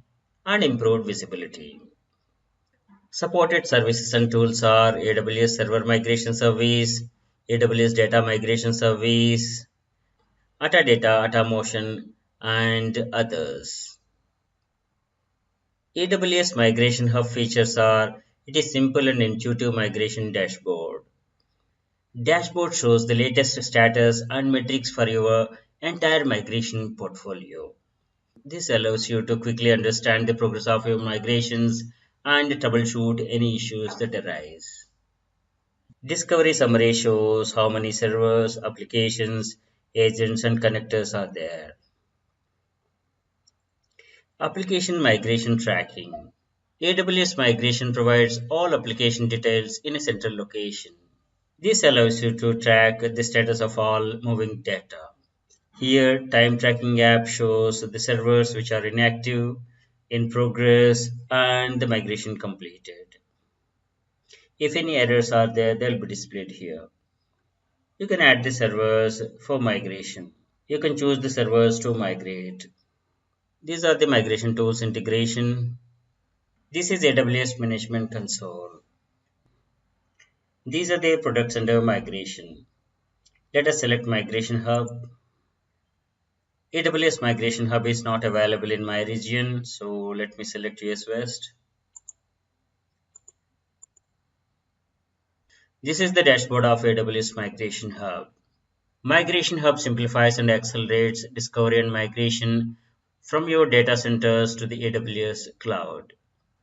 and improved visibility. Supported services and tools are AWS Server Migration Service, AWS Data Migration Service, Atadata, Atamotion, and others. AWS Migration Hub features are: it is simple and intuitive migration dashboard. Dashboard shows the latest status and metrics for your entire migration portfolio. This allows you to quickly understand the progress of your migrations and troubleshoot any issues that arise. Discovery summary shows how many servers, applications, agents, and connectors are there. Application migration tracking. AWS Migration provides all application details in a central location. This allows you to track the status of all moving data. Here, time tracking app shows the servers which are inactive, in progress, and the migration completed. If any errors are there, they'll be displayed here. You can add the servers for migration. You can choose the servers to migrate. These are the migration tools integration. This is AWS Management Console. These are the products under migration. Let us select Migration Hub. AWS Migration Hub is not available in my region, so let me select US West. This is the dashboard of AWS Migration Hub. Migration Hub simplifies and accelerates discovery and migration from your data centers to the AWS cloud.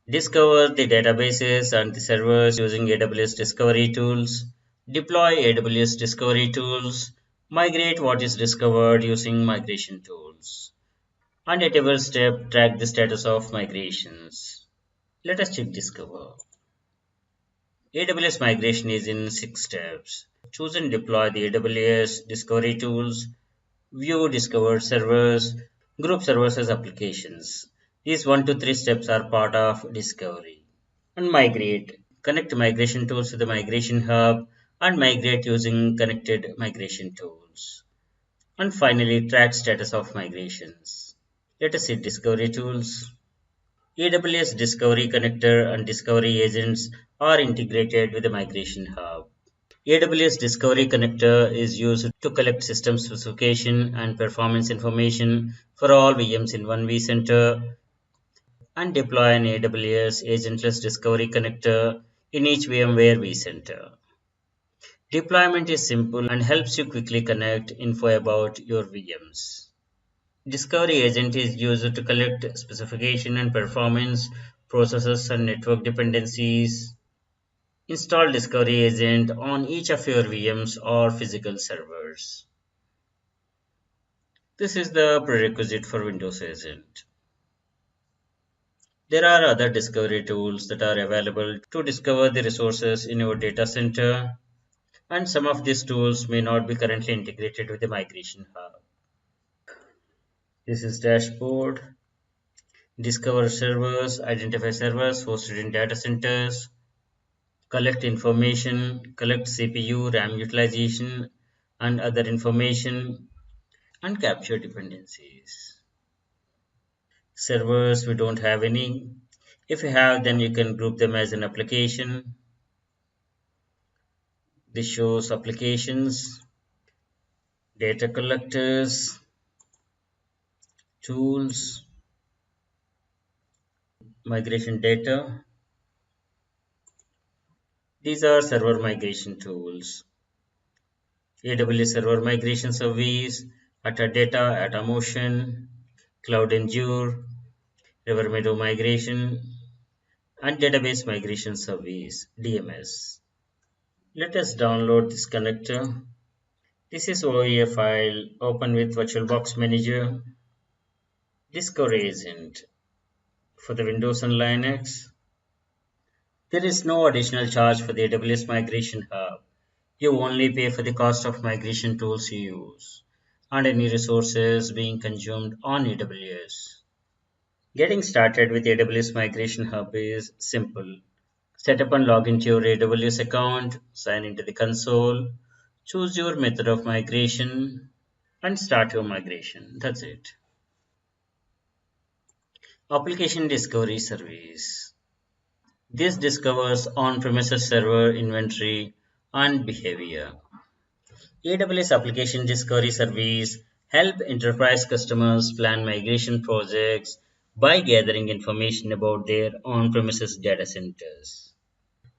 Discover the databases and the servers using AWS Discovery Tools. Deploy AWS Discovery Tools. Migrate what is discovered using migration tools. And at every step, track the status of migrations. Let us check Discover. AWS migration is in 6 steps. Choose and deploy the AWS Discovery Tools. View discovered servers. Group servers as applications. These 1 to 3 steps are part of discovery. And migrate. Connect migration tools to the migration hub and migrate using connected migration tools. And finally, track status of migrations. Let us see discovery tools. AWS Discovery Connector and Discovery Agents are integrated with the Migration Hub. AWS Discovery Connector is used to collect system specification and performance information for all VMs in one vCenter and deploy an AWS Agentless Discovery Connector in each VMware vCenter. Deployment is simple and helps you quickly connect info about your VMs. Discovery agent is used to collect specification and performance, processes and network dependencies. Install Discovery agent on each of your VMs or physical servers. This is the prerequisite for Windows Agent. There are other discovery tools that are available to discover the resources in your data center, and some of these tools may not be currently integrated with the migration hub. This is dashboard. Discover servers, identify servers hosted in data centers, collect information, collect CPU, RAM utilization, and other information, and capture dependencies. Servers, we don't have any. If you have, then you can group them as an application. This shows applications, data collectors, tools, migration data. These are server migration tools. AWS Server Migration Service, Atadata, Atamotion, Cloud Endure, River Meadow Migration, and Database Migration Service, DMS. Let us download this connector. This is OEA file, open with VirtualBox Manager, Discovery Agent for the Windows and Linux. There is no additional charge for the AWS Migration Hub. You only pay for the cost of migration tools you use and any resources being consumed on AWS. Getting started with AWS Migration Hub is simple. Set up and log into your AWS account, sign into the console, choose your method of migration, and start your migration. That's it. Application Discovery Service. This discovers on-premises server inventory and behavior. AWS Application Discovery Service help enterprise customers plan migration projects by gathering information about their on-premises data centers.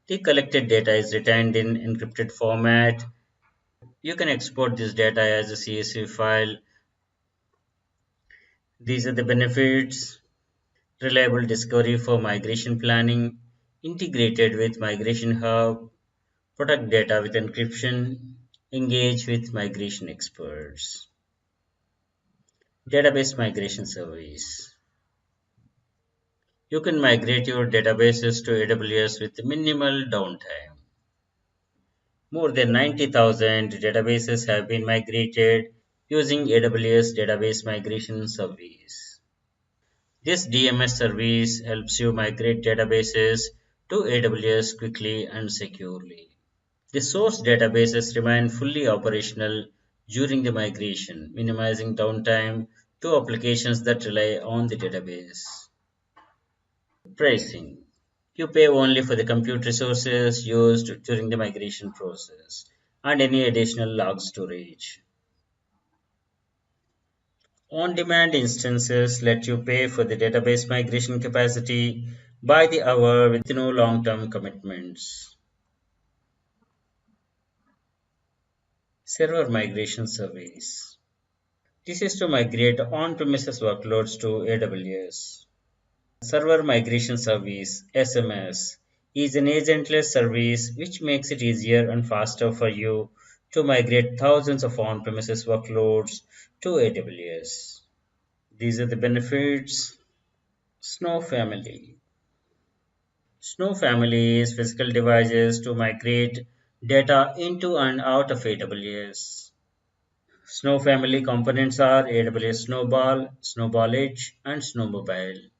The collected data is retained in encrypted format. You can export this data as a CSV file. These are the benefits. Reliable discovery for migration planning, integrated with Migration Hub, protect data with encryption, engage with migration experts. Database Migration Service. You can migrate your databases to AWS with minimal downtime. More than 90,000 databases have been migrated using AWS Database Migration Service. This DMS service helps you migrate databases to AWS quickly and securely. The source databases remain fully operational during the migration, minimizing downtime to applications that rely on the database. Pricing. You pay only for the compute resources used during the migration process and any additional log storage. On-demand instances let you pay for the database migration capacity by the hour with no long-term commitments. Server Migration Service. This is to migrate on-premises workloads to AWS. Server Migration Service (SMS) is an agentless service which makes it easier and faster for you to migrate thousands of on-premises workloads to AWS. These are the benefits. Snow Family. Snow Family is physical devices to migrate data into and out of AWS. Snow Family components are AWS Snowball, Snowballage, and Snowmobile.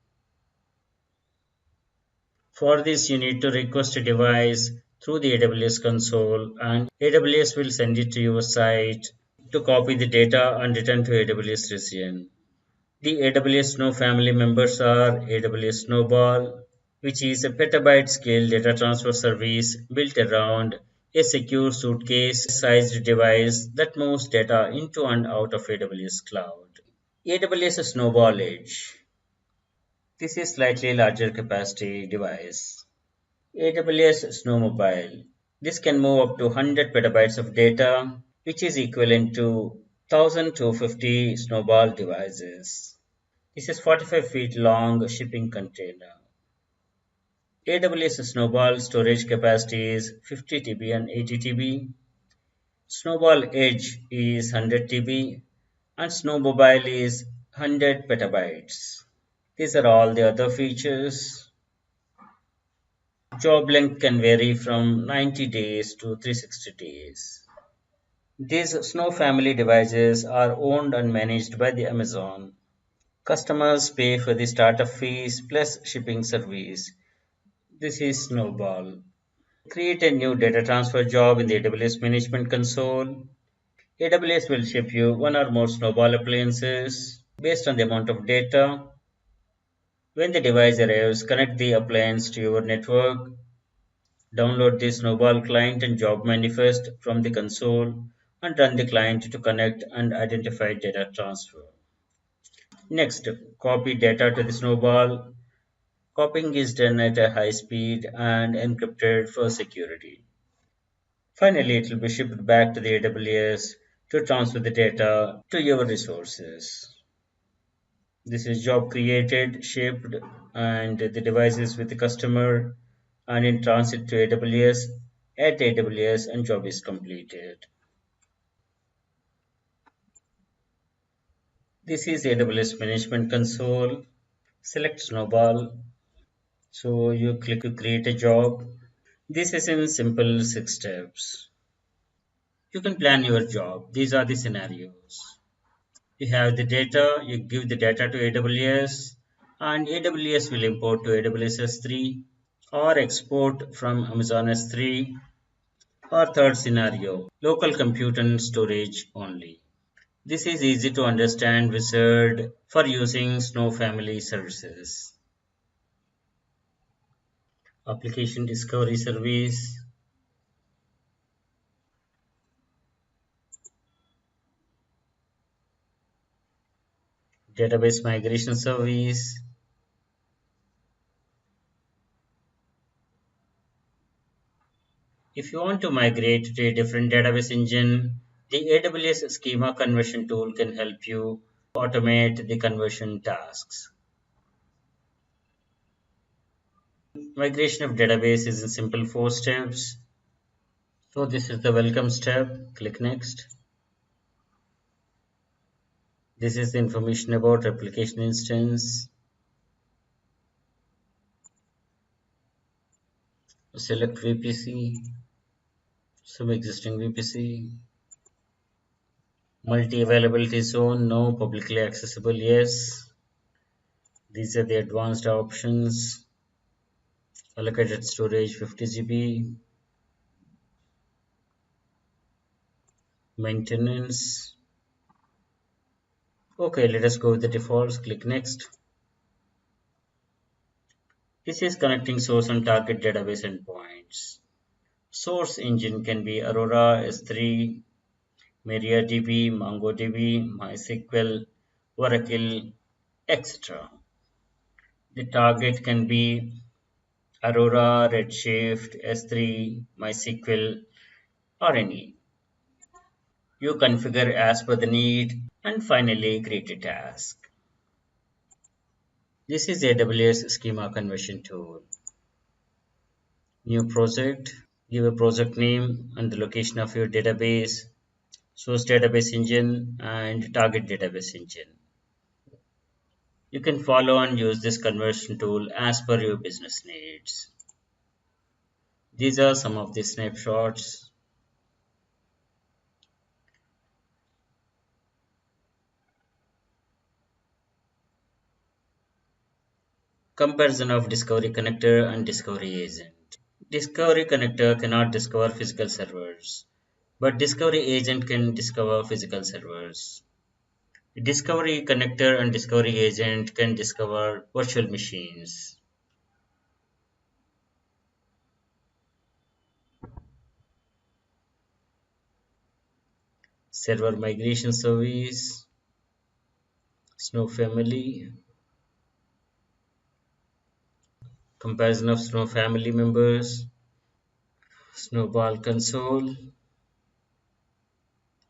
For this, you need to request a device through the AWS console, and AWS will send it to your site to copy the data and return to AWS region. The AWS Snow family members are AWS Snowball, which is a petabyte scale data transfer service built around a secure suitcase-sized device that moves data into and out of AWS cloud. AWS Snowball Edge. This is slightly larger capacity device. AWS Snowmobile. This can move up to 100 petabytes of data, which is equivalent to 1,250 snowball devices. This is 45 feet long shipping container. AWS Snowball storage capacity is 50 TB and 80 TB. Snowball Edge is 100 TB and Snowmobile is 100 petabytes. These are all the other features. Job length can vary from 90 days to 360 days. These Snow family devices are owned and managed by the Amazon. Customers pay for the startup fees plus shipping service. This is Snowball. Create a new data transfer job in the AWS Management Console. AWS will ship you one or more Snowball appliances based on the amount of data. When the device arrives, connect the appliance to your network. Download the Snowball client and job manifest from the console and run the client to connect and identify data transfer. Next, copy data to the Snowball. Copying is done at a high speed and encrypted for security. Finally, it will be shipped back to the AWS to transfer the data to your resources. This is job created, shipped, and the devices with the customer and in transit to AWS at AWS and job is completed. This is AWS Management Console. Select Snowball. So you click to create a job. This is in simple 6 steps. You can plan your job. These are the scenarios. You have the data, you give the data to AWS, and AWS will import to AWS S3 or export from Amazon S3. Or third scenario, local compute and storage only. This is easy to understand wizard for using Snow family services. Application discovery service, database migration service. If you want to migrate to a different database engine, the AWS schema conversion tool can help you automate the conversion tasks. Migration of database is in simple 4 steps. So this is the welcome step. Click next. This is the information about replication instance. Select VPC, some existing VPC. Multi-availability zone, no. Publicly accessible, yes. These are the advanced options. Allocated storage 50 GB. Maintenance. Okay, let us go with the defaults. Click next. This is connecting source and target database endpoints. Source engine can be Aurora, S3, MariaDB, MongoDB, MySQL, Oracle, etc. The target can be Aurora, Redshift, S3, MySQL, or any. You configure as per the need and finally create a task. This is AWS Schema Conversion Tool. New project. Give a project name and the location of your database, source database engine, and target database engine. You can follow and use this conversion tool as per your business needs. These are some of the snapshots. Comparison of Discovery Connector and Discovery Agent. Discovery Connector cannot discover physical servers, but Discovery Agent can discover physical servers. Discovery Connector and Discovery Agent can discover virtual machines. Server Migration Service, Snow Family, comparison of Snow family members, Snowball console.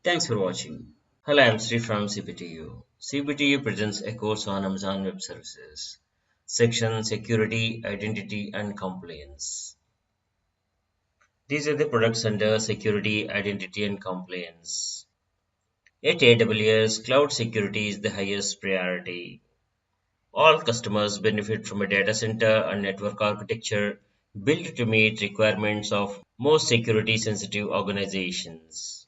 Thanks for watching. Hello, I'm Sri from CPTU. CPTU presents a course on Amazon Web Services, section Security, Identity and Compliance. These are the products under Security, Identity and Compliance. At AWS, cloud security is the highest priority. All customers benefit from a data center and network architecture built to meet requirements of most security sensitive organizations.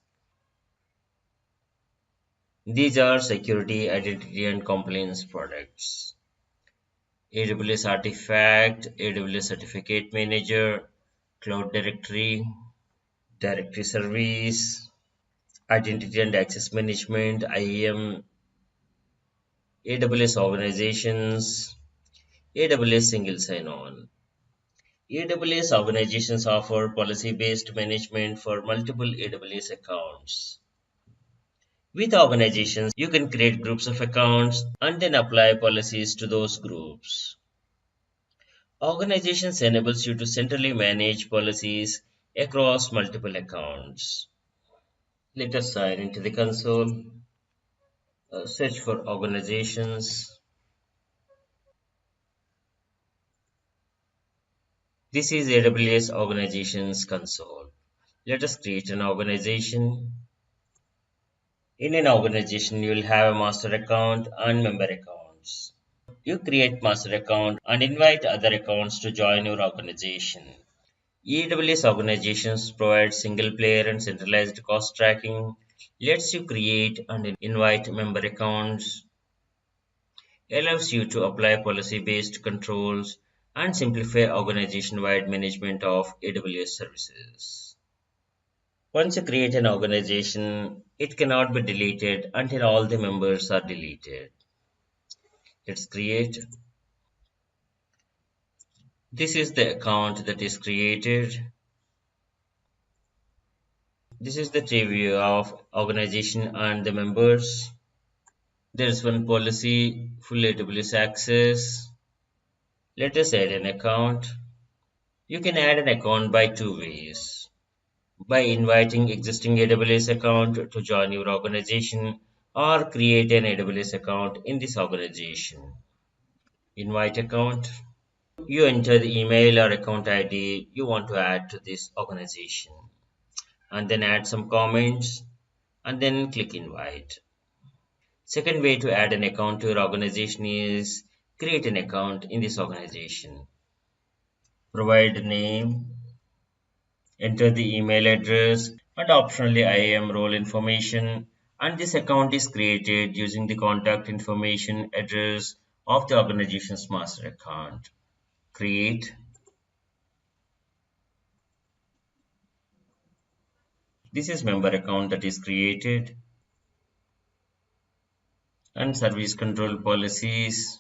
These are security, identity, and compliance products. AWS Artifact, AWS Certificate Manager, Cloud Directory, Directory Service, Identity and Access Management, IAM, AWS Organizations, AWS Single Sign-On. AWS organizations offer policy-based management for multiple AWS accounts. With organizations, you can create groups of accounts and then apply policies to those groups. Organizations enables you to centrally manage policies across multiple accounts. Let us sign into the console, search for organizations. This is AWS Organizations console. Let us create an organization. In an organization, you will have a master account and member accounts. You create master account and invite other accounts to join your organization. AWS organizations provide single player and centralized cost tracking, lets you create and invite member accounts, allows you to apply policy-based controls, and simplify organization-wide management of AWS services. Once you create an organization, it cannot be deleted until all the members are deleted. Let's create. This is the account that is created. This is the tree view of organization and the members. There is one policy, full AWS access. Let us add an account. You can add an account by two ways. By inviting existing AWS account to join your organization or create an AWS account in this organization. Invite account. You enter the email or account ID you want to add to this organization and then add some comments and then click invite. Second way to add an account to your organization is create an account in this organization. Provide a name, enter the email address and optionally IAM role information, and this account is created using the contact information address of the organization's master account. Create. This is member account that is created and service control policies,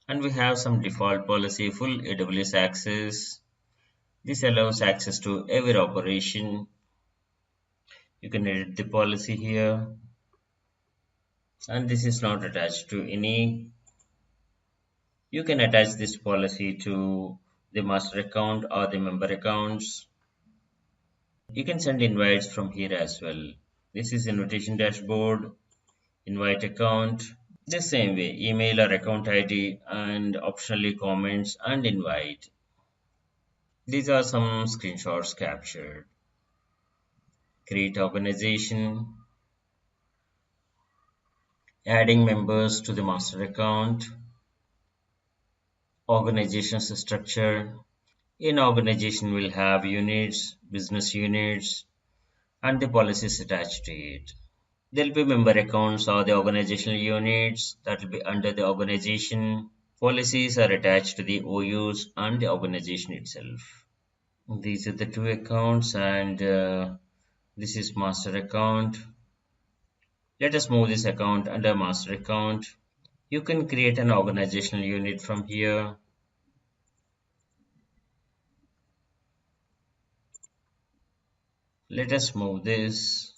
and we have some default policy full AWS access. This allows access to every operation. You can edit the policy here, and this is not attached to any. You can attach this policy to the master account or the member accounts. You can send invites from here as well. This is invitation dashboard, invite account. The same way, email or account ID and optionally comments and invite. These are some screenshots captured. Create organization, adding members to the master account, organization structure. An organization will have units, business units, and the policies attached to it. There will be member accounts or the organizational units that will be under the organization. Policies are attached to the OUs and the organization itself. These are the two accounts, and this is master account. Let us move this account under master account. You can create an organizational unit from here. Let us move this.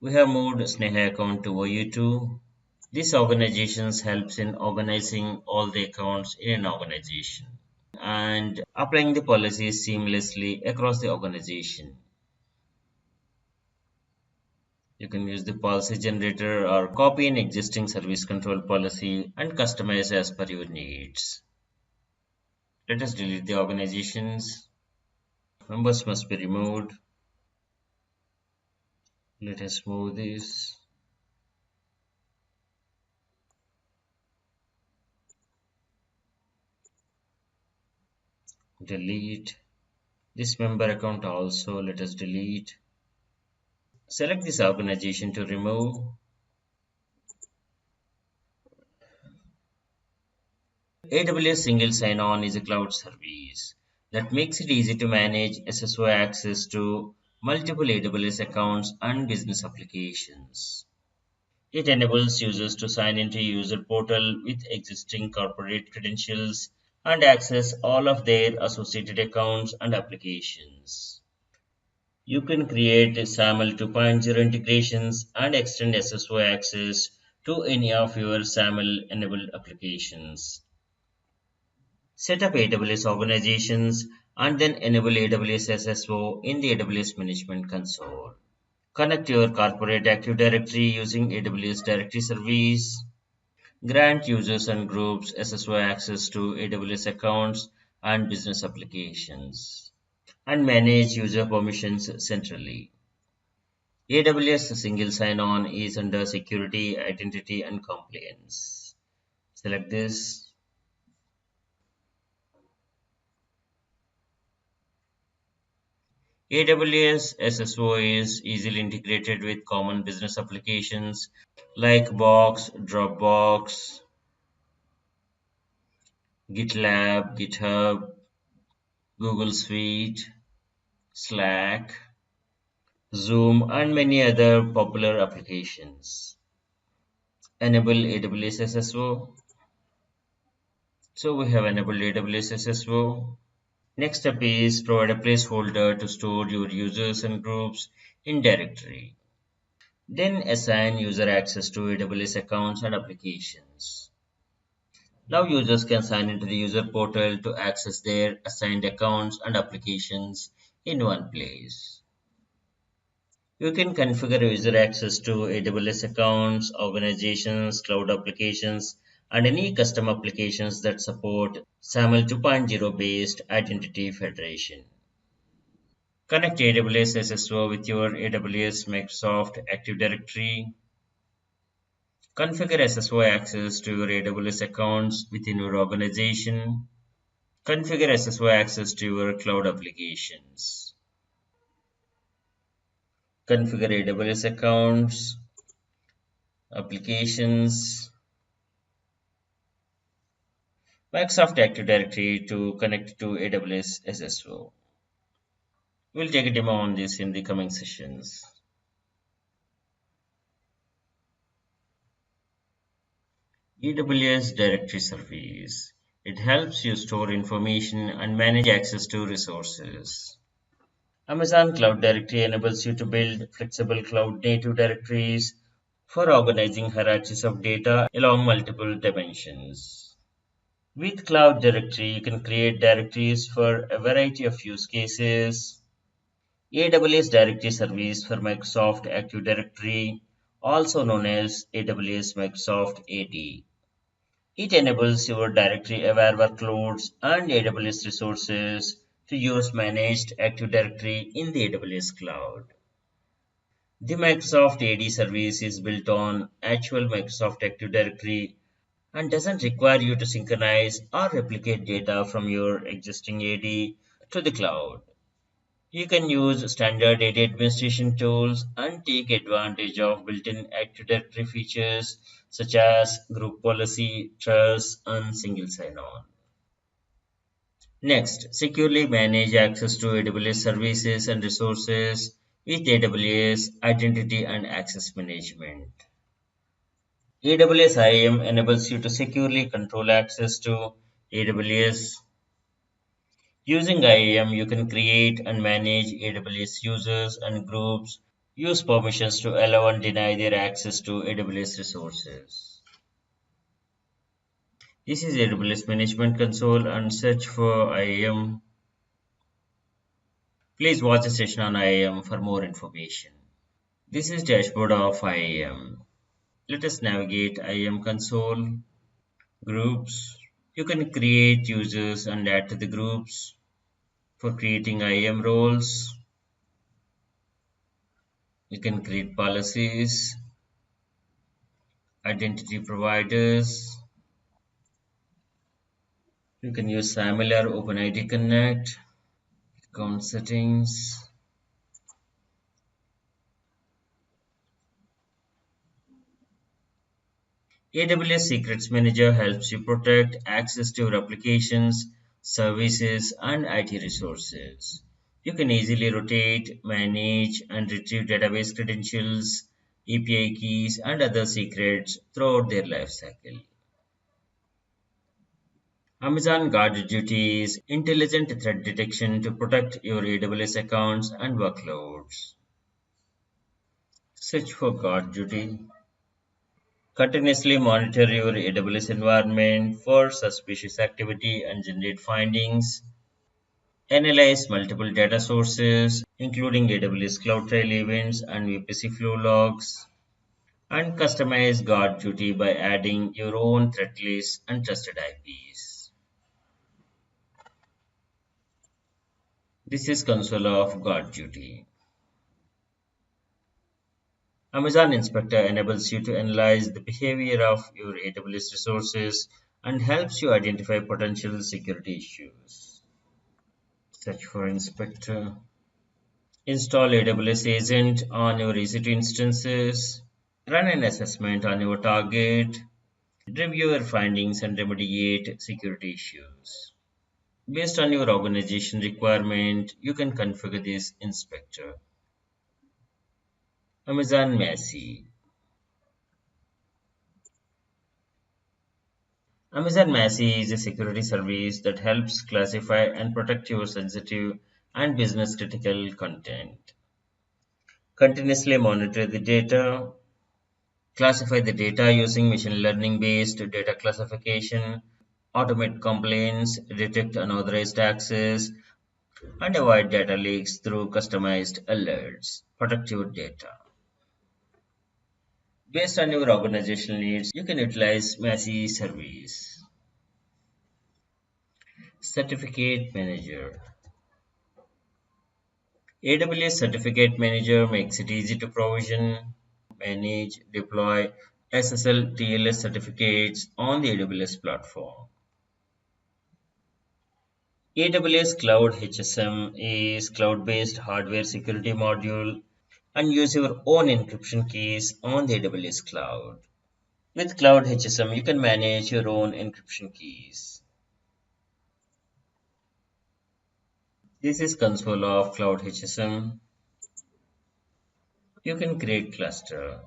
We have moved Sneha account to OU2. This organization helps in organizing all the accounts in an organization and applying the policies seamlessly across the organization. You can use the policy generator or copy an existing service control policy and customize as per your needs. Let us delete the organizations. Members must be removed. Let us move this. Delete. This member account also let us delete. Select this organization to remove. AWS Single Sign-On is a cloud service that makes it easy to manage SSO access to multiple AWS accounts and business applications. It enables users to sign into a user portal with existing corporate credentials and access all of their associated accounts and applications. You can create SAML 2.0 integrations and extend SSO access to any of your SAML-enabled applications. Set up AWS organizations and then enable AWS SSO in the AWS Management Console. Connect your corporate Active Directory using AWS Directory Service. Grant users and groups SSO access to AWS accounts and business applications. And manage user permissions centrally. AWS Single Sign-On is under Security, Identity and Compliance. Select this. AWS SSO is easily integrated with common business applications like Box, Dropbox, GitLab, GitHub, Google Suite, Slack, Zoom, and many other popular applications. Enable AWS SSO. So we have enabled AWS SSO. Next step is provide a placeholder to store your users and groups in directory. Then assign user access to AWS accounts and applications. Now users can sign into the user portal to access their assigned accounts and applications in one place. You can configure user access to AWS accounts, organizations, cloud applications, and any custom applications that support SAML 2.0 based identity federation. Connect AWS SSO with your AWS Microsoft Active Directory. Configure SSO access to your AWS accounts within your organization. Configure SSO access to your cloud applications. Configure AWS accounts, applications, Microsoft Active Directory to connect to AWS SSO. We'll take a demo on this in the coming sessions. AWS Directory Service. It helps you store information and manage access to resources. Amazon Cloud Directory enables you to build flexible cloud-native directories for organizing hierarchies of data along multiple dimensions. With Cloud Directory, you can create directories for a variety of use cases. AWS Directory Service for Microsoft Active Directory, also known as AWS Microsoft AD. It enables your directory-aware workloads and AWS resources to use managed Active Directory in the AWS cloud. The Microsoft AD service is built on actual Microsoft Active Directory and doesn't require you to synchronize or replicate data from your existing AD to the cloud. You can use standard AD administration tools and take advantage of built-in Active Directory features such as group policy, trust, and single sign-on. Next, securely manage access to AWS services and resources with AWS Identity and Access Management. AWS IAM enables you to securely control access to AWS. Using IAM, you can create and manage AWS users and groups Use permissions to allow and deny their access to AWS resources. This is AWS Management Console and search for IAM. Please watch the session on IAM for more information. This is dashboard of IAM. Let us navigate IAM console. Groups. You can create users and add to the groups. For creating IAM roles, you can create policies, identity providers. You can use similar OpenID Connect, account settings. AWS Secrets Manager helps you protect access to your applications, services, and IT resources. You can easily rotate, manage, and retrieve database credentials, API keys, and other secrets throughout their lifecycle. Amazon Guard Duty is intelligent threat detection to protect your AWS accounts and workloads. Search for Guard Duty. Continuously monitor your AWS environment for suspicious activity and generate findings. Analyze multiple data sources, including AWS CloudTrail events and VPC flow logs. And customize Guard Duty by adding your own threat lists and trusted IPs. This is console of Guard Duty. Amazon Inspector enables you to analyze the behavior of your AWS resources and helps you identify potential security issues. Search for Inspector. Install AWS Agent on your EC2 instances. Run an assessment on your target. Review your findings and remediate security issues. Based on your organization requirement, you can configure this inspector. Amazon Massey. Amazon Massey is a security service that helps classify and protect your sensitive and business critical content. Continuously monitor the data, classify the data using machine learning based data classification, automate complaints, detect unauthorized access, and avoid data leaks through customized alerts. Protect your data. Based on your organizational needs, you can utilize Massey service. Certificate Manager. AWS Certificate Manager makes it easy to provision, manage, deploy SSL TLS certificates on the AWS platform. AWS Cloud HSM is cloud-based hardware security module and use your own encryption keys on the AWS cloud. With Cloud HSM, you can manage your own encryption keys. This is console of Cloud HSM. You can create cluster.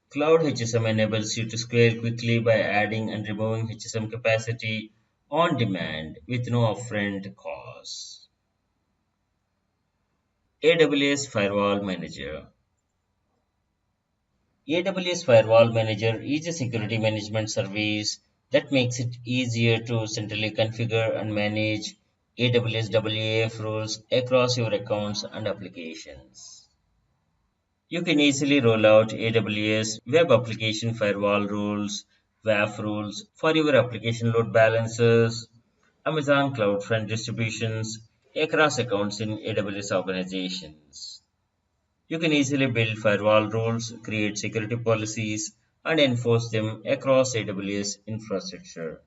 Cloud HSM enables you to scale quickly by adding and removing HSM capacity on demand with no upfront cost. AWS Firewall Manager. AWS Firewall Manager is a security management service that makes it easier to centrally configure and manage AWS WAF rules across your accounts and applications. You can easily roll out AWS Web Application Firewall rules, WAF rules for your application load balancers, Amazon CloudFront distributions across accounts in AWS organizations. You can easily build firewall rules, create security policies, and enforce them across AWS infrastructure.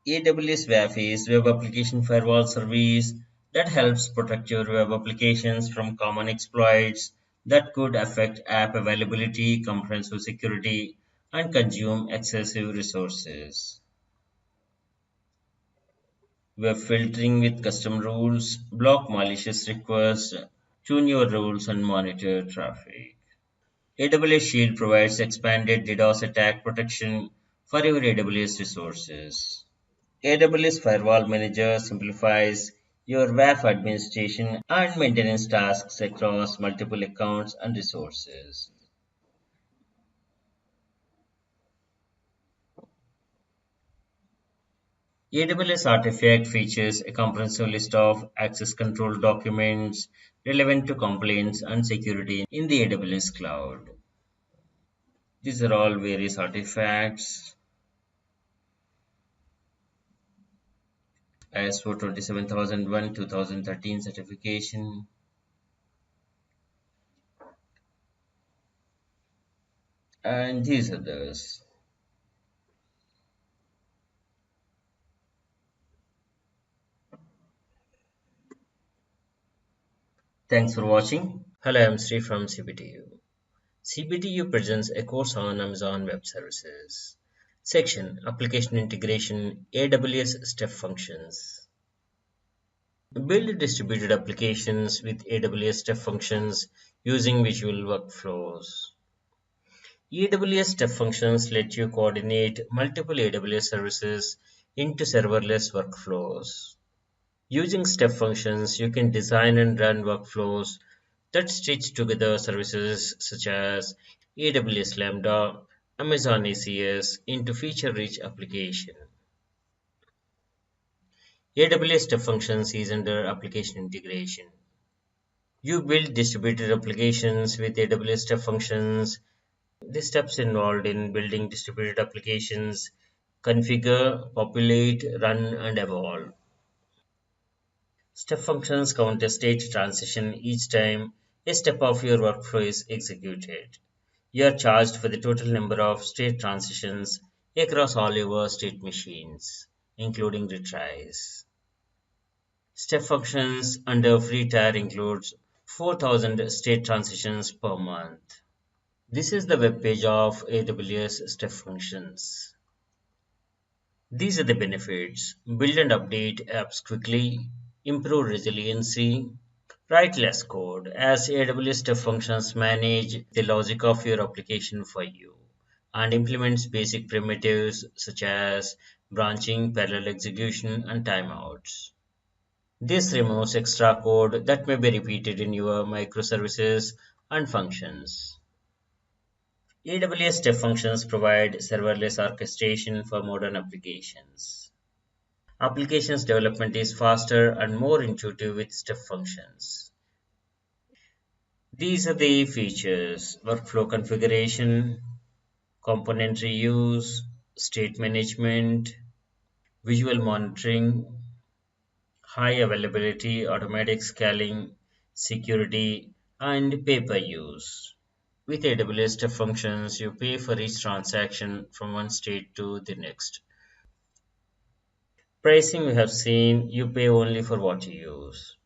AWS WAF is Web Application Firewall Service that helps protect your web applications from common exploits that could affect app availability, comprehensive security, and consume excessive resources. Web filtering with custom rules, block malicious requests, tune your rules, and monitor traffic. AWS Shield provides expanded DDoS attack protection for your AWS resources. AWS Firewall Manager simplifies your WAF administration and maintenance tasks across multiple accounts and resources. AWS Artifact features a comprehensive list of access control documents relevant to complaints and security in the AWS cloud. These are all various artifacts ISO 27001 2013 certification, and these others. Thanks for watching. Hello, I'm Sri from CBTU. CBTU presents a course on Amazon Web Services. Section Application Integration AWS Step Functions. Build distributed applications with AWS Step Functions using visual workflows. AWS Step Functions let you coordinate multiple AWS services into serverless workflows. Using step functions, you can design and run workflows that stitch together services such as AWS Lambda, Amazon ACS into feature-rich application. AWS Step Functions is under application integration. You build distributed applications with AWS Step Functions. The steps involved in building distributed applications: configure, populate, run, and evolve. Step functions count a state transition each time a step of your workflow is executed. You are charged for the total number of state transitions across all your state machines, including retries. Step functions under free tier includes 4,000 state transitions per month. This is the web page of AWS Step Functions. These are the benefits: build and update apps quickly, improve resiliency, write less code, as AWS Step Functions manage the logic of your application for you and implements basic primitives such as branching, parallel execution, and timeouts. This removes extra code that may be repeated in your microservices and functions. AWS Step Functions provide serverless orchestration for modern applications. Applications development is faster and more intuitive with step functions. These are the features: workflow configuration, component reuse, state management, visual monitoring, high availability, automatic scaling, security, and pay-per-use. With AWS Step Functions, you pay for each transaction from one state to the next. Pricing we have seen, you pay only for what you use.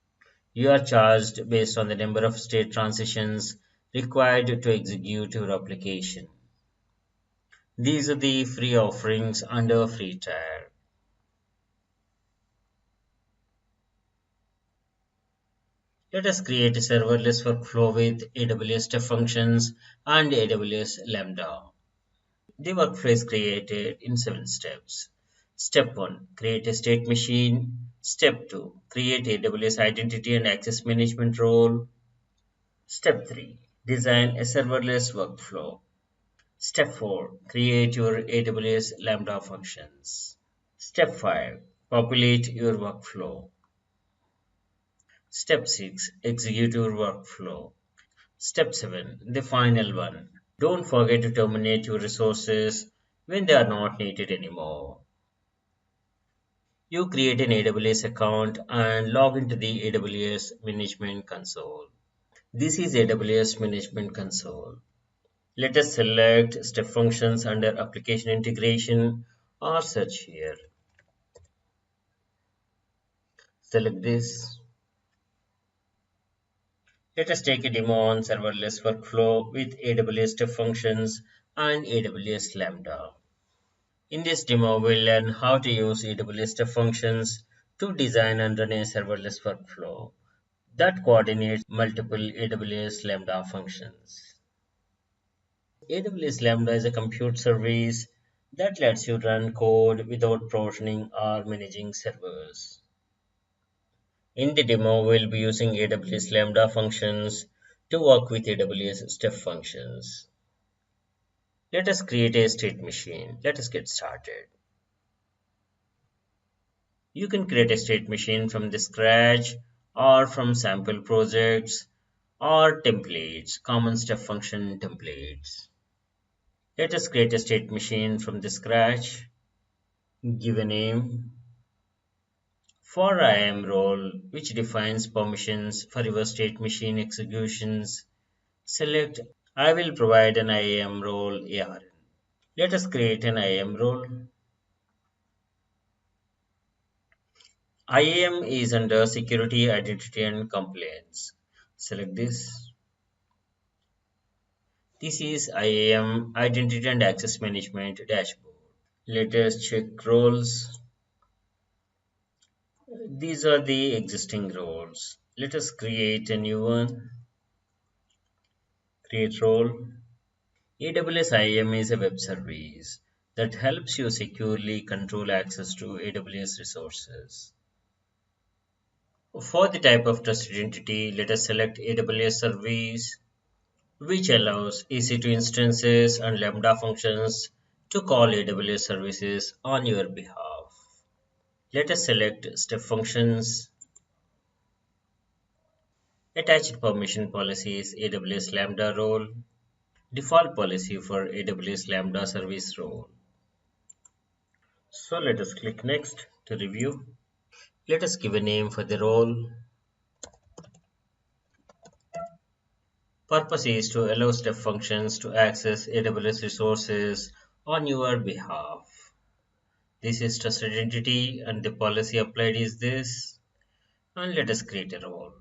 You are charged based on the number of state transitions required to execute your application. These are the free offerings under free tier. Let us create a serverless workflow with AWS Step Functions and AWS Lambda. The workflow is created in 7 steps. Step 1, create a state machine. Step 2, create AWS identity and access management role. Step 3, design a serverless workflow. Step 4, create your AWS Lambda functions. Step 5, populate your workflow. Step 6, execute your workflow. Step 7, the final one. Don't forget to terminate your resources when they are not needed anymore. You create an AWS account and log into the AWS Management Console. This is AWS Management Console. Let us select Step Functions under Application Integration or search here. Select this. Let us take a demo on serverless workflow with AWS Step Functions and AWS Lambda. In this demo, we'll learn how to use AWS Step Functions to design and run a serverless workflow that coordinates multiple AWS Lambda functions. AWS Lambda is a compute service that lets you run code without provisioning or managing servers. In the demo, we'll be using AWS Lambda functions to work with AWS step functions. Let us create a state machine. Let us get started. You can create a state machine from the scratch or from sample projects or templates, common step function templates. Let us create a state machine from the scratch. Give a name for IAM role, which defines permissions for your state machine executions. Select I will provide an IAM role ARN. Let us create an IAM role. IAM is under Security, Identity and Compliance. Select this. This is IAM Identity and Access Management dashboard. Let us check roles. These are the existing roles. Let us create a new one. Create role. AWS IAM is a web service that helps you securely control access to AWS resources. For the type of trusted entity, let us select AWS service, which allows EC2 instances and Lambda functions to call AWS services on your behalf. Let us select step functions. Attached permission policies AWS Lambda role. Default policy for AWS Lambda service role. So let us click next to review. Let us give a name for the role. Purpose is to allow step functions to access AWS resources on your behalf. This is trusted entity and the policy applied is this. And let us create a role.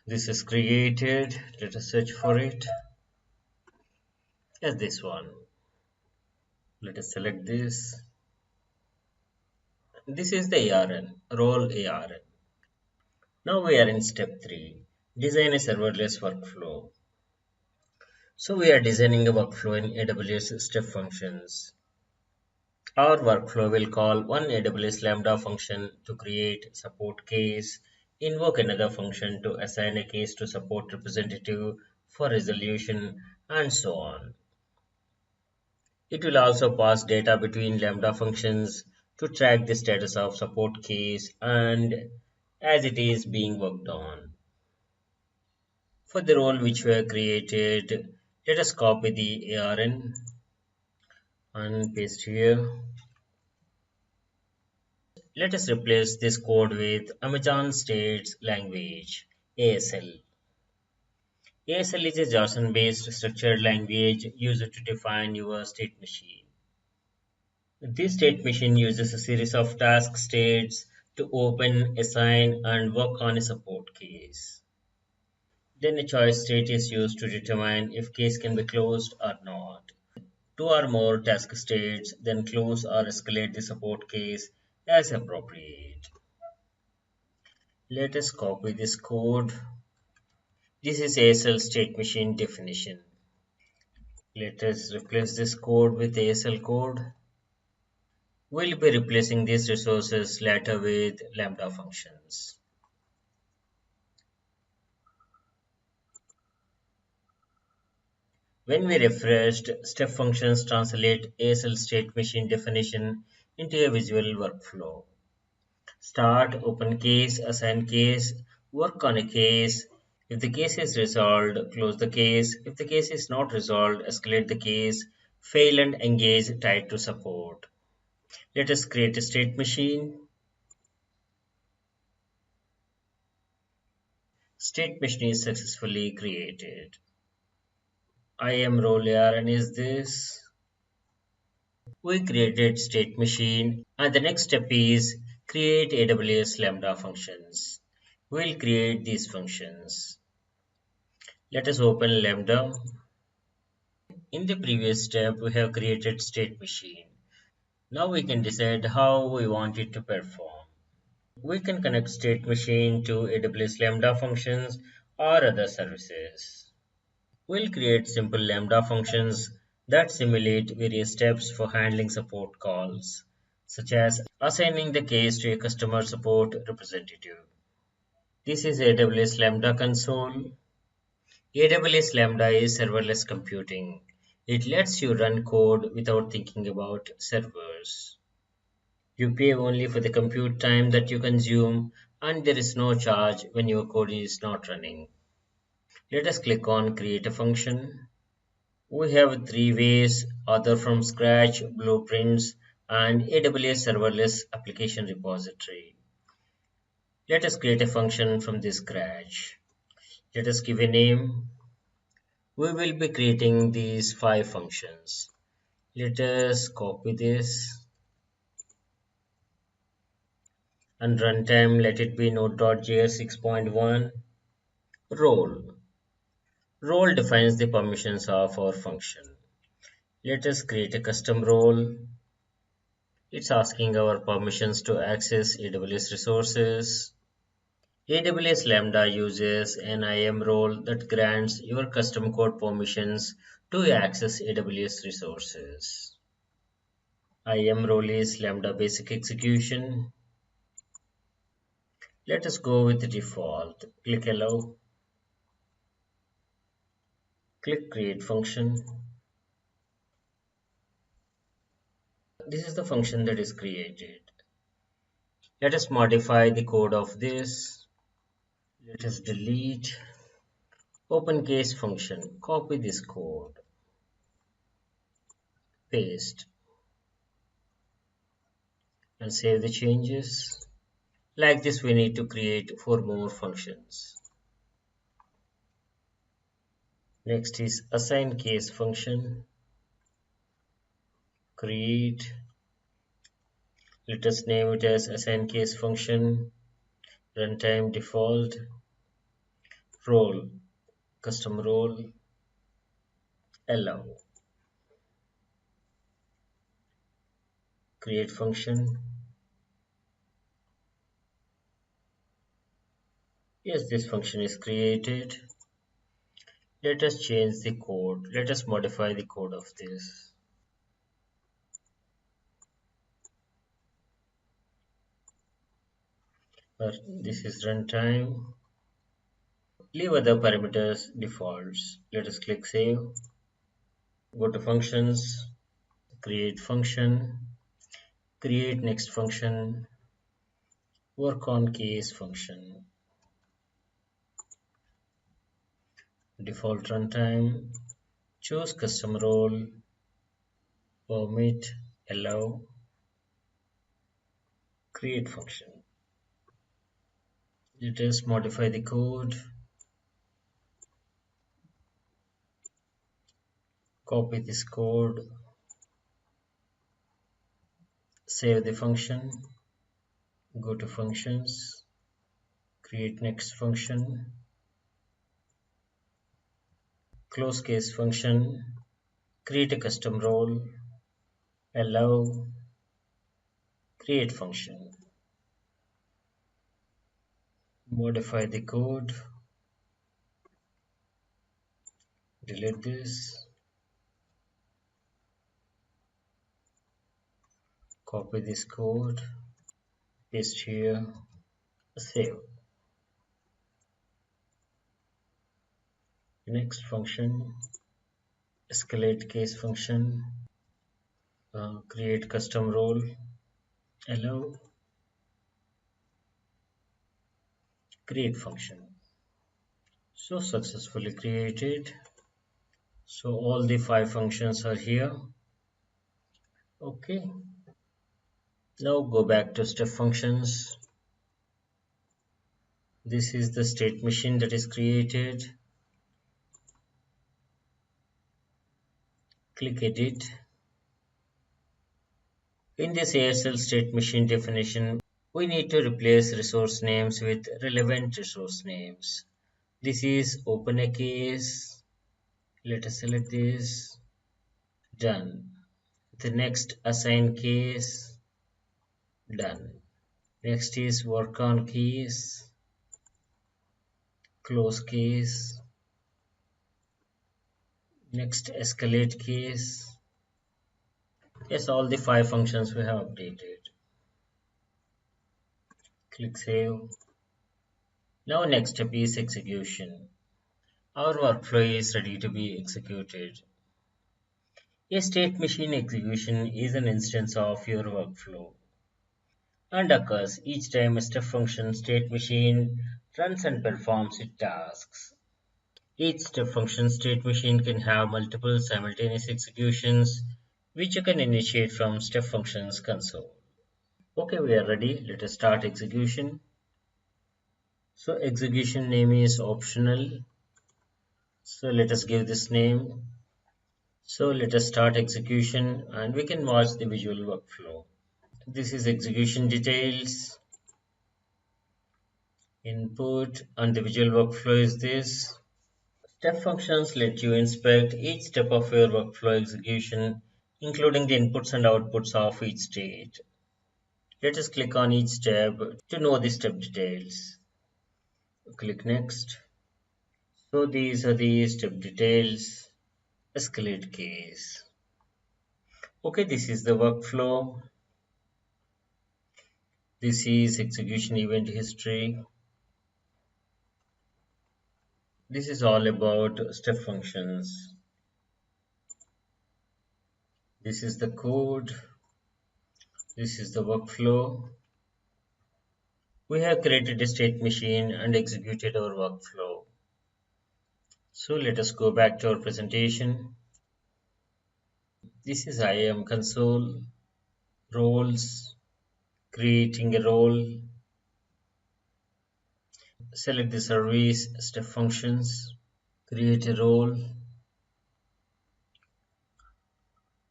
This is created. Let us search for it as this one. Let us select this. This is the ARN, role ARN. Now we are in step 3, design a serverless workflow. So we are designing a workflow in AWS step functions. Our workflow will call one AWS Lambda function to create support case, invoke another function to assign a case to support representative for resolution, and so on. It will also pass data between Lambda functions to track the status of support case and as it is being worked on. For the role which we have created, let us copy the ARN and paste here. Let us replace this code with Amazon States Language ASL. ASL is a JSON-based structured language used to define your state machine. This state machine uses a series of task states to open, assign, and work on a support case. Then a choice state is used to determine if case can be closed or not. Two or more task states then close or escalate the support case as appropriate. Let us copy this code. This is ASL state machine definition. Let us replace this code with ASL code. We'll be replacing these resources later with Lambda functions. When we refreshed, step functions translate ASL state machine definition into a visual workflow. Start, open case, assign case, work on a case. If the case is resolved, close the case. If the case is not resolved, escalate the case. Fail and engage tied to support. Let us create a state machine. State machine is successfully created. IAM role ARN is this. We created state machine and the next step is create AWS Lambda functions. We'll create these functions. Let us open Lambda. In the previous step, we have created state machine. Now we can decide how we want it to perform. We can connect state machine to AWS Lambda functions or other services. We'll create simple Lambda functions that simulate various steps for handling support calls, such as Assigning the case to a customer support representative. This is AWS Lambda console. AWS Lambda is serverless computing. It lets you run code without thinking about servers. You pay only for the compute time that you consume, and there is no charge when your code is not running. Let us click on Create a function. We have three ways: author from scratch, blueprints, and AWS serverless application repository. Let us create a function from the scratch. Let us give a name. We will be creating these 5 functions. Let us copy this and runtime let it be node.js 6.1. Role. Role defines the permissions of our function. Let us create a custom role. It's asking our permissions to access AWS resources. AWS Lambda uses an IAM role that grants your custom code permissions to access AWS resources. IAM role is Lambda basic execution. Let us go with the default. Click Allow. Click Create Function. This is the function that is created. Let us modify the code of this. Let us delete. Open case function. Copy this code. Paste. And save the changes. Like this, we need to create 4 more functions. Next is assign case function. Create. Let us name it as assign case function. Runtime default. Role. Custom role. Allow. Create function. Yes, this function is created. Let us change the code. Let us modify the code of this. This is runtime. Leave other parameters defaults. Let us click save. Go to functions. Create function. Create next function. Work on case function. Default runtime. Choose custom role. Permit. Allow. Create function. Let us modify the code. Copy this code. Save the function. Go to functions. Create next function. Close case function. Create a custom role. Allow. Create function. Modify the code. Delete this. Copy this code. Paste here. Save. Next function. Escalate case function. Create custom role. Allow. Create function. So successfully created. So all the 5 functions are here. Okay. Now go back to step functions. This is the state machine that is created. Click edit. In this ASL state machine definition, we need to replace resource names with relevant resource names. This is open a case. Let us select this. Done. The next assign case. Done. Next is work on case. Close case. Next escalate case. Yes, all the 5 functions we have updated. Click Save. Now next step is execution. Our workflow is ready to be executed. A state machine execution is an instance of your workflow and occurs each time a step function state machine runs and performs its tasks. Each step function state machine can have multiple simultaneous executions, which you can initiate from step functions console. Okay, we are ready. Let us start execution. So execution name is optional. So let us give this name. So let us start execution and we can watch the visual workflow. This is execution details, input, and the visual workflow is this. Step functions let you inspect each step of your workflow execution, including the inputs and outputs of each state. Let us click on each step to know the step details. Click Next. So these are the step details. Escalate case. Okay, this is the workflow. This is execution event history. This is all about step functions. This is the code. This is the workflow. We have created a state machine and executed our workflow. So let us go back to our presentation. This is IAM console, roles, creating a role, select the service, step functions, create a role.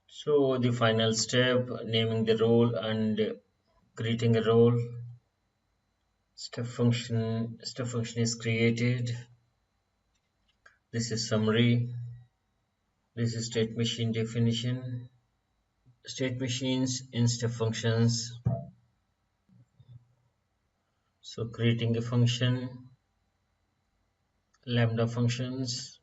So the final step, naming the role and creating a role. Step function is created. This is summary. This is state machine definition. State machines in step functions. So creating a function, lambda functions.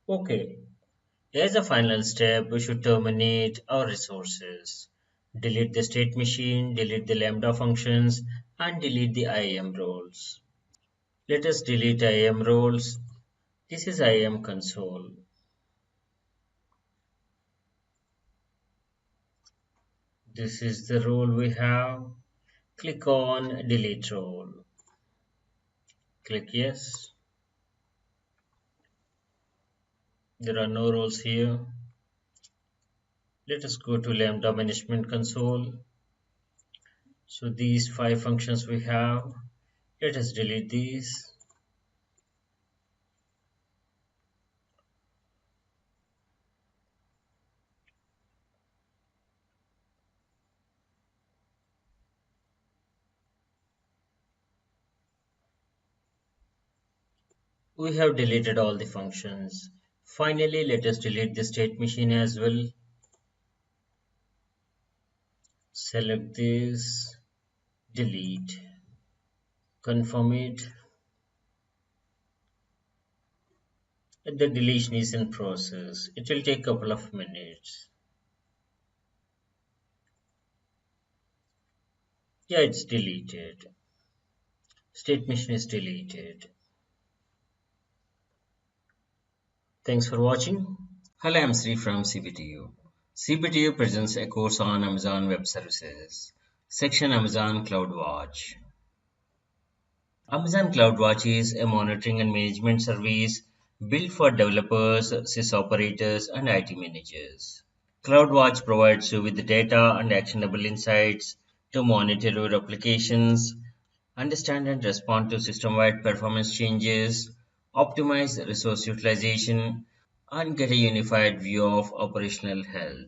Okay, as a final step, we should terminate our resources. Delete the state machine, delete the lambda functions, and delete the IAM roles. Let us delete IAM roles. This is IAM console. This is the role we have. Click on delete role. Click yes. There are no roles here. Let us go to Lambda Management Console. So these 5 functions we have. Let us delete these. We have deleted all the functions. Finally, let us delete the state machine as well. Select this, delete, confirm it. The deletion is in process. It will take a couple of minutes. Yeah, it's deleted. State machine is deleted. Thanks for watching. Hello, I'm Sri from CBTU. CBTU presents a course on Amazon Web Services, section Amazon CloudWatch. Amazon CloudWatch is a monitoring and management service built for developers, sys operators, and IT managers. CloudWatch provides you with data and actionable insights to monitor your applications, understand and respond to system-wide performance changes, optimize resource utilization, and get a unified view of operational health.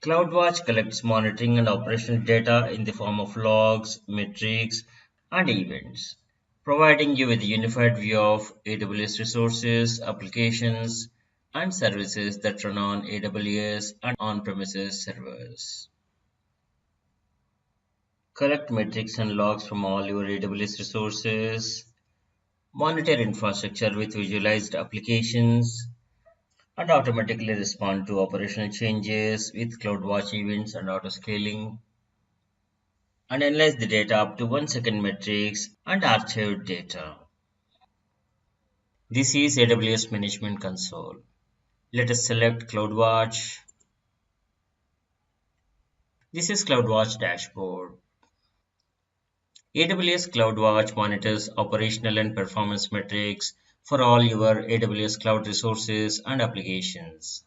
CloudWatch collects monitoring and operational data in the form of logs, metrics, and events, providing you with a unified view of AWS resources, applications, and services that run on AWS and on-premises servers. Collect metrics and logs from all your AWS resources, monitor infrastructure with visualized applications, and automatically respond to operational changes with CloudWatch events and auto scaling, and analyze the data up to 1 second metrics and archived data. This is AWS Management Console. Let us select CloudWatch. This is CloudWatch dashboard. AWS CloudWatch monitors operational and performance metrics for all your AWS cloud resources and applications.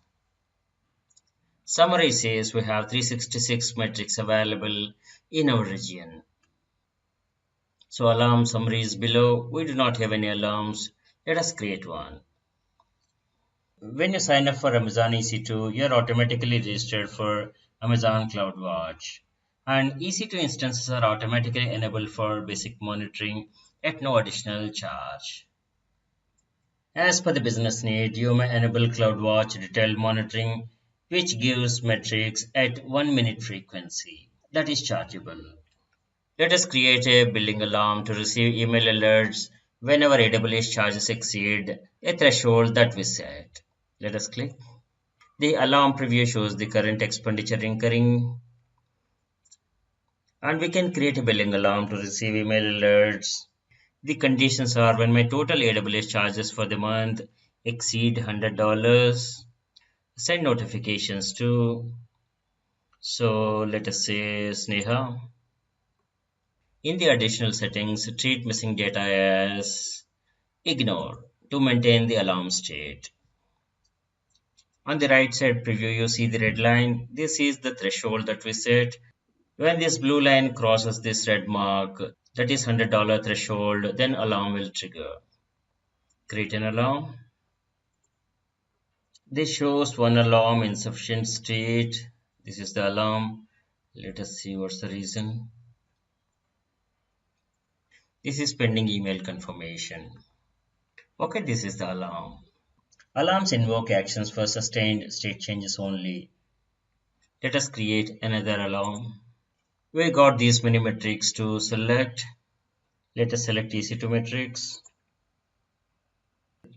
Summary says we have 366 metrics available in our region. So alarm summary is below. We do not have any alarms. Let us create one. When you sign up for Amazon EC2, you are automatically registered for Amazon CloudWatch. And EC2 instances are automatically enabled for basic monitoring at no additional charge. As per the business need, you may enable CloudWatch detailed monitoring, which gives metrics at 1 minute frequency. That is chargeable. Let us create a billing alarm to receive email alerts whenever AWS charges exceed a threshold that we set. Let us click. The alarm preview shows the current expenditure incurring, and we can create a billing alarm to receive email alerts. The conditions are when my total AWS charges for the month exceed $100, send notifications to, so let us say Sneha. In the additional settings, treat missing data as ignore to maintain the alarm state. On the right side preview, you see the red line. This is the threshold that we set. When this blue line crosses this red mark, that is $100 threshold, then alarm will trigger. Create an alarm. This shows one alarm insufficient state. This is the alarm. Let us see what's the reason. This is pending email confirmation. Okay, this is the alarm. Alarms invoke actions for sustained state changes only. Let us create another alarm. We got these many metrics to select. Let us select EC2 metrics.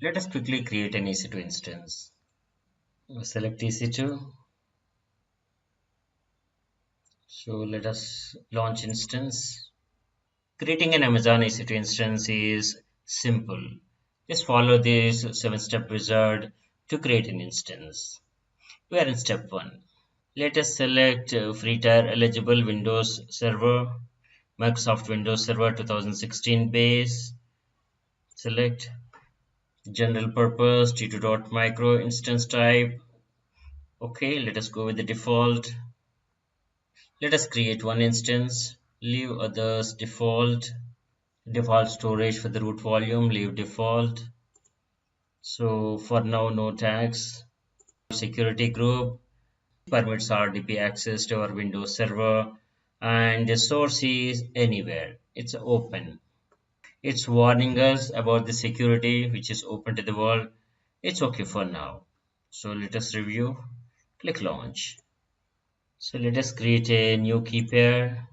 Let us quickly create an EC2 instance. Select EC2. So let us launch instance. Creating an Amazon EC2 instance is simple. Just follow this 7-step wizard to create an instance. We are in step 1. Let us select free tier eligible Windows Server, Microsoft Windows Server 2016 base. Select general purpose T2.micro instance type. Okay, let us go with the default. Let us create one instance, leave others default. Default storage for the root volume, leave default. So for now, no tags. Security group permits RDP access to our Windows server, and the source is anywhere. It's open. It's warning us about the security which is open to the world. It's okay for now. So let us review. Click launch. So let us create a new key pair.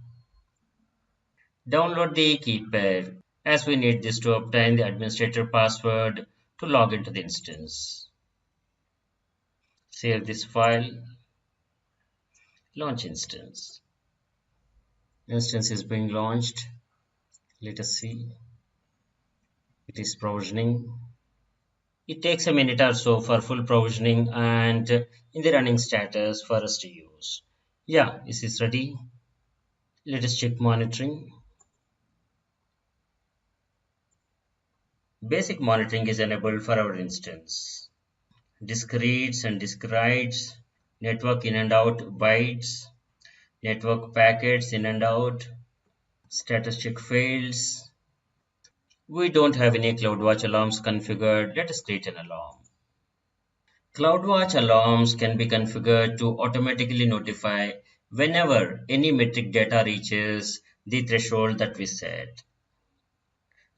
Download the key pair as we need this to obtain the administrator password to log into the instance. Save this file. Launch instance. Instance is being launched. Let us see. It is provisioning. It takes a minute or so for full provisioning and in the running status for us to use. Yeah, this is ready. Let us check monitoring. Basic monitoring is enabled for our instance. Disk reads and disk writes, network in and out bytes, network packets in and out, status check fails. We don't have any CloudWatch alarms configured. Let us create an alarm. CloudWatch alarms can be configured to automatically notify whenever any metric data reaches the threshold that we set.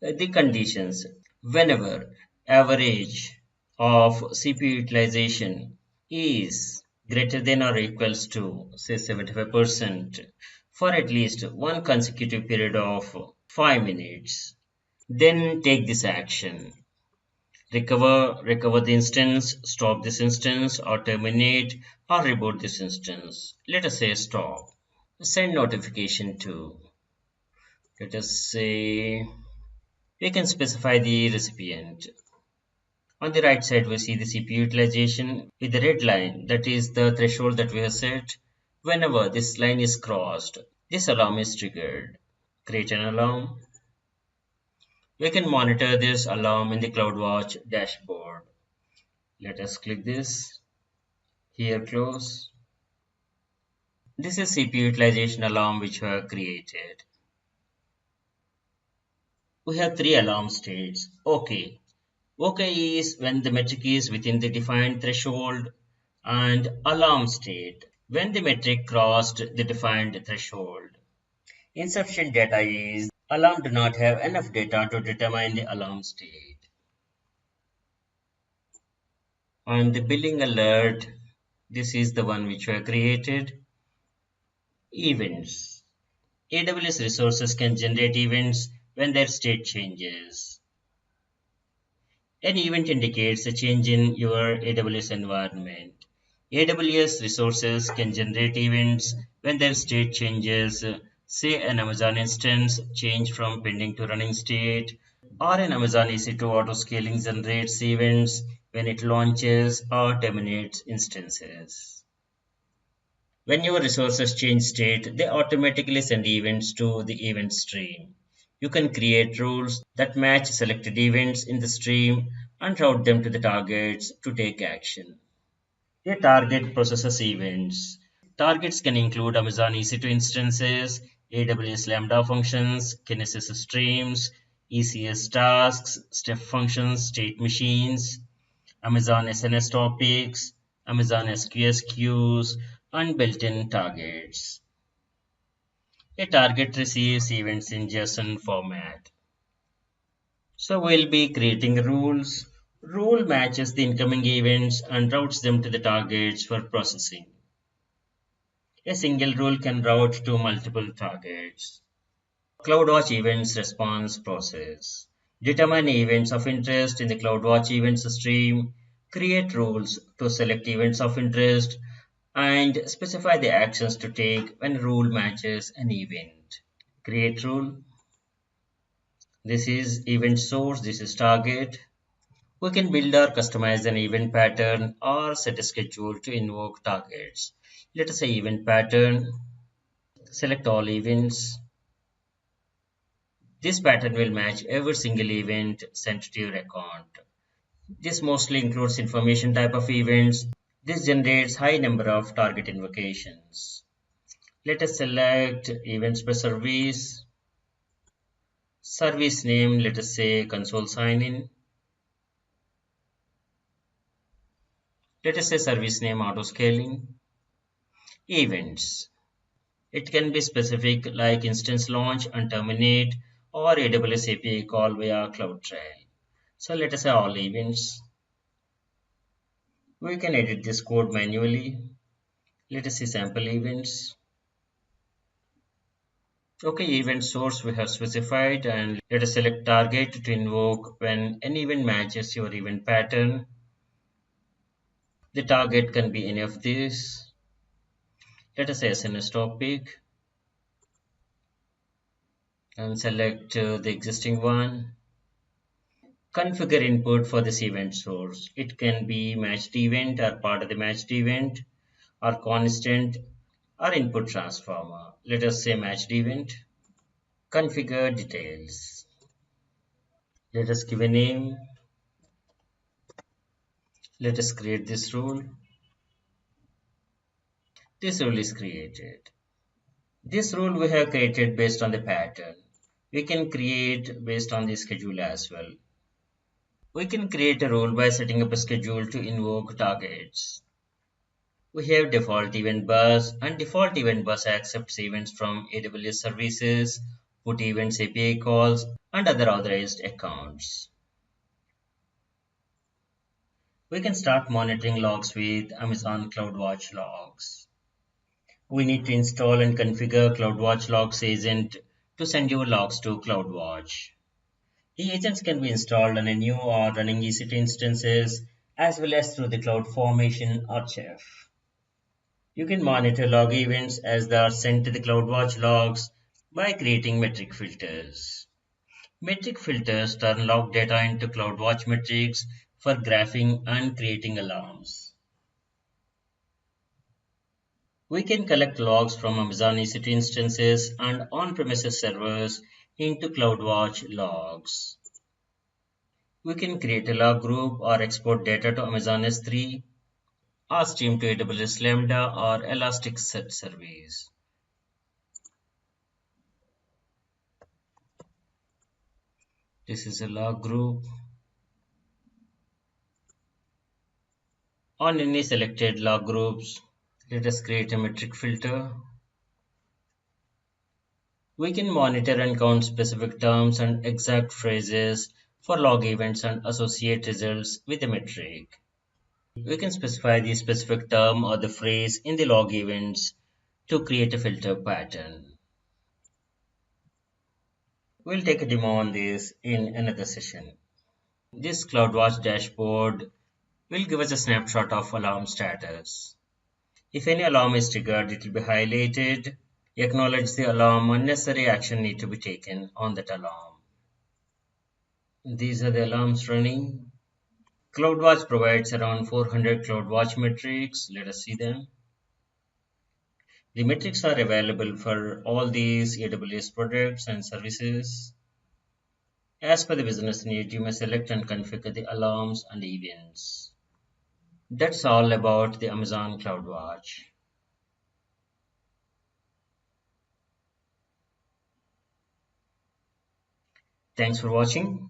The conditions: whenever average of CPU utilization is greater than or equals to say 75% for at least one consecutive period of 5 minutes, then take this action. recover the instance, stop this instance, or terminate or reboot this instance. Let us say stop. Send notification to. Let us say we can specify the recipient. On the right side, we see the CPU utilization with the red line, that is the threshold that we have set. Whenever this line is crossed, this alarm is triggered. Create an alarm. We can monitor this alarm in the CloudWatch dashboard. Let us click this. Here, close. This is CPU utilization alarm which we have created. We have three alarm states. OK. OK is when the metric is within the defined threshold, and alarm state when the metric crossed the defined threshold. Insufficient data is alarm do not have enough data to determine the alarm state. And the billing alert, this is the one which we have created. Events. AWS resources can generate events when their state changes. An event indicates a change in your AWS environment. AWS resources can generate events when their state changes, say an Amazon instance change from pending to running state, or an Amazon EC2 auto-scaling generates events when it launches or terminates instances. When your resources change state, they automatically send events to the event stream. You can create rules that match selected events in the stream and route them to the targets to take action. A target processes events. Targets can include Amazon EC2 instances, AWS Lambda functions, Kinesis streams, ECS tasks, step functions, state machines, Amazon SNS topics, Amazon SQS queues, and built-in targets. A target receives events in JSON format. So we'll be creating rules. Rule matches the incoming events and routes them to the targets for processing. A single rule can route to multiple targets. CloudWatch events response process. Determine events of interest in the CloudWatch events stream. Create rules to select events of interest and specify the actions to take when rule matches an event. Create rule. This is event source, this is target. We can build or customize an event pattern or set a schedule to invoke targets. Let us say event pattern. Select all events. This pattern will match every single event sent to your account. This mostly includes information type of events. This generates high number of target invocations. Let us select events by service. Service name, let us say console sign in. Let us say service name auto scaling. Events. It can be specific like instance launch and terminate or AWS API call via CloudTrail. So let us say all events. We can edit this code manually. Let us see sample events. Okay, event source we have specified, and let us select target to invoke when an event matches your event pattern. The target can be any of these. Let us say SNS topic and select the existing one. Configure input for this event source. It can be matched event or part of the matched event or constant or input transformer. Let us say matched event. Configure details. Let us give a name. Let us create this rule. This rule is created. This rule we have created based on the pattern. We can create based on the schedule as well. We can create a rule by setting up a schedule to invoke targets. We have default event bus, and default event bus accepts events from AWS services, put events API calls, and other authorized accounts. We can start monitoring logs with Amazon CloudWatch logs. We need to install and configure CloudWatch logs agent to send your logs to CloudWatch. The agents can be installed on a new or running EC2 instances as well as through the CloudFormation or Chef. You can monitor log events as they are sent to the CloudWatch logs by creating metric filters. Metric filters turn log data into CloudWatch metrics for graphing and creating alarms. We can collect logs from Amazon EC2 instances and on-premises servers into CloudWatch logs. We can create a log group or export data to Amazon S3 or stream to AWS Lambda or Elasticsearch service. This is a log group. On any selected log groups, let us create a metric filter. We can monitor and count specific terms and exact phrases for log events and associate results with a metric. We can specify the specific term or the phrase in the log events to create a filter pattern. We'll take a demo on this in another session. This CloudWatch dashboard will give us a snapshot of alarm status. If any alarm is triggered, it will be highlighted. Acknowledge the alarm, unnecessary action need to be taken on that alarm. These are the alarms running. CloudWatch provides around 400 CloudWatch metrics. Let us see them. The metrics are available for all these AWS products and services. As per the business need, you may select and configure the alarms and events. That's all about the Amazon CloudWatch. Thanks for watching.